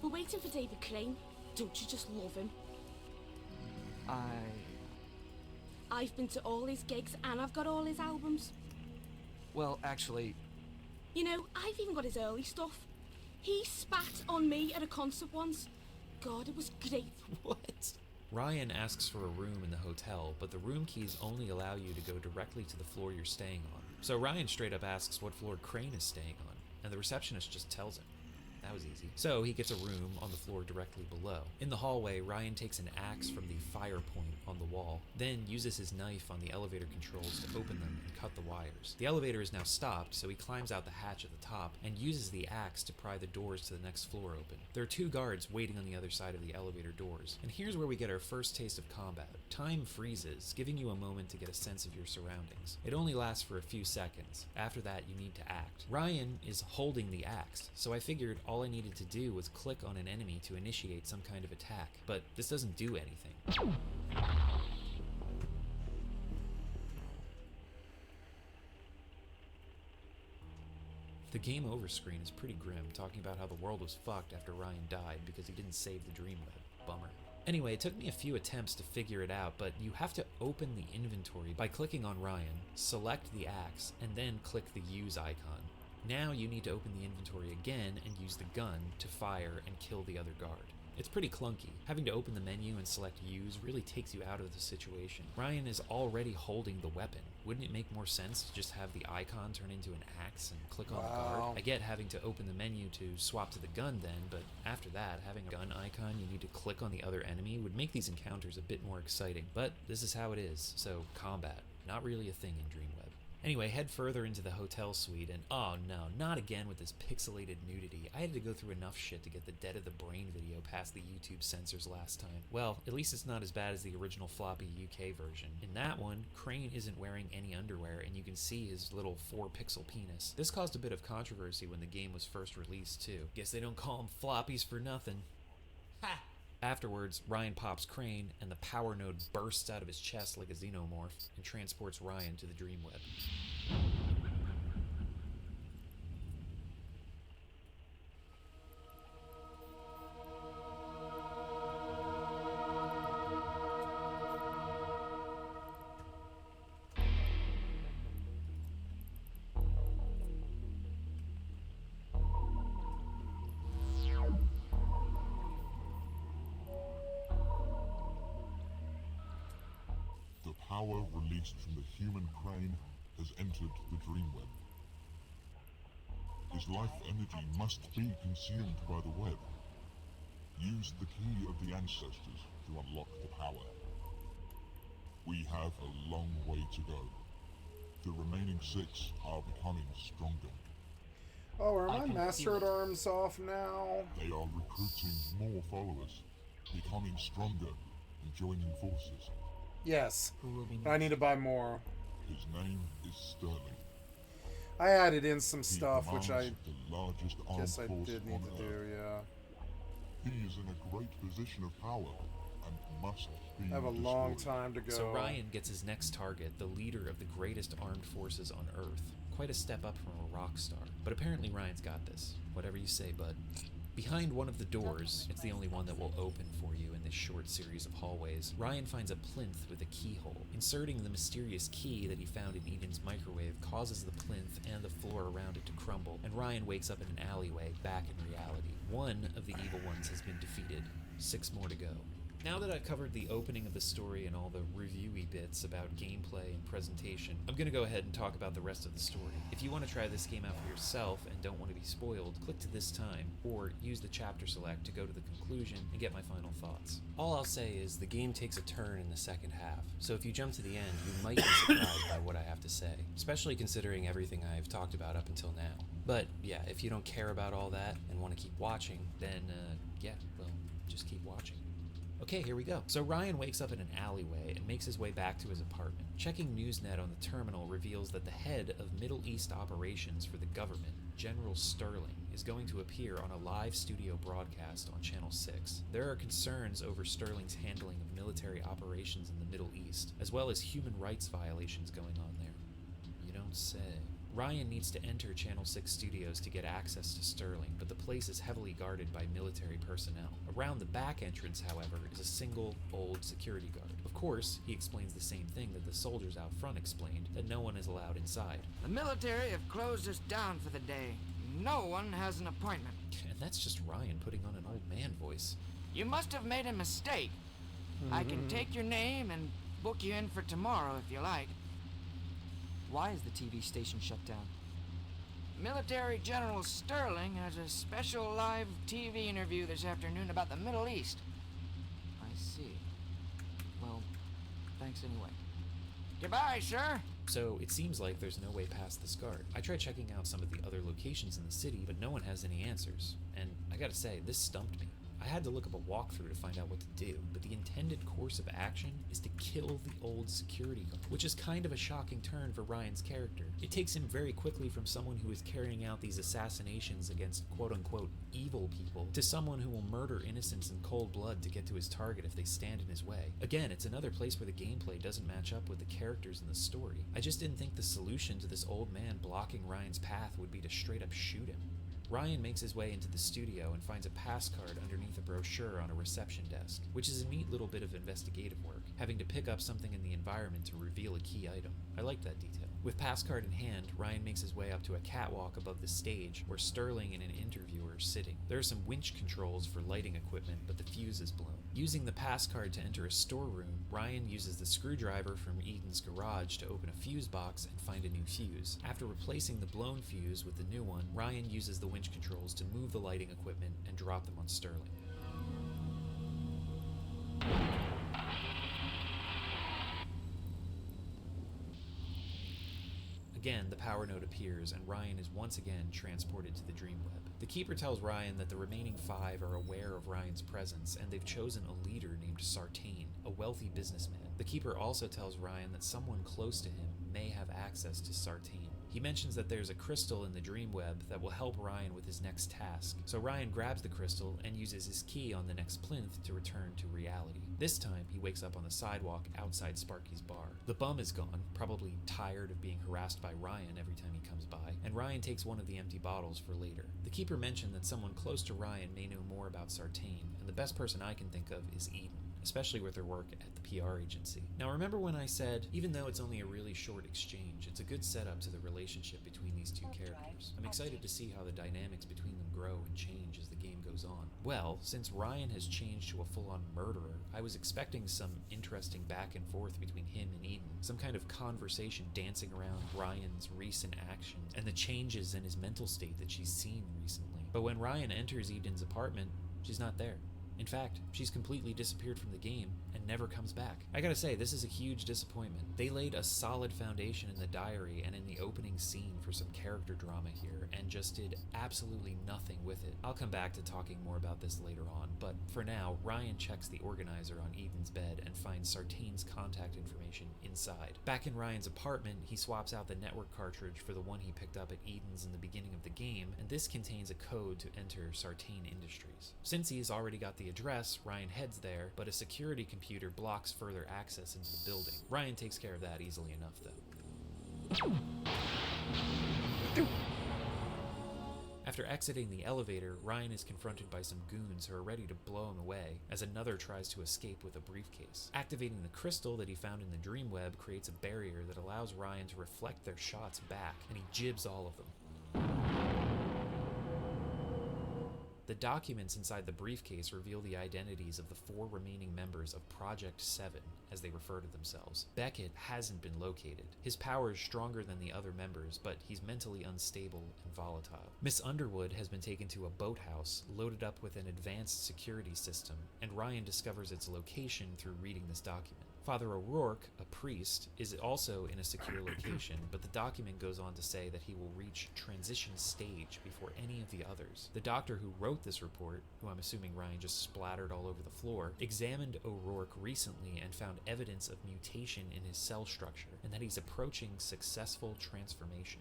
We're waiting for David Crane. Don't you just love him? I've been to all his gigs and I've got all his albums. Well, actually... You know, I've even got his early stuff. He spat on me at a concert once. God, it was great. What? Ryan asks for a room in the hotel, but the room keys only allow you to go directly to the floor you're staying on. So Ryan straight up asks what floor Crane is staying on, and the receptionist just tells him. That was easy. So he gets a room on the floor directly below. In the hallway, Ryan takes an axe from the fire point on the wall, then uses his knife on the elevator controls to open them and cut the wires. The elevator is now stopped, so he climbs out the hatch at the top and uses the axe to pry the doors to the next floor open. There are 2 guards waiting on the other side of the elevator doors, and here's where we get our first taste of combat. Time freezes, giving you a moment to get a sense of your surroundings. It only lasts for a few seconds. After that, you need to act. Ryan is holding the axe, so I figured all I needed to do was click on an enemy to initiate some kind of attack, but this doesn't do anything. The game over screen is pretty grim, talking about how the world was fucked after Ryan died because he didn't save the Dreamweb. Bummer. Anyway, it took me a few attempts to figure it out, but you have to open the inventory by clicking on Ryan, select the axe, and then click the use icon. Now you need to open the inventory again and use the gun to fire and kill the other guard. It's pretty clunky. Having to open the menu and select use really takes you out of the situation. Ryan is already holding the weapon. Wouldn't it make more sense to just have the icon turn into an axe and click on the guard? I get having to open the menu to swap to the gun then, but after that, having a gun icon you need to click on the other enemy would make these encounters a bit more exciting. But this is how it is, so combat, not really a thing in Dreamweb. Anyway, head further into the hotel suite, and oh no, not again with this pixelated nudity. I had to go through enough shit to get the Dead of the Brain video past the YouTube censors last time. Well, at least it's not as bad as the original floppy UK version. In that one, Crane isn't wearing any underwear, and you can see his little 4-pixel penis. This caused a bit of controversy when the game was first released, too. Guess they don't call them floppies for nothing. Ha! Afterwards, Ryan pops Crane, and the power node bursts out of his chest like a xenomorph and transports Ryan to the Dreamweb. The power released from the human Crane has entered the Dreamweb. His life energy must be consumed by the web. Use the key of the ancestors to unlock the power. We have a long way to go. The remaining 6 are becoming stronger. Oh, are my Master at Arms off now? They are recruiting more followers, becoming stronger, and joining forces. Yes. I need to buy more. His name is Sterling. I added in some stuff, which I the largest guess I armed force did need on to do, Earth. yeah. He is in a great position of power and must be I have a long destroyed. time to go. So Ryan gets his next target, the leader of the greatest armed forces on Earth. Quite a step up from a rock star. But apparently Ryan's got this. Whatever you say, bud. Behind one of the doors, it's the only one that will open for you in this short series of hallways, Ryan finds a plinth with a keyhole. Inserting the mysterious key that he found in Eden's microwave causes the plinth and the floor around it to crumble, and Ryan wakes up in an alleyway back in reality. One of the evil ones has been defeated. 6 more to go. Now that I've covered the opening of the story and all the reviewy bits about gameplay and presentation, I'm going to go ahead and talk about the rest of the story. If you want to try this game out for yourself and don't want to be spoiled, click to this time, or use the chapter select to go to the conclusion and get my final thoughts. All I'll say is the game takes a turn in the second half, so if you jump to the end, you might be surprised by what I have to say, especially considering everything I've talked about up until now. But yeah, if you don't care about all that and want to keep watching, then yeah, well, just keep watching. Okay, here we go. So Ryan wakes up in an alleyway and makes his way back to his apartment. Checking Newsnet on the terminal reveals that the head of Middle East operations for the government, General Sterling, is going to appear on a live studio broadcast on Channel 6. There are concerns over Sterling's handling of military operations in the Middle East, as well as human rights violations going on there. You don't say. Ryan needs to enter Channel 6 studios to get access to Sterling, but the place is heavily guarded by military personnel. Around the back entrance, however, is a single, old security guard. Of course, he explains the same thing that the soldiers out front explained, that no one is allowed inside. The military have closed us down for the day. No one has an appointment. And that's just Ryan putting on an old man voice. You must have made a mistake. I can take your name and book you in for tomorrow if you like. Why is the TV station shut down? Military General Sterling has a special live TV interview this afternoon about the Middle East. I see. Well, thanks anyway. Goodbye, sir. So it seems like there's no way past this guard. I tried checking out some of the other locations in the city, but no one has any answers. And I gotta say, this stumped me. I had to look up a walkthrough to find out what to do, but the intended course of action is to kill the old security guard, which is kind of a shocking turn for Ryan's character. It takes him very quickly from someone who is carrying out these assassinations against quote-unquote evil people to someone who will murder innocents in cold blood to get to his target if they stand in his way. Again, it's another place where the gameplay doesn't match up with the characters in the story. I just didn't think the solution to this old man blocking Ryan's path would be to straight up shoot him. Ryan makes his way into the studio and finds a pass card underneath a brochure on a reception desk, which is a neat little bit of investigative work, having to pick up something in the environment to reveal a key item. I like that detail. With pass card in hand, Ryan makes his way up to a catwalk above the stage where Sterling and an interviewer are sitting. There are some winch controls for lighting equipment, but the fuse is blown. Using the pass card to enter a storeroom, Ryan uses the screwdriver from Eden's garage to open a fuse box and find a new fuse. After replacing the blown fuse with the new one, Ryan uses the winch controls to move the lighting equipment and drop them on Sterling. Again, the power node appears, and Ryan is once again transported to the Dreamweb. The Keeper tells Ryan that the remaining 5 are aware of Ryan's presence, and they've chosen a leader named Sartain, a wealthy businessman. The Keeper also tells Ryan that someone close to him may have access to Sartain. He mentions that there's a crystal in the Dreamweb that will help Ryan with his next task, so Ryan grabs the crystal and uses his key on the next plinth to return to reality. This time, he wakes up on the sidewalk outside Sparky's bar. The bum is gone, probably tired of being harassed by Ryan every time he comes by, and Ryan takes one of the empty bottles for later. The Keeper mentioned that someone close to Ryan may know more about Sartain, and the best person I can think of is Eden, especially with her work at the PR agency. Now remember when I said, even though it's only a really short exchange, it's a good setup to the relationship between these two characters. I'm excited to see how the dynamics between them grow and change as the game goes on. Well, since Ryan has changed to a full-on murderer, I was expecting some interesting back and forth between him and Eden, some kind of conversation dancing around Ryan's recent actions and the changes in his mental state that she's seen recently. But when Ryan enters Eden's apartment, she's not there. In fact, she's completely disappeared from the game and never comes back. I gotta say, this is a huge disappointment. They laid a solid foundation in the diary and in the opening scene for some character drama here, and just did absolutely nothing with it. I'll come back to talking more about this later on, but for now, Ryan checks the organizer on Eden's bed and finds Sartain's contact information inside. Back in Ryan's apartment, he swaps out the network cartridge for the one he picked up at Eden's in the beginning of the game, and this contains a code to enter Sartain Industries. Since he's already got the address, Ryan heads there, but a security computer blocks further access into the building. Ryan takes care of that easily enough, though. After exiting the elevator, Ryan is confronted by some goons who are ready to blow him away, as another tries to escape with a briefcase. Activating the crystal that he found in the Dreamweb creates a barrier that allows Ryan to reflect their shots back, and he jibs all of them. The documents inside the briefcase reveal the identities of the 4 remaining members of Project 7, as they refer to themselves. Beckett hasn't been located. His power is stronger than the other members, but he's mentally unstable and volatile. Miss Underwood has been taken to a boathouse, loaded up with an advanced security system, and Ryan discovers its location through reading this document. Father O'Rourke, a priest, is also in a secure location, but the document goes on to say that he will reach transition stage before any of the others. The doctor who wrote this report, who I'm assuming Ryan just splattered all over the floor, examined O'Rourke recently and found evidence of mutation in his cell structure, and that he's approaching successful transformation.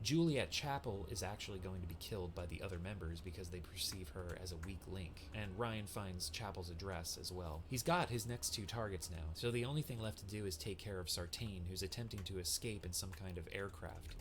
Juliet Chapel is actually going to be killed by the other members because they perceive her as a weak link, and Ryan finds Chapel's address as well. He's got his next 2 targets now, so the only thing left to do is take care of Sartain, who's attempting to escape in some kind of aircraft.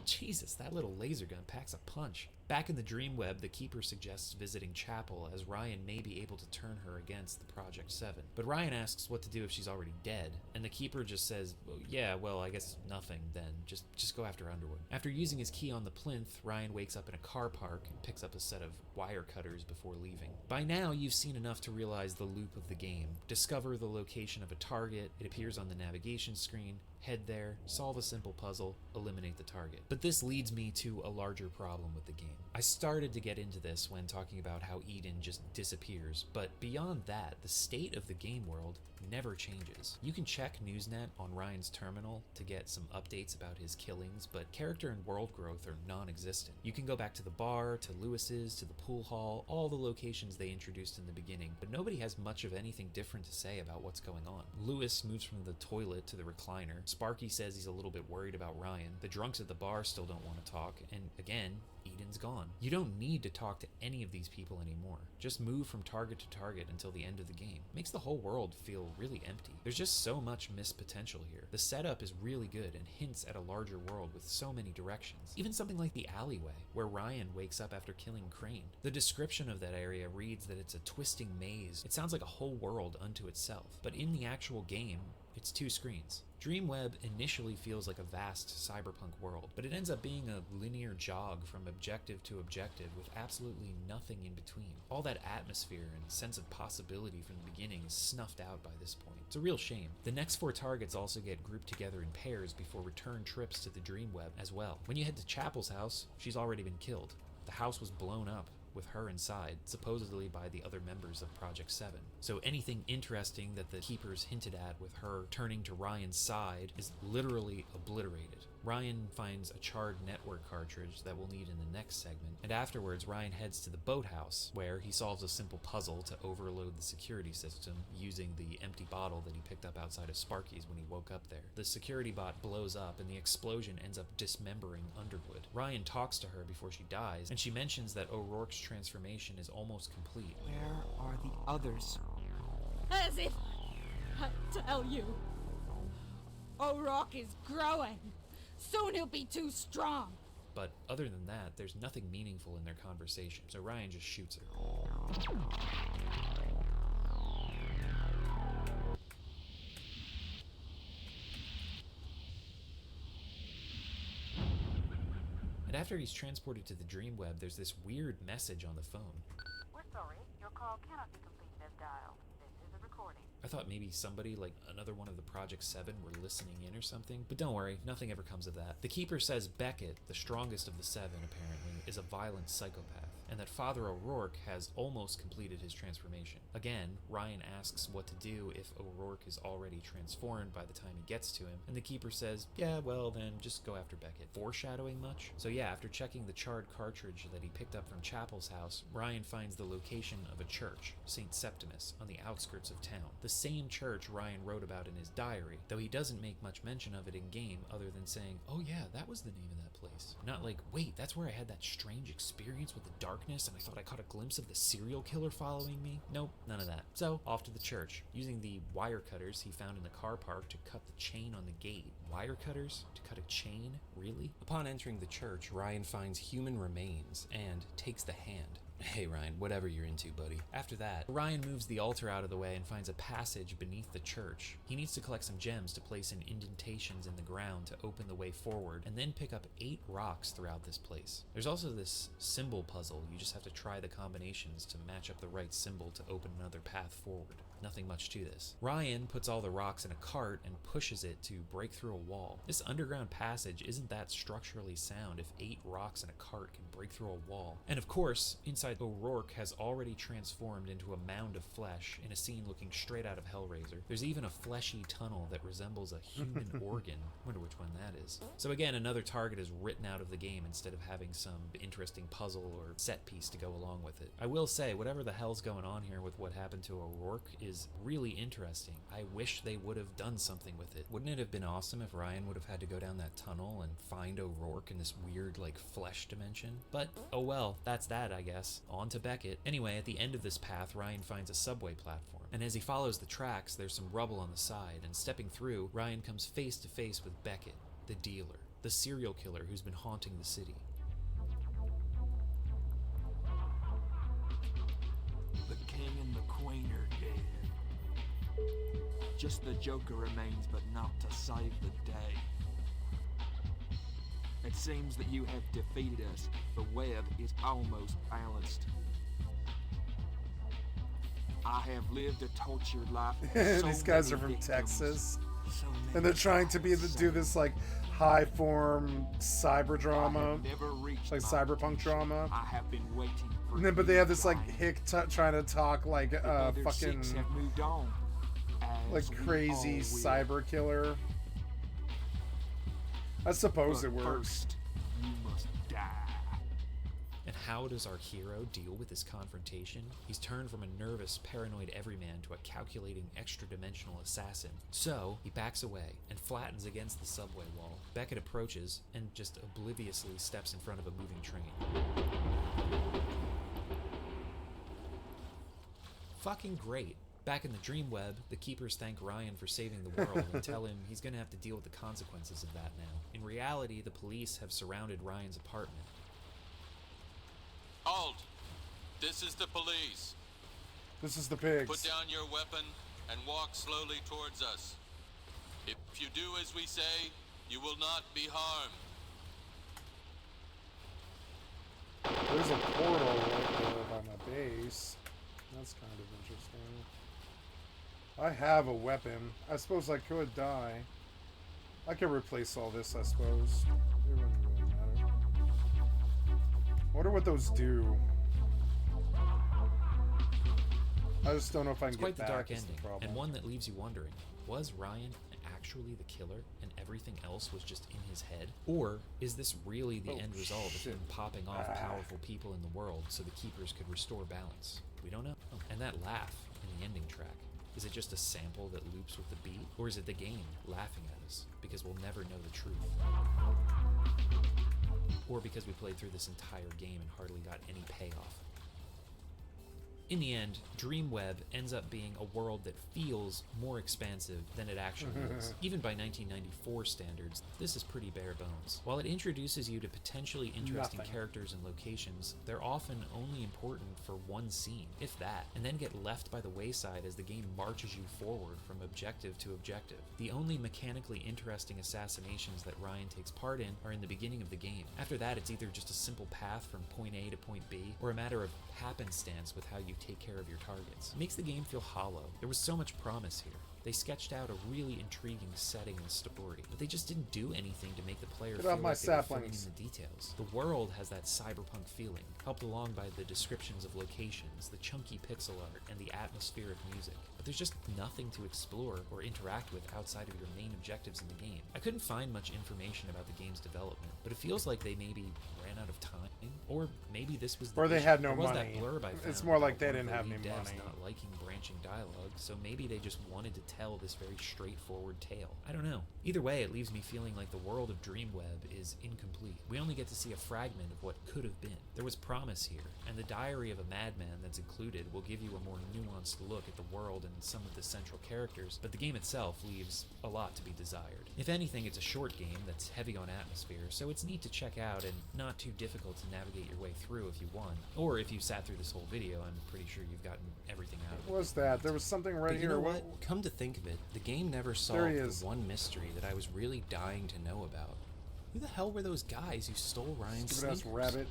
Jesus, that little laser gun packs a punch. Back in the Dreamweb, the Keeper suggests visiting Chapel, as Ryan may be able to turn her against the Project 7. But Ryan asks what to do if she's already dead, and the Keeper just says, yeah, well, I guess nothing then. Just go after Underwood. After using his key on the plinth, Ryan wakes up in a car park and picks up a set of wire cutters before leaving. By now, you've seen enough to realize the loop of the game. Discover the location of a target, it appears on the navigation screen, head there, solve a simple puzzle, eliminate the target. But this leads me to a larger problem with the game. I started to get into this when talking about how Eden just disappears, but beyond that, the state of the game world never changes. You can check Newsnet on Ryan's terminal to get some updates about his killings, but character and world growth are non-existent. You can go back to the bar, to Lewis's, to the pool hall, all the locations they introduced in the beginning, but nobody has much of anything different to say about what's going on. Lewis moves from the toilet to the recliner. Sparky says he's a little bit worried about Ryan. The drunks at the bar still don't want to talk, and again, Eden's gone. You don't need to talk to any of these people anymore. Just move from target to target until the end of the game. Makes the whole world feel really empty. There's just so much missed potential here. The setup is really good and hints at a larger world with so many directions. Even something like the alleyway, where Ryan wakes up after killing Crane. The description of that area reads that it's a twisting maze. It sounds like a whole world unto itself. But in the actual game, it's 2 screens. Dreamweb initially feels like a vast cyberpunk world, but it ends up being a linear jog from objective to objective with absolutely nothing in between. All that atmosphere and sense of possibility from the beginning is snuffed out by this point. It's a real shame. The next 4 targets also get grouped together in pairs before return trips to the Dreamweb as well. When you head to Chapel's house, she's already been killed. The house was blown up, with her inside, supposedly by the other members of Project 7. So anything interesting that the Keepers hinted at with her turning to Ryan's side is literally obliterated. Ryan finds a charred network cartridge that we'll need in the next segment, and afterwards Ryan heads to the boathouse, where he solves a simple puzzle to overload the security system using the empty bottle that he picked up outside of Sparky's when he woke up there. The security bot blows up, and the explosion ends up dismembering Underwood. Ryan talks to her before she dies, and she mentions that O'Rourke's transformation is almost complete. Where are the others? As if I tell you, O'Rourke is growing. Soon he'll be too strong. But other than that, there's nothing meaningful in their conversation, so Ryan just shoots her. And after he's transported to the Dreamweb, there's this weird message on the phone. We're sorry, your call cannot be completed as dialed. This is a recording. I thought maybe somebody, like another one of the Project 7, were listening in or something, but don't worry, nothing ever comes of that. The Keeper says Beckett, the strongest of the 7 apparently, is a violent psychopath, and that Father O'Rourke has almost completed his transformation. Again, Ryan asks what to do if O'Rourke is already transformed by the time he gets to him, and the Keeper says, yeah, well then, just go after Beckett. Foreshadowing much? So yeah, after checking the charred cartridge that he picked up from Chapel's house, Ryan finds the location of a church, St. Septimus, on the outskirts of town. The same church Ryan wrote about in his diary, though he doesn't make much mention of it in-game other than saying, oh yeah, that was the name of that place. Not like, wait, that's where I had that strange experience with the darkness and I thought I caught a glimpse of the serial killer following me? Nope, none of that. So, off to the church, using the wire cutters he found in the car park to cut the chain on the gate. Wire cutters? To cut a chain? Really? Upon entering the church, Ryan finds human remains and takes the hand. Hey Ryan, whatever you're into, buddy. After that, Ryan moves the altar out of the way and finds a passage beneath the church. He needs to collect some gems to place in indentations in the ground to open the way forward, and then pick up 8 rocks throughout this place. There's also this symbol puzzle. You just have to try the combinations to match up the right symbol to open another path forward. Nothing much to this. Ryan puts all the rocks in a cart and pushes it to break through a wall. This underground passage isn't that structurally sound if 8 rocks in a cart can break through a wall. And of course, inside O'Rourke has already transformed into a mound of flesh in a scene looking straight out of Hellraiser. There's even a fleshy tunnel that resembles a human organ. Wonder which one that is. So again, another target is written out of the game instead of having some interesting puzzle or set piece to go along with it. I will say, whatever the hell's going on here with what happened to O'Rourke is really interesting. I wish they would have done something with it. Wouldn't it have been awesome if Ryan would have had to go down that tunnel and find O'Rourke in this weird, like, flesh dimension? But, oh well, that's that, I guess. On to Beckett. Anyway, at the end of this path, Ryan finds a subway platform. And as he follows the tracks, there's some rubble on the side, and stepping through, Ryan comes face to face with Beckett, the dealer, the serial killer who's been haunting the city. The king and the queen are dead. Just the Joker remains, but not to save the day. It seems that you have defeated us. The web is almost balanced. I have lived a tortured life. These guys are from Texas, and they're trying to do this like high form cyber drama, like cyberpunk drama. I have been waiting for And then, but they have this like hick trying to talk like fucking have moved on, like crazy cyber killer. I suppose it works. You must die. And how does our hero deal with this confrontation? He's turned from a nervous, paranoid everyman to a calculating, extra-dimensional assassin. So, he backs away and flattens against the subway wall. Beckett approaches and just obliviously steps in front of a moving train. Fucking great. Back in the dream web, the keepers thank Ryan for saving the world and tell him he's gonna have to deal with the consequences of that now. In reality, the police have surrounded Ryan's apartment. Halt! This is the police. This is the pigs. Put down your weapon and walk slowly towards us. If you do as we say, you will not be harmed. There's a portal right there by my base. That's kind of interesting. I have a weapon. I suppose I could die. I could replace all this, I suppose. It wouldn't really matter. Wonder what those do. I just don't know if I can It's get quite the back. dark Is the ending, problem. and one that leaves you wondering, was Ryan actually the killer and everything else was just in his head? Or is this really the end result of him popping off powerful people in the world so the keepers could restore balance? We don't know. And that laugh in the ending track, is it just a sample that loops with the beat? Or is it the game laughing at us because we'll never know the truth? Or because we played through this entire game and hardly got any payoff? In the end, Dreamweb ends up being a world that feels more expansive than it actually is. Even by 1994 standards, this is pretty bare bones. While it introduces you to potentially interesting characters and locations, they're often only important for one scene, if that, and then get left by the wayside as the game marches you forward from objective to objective. The only mechanically interesting assassinations that Ryan takes part in are in the beginning of the game. After that, it's either just a simple path from point A to point B, or a matter of happenstance with how you take care of your targets. It makes the game feel hollow. There was so much promise here. They sketched out a really intriguing setting and story, but they just didn't do anything to make the player feel like they were filling in the details. The world has that cyberpunk feeling, helped along by the descriptions of locations, the chunky pixel art, and the atmospheric music. But there's just nothing to explore or interact with outside of your main objectives in the game. I couldn't find much information about the game's development, but it feels like they maybe ran out of time, or maybe this was the Or they vision. had no There was money. that blurb I found It's more like about they one of didn't the have lead any devs money. not liking brand branching dialogue, so maybe they just wanted to tell this very straightforward tale. I don't know. Either way, it leaves me feeling like the world of Dreamweb is incomplete. We only get to see a fragment of what could have been. There was promise here, and the Diary of a Madman that's included will give you a more nuanced look at the world and some of the central characters, but the game itself leaves a lot to be desired. If anything, it's a short game that's heavy on atmosphere, so it's neat to check out and not too difficult to navigate your way through if you want. Or if you sat through this whole video, I'm pretty sure you've gotten everything out of it. What was that? There was something right But here. you know what? Come to think of it, the game never solved the one mystery that I was really dying to know about. Who the hell were those guys who stole Ryan's Stupid-ass sneakers? rabbit.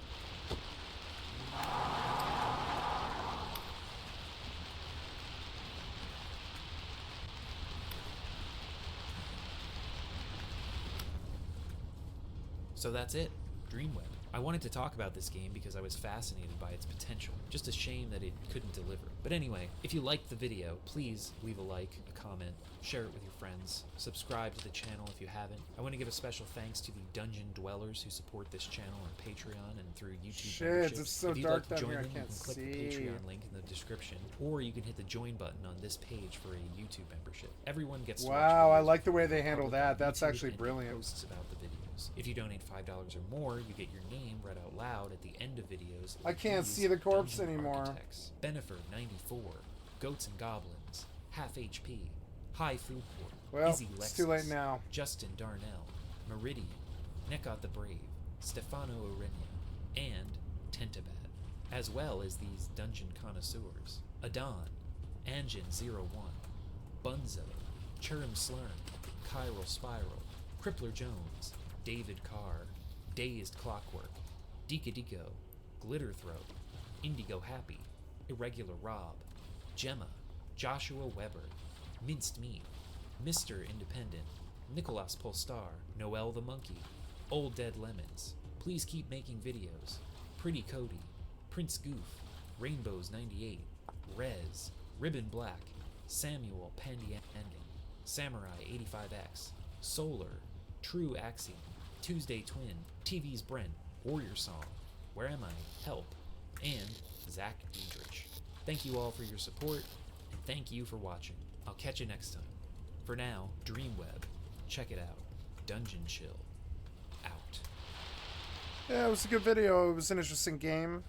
So that's it, Dreamweb. I wanted to talk about this game because I was fascinated by its potential. Just a shame that it couldn't deliver. But anyway, if you liked the video, please leave a like, a comment, share it with your friends, subscribe to the channel if you haven't. I want to give a special thanks to the Dungeon Dwellers who support this channel on Patreon and through YouTube Shit, memberships. it's so if you'd dark like to down join here, I them, can't you can click the see. Patreon link in the description, or you can hit the join button on this page for a YouTube membership. Everyone gets to watch Wow, I videos like the way with they handle public on that. That's YouTube actually and brilliant. posts about the videos. If you donate $5 or more, you get your name read out loud at the end of videos. I like can't these see the corpse Dungeon anymore. Architects, Benifer 94, Goats and Goblins, Half HP, High Food Court, Well, Izzy it's Lexus, too late now. Justin Darnell, Meridian, Nekot the Brave, Stefano Orenia, and Tentabat, as well as these dungeon connoisseurs, Adon, Anjin01, Bunzo, Churim Slurm, Chiral Spiral, Crippler Jones, David Carr, Dazed Clockwork, Dika Diko, Glitter Throat, Indigo Happy, Irregular Rob, Gemma, Joshua Weber, Minced Meat, Mr. Independent, Nicolas Polstar, Noel the Monkey, Old Dead Lemons, Please Keep Making Videos, Pretty Cody, Prince Goof, Rainbows 98, Rez, Ribbon Black, Samuel Pandianding, Samurai 85X, Solar, True Axiom, Tuesday Twin, TV's Brent, Warrior Song, Where Am I? Help, and Zach Diedrich. Thank you all for your support, and thank you for watching. I'll catch you next time. For now, Dreamweb. Check it out. Dungeon Chill. Out. Yeah, it was a good video. It was an interesting game.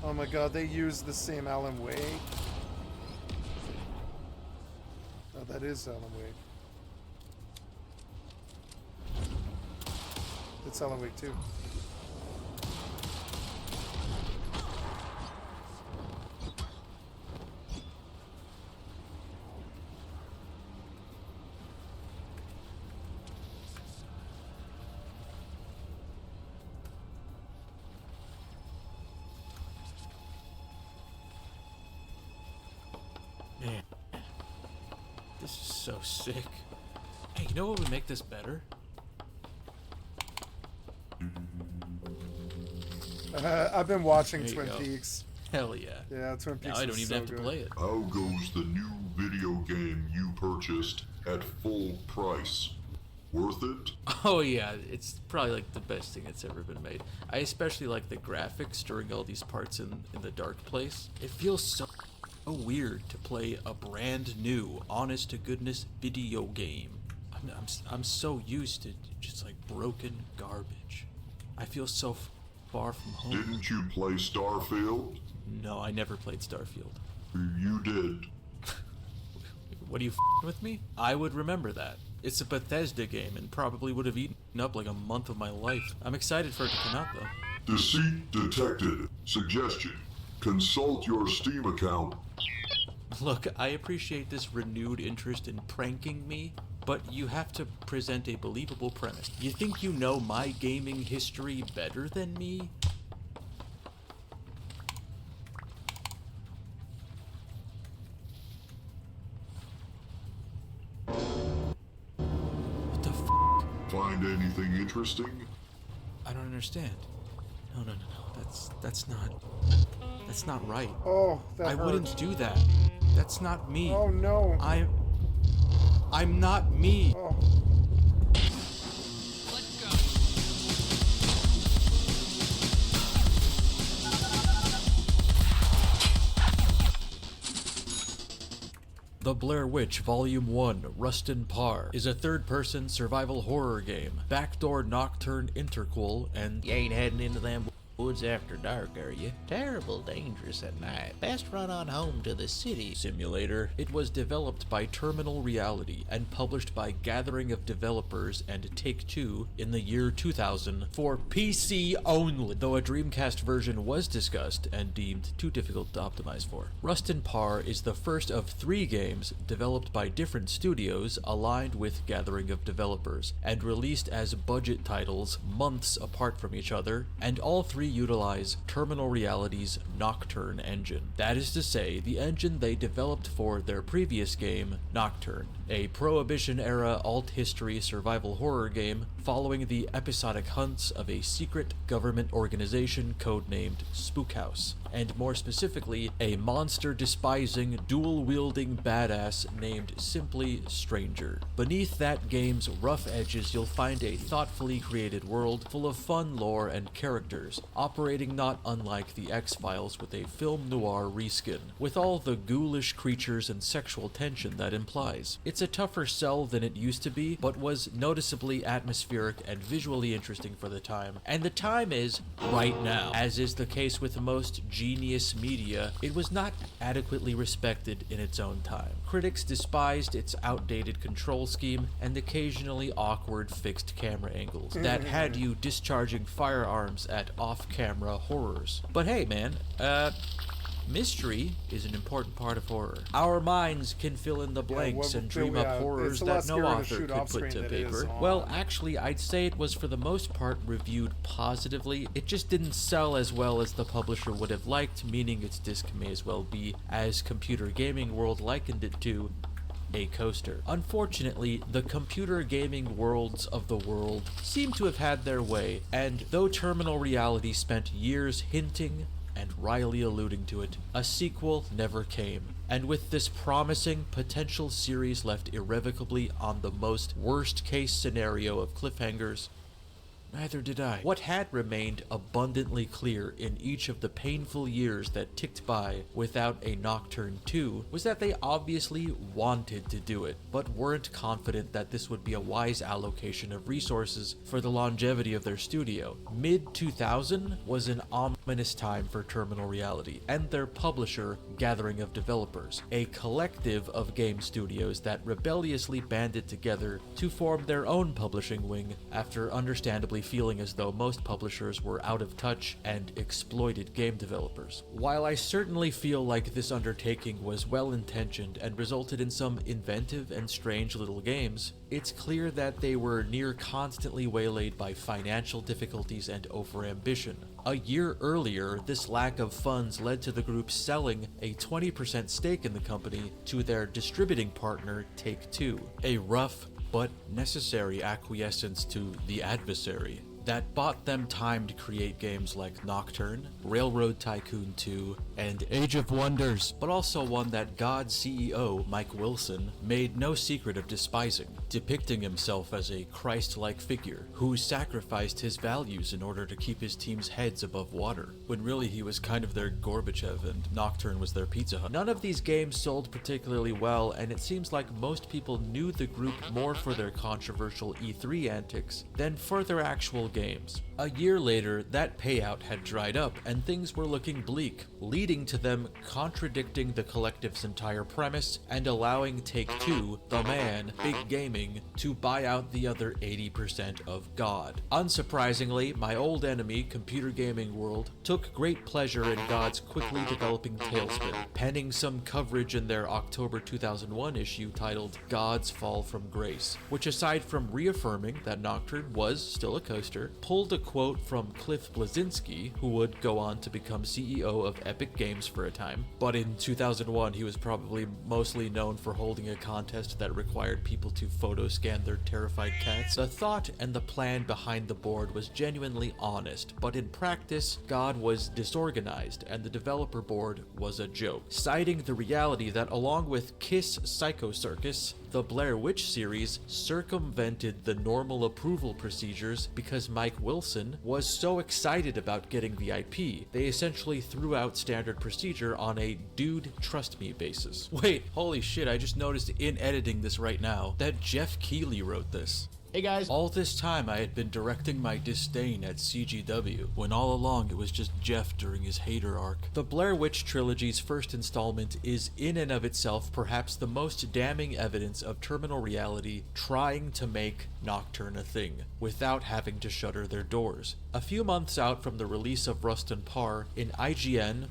Oh my god, they used the same Alan Wake. Oh, that is Alan Wake. It's Alan Wake too. Man, this is so sick. Hey, you know what would make this better? I've been watching There you Twin go. Peaks. Hell yeah. Yeah, Twin Peaks. Now I don't is even so have to good. play it. How goes the new video game you purchased at full price? Worth it? Oh yeah, it's probably like the best thing that's ever been made. I especially like the graphics during all these parts in the dark place. It feels so weird to play a brand new, honest to goodness video game. I'm so used to just like broken garbage. I feel so far from home. Didn't you play Starfield? No, I never played Starfield. You did. What are you with me? I would remember that. It's a Bethesda game and probably would have eaten up like a month of my life. I'm excited for it to come out though. Deceit detected. Suggestion. Consult your Steam account. Look, I appreciate this renewed interest in pranking me, but you have to present a believable premise. You think you know my gaming history better than me? Find anything interesting? I don't understand. No. That's not right. Oh, that I hurt. wouldn't do that. That's not me. Oh no. I'm not me. Oh. The Blair Witch Volume 1, Rustin Parr, is a third-person survival horror game. Backdoor Nocturne interquel, and You ain't heading into them woods after dark, are you? Terrible dangerous at night. Best run on home to the city. simulator. It was developed by Terminal Reality and published by Gathering of Developers and Take-Two in the year 2000 for PC only, though a Dreamcast version was discussed and deemed too difficult to optimize for. Rustin Parr is the first of 3 games developed by different studios aligned with Gathering of Developers and released as budget titles months apart from each other, and all 3 utilize Terminal Reality's Nocturne engine. That is to say, the engine they developed for their previous game, Nocturne, a Prohibition-era alt-history survival horror game following the episodic hunts of a secret government organization codenamed Spookhouse, and more specifically, a monster-despising, dual-wielding badass named simply Stranger. Beneath that game's rough edges, you'll find a thoughtfully created world full of fun lore and characters, operating not unlike the X-Files with a film noir reskin, with all the ghoulish creatures and sexual tension that implies. It's a tougher sell than it used to be, but was noticeably atmospheric and visually interesting for the time. And the time is right now. As is the case with most genius media, it was not adequately respected in its own time. Critics despised its outdated control scheme and occasionally awkward fixed camera angles that had you discharging firearms at off-camera horrors. But hey man, mystery is an important part of horror. Our minds can fill in the blanks and dream up horrors that no author could put to paper. Well, actually, I'd say it was for the most part reviewed positively. It just didn't sell as well as the publisher would have liked, meaning its disc may as well be, as Computer Gaming World likened it to, a coaster. Unfortunately, the computer gaming worlds of the world seem to have had their way, and though Terminal Reality spent years hinting and wryly alluding to it, a sequel never came. And with this promising potential series left irrevocably on the most worst-case scenario of cliffhangers, neither did I. What had remained abundantly clear in each of the painful years that ticked by without a Nocturne 2 was that they obviously wanted to do it, but weren't confident that this would be a wise allocation of resources for the longevity of their studio. Mid-2000 was an ominous time for Terminal Reality and their publisher, Gathering of Developers, a collective of game studios that rebelliously banded together to form their own publishing wing after understandably feeling as though most publishers were out of touch and exploited game developers. While I certainly feel like this undertaking was well-intentioned and resulted in some inventive and strange little games, it's clear that they were near constantly waylaid by financial difficulties and overambition. A year earlier, this lack of funds led to the group selling a 20% stake in the company to their distributing partner, Take-Two, a rough but necessary acquiescence to the adversary that bought them time to create games like Nocturne, Railroad Tycoon 2, and Age of Wonders, but also one that God CEO Mike Wilson made no secret of despising, depicting himself as a Christ-like figure who sacrificed his values in order to keep his team's heads above water, when really he was kind of their Gorbachev and Nocturne was their Pizza Hut. None of these games sold particularly well, and it seems like most people knew the group more for their controversial E3 antics than for their actual games. A year later, that payout had dried up and things were looking bleak, leading to them contradicting the collective's entire premise and allowing Take-Two, the man, Big Gaming, to buy out the other 80% of God. Unsurprisingly, my old enemy, Computer Gaming World, took great pleasure in God's quickly developing tailspin, penning some coverage in their October 2001 issue titled God's Fall from Grace, which aside from reaffirming that Nocturne was still a coaster, director, pulled a quote from Cliff Bleszinski, who would go on to become CEO of Epic Games for a time. But in 2001, he was probably mostly known for holding a contest that required people to photo scan their terrified cats. The thought and the plan behind the board was genuinely honest, but in practice, God was disorganized and the developer board was a joke, citing the reality that along with Kiss Psycho Circus, the Blair Witch series circumvented the normal approval procedures because Mike Wilson was so excited about getting the IP. They essentially threw out standard procedure on a dude trust me basis. Wait, holy shit, I just noticed in editing this right now that Jeff Keighley wrote this. Hey guys. All this time I had been directing my disdain at CGW, when all along it was just Jeff during his hater arc. The Blair Witch trilogy's first installment is in and of itself perhaps the most damning evidence of Terminal Reality trying to make Nocturne a thing, without having to shutter their doors. A few months out from the release of Rust and Par, in IGN,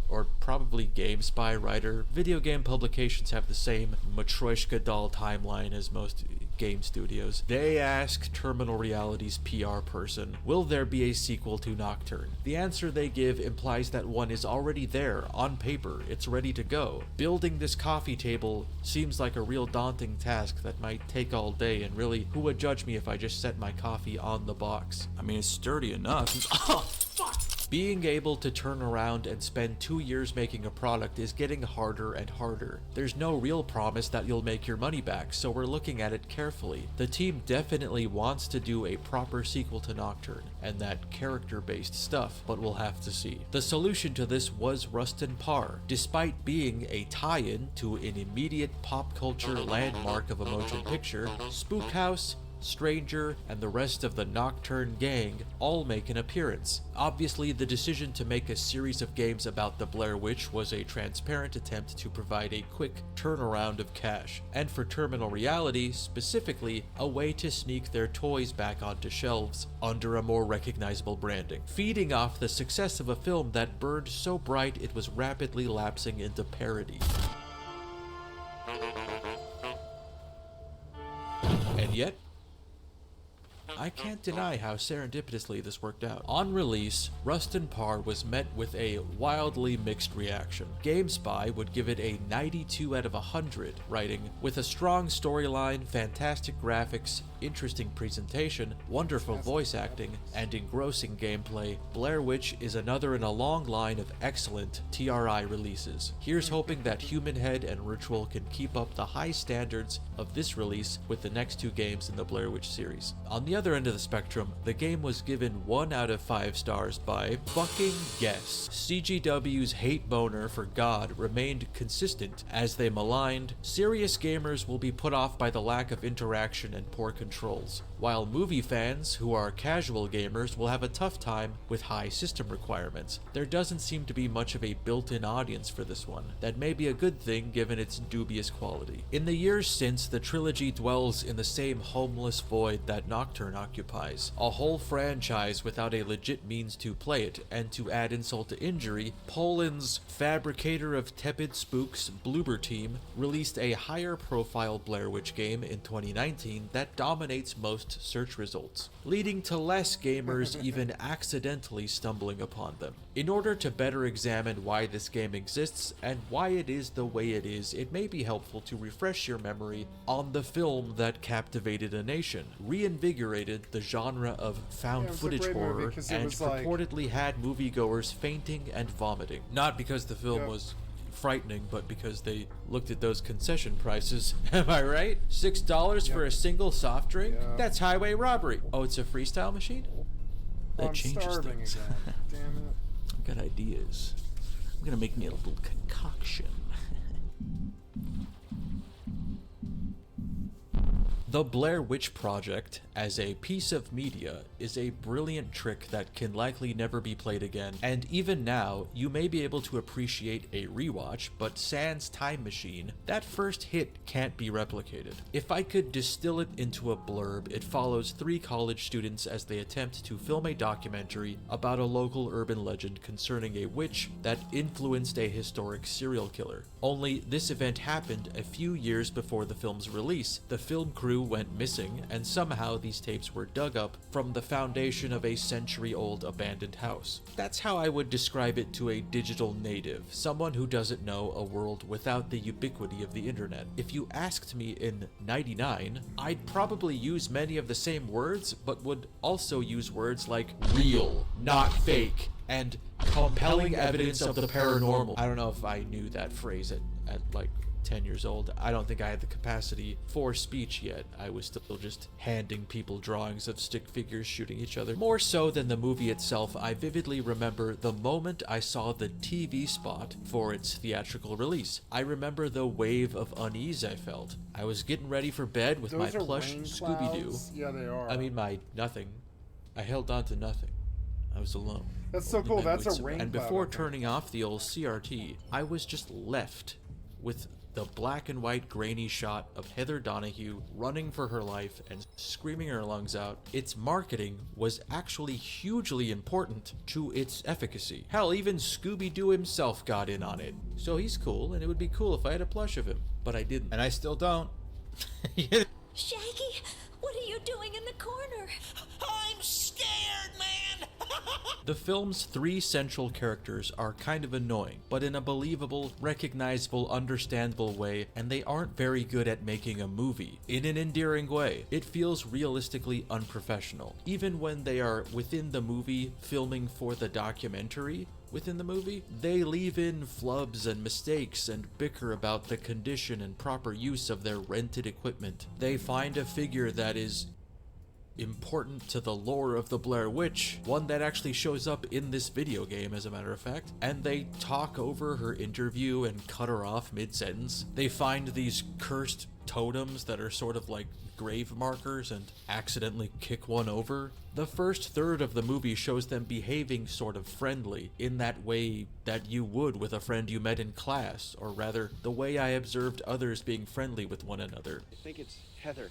or probably GameSpy writer, video game publications have the same Matryoshka doll timeline as most game studios. They ask Terminal Reality's PR person, will there be a sequel to Nocturne? The answer they give implies that one is already there, on paper, it's ready to go. Building this coffee table seems like a real daunting task that might take all day, and really, who would judge me if I just set my coffee on the box? I mean, it's sturdy enough. Oh, fuck! Being able to turn around and spend 2 years making a product is getting harder and harder. There's no real promise that you'll make your money back, so we're looking at it carefully. The team definitely wants to do a proper sequel to Nocturne, and that character-based stuff, but we'll have to see. The solution to this was Rust and Par. Despite being a tie-in to an immediate pop culture landmark of a motion picture, Spook House, Stranger, and the rest of the Nocturne gang all make an appearance. Obviously, the decision to make a series of games about the Blair Witch was a transparent attempt to provide a quick turnaround of cash, and for Terminal Reality, specifically, a way to sneak their toys back onto shelves under a more recognizable branding, feeding off the success of a film that burned so bright it was rapidly lapsing into parody. And yet, I can't deny how serendipitously this worked out. On release, Rust and Par was met with a wildly mixed reaction. GameSpy would give it a 92 out of 100, writing, with a strong storyline, fantastic graphics, interesting presentation, wonderful voice acting, and engrossing gameplay, Blair Witch is another in a long line of excellent TRI releases. Here's hoping that Human Head and Ritual can keep up the high standards of this release with the next 2 games in the Blair Witch series. On the other end of the spectrum, the game was given 1 out of 5 stars by fucking guess. CGW's hate boner for God remained consistent as they maligned, serious gamers will be put off by the lack of interaction and poor controls, while movie fans, who are casual gamers, will have a tough time with high system requirements. There doesn't seem to be much of a built-in audience for this one. That may be a good thing given its dubious quality. In the years since, the trilogy dwells in the same homeless void that Nocturne occupies, a whole franchise without a legit means to play it, and to add insult to injury, Poland's fabricator of tepid spooks, Bloober Team, released a higher profile Blair Witch game in 2019 that dominates most search results, leading to less gamers even accidentally stumbling upon them. In order to better examine why this game exists and why it is the way it is, it may be helpful to refresh your memory on the film that captivated a nation, reinvigorated the genre of found footage horror, and purportedly had moviegoers fainting and vomiting. Not because the film was frightening, but because they looked at those concession prices. Am I right? $6 for a single soft drink? That's highway robbery. Oh, it's a freestyle machine? That changes things. Damn it. I've got ideas. I'm gonna make me a little concoction. The Blair Witch Project, as a piece of media, is a brilliant trick that can likely never be played again, and even now, you may be able to appreciate a rewatch, but sans Time Machine, that first hit can't be replicated. If I could distill it into a blurb, it follows 3 college students as they attempt to film a documentary about a local urban legend concerning a witch that influenced a historic serial killer. Only this event happened a few years before the film's release. The film crew 2 went missing, and somehow these tapes were dug up from the foundation of a century-old abandoned house. That's how I would describe it to a digital native, someone who doesn't know a world without the ubiquity of the internet. If you asked me in '99, I'd probably use many of the same words, but would also use words like real, not fake, and compelling evidence of the paranormal. I don't know if I knew that phrase at like 10 years old. I don't think I had the capacity for speech yet. I was still just handing people drawings of stick figures shooting each other. More so than the movie itself, I vividly remember the moment I saw the TV spot for its theatrical release. I remember the wave of unease I felt. I was getting ready for bed with my plush Scooby-Doo. Yeah, they are. I mean, my nothing. I held on to nothing. I was alone. That's so cool. That's a rain And cloud, before turning off the old CRT, I was just left with the black and white grainy shot of Heather Donahue running for her life and screaming her lungs out. Its marketing was actually hugely important to its efficacy. Hell, even Scooby-Doo himself got in on it. So he's cool, and it would be cool if I had a plush of him. But I didn't. And I still don't. Shaggy, what are you doing in the corner? I'm scared, man! The film's 3 central characters are kind of annoying, but in a believable, recognizable, understandable way, and they aren't very good at making a movie. In an endearing way, it feels realistically unprofessional. Even when they are within the movie, filming for the documentary within the movie, they leave in flubs and mistakes and bicker about the condition and proper use of their rented equipment. They find a figure that is important to the lore of the Blair Witch, one that actually shows up in this video game as a matter of fact, and they talk over her interview and cut her off mid-sentence. They find these cursed totems that are sort of like grave markers and accidentally kick one over. The first third of the movie shows them behaving sort of friendly, in that way that you would with a friend you met in class, or rather, the way I observed others being friendly with one another. I think it's Heather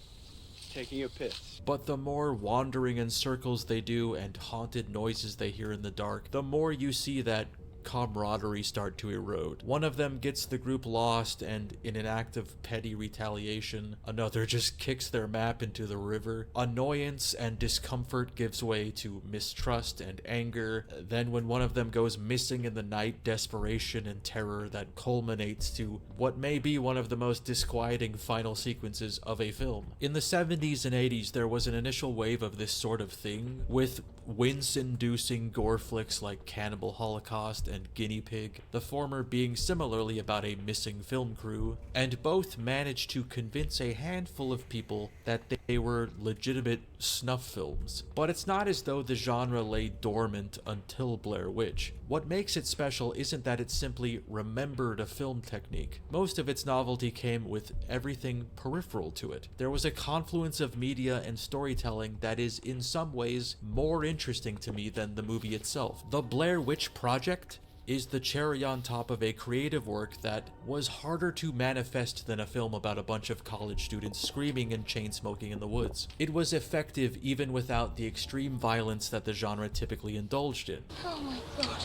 taking a piss. But the more wandering in circles they do and haunted noises they hear in the dark, the more you see that camaraderie start to erode. One of them gets the group lost, and in an act of petty retaliation, another just kicks their map into the river. Annoyance and discomfort gives way to mistrust and anger. Then when one of them goes missing in the night, desperation and terror that culminates to what may be one of the most disquieting final sequences of a film. In the 70s and 80s, there was an initial wave of this sort of thing, with wince-inducing gore flicks like Cannibal Holocaust and Guinea Pig, the former being similarly about a missing film crew, and both managed to convince a handful of people that they were legitimate snuff films. But it's not as though the genre lay dormant until Blair Witch. What makes it special isn't that it simply remembered a film technique. Most of its novelty came with everything peripheral to it. There was a confluence of media and storytelling that is in some ways more interesting to me than the movie itself. The Blair Witch Project is the cherry on top of a creative work that was harder to manifest than a film about a bunch of college students screaming and chain-smoking in the woods. It was effective even without the extreme violence that the genre typically indulged in. Oh my god.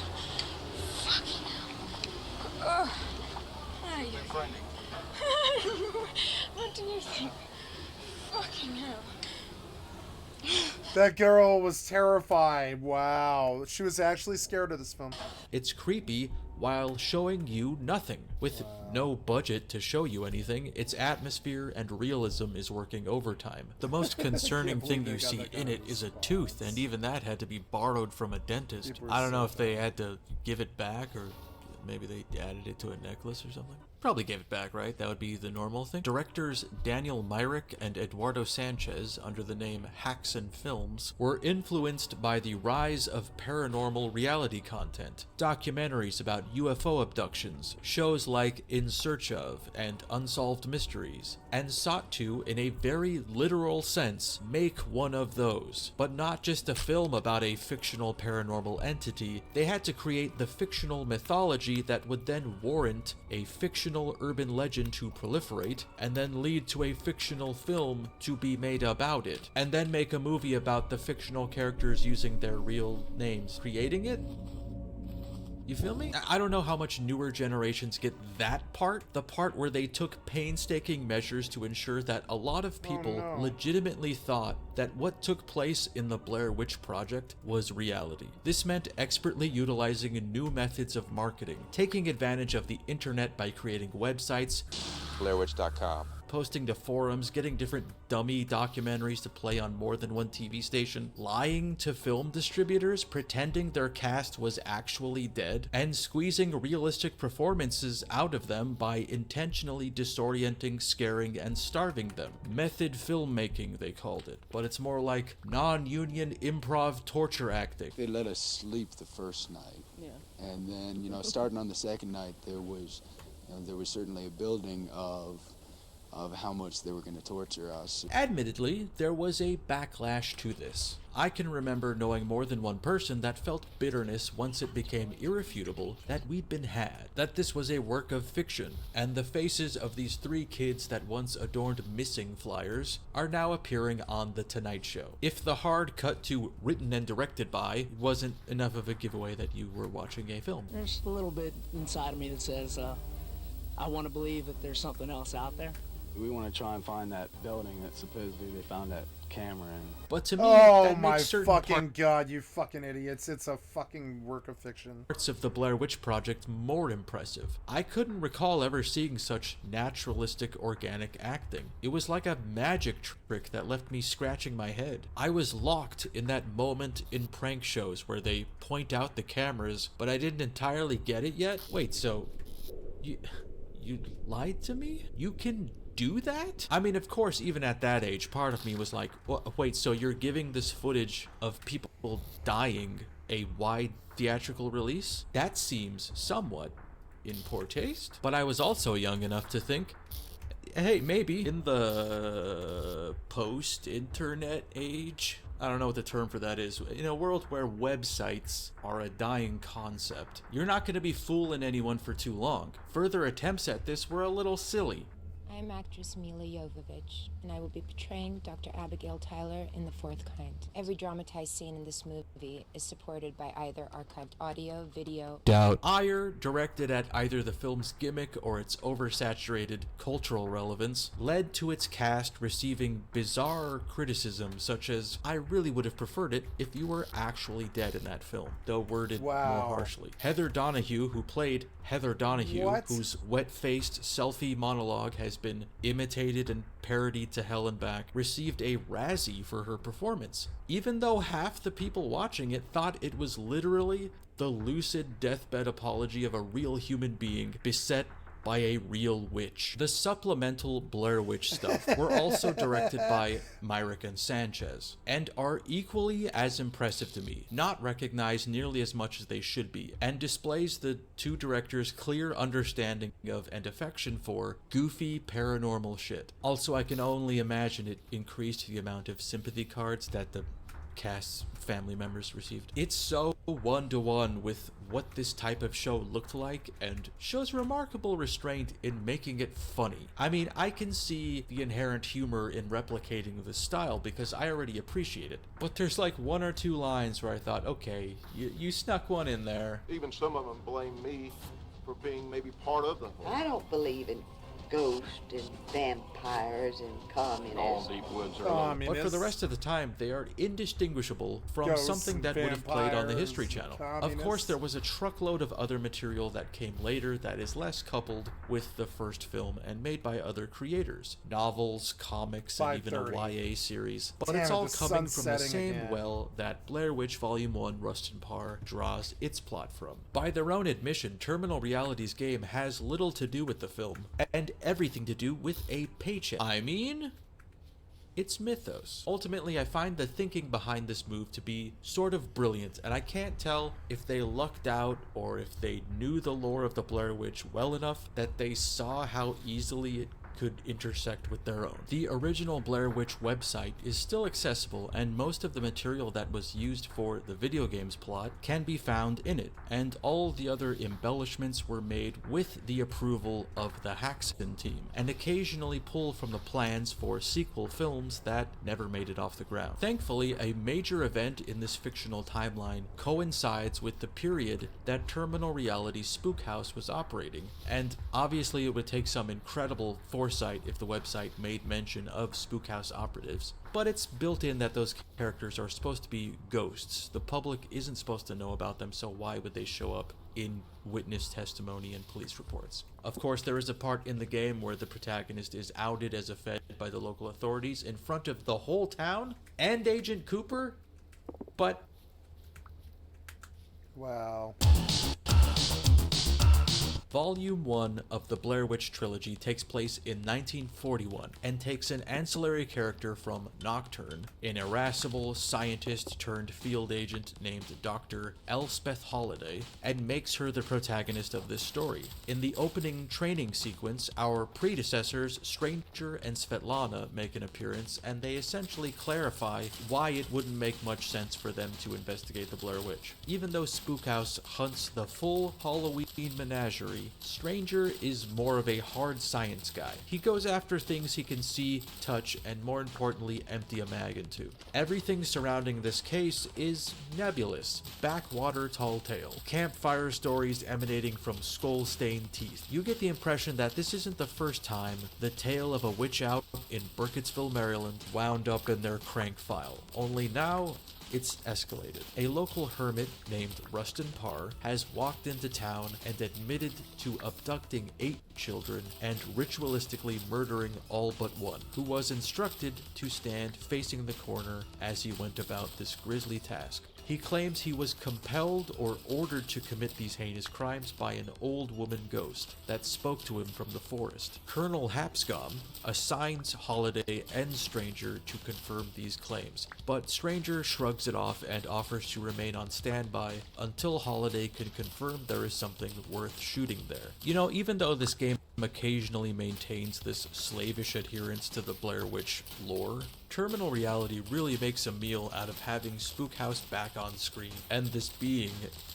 Fucking hell. How you What do you think? Fucking hell. That girl was terrified. Wow. She was actually scared of this film. It's creepy while showing you nothing. With no budget to show you anything, its atmosphere and realism is working overtime. The most concerning thing you see in it is a tooth, and even that had to be borrowed from a dentist. I don't know if they had to give it back, or maybe they added it to a necklace or something. Probably gave it back, right? That would be the normal thing. Directors Daniel Myrick and Eduardo Sanchez, under the name Haxan Films, were influenced by the rise of paranormal reality content, documentaries about UFO abductions, shows like In Search Of and Unsolved Mysteries, and sought to, in a very literal sense, make one of those. But not just a film about a fictional paranormal entity, they had to create the fictional mythology that would then warrant a fictional urban legend to proliferate, and then lead to a fictional film to be made about it, and then make a movie about the fictional characters using their real names. Creating it? You feel me? I don't know how much newer generations get that part, the part where they took painstaking measures to ensure that a lot of people legitimately thought that what took place in the Blair Witch Project was reality. This meant expertly utilizing new methods of marketing, taking advantage of the internet by creating websites, BlairWitch.com, posting to forums, getting different dummy documentaries to play on more than one TV station, lying to film distributors, pretending their cast was actually dead, and squeezing realistic performances out of them by intentionally disorienting, scaring, and starving them. Method filmmaking, they called it, but it's more like non-union improv torture acting. They let us sleep the first night. Yeah. And then, you know, starting on the second night, there was certainly a building of how much they were going to torture us. Admittedly, there was a backlash to this. I can remember knowing more than one person that felt bitterness once it became irrefutable that we'd been had, that this was a work of fiction, and the faces of these 3 kids that once adorned missing flyers are now appearing on The Tonight Show. If the hard cut to written and directed by wasn't enough of a giveaway that you were watching a film. There's a little bit inside of me that says, I want to believe that there's something else out there. We want to try and find that building that supposedly they found that camera in. But to me, oh that my makes certain fucking god, you fucking idiots. It's a fucking work of fiction. Parts of the Blair Witch Project more impressive. I couldn't recall ever seeing such naturalistic, organic acting. It was like a magic trick that left me scratching my head. I was locked in that moment in prank shows where they point out the cameras, but I didn't entirely get it yet. Wait, so you lied to me? You can do that? I mean, of course, even at that age, part of me was like, wait, so you're giving this footage of people dying a wide theatrical release? That seems somewhat in poor taste. But I was also young enough to think, hey, maybe in the post-internet age, I don't know what the term for that is, in a world where websites are a dying concept, you're not going to be fooling anyone for too long. Further attempts at this were a little silly. I'm actress Mila Jovovich, and I will be portraying Dr. Abigail Tyler in The Fourth Kind. Every dramatized scene in this movie is supported by either archived audio, video, ire directed at either the film's gimmick or its oversaturated cultural relevance led to its cast receiving bizarre criticism, such as, I really would have preferred it if you were actually dead in that film, though worded more harshly. Heather Donahue, who played Heather Donahue, whose wet-faced selfie monologue has been imitated and parodied to hell and back, received a Razzie for her performance, even though half the people watching it thought it was literally the lucid deathbed apology of a real human being beset by a real witch. The supplemental Blair Witch stuff were also directed by Myrick Sanchez, and are equally as impressive to me, not recognized nearly as much as they should be, and displays the 2 directors' clear understanding of and affection for goofy paranormal shit. Also, I can only imagine it increased the amount of sympathy cards that the cast's family members received. It's so one-to-one with what this type of show looked like, and shows remarkable restraint in making it funny. I mean, I can see the inherent humor in replicating the style because I already appreciate it, but there's like 1 or 2 lines where I thought, okay, you snuck one in there. Even some of them blame me for being maybe part of the whole. I don't believe in ghosts and vampires and communists. All deep woods are But for the rest of the time, they are indistinguishable from Ghosts something that and would have played on the vampires History and Channel. Of communists. course, there was a truckload of other material that came later that is less coupled with the first film and made by other creators. Novels, comics, and even a 5:30. YA series. But Damn it's it, all the coming sun's from the setting same again. well that Blair Witch Volume 1 Rust and Parr draws its plot from. By their own admission, Terminal Reality's game has little to do with the film, and everything to do with a paycheck. I mean, it's mythos. Ultimately, I find the thinking behind this move to be sort of brilliant, and I can't tell if they lucked out or if they knew the lore of the Blair Witch well enough that they saw how easily it could intersect with their own. The original Blair Witch website is still accessible, and most of the material that was used for the video game's plot can be found in it, and all the other embellishments were made with the approval of the Haxton team, and occasionally pull from the plans for sequel films that never made it off the ground. Thankfully, a major event in this fictional timeline coincides with the period that Terminal Reality Spook House was operating, and obviously it would take some incredible foresight if the website made mention of Spook House operatives, but it's built in that those characters are supposed to be ghosts. The public isn't supposed to know about them, so why would they show up in witness testimony and police reports? Of course, there is a part in the game where the protagonist is outed as a Fed by the local authorities in front of the whole town and Agent Cooper, but... Wow. Volume 1 of the Blair Witch trilogy takes place in 1941 and takes an ancillary character from Nocturne, an irascible scientist turned field agent named Dr. Elspeth Holliday, and makes her the protagonist of this story. In the opening training sequence, our predecessors Stranger and Svetlana make an appearance, and they essentially clarify why it wouldn't make much sense for them to investigate the Blair Witch. Even though Spook House hunts the full Halloween menagerie, Stranger is more of a hard science guy. He goes after things he can see, touch, and more importantly, empty a mag into. Everything surrounding this case is nebulous, backwater tall tale, campfire stories emanating from skull-stained teeth. You get the impression that this isn't the first time the tale of a witch out in Burkittsville, Maryland wound up in their crank file. Only now, it's escalated. A local hermit named Rustin Parr has walked into town and admitted to abducting 8 children and ritualistically murdering all but one, who was instructed to stand facing the corner as he went about this grisly task. He claims he was compelled or ordered to commit these heinous crimes by an old woman ghost that spoke to him from the forest. Colonel Hapscom assigns Holiday and Stranger to confirm these claims, but Stranger shrugs it off and offers to remain on standby until Holiday can confirm there is something worth shooting there. You know, even though this game occasionally maintains this slavish adherence to the Blair Witch lore, Terminal Reality really makes a meal out of having Spook House back on screen, and this being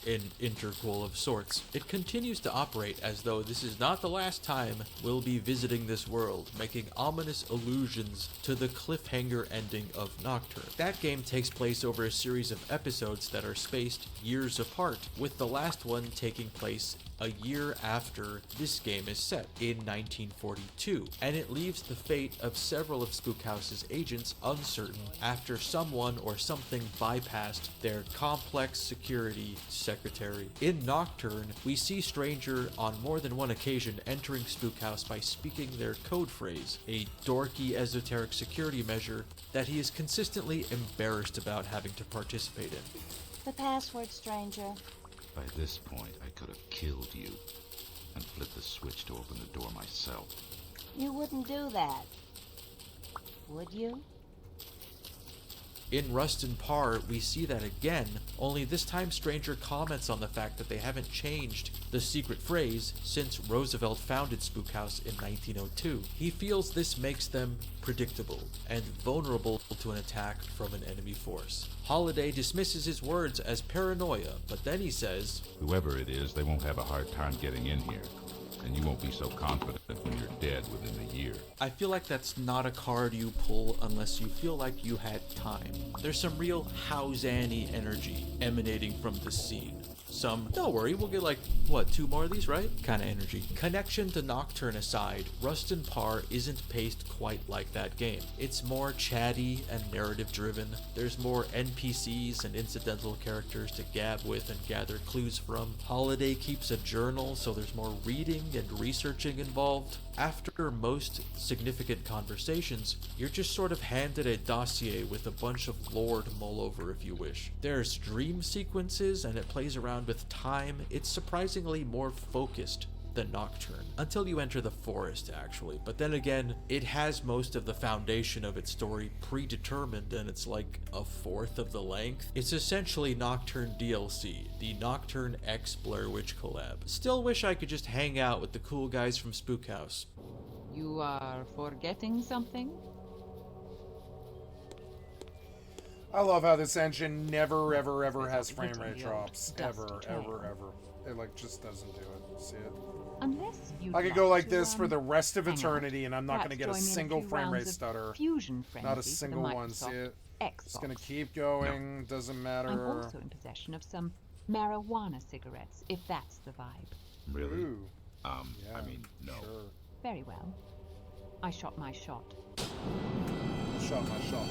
an interquel of sorts. It continues to operate as though this is not the last time we'll be visiting this world, making ominous allusions to the cliffhanger ending of Nocturne. That game takes place over a series of episodes that are spaced years apart, with the last one taking place a year after this game is set, in 1942, and it leaves the fate of several of Spook House's agents uncertain after someone or something bypassed their complex security secretary. In Nocturne, we see Stranger on more than one occasion entering Spook House by speaking their code phrase, a dorky esoteric security measure that he is consistently embarrassed about having to participate in. The password, Stranger. By this point, I could have killed you and flipped the switch to open the door myself. You wouldn't do that, would you? In Rustin Parr, we see that again, only this time Stranger comments on the fact that they haven't changed the secret phrase since Roosevelt founded Spook House in 1902. He feels this makes them predictable and vulnerable to an attack from an enemy force. Holiday dismisses his words as paranoia, but then he says, "Whoever it is, they won't have a hard time getting in here. And you won't be so confident when you're dead within a year." I feel like that's not a card you pull unless you feel like you had time. There's some real House-Annie energy emanating from this scene. Some, don't worry, we'll get like, what, 2 more of these, right? Kind of energy. Connection to Nocturne aside, Rustin Parr isn't paced quite like that game. It's more chatty and narrative driven. There's more NPCs and incidental characters to gab with and gather clues from. Holiday keeps a journal, so there's more reading and researching involved. After most significant conversations, you're just sort of handed a dossier with a bunch of lore to mull over if you wish. There's dream sequences and it plays around with time. It's surprisingly more focused than Nocturne, until you enter the forest actually, but then again, it has most of the foundation of its story predetermined and it's like a fourth of the length. It's essentially Nocturne DLC, the Nocturne X Blair Witch collab. Still wish I could just hang out with the cool guys from Spook House. You are forgetting something? I love how this engine never, ever, ever has frame Hitting rate the drops. old Ever, dusty ever, trail. ever. It, like, just doesn't do it. See it? Unless you I could go like this for the rest of eternity, and I'm not going to get a single frame rate stutter. Fusion Not a frenzy for the single one, see Microsoft it? It's Xbox. going to keep going, doesn't matter. I'm also in possession of some marijuana cigarettes, if that's the vibe. Really? Ooh. I mean, no. Sure. Very well. I shot my shot. Shot my shot.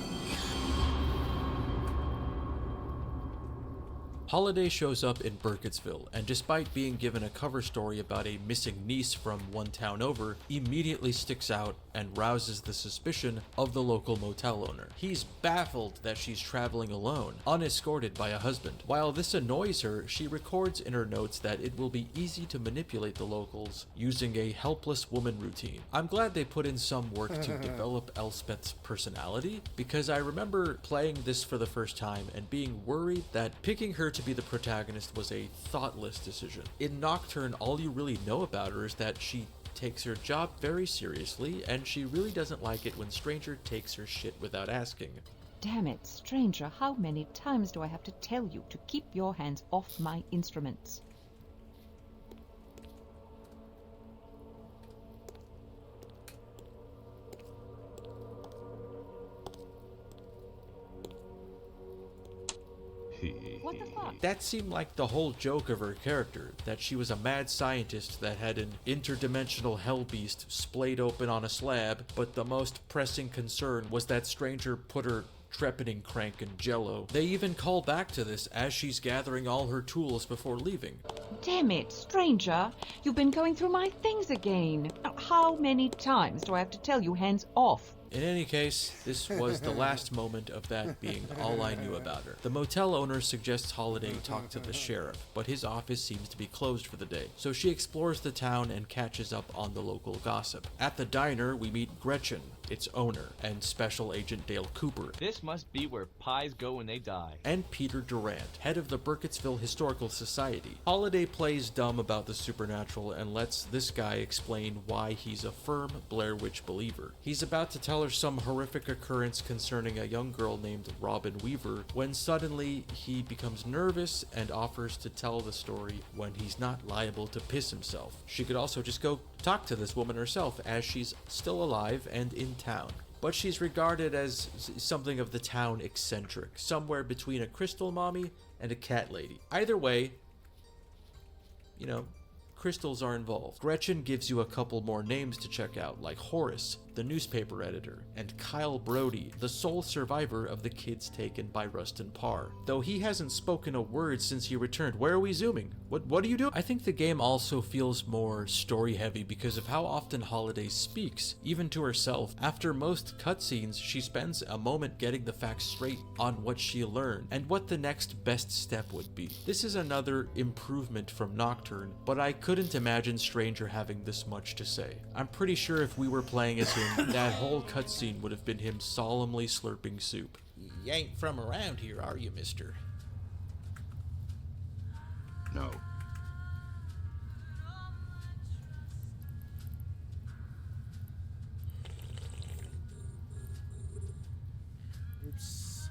Holiday shows up in Burkittsville, and despite being given a cover story about a missing niece from one town over, immediately sticks out and rouses the suspicion of the local motel owner. He's baffled that she's traveling alone, unescorted by a husband. While this annoys her, she records in her notes that it will be easy to manipulate the locals using a helpless woman routine. I'm glad they put in some work to develop Elspeth's personality, because I remember playing this for the first time and being worried that picking her to be the protagonist was a thoughtless decision. In Nocturne, all you really know about her is that she takes her job very seriously, and she really doesn't like it when Stranger takes her shit without asking. Damn it, stranger, how many times do I have to tell you to keep your hands off my instruments? What the fuck? That seemed like the whole joke of her character, that she was a mad scientist that had an interdimensional hell beast splayed open on a slab, but the most pressing concern was that Stranger put her trepanning crank in jello. They even call back to this as she's gathering all her tools before leaving. Damn it, stranger! You've been going through my things again. How many times do I have to tell you hands off? In any case, this was the last moment of that being all I knew about her. The motel owner suggests Holiday talk to the sheriff, but his office seems to be closed for the day, so she explores the town and catches up on the local gossip. At the diner, we meet Gretchen, its owner, and Special Agent Dale Cooper. This must be where pies go when they die. And Peter Durant, head of the Burkittsville Historical Society. Holiday plays dumb about the supernatural and lets this guy explain why he's a firm Blair Witch believer. He's about to tell her some horrific occurrence concerning a young girl named Robin Weaver, when suddenly he becomes nervous and offers to tell the story when he's not liable to piss himself. She could also just go talk to this woman herself, as she's still alive and in town. But she's regarded as something of the town eccentric, somewhere between a crystal mommy and a cat lady. Either way, you know, crystals are involved. Gretchen gives you a couple more names to check out, like Horace, the newspaper editor, and Kyle Brody, the sole survivor of the kids taken by Rustin Parr. Though he hasn't spoken a word since he returned. Where are we zooming? What do you do? I think the game also feels more story heavy because of how often Holiday speaks, even to herself. After most cutscenes, she spends a moment getting the facts straight on what she learned and what the next best step would be. This is another improvement from Nocturne, but I couldn't imagine Stranger having this much to say. I'm pretty sure if we were playing as him, that whole cutscene would have been him solemnly slurping soup. You ain't from around here, are you, mister? No. Oops.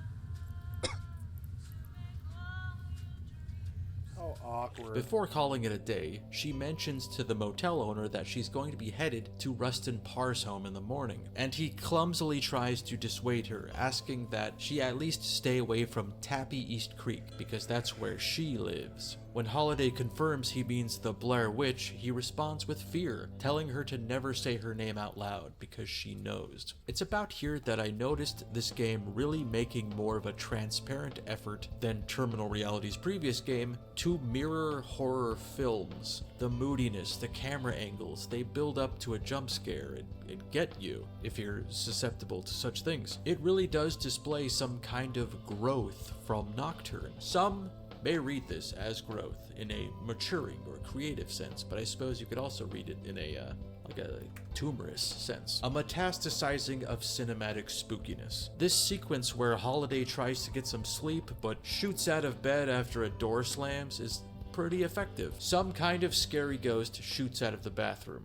How awkward. Before calling it a day, she mentions to the motel owner that she's going to be headed to Rustin Parr's home in the morning, and he clumsily tries to dissuade her, asking that she at least stay away from Tappy East Creek, because that's where she lives. When Holiday confirms he means the Blair Witch, he responds with fear, telling her to never say her name out loud because she knows. It's about here that I noticed this game really making more of a transparent effort than Terminal Reality's previous game to mirror horror films. The moodiness, the camera angles, they build up to a jump scare and get you if you're susceptible to such things. It really does display some kind of growth from Nocturne. Some may read this as growth in a maturing or creative sense, but I suppose you could also read it in a like a tumorous sense. A metastasizing of cinematic spookiness. This sequence where Holiday tries to get some sleep but shoots out of bed after a door slams is pretty effective. Some kind of scary ghost shoots out of the bathroom.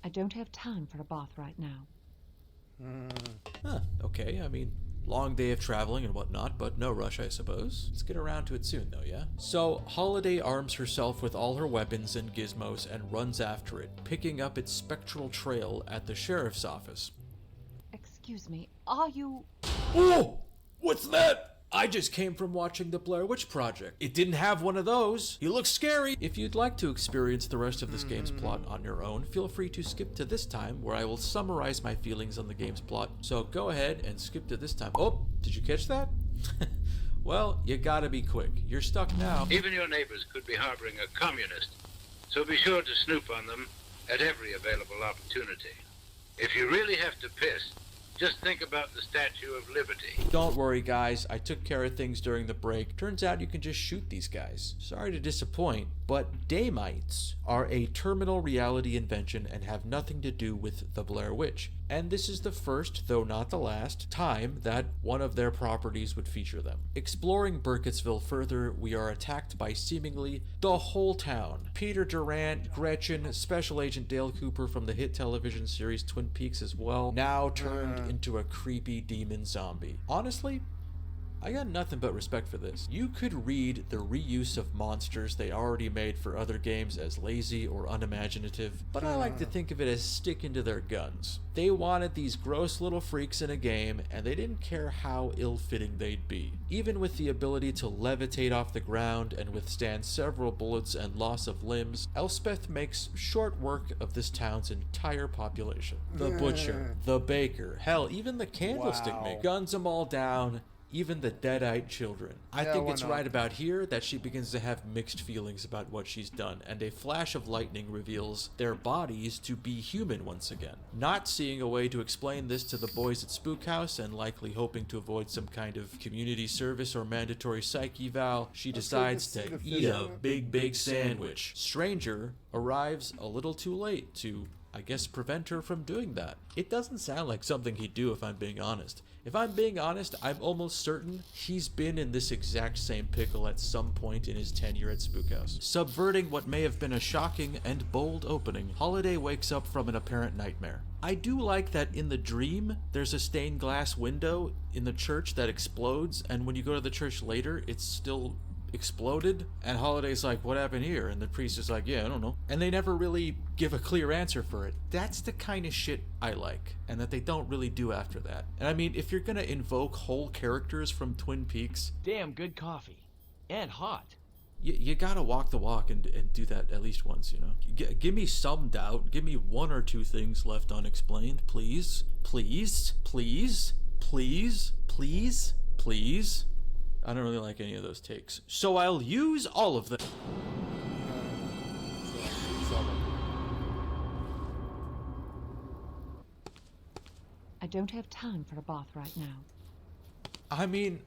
I don't have time for a bath right now. Huh, okay, I mean, long day of traveling and whatnot, but no rush, I suppose. Let's get around to it soon, though, yeah? So, Holiday arms herself with all her weapons and gizmos and runs after it, picking up its spectral trail at the sheriff's office. Excuse me, are you... Oh! What's that? I just came from watching the Blair Witch Project. It didn't have one of those. You look scary. If you'd like to experience the rest of this game's plot on your own, feel free to skip to this time where I will summarize my feelings on the game's plot. So go ahead and skip to this time. Oh, did you catch that? Well, you gotta be quick. You're stuck now. Even your neighbors could be harboring a communist, so be sure to snoop on them at every available opportunity. If you really have to piss, just think about the Statue of Liberty. Don't worry, guys. I took care of things during the break. Turns out you can just shoot these guys. Sorry to disappoint, but Damites are a terminal reality invention and have nothing to do with the Blair Witch. And this is the first, though not the last, time that one of their properties would feature them. Exploring Burkittsville further, we are attacked by seemingly the whole town. Peter Durant, Gretchen, Special Agent Dale Cooper from the hit television series Twin Peaks as well, now turned into a creepy demon zombie. Honestly, I got nothing but respect for this. You could read the reuse of monsters they already made for other games as lazy or unimaginative, but I like to think of it as sticking to their guns. They wanted these gross little freaks in a game, and they didn't care how ill-fitting they'd be. Even with the ability to levitate off the ground and withstand several bullets and loss of limbs, Elspeth makes short work of this town's entire population. The butcher, the baker, hell, even the candlestick maker, guns them all down, even the dead-eyed children. I think it's right about here that she begins to have mixed feelings about what she's done, and a flash of lightning reveals their bodies to be human once again. Not seeing a way to explain this to the boys at Spook House, and likely hoping to avoid some kind of community service or mandatory psych eval, she decides to eat a big sandwich. Stranger arrives a little too late to, I guess, prevent her from doing that. It doesn't sound like something he'd do, if I'm being honest. If I'm being honest, I'm almost certain he's been in this exact same pickle at some point in his tenure at Spook House. Subverting what may have been a shocking and bold opening, Holiday wakes up from an apparent nightmare. I do like that in the dream, there's a stained glass window in the church that explodes, and when you go to the church later, it's still exploded, and Holiday's like, what happened here? And the priest is like, yeah, I don't know. And they never really give a clear answer for it. That's the kind of shit I like, and that they don't really do after that. And I mean, if you're gonna invoke whole characters from Twin Peaks, damn good coffee. And hot. You gotta walk the walk and do that at least once, you know. Give me some doubt. Give me one or two things left unexplained, please. Please. Please. Please. Please. Please. I don't really like any of those takes, so I'll use all of them. I don't have time for a bath right now. I mean,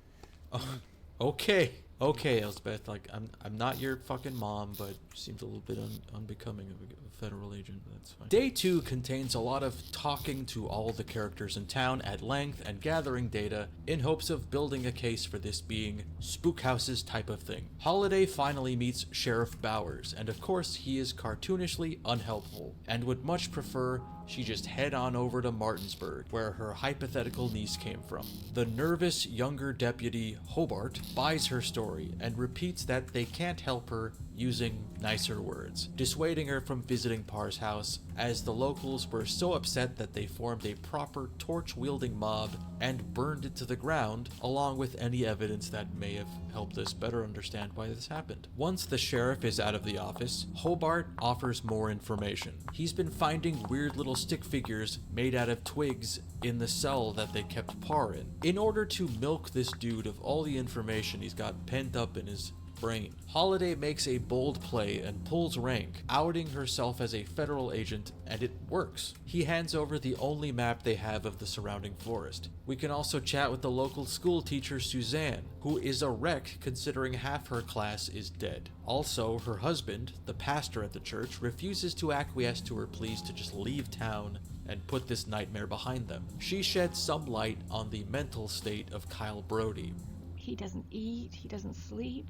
okay, Elspeth. Like, I'm not your fucking mom, but seems a little bit unbecoming of a federal agent. That's fine. Day 2 contains a lot of talking to all the characters in town at length and gathering data in hopes of building a case for this being Spook House's type of thing. Holiday finally meets Sheriff Bowers, and of course he is cartoonishly unhelpful and would much prefer she just head on over to Martinsburg, where her hypothetical niece came from. The nervous younger deputy, Hobart, buys her story and repeats that they can't help her using nicer words, dissuading her from visiting Parr's house, as the locals were so upset that they formed a proper torch-wielding mob and burned it to the ground, along with any evidence that may have helped us better understand why this happened. Once the sheriff is out of the office, Hobart offers more information. He's been finding weird little stick figures made out of twigs in the cell that they kept Parr in order to milk this dude of all the information he's got pent up in his brain. Holiday makes a bold play and pulls rank, outing herself as a federal agent, and it works. He hands over the only map they have of the surrounding forest. We can also chat with the local school teacher Suzanne, who is a wreck considering half her class is dead. Also, her husband, the pastor at the church, refuses to acquiesce to her pleas to just leave town and put this nightmare behind them. She sheds some light on the mental state of Kyle Brody. He doesn't eat, he doesn't sleep.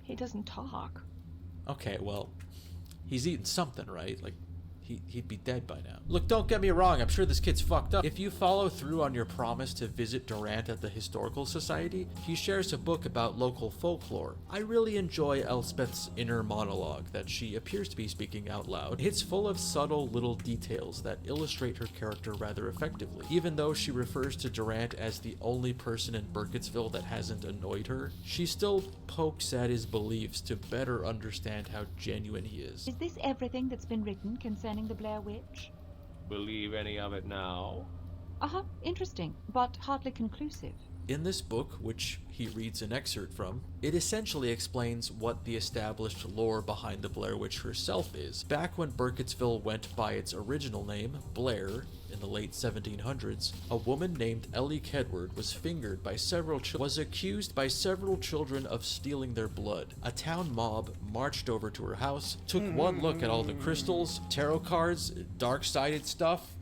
He doesn't talk. Okay, well, he's eating something, right? Like, he'd be dead by now. Look, don't get me wrong, I'm sure this kid's fucked up. If you follow through on your promise to visit Durant at the Historical Society, he shares a book about local folklore. I really enjoy Elspeth's inner monologue that she appears to be speaking out loud. It's full of subtle little details that illustrate her character rather effectively. Even though she refers to Durant as the only person in Burkittsville that hasn't annoyed her, she still pokes at his beliefs to better understand how genuine he is. Is this everything that's been written concerning the Blair Witch? Believe any of it now? Uh-huh, interesting, but hardly conclusive. In this book, which he reads an excerpt from, it essentially explains what the established lore behind the Blair Witch herself is. Back when Burkittsville went by its original name, Blair, in the late 1700s, a woman named Ellie Kedward was fingered by was accused by several children of stealing their blood. A town mob marched over to her house, took one look at all the crystals, tarot cards, dark-sided stuff,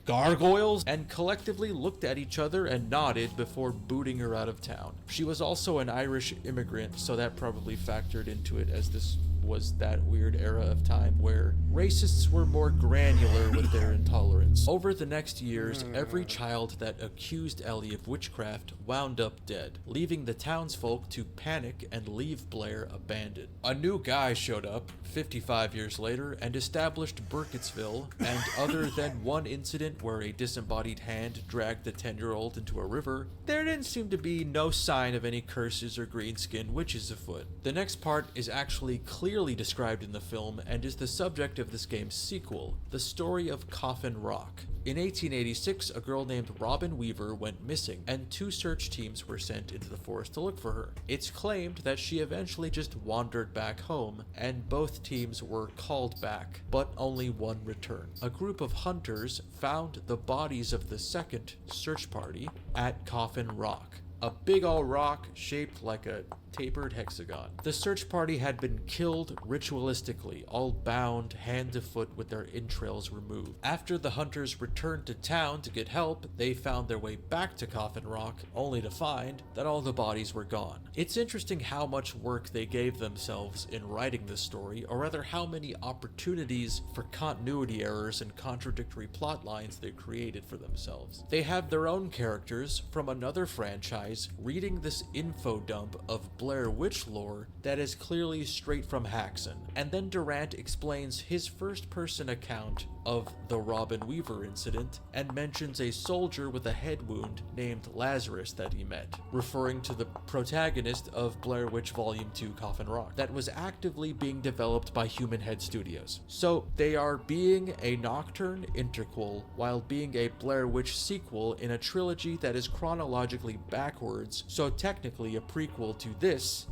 gargoyles, and collectively looked at each other and nodded before booting her out of town. She was also an Irish immigrant, so that probably factored into it, as this was that weird era of time where racists were more granular with their intolerance. Over the next years, every child that accused Ellie of witchcraft wound up dead, leaving the townsfolk to panic and leave Blair abandoned. A new guy showed up 55 years later and established Burkittsville, and other than one incident where a disembodied hand dragged the 10-year-old into a river, there didn't seem to be no sign of any curses or green-skinned witches afoot. The next part is actually clearly described in the film and is the subject of this game's sequel, The Story of Coffin Rock. In 1886, a girl named Robin Weaver went missing, and 2 search teams were sent into the forest to look for her. It's claimed that she eventually just wandered back home, and both teams were called back, but only one returned. A group of hunters found the bodies of the second search party at Coffin Rock, a big ol' rock shaped like a tapered hexagon. The search party had been killed ritualistically, all bound hand to foot with their entrails removed. After the hunters returned to town to get help, they found their way back to Coffin Rock, only to find that all the bodies were gone. It's interesting how much work they gave themselves in writing this story, or rather how many opportunities for continuity errors and contradictory plot lines they created for themselves. They have their own characters from another franchise reading this info dump of Blair Witch lore that is clearly straight from Haxon, and then Durant explains his first-person account of the Robin Weaver incident and mentions a soldier with a head wound named Lazarus that he met, referring to the protagonist of Blair Witch Volume 2 Coffin Rock that was actively being developed by Human Head Studios. So they are being a Nocturne interquel while being a Blair Witch sequel in a trilogy that is chronologically backwards, so technically a prequel to this,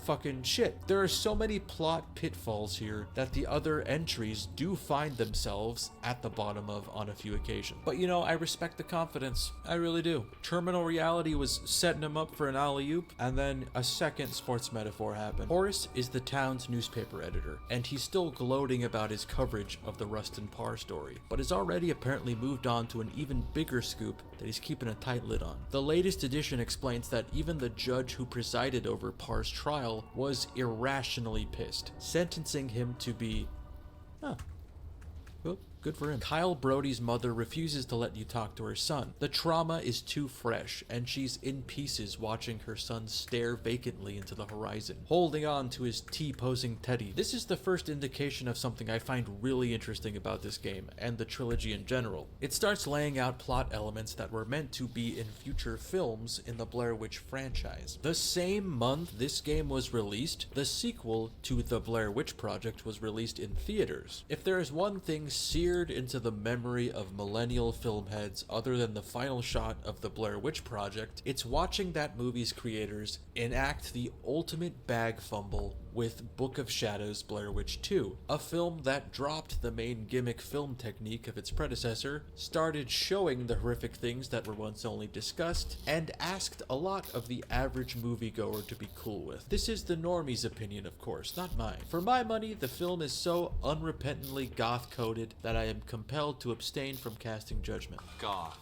fucking shit. There are so many plot pitfalls here that the other entries do find themselves at the bottom of on a few occasions. But you know, I respect the confidence. I really do. Terminal Reality was setting him up for an alley-oop, and then a second sports metaphor happened. Horace is the town's newspaper editor, and he's still gloating about his coverage of the Rustin Parr story, but has already apparently moved on to an even bigger scoop that he's keeping a tight lid on. The latest edition explains that even the judge who presided over Parr's trial was irrationally pissed, sentencing him to be... well, good for him. Kyle Brody's mother refuses to let you talk to her son. The trauma is too fresh, and she's in pieces watching her son stare vacantly into the horizon, holding on to his T-posing teddy. This is the first indication of something I find really interesting about this game, and the trilogy in general. It starts laying out plot elements that were meant to be in future films in the Blair Witch franchise. The same month this game was released, the sequel to The Blair Witch Project was released in theaters. If there is one thing seared into the memory of millennial film heads other than the final shot of the Blair Witch Project, it's watching that movie's creators enact the ultimate bag fumble with Book of Shadows Blair Witch 2, a film that dropped the main gimmick film technique of its predecessor, started showing the horrific things that were once only discussed, and asked a lot of the average moviegoer to be cool with. This is the normie's opinion, of course, not mine. For my money, the film is so unrepentantly goth-coded that I am compelled to abstain from casting judgment. Goth.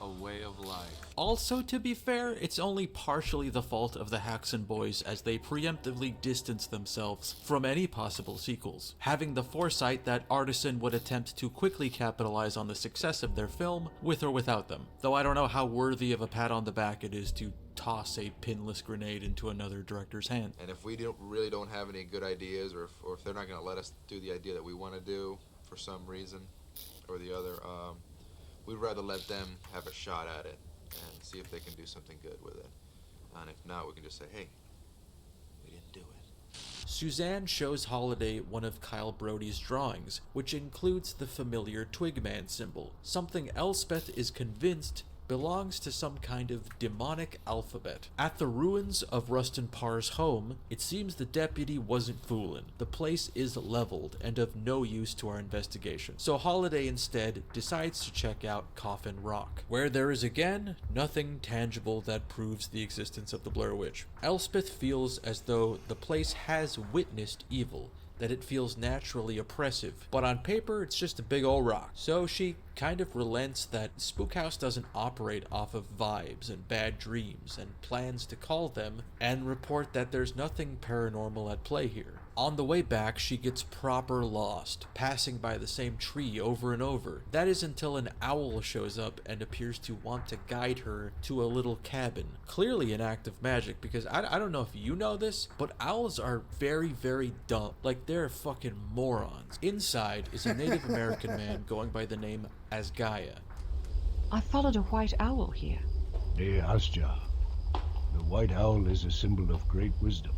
a way of life. Also, to be fair, it's only partially the fault of the Haxon boys as they preemptively distance themselves from any possible sequels, having the foresight that Artisan would attempt to quickly capitalize on the success of their film with or without them, though I don't know how worthy of a pat on the back it is to toss a pinless grenade into another director's hand. And if we really don't have any good ideas, or if they're not going to let us do the idea that we want to do for some reason or the other, we'd rather let them have a shot at it and see if they can do something good with it. And if not, we can just say, hey, we didn't do it. Suzanne shows Holiday one of Kyle Brody's drawings, which includes the familiar Twigman symbol, something Elspeth is convinced belongs to some kind of demonic alphabet. At the ruins of Rustin Parr's home, it seems the deputy wasn't foolin'. The place is leveled and of no use to our investigation. So Holiday instead decides to check out Coffin Rock, where there is again nothing tangible that proves the existence of the Blair Witch. Elspeth feels as though the place has witnessed evil, that it feels naturally oppressive, but on paper it's just a big old rock. So she kind of relents that Spookhouse doesn't operate off of vibes and bad dreams, and plans to call them and report that there's nothing paranormal at play here. On the way back, she gets proper lost, passing by the same tree over and over. That is until an owl shows up and appears to want to guide her to a little cabin. Clearly an act of magic, because I don't know if you know this, but owls are very, very dumb. Like, they're fucking morons. Inside is a Native American man going by the name Asgaya. I followed a white owl here. Dear Asja, the white owl is a symbol of great wisdom.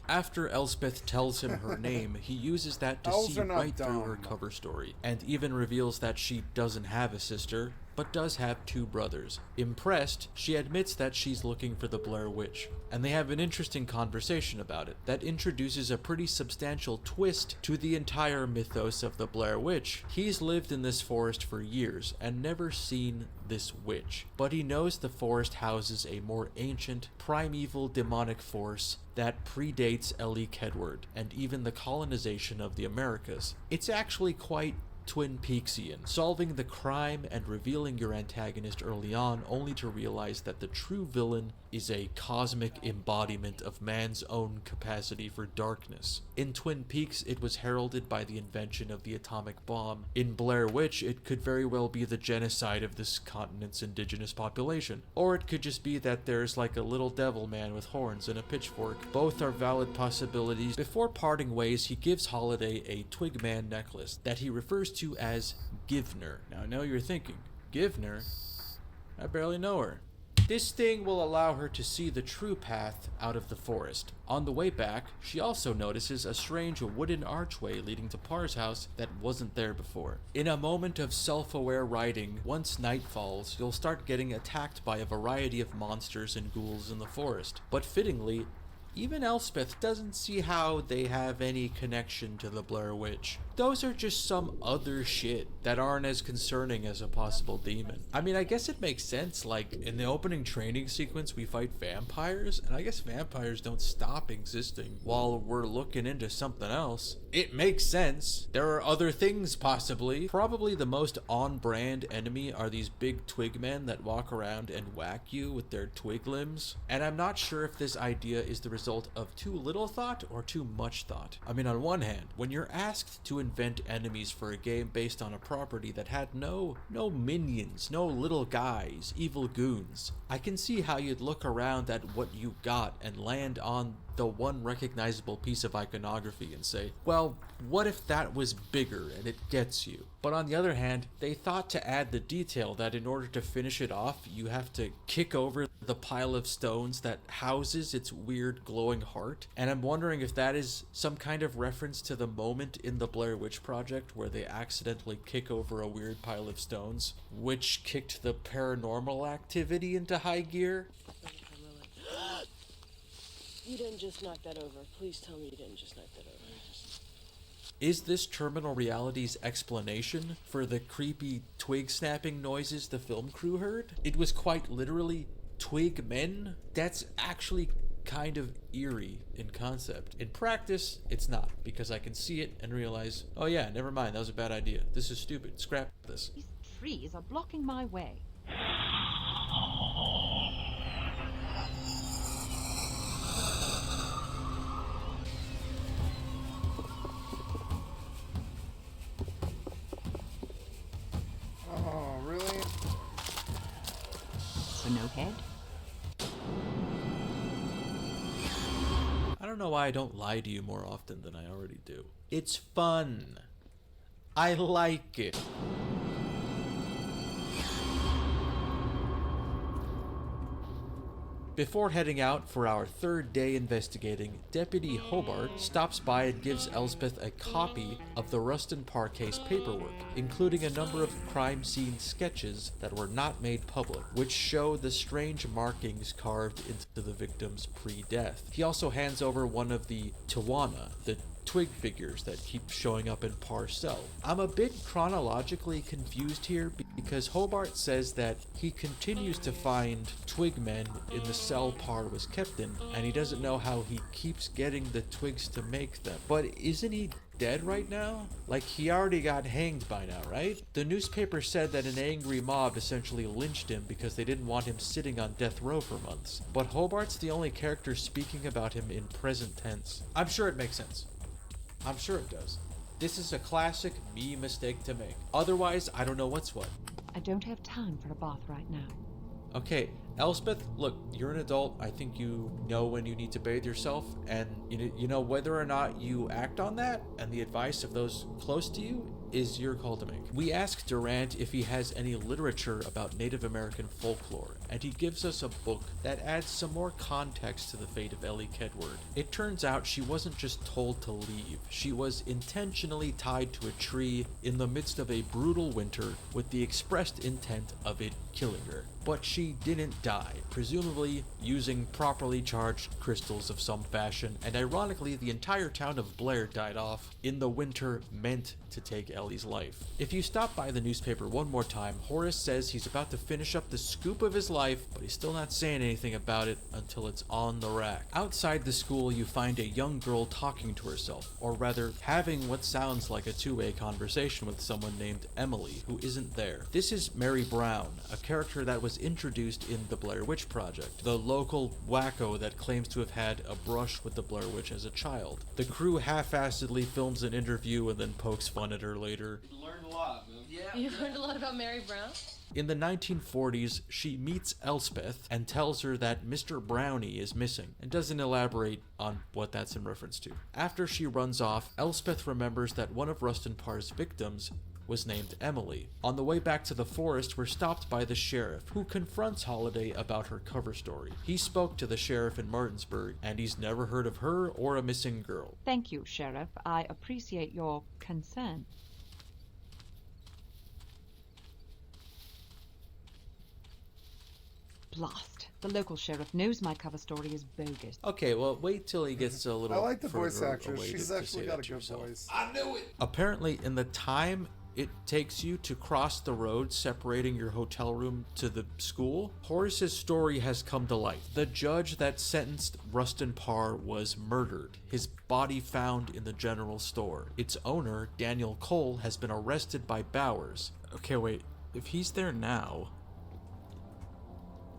After Elspeth tells him her name, he uses that to Owls see are not right through her dumb. cover story, and even reveals that she doesn't have a sister, but does have two brothers. Impressed, she admits that she's looking for the Blair Witch, and they have an interesting conversation about it that introduces a pretty substantial twist to the entire mythos of the Blair Witch. He's lived in this forest for years and never seen this witch, but he knows the forest houses a more ancient, primeval demonic force that predates Ellie Kedward and even the colonization of the Americas. It's actually quite Twin Peaksian, solving the crime and revealing your antagonist early on, only to realize that the true villain is a cosmic embodiment of man's own capacity for darkness. In Twin Peaks, it was heralded by the invention of the atomic bomb. In Blair Witch, it could very well be the genocide of this continent's indigenous population. Or it could just be that there's like a little devil man with horns and a pitchfork. Both are valid possibilities. Before parting ways, he gives Holiday a Twigman necklace that he refers to as Givner. Now I know you're thinking, Givner? I barely know her. This thing will allow her to see the true path out of the forest. On the way back, she also notices a strange wooden archway leading to Parr's house that wasn't there before. In a moment of self-aware riding, once night falls, you'll start getting attacked by a variety of monsters and ghouls in the forest. But fittingly, even Elspeth doesn't see how they have any connection to the Blair Witch. Those are just some other shit that aren't as concerning as a possible demon. I mean, I guess it makes sense, like, in the opening training sequence we fight vampires, and I guess vampires don't stop existing while we're looking into something else. It makes sense. There are other things, possibly. Probably the most on-brand enemy are these big twig men that walk around and whack you with their twig limbs. And I'm not sure if this idea is the result of too little thought or too much thought. I mean, on one hand, when you're asked to invent enemies for a game based on a property that had no minions, no little guys, evil goons, I can see how you'd look around at what you got and land on the one recognizable piece of iconography and say, well, what if that was bigger and it gets you? But on the other hand, they thought to add the detail that in order to finish it off, you have to kick over the pile of stones that houses its weird glowing heart. And I'm wondering if that is some kind of reference to the moment in the Blair Witch Project where they accidentally kick over a weird pile of stones, which kicked the paranormal activity into high gear. You didn't just knock that over. Please tell me you didn't just knock that over. Is this Terminal Reality's explanation for the creepy twig snapping noises the film crew heard? It was quite literally twig men? That's actually kind of eerie in concept. In practice, it's not, because I can see it and realize, oh yeah, never mind, that was a bad idea. This is stupid. Scrap this. He's trees are blocking my way. Oh, really? So no head? I don't know why I don't lie to you more often than I already do. It's fun. I like it. Before heading out for our third day investigating, Deputy Hobart stops by and gives Elspeth a copy of the Rustin Parr case paperwork, including a number of crime scene sketches that were not made public, which show the strange markings carved into the victims pre-death. He also hands over one of the Tawana, the twig figures that keep showing up in Parr's cell. I'm a bit chronologically confused here because Hobart says that he continues to find twig men in the cell Parr was kept in, and he doesn't know how he keeps getting the twigs to make them. But isn't he dead right now? Like, he already got hanged by now, right? The newspaper said that an angry mob essentially lynched him because they didn't want him sitting on death row for months. But Hobart's the only character speaking about him in present tense. I'm sure it makes sense. I'm sure it does. This is a classic me mistake to make. Otherwise, I don't know what's what. I don't have time for a bath right now. Okay, Elspeth, look, you're an adult. I think you know when you need to bathe yourself, and you know whether or not you act on that, and the advice of those close to you is your call to make. We ask Durant if he has any literature about Native American folklore, and he gives us a book that adds some more context to the fate of Ellie Kedward. It turns out she wasn't just told to leave, she was intentionally tied to a tree in the midst of a brutal winter with the expressed intent of it killing her. But she didn't die, presumably using properly charged crystals of some fashion, and ironically the entire town of Blair died off in the winter meant to take Ellie's life. If you stop by the newspaper one more time, Horace says he's about to finish up the scoop of his life, but he's still not saying anything about it until it's on the rack. Outside the school, you find a young girl talking to herself, or rather, having what sounds like a two-way conversation with someone named Emily, who isn't there. This is Mary Brown, a character that was introduced in the Blair Witch Project, the local wacko that claims to have had a brush with the Blair Witch as a child. The crew half-assedly films an interview and then pokes fun at her later. You learned a lot, man. Yeah. You learned a lot about Mary Brown? In the 1940s, she meets Elspeth and tells her that Mr. Brownie is missing, and doesn't elaborate on what that's in reference to. After she runs off, Elspeth remembers that one of Rustin Parr's victims was named Emily. On the way back to the forest, we're stopped by the sheriff, who confronts Holiday about her cover story. He spoke to the sheriff in Martinsburg, and he's never heard of her or a missing girl. Thank you, Sheriff. I appreciate your concern. Blast. The local sheriff knows my cover story is bogus. Okay, well, wait till he gets a little I like the voice further actress. away She's to actually say got that a to good yourself. voice. I knew it! Apparently, in the time it takes you to cross the road separating your hotel room to the school, Horace's story has come to light. The judge that sentenced Rustin Parr was murdered, his body found in the general store. Its owner, Daniel Cole, has been arrested by Bowers. Okay, wait, if he's there now,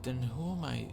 then who am I?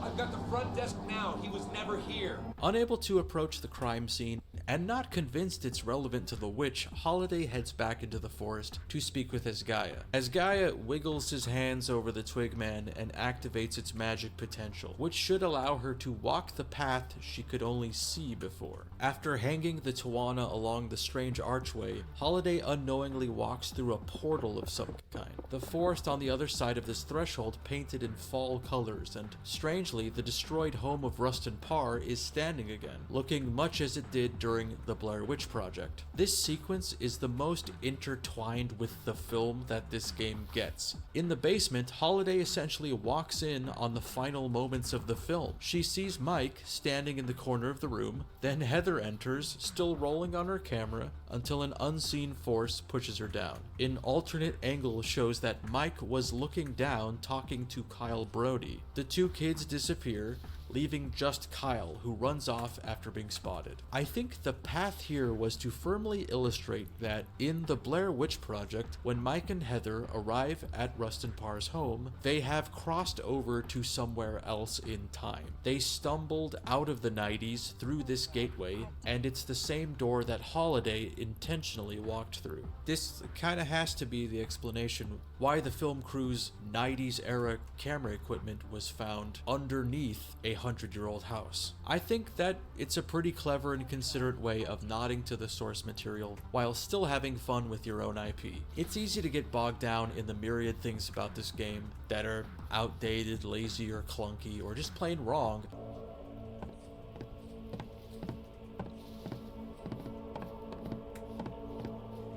I've got the front desk now. He was never here. Unable to approach the crime scene, and not convinced it's relevant to the witch, Holiday heads back into the forest to speak with Asgaia. Asgaia wiggles his hands over the twig man and activates its magic potential, which should allow her to walk the path she could only see before. After hanging the Tawana along the strange archway, Holiday unknowingly walks through a portal of some kind. The forest on the other side of this threshold painted in fall colors, and strangely, the destroyed home of Rustin Parr is standing again, looking much as it did during the Blair Witch Project. This sequence is the most intertwined with the film that this game gets. In the basement, Holiday essentially walks in on the final moments of the film. She sees Mike standing in the corner of the room, then Heather enters, still rolling on her camera, until an unseen force pushes her down. An alternate angle shows that Mike was looking down talking to Kyle Brody. The two kids disappear, leaving just Kyle, who runs off after being spotted. I think the path here was to firmly illustrate that in the Blair Witch Project, when Mike and Heather arrive at Rustin Parr's home, they have crossed over to somewhere else in time. They stumbled out of the 90s through this gateway, and it's the same door that Holiday intentionally walked through. This kind of has to be the explanation why the film crew's 90s era camera equipment was found underneath a 100-year-old house. I think that it's a pretty clever and considerate way of nodding to the source material while still having fun with your own IP. It's easy to get bogged down in the myriad things about this game that are outdated, lazy, or clunky, or just plain wrong.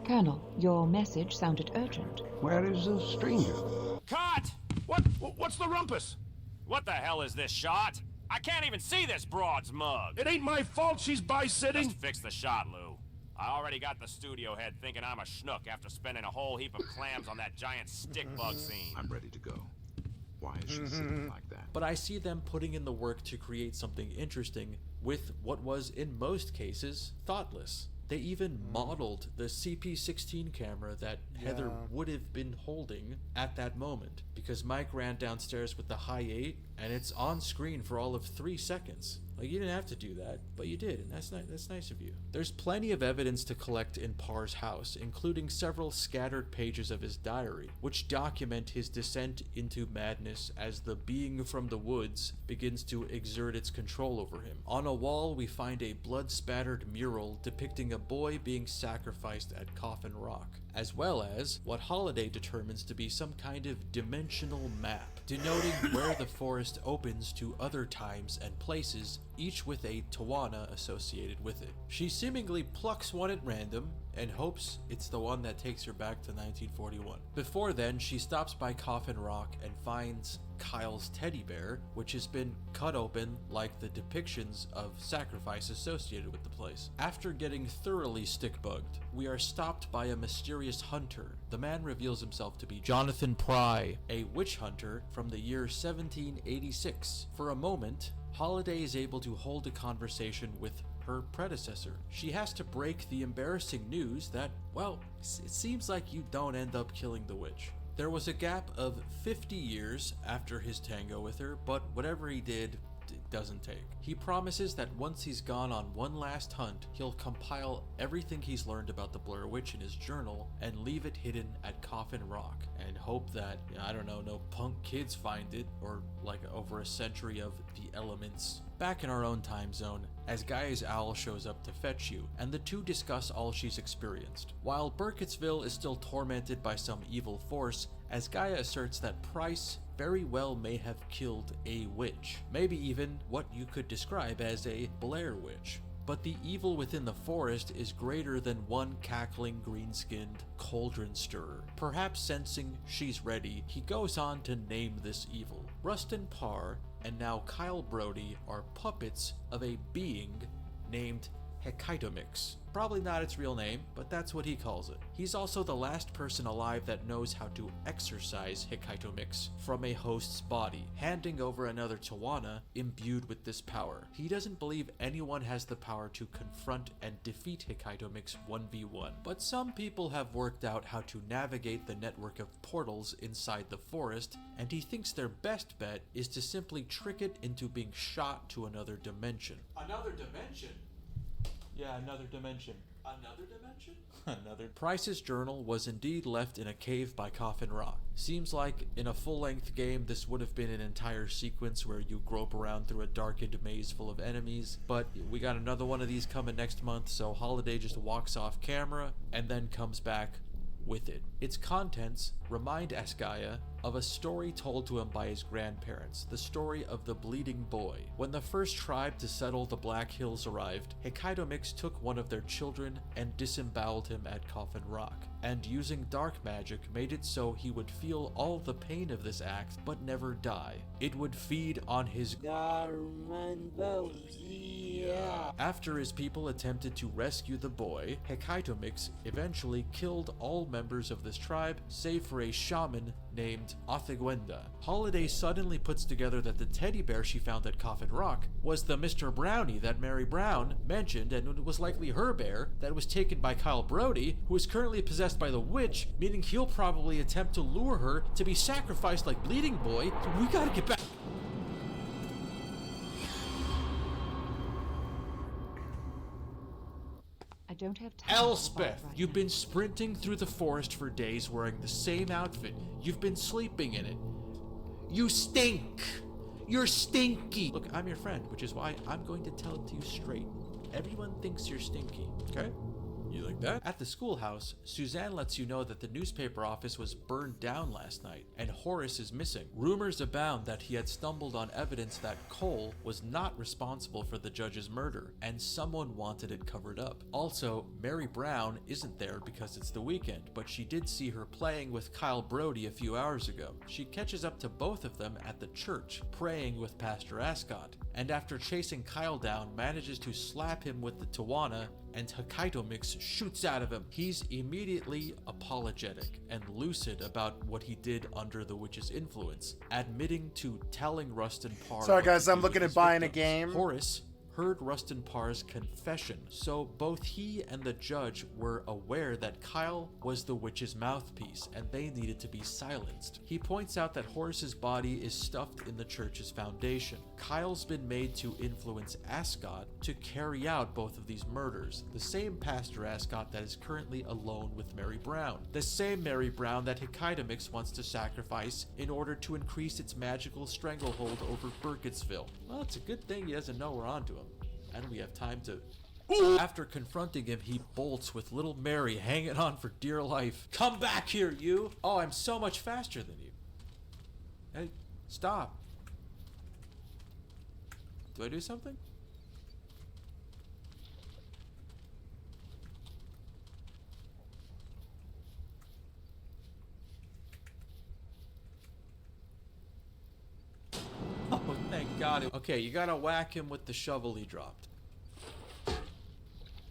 Colonel, your message sounded urgent. Where is the stranger? Cut! What's the rumpus? What the hell is this shot? I can't even see this broad's mug. It ain't my fault she's by-sitting. Just fix the shot, Lou. I already got the studio head thinking I'm a schnook after spending a whole heap of clams on that giant stick bug scene. I'm ready to go. Why is she sitting like that? But I see them putting in the work to create something interesting with what was, in most cases, thoughtless. They even modeled the CP16 camera that Heather would have been holding at that moment, because Mike ran downstairs with the high 8 and it's on screen for all of 3 seconds. Like, you didn't have to do that, but you did, and that's nice of you. There's plenty of evidence to collect in Parr's house, including several scattered pages of his diary, which document his descent into madness as the being from the woods begins to exert its control over him. On a wall, we find a blood-spattered mural depicting a boy being sacrificed at Coffin Rock, as well as what Holiday determines to be some kind of dimensional map, denoting where the forest opens to other times and places, each with a Tawana associated with it. She seemingly plucks one at random and hopes it's the one that takes her back to 1941. Before then, she stops by Coffin Rock and finds Kyle's teddy bear, which has been cut open like the depictions of sacrifice associated with the place. After getting thoroughly stick-bugged, we are stopped by a mysterious hunter. The man reveals himself to be Jonathan Pry, a witch hunter from the year 1786. For a moment, Holiday is able to hold a conversation with her predecessor. She has to break the embarrassing news that, well, it seems like you don't end up killing the witch. There was a gap of 50 years after his tango with her, but whatever he did, it doesn't take. He promises that once he's gone on one last hunt, he'll compile everything he's learned about the Blair Witch in his journal and leave it hidden at Coffin Rock, and hope that, I don't know, no punk kids find it, or like over a century of the elements. Back in our own time zone, as Gaia's owl shows up to fetch you, and the two discuss all she's experienced. While Burkittsville is still tormented by some evil force, as Gaia asserts that Price very well may have killed a witch, maybe even what you could describe as a Blair Witch. But the evil within the forest is greater than one cackling green-skinned cauldron stirrer. Perhaps sensing she's ready, he goes on to name this evil. Rustin Parr and now Kyle Brody are puppets of a being named Hekaitomix. Probably not its real name, but that's what he calls it. He's also the last person alive that knows how to exorcise Hekaitomix from a host's body, handing over another Tawana imbued with this power. He doesn't believe anyone has the power to confront and defeat Hekaitomix 1v1, but some people have worked out how to navigate the network of portals inside the forest, and he thinks their best bet is to simply trick it into being shot to another dimension. Another dimension? Yeah, another dimension. Another dimension? Another. Price's journal was indeed left in a cave by Coffin Rock. Seems like in a full-length game this would have been an entire sequence where you grope around through a darkened maze full of enemies, but we got another one of these coming next month, so Holiday just walks off camera and then comes back with it. Its contents remind Asgaia of a story told to him by his grandparents, the story of the bleeding boy. When the first tribe to settle the Black Hills arrived, Hekaitomix took one of their children and disemboweled him at Coffin Rock, and using dark magic made it so he would feel all the pain of this act but never die. It would feed on his After his people attempted to rescue the boy, Hekaitomix eventually killed all members of this tribe, save for for a shaman named Othegwenda. Holiday suddenly puts together that the teddy bear she found at Coffin Rock was the Mr. Brownie that Mary Brown mentioned, and it was likely her bear that was taken by Kyle Brody, who is currently possessed by the witch, meaning he'll probably attempt to lure her to be sacrificed like Bleeding Boy. We gotta get back. I don't have time. Elspeth, you've been sprinting through the forest for days wearing the same outfit. You've been sleeping in it. You stink. You're stinky. Look, I'm your friend, which is why I'm going to tell it to you straight. Everyone thinks you're stinky, okay? You like that? At the schoolhouse, Suzanne lets you know that the newspaper office was burned down last night, and Horace is missing. Rumors abound that he had stumbled on evidence that Cole was not responsible for the judge's murder, and someone wanted it covered up. Also, Mary Brown isn't there because it's the weekend, but she did see her playing with Kyle Brody a few hours ago. She catches up to both of them at the church, praying with Pastor Ascot, and after chasing Kyle down, manages to slap him with the Tawana, and Hokkaido Mix shoots out of him. He's immediately apologetic and lucid about what he did under the witch's influence, admitting to telling Rustin Parr. Sorry guys, I'm looking at buying a game. Horace heard Rustin Parr's confession, so both he and the judge were aware that Kyle was the witch's mouthpiece and they needed to be silenced. He points out that Horace's body is stuffed in the church's foundation. Kyle's been made to influence Ascot to carry out both of these murders, the same Pastor Ascot that is currently alone with Mary Brown, the same Mary Brown that Hokkaido Mix wants to sacrifice in order to increase its magical stranglehold over Burkittsville. Well, it's a good thing he doesn't know we're onto him. And we have time to... After confronting him, he bolts with little Mary hanging on for dear life. Come back here, you! Oh, I'm so much faster than you. Hey, stop. Do I do something? Oh, thank God. Okay, you gotta whack him with the shovel he dropped.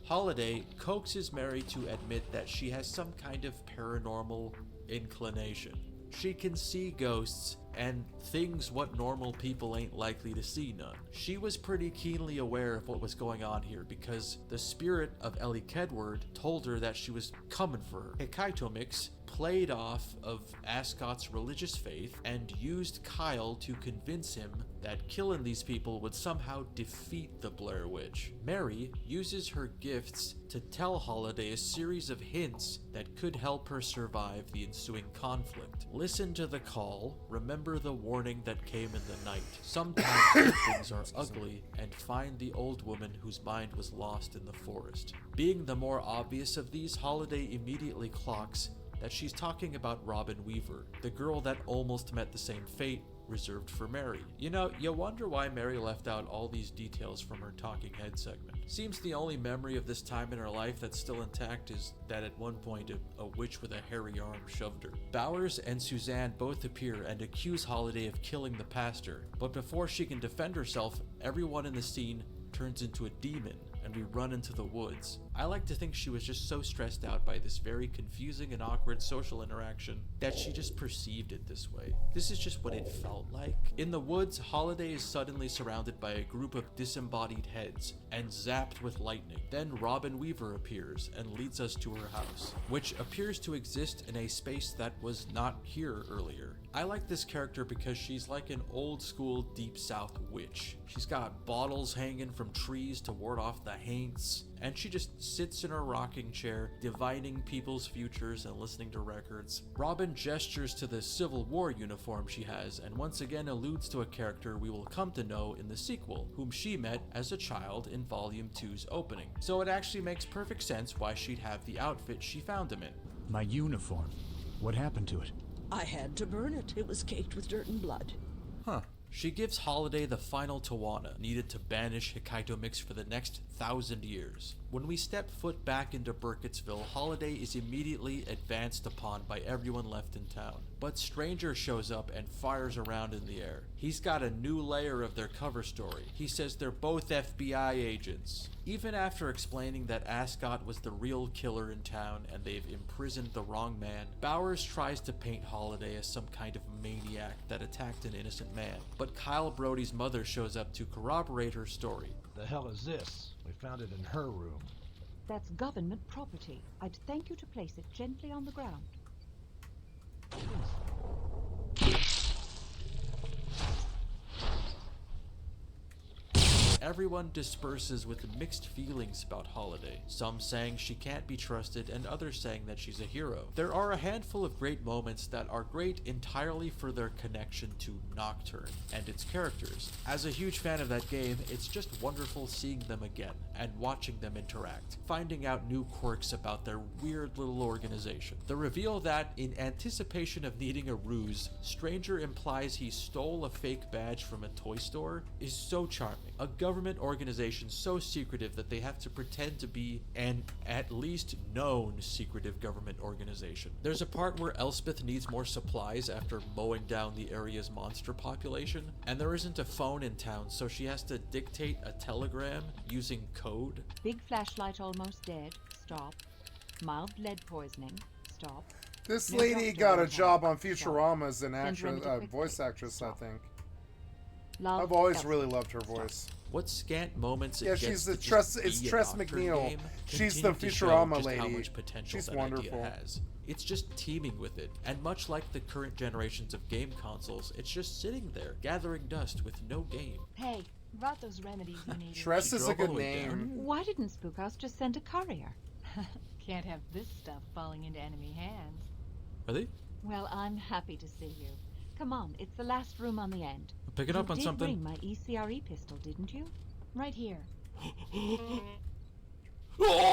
Holiday coaxes Mary to admit that she has some kind of paranormal inclination. She can see ghosts and things what normal people ain't likely to see none. She was pretty keenly aware of what was going on here because the spirit of Ellie Kedward told her that she was coming for her. Hokkaido Mix played off of Ascot's religious faith and used Kyle to convince him that killing these people would somehow defeat the Blair Witch. Mary uses her gifts to tell Holiday a series of hints that could help her survive the ensuing conflict. Listen to the call, remember the warning that came in the night. Sometimes things are ugly, and find the old woman whose mind was lost in the forest. Being the more obvious of these, Holiday immediately clocks that she's talking about Robin Weaver, the girl that almost met the same fate reserved for Mary. You know, you wonder why Mary left out all these details from her talking head segment. Seems the only memory of this time in her life that's still intact is that at one point a witch with a hairy arm shoved her. Bowers and Suzanne both appear and accuse Holiday of killing the pastor, but before she can defend herself, everyone in the scene turns into a demon and we run into the woods. I like to think she was just so stressed out by this very confusing and awkward social interaction that she just perceived it this way. This is just what it felt like. In the woods, Holiday is suddenly surrounded by a group of disembodied heads and zapped with lightning. Then Robin Weaver appears and leads us to her house, which appears to exist in a space that was not here earlier. I like this character because she's like an old school Deep South witch. She's got bottles hanging from trees to ward off the haints, and she just sits in her rocking chair, divining people's futures and listening to records. Robin gestures to the Civil War uniform she has, and once again alludes to a character we will come to know in the sequel, whom she met as a child in Volume 2's opening. So it actually makes perfect sense why she'd have the outfit she found him in. My uniform. What happened to it? I had to burn it. It was caked with dirt and blood. Huh. She gives Holiday the final Tawana needed to banish Hokkaido Mix for the next 1,000 years. When we step foot back into Burkittsville, Holiday is immediately advanced upon by everyone left in town. But Stranger shows up and fires around in the air. He's got a new layer of their cover story. He says they're both FBI agents. Even after explaining that Ascot was the real killer in town and they've imprisoned the wrong man, Bowers tries to paint Holiday as some kind of maniac that attacked an innocent man. But Kyle Brody's mother shows up to corroborate her story. The hell is this? We found it in her room. That's government property. I'd thank you to place it gently on the ground. Everyone disperses with mixed feelings about Holiday, some saying she can't be trusted and others saying that she's a hero. There are a handful of great moments that are great entirely for their connection to Nocturne and its characters. As a huge fan of that game, it's just wonderful seeing them again and watching them interact, finding out new quirks about their weird little organization. The reveal that, in anticipation of needing a ruse, Stranger implies he stole a fake badge from a toy store is so charming. A government organization so secretive that they have to pretend to be an at least known secretive government organization. There's a part where Elspeth needs more supplies after mowing down the area's monster population, and there isn't a phone in town, so she has to dictate a telegram using code. Big flashlight almost dead. Stop. Mild lead poisoning. Stop. This No lady doctor got a in job town. on Futurama as an Send actress, Remedy quickly. voice actress, I think. Love I've always Elspeth. really loved her voice. What scant moments it Yeah, gets she's the to just Tress. be It's a Tress Nocturne McNeil. game She's the continue to show Futurama just how lady. much potential She's that wonderful. idea has. It's just teeming with it, and much like the current generations of game consoles, it's just sitting there, gathering dust with no game. Hey, brought those remedies you needed. Tress She is a drove all good the way name. down. Why didn't Spookhouse just send a courier? Can't have this stuff falling into enemy hands. Are they? Well, I'm happy to see you. Come on, it's the last room on the end. Picking up on You something. did bring my ECRE pistol, didn't you? Right here.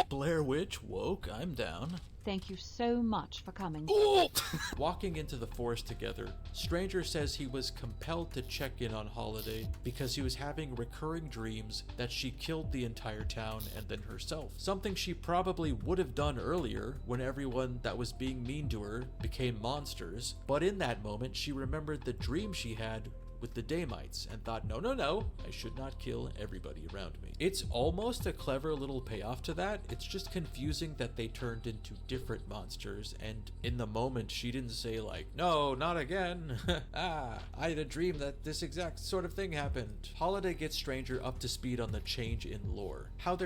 Blair Witch woke, I'm down. Thank you so much for coming. Walking into the forest together, Stranger says he was compelled to check in on Holiday because he was having recurring dreams that she killed the entire town and then herself. Something she probably would have done earlier when everyone that was being mean to her became monsters, but in that moment she remembered the dream she had with the Damites and thought, no, I should not kill everybody around me. It's almost a clever little payoff to that. It's just confusing that they turned into different monsters, and in the moment she didn't say like, no, not again. I had a dream that this exact sort of thing happened. Holiday gets Stranger up to speed on the change in lore, how they're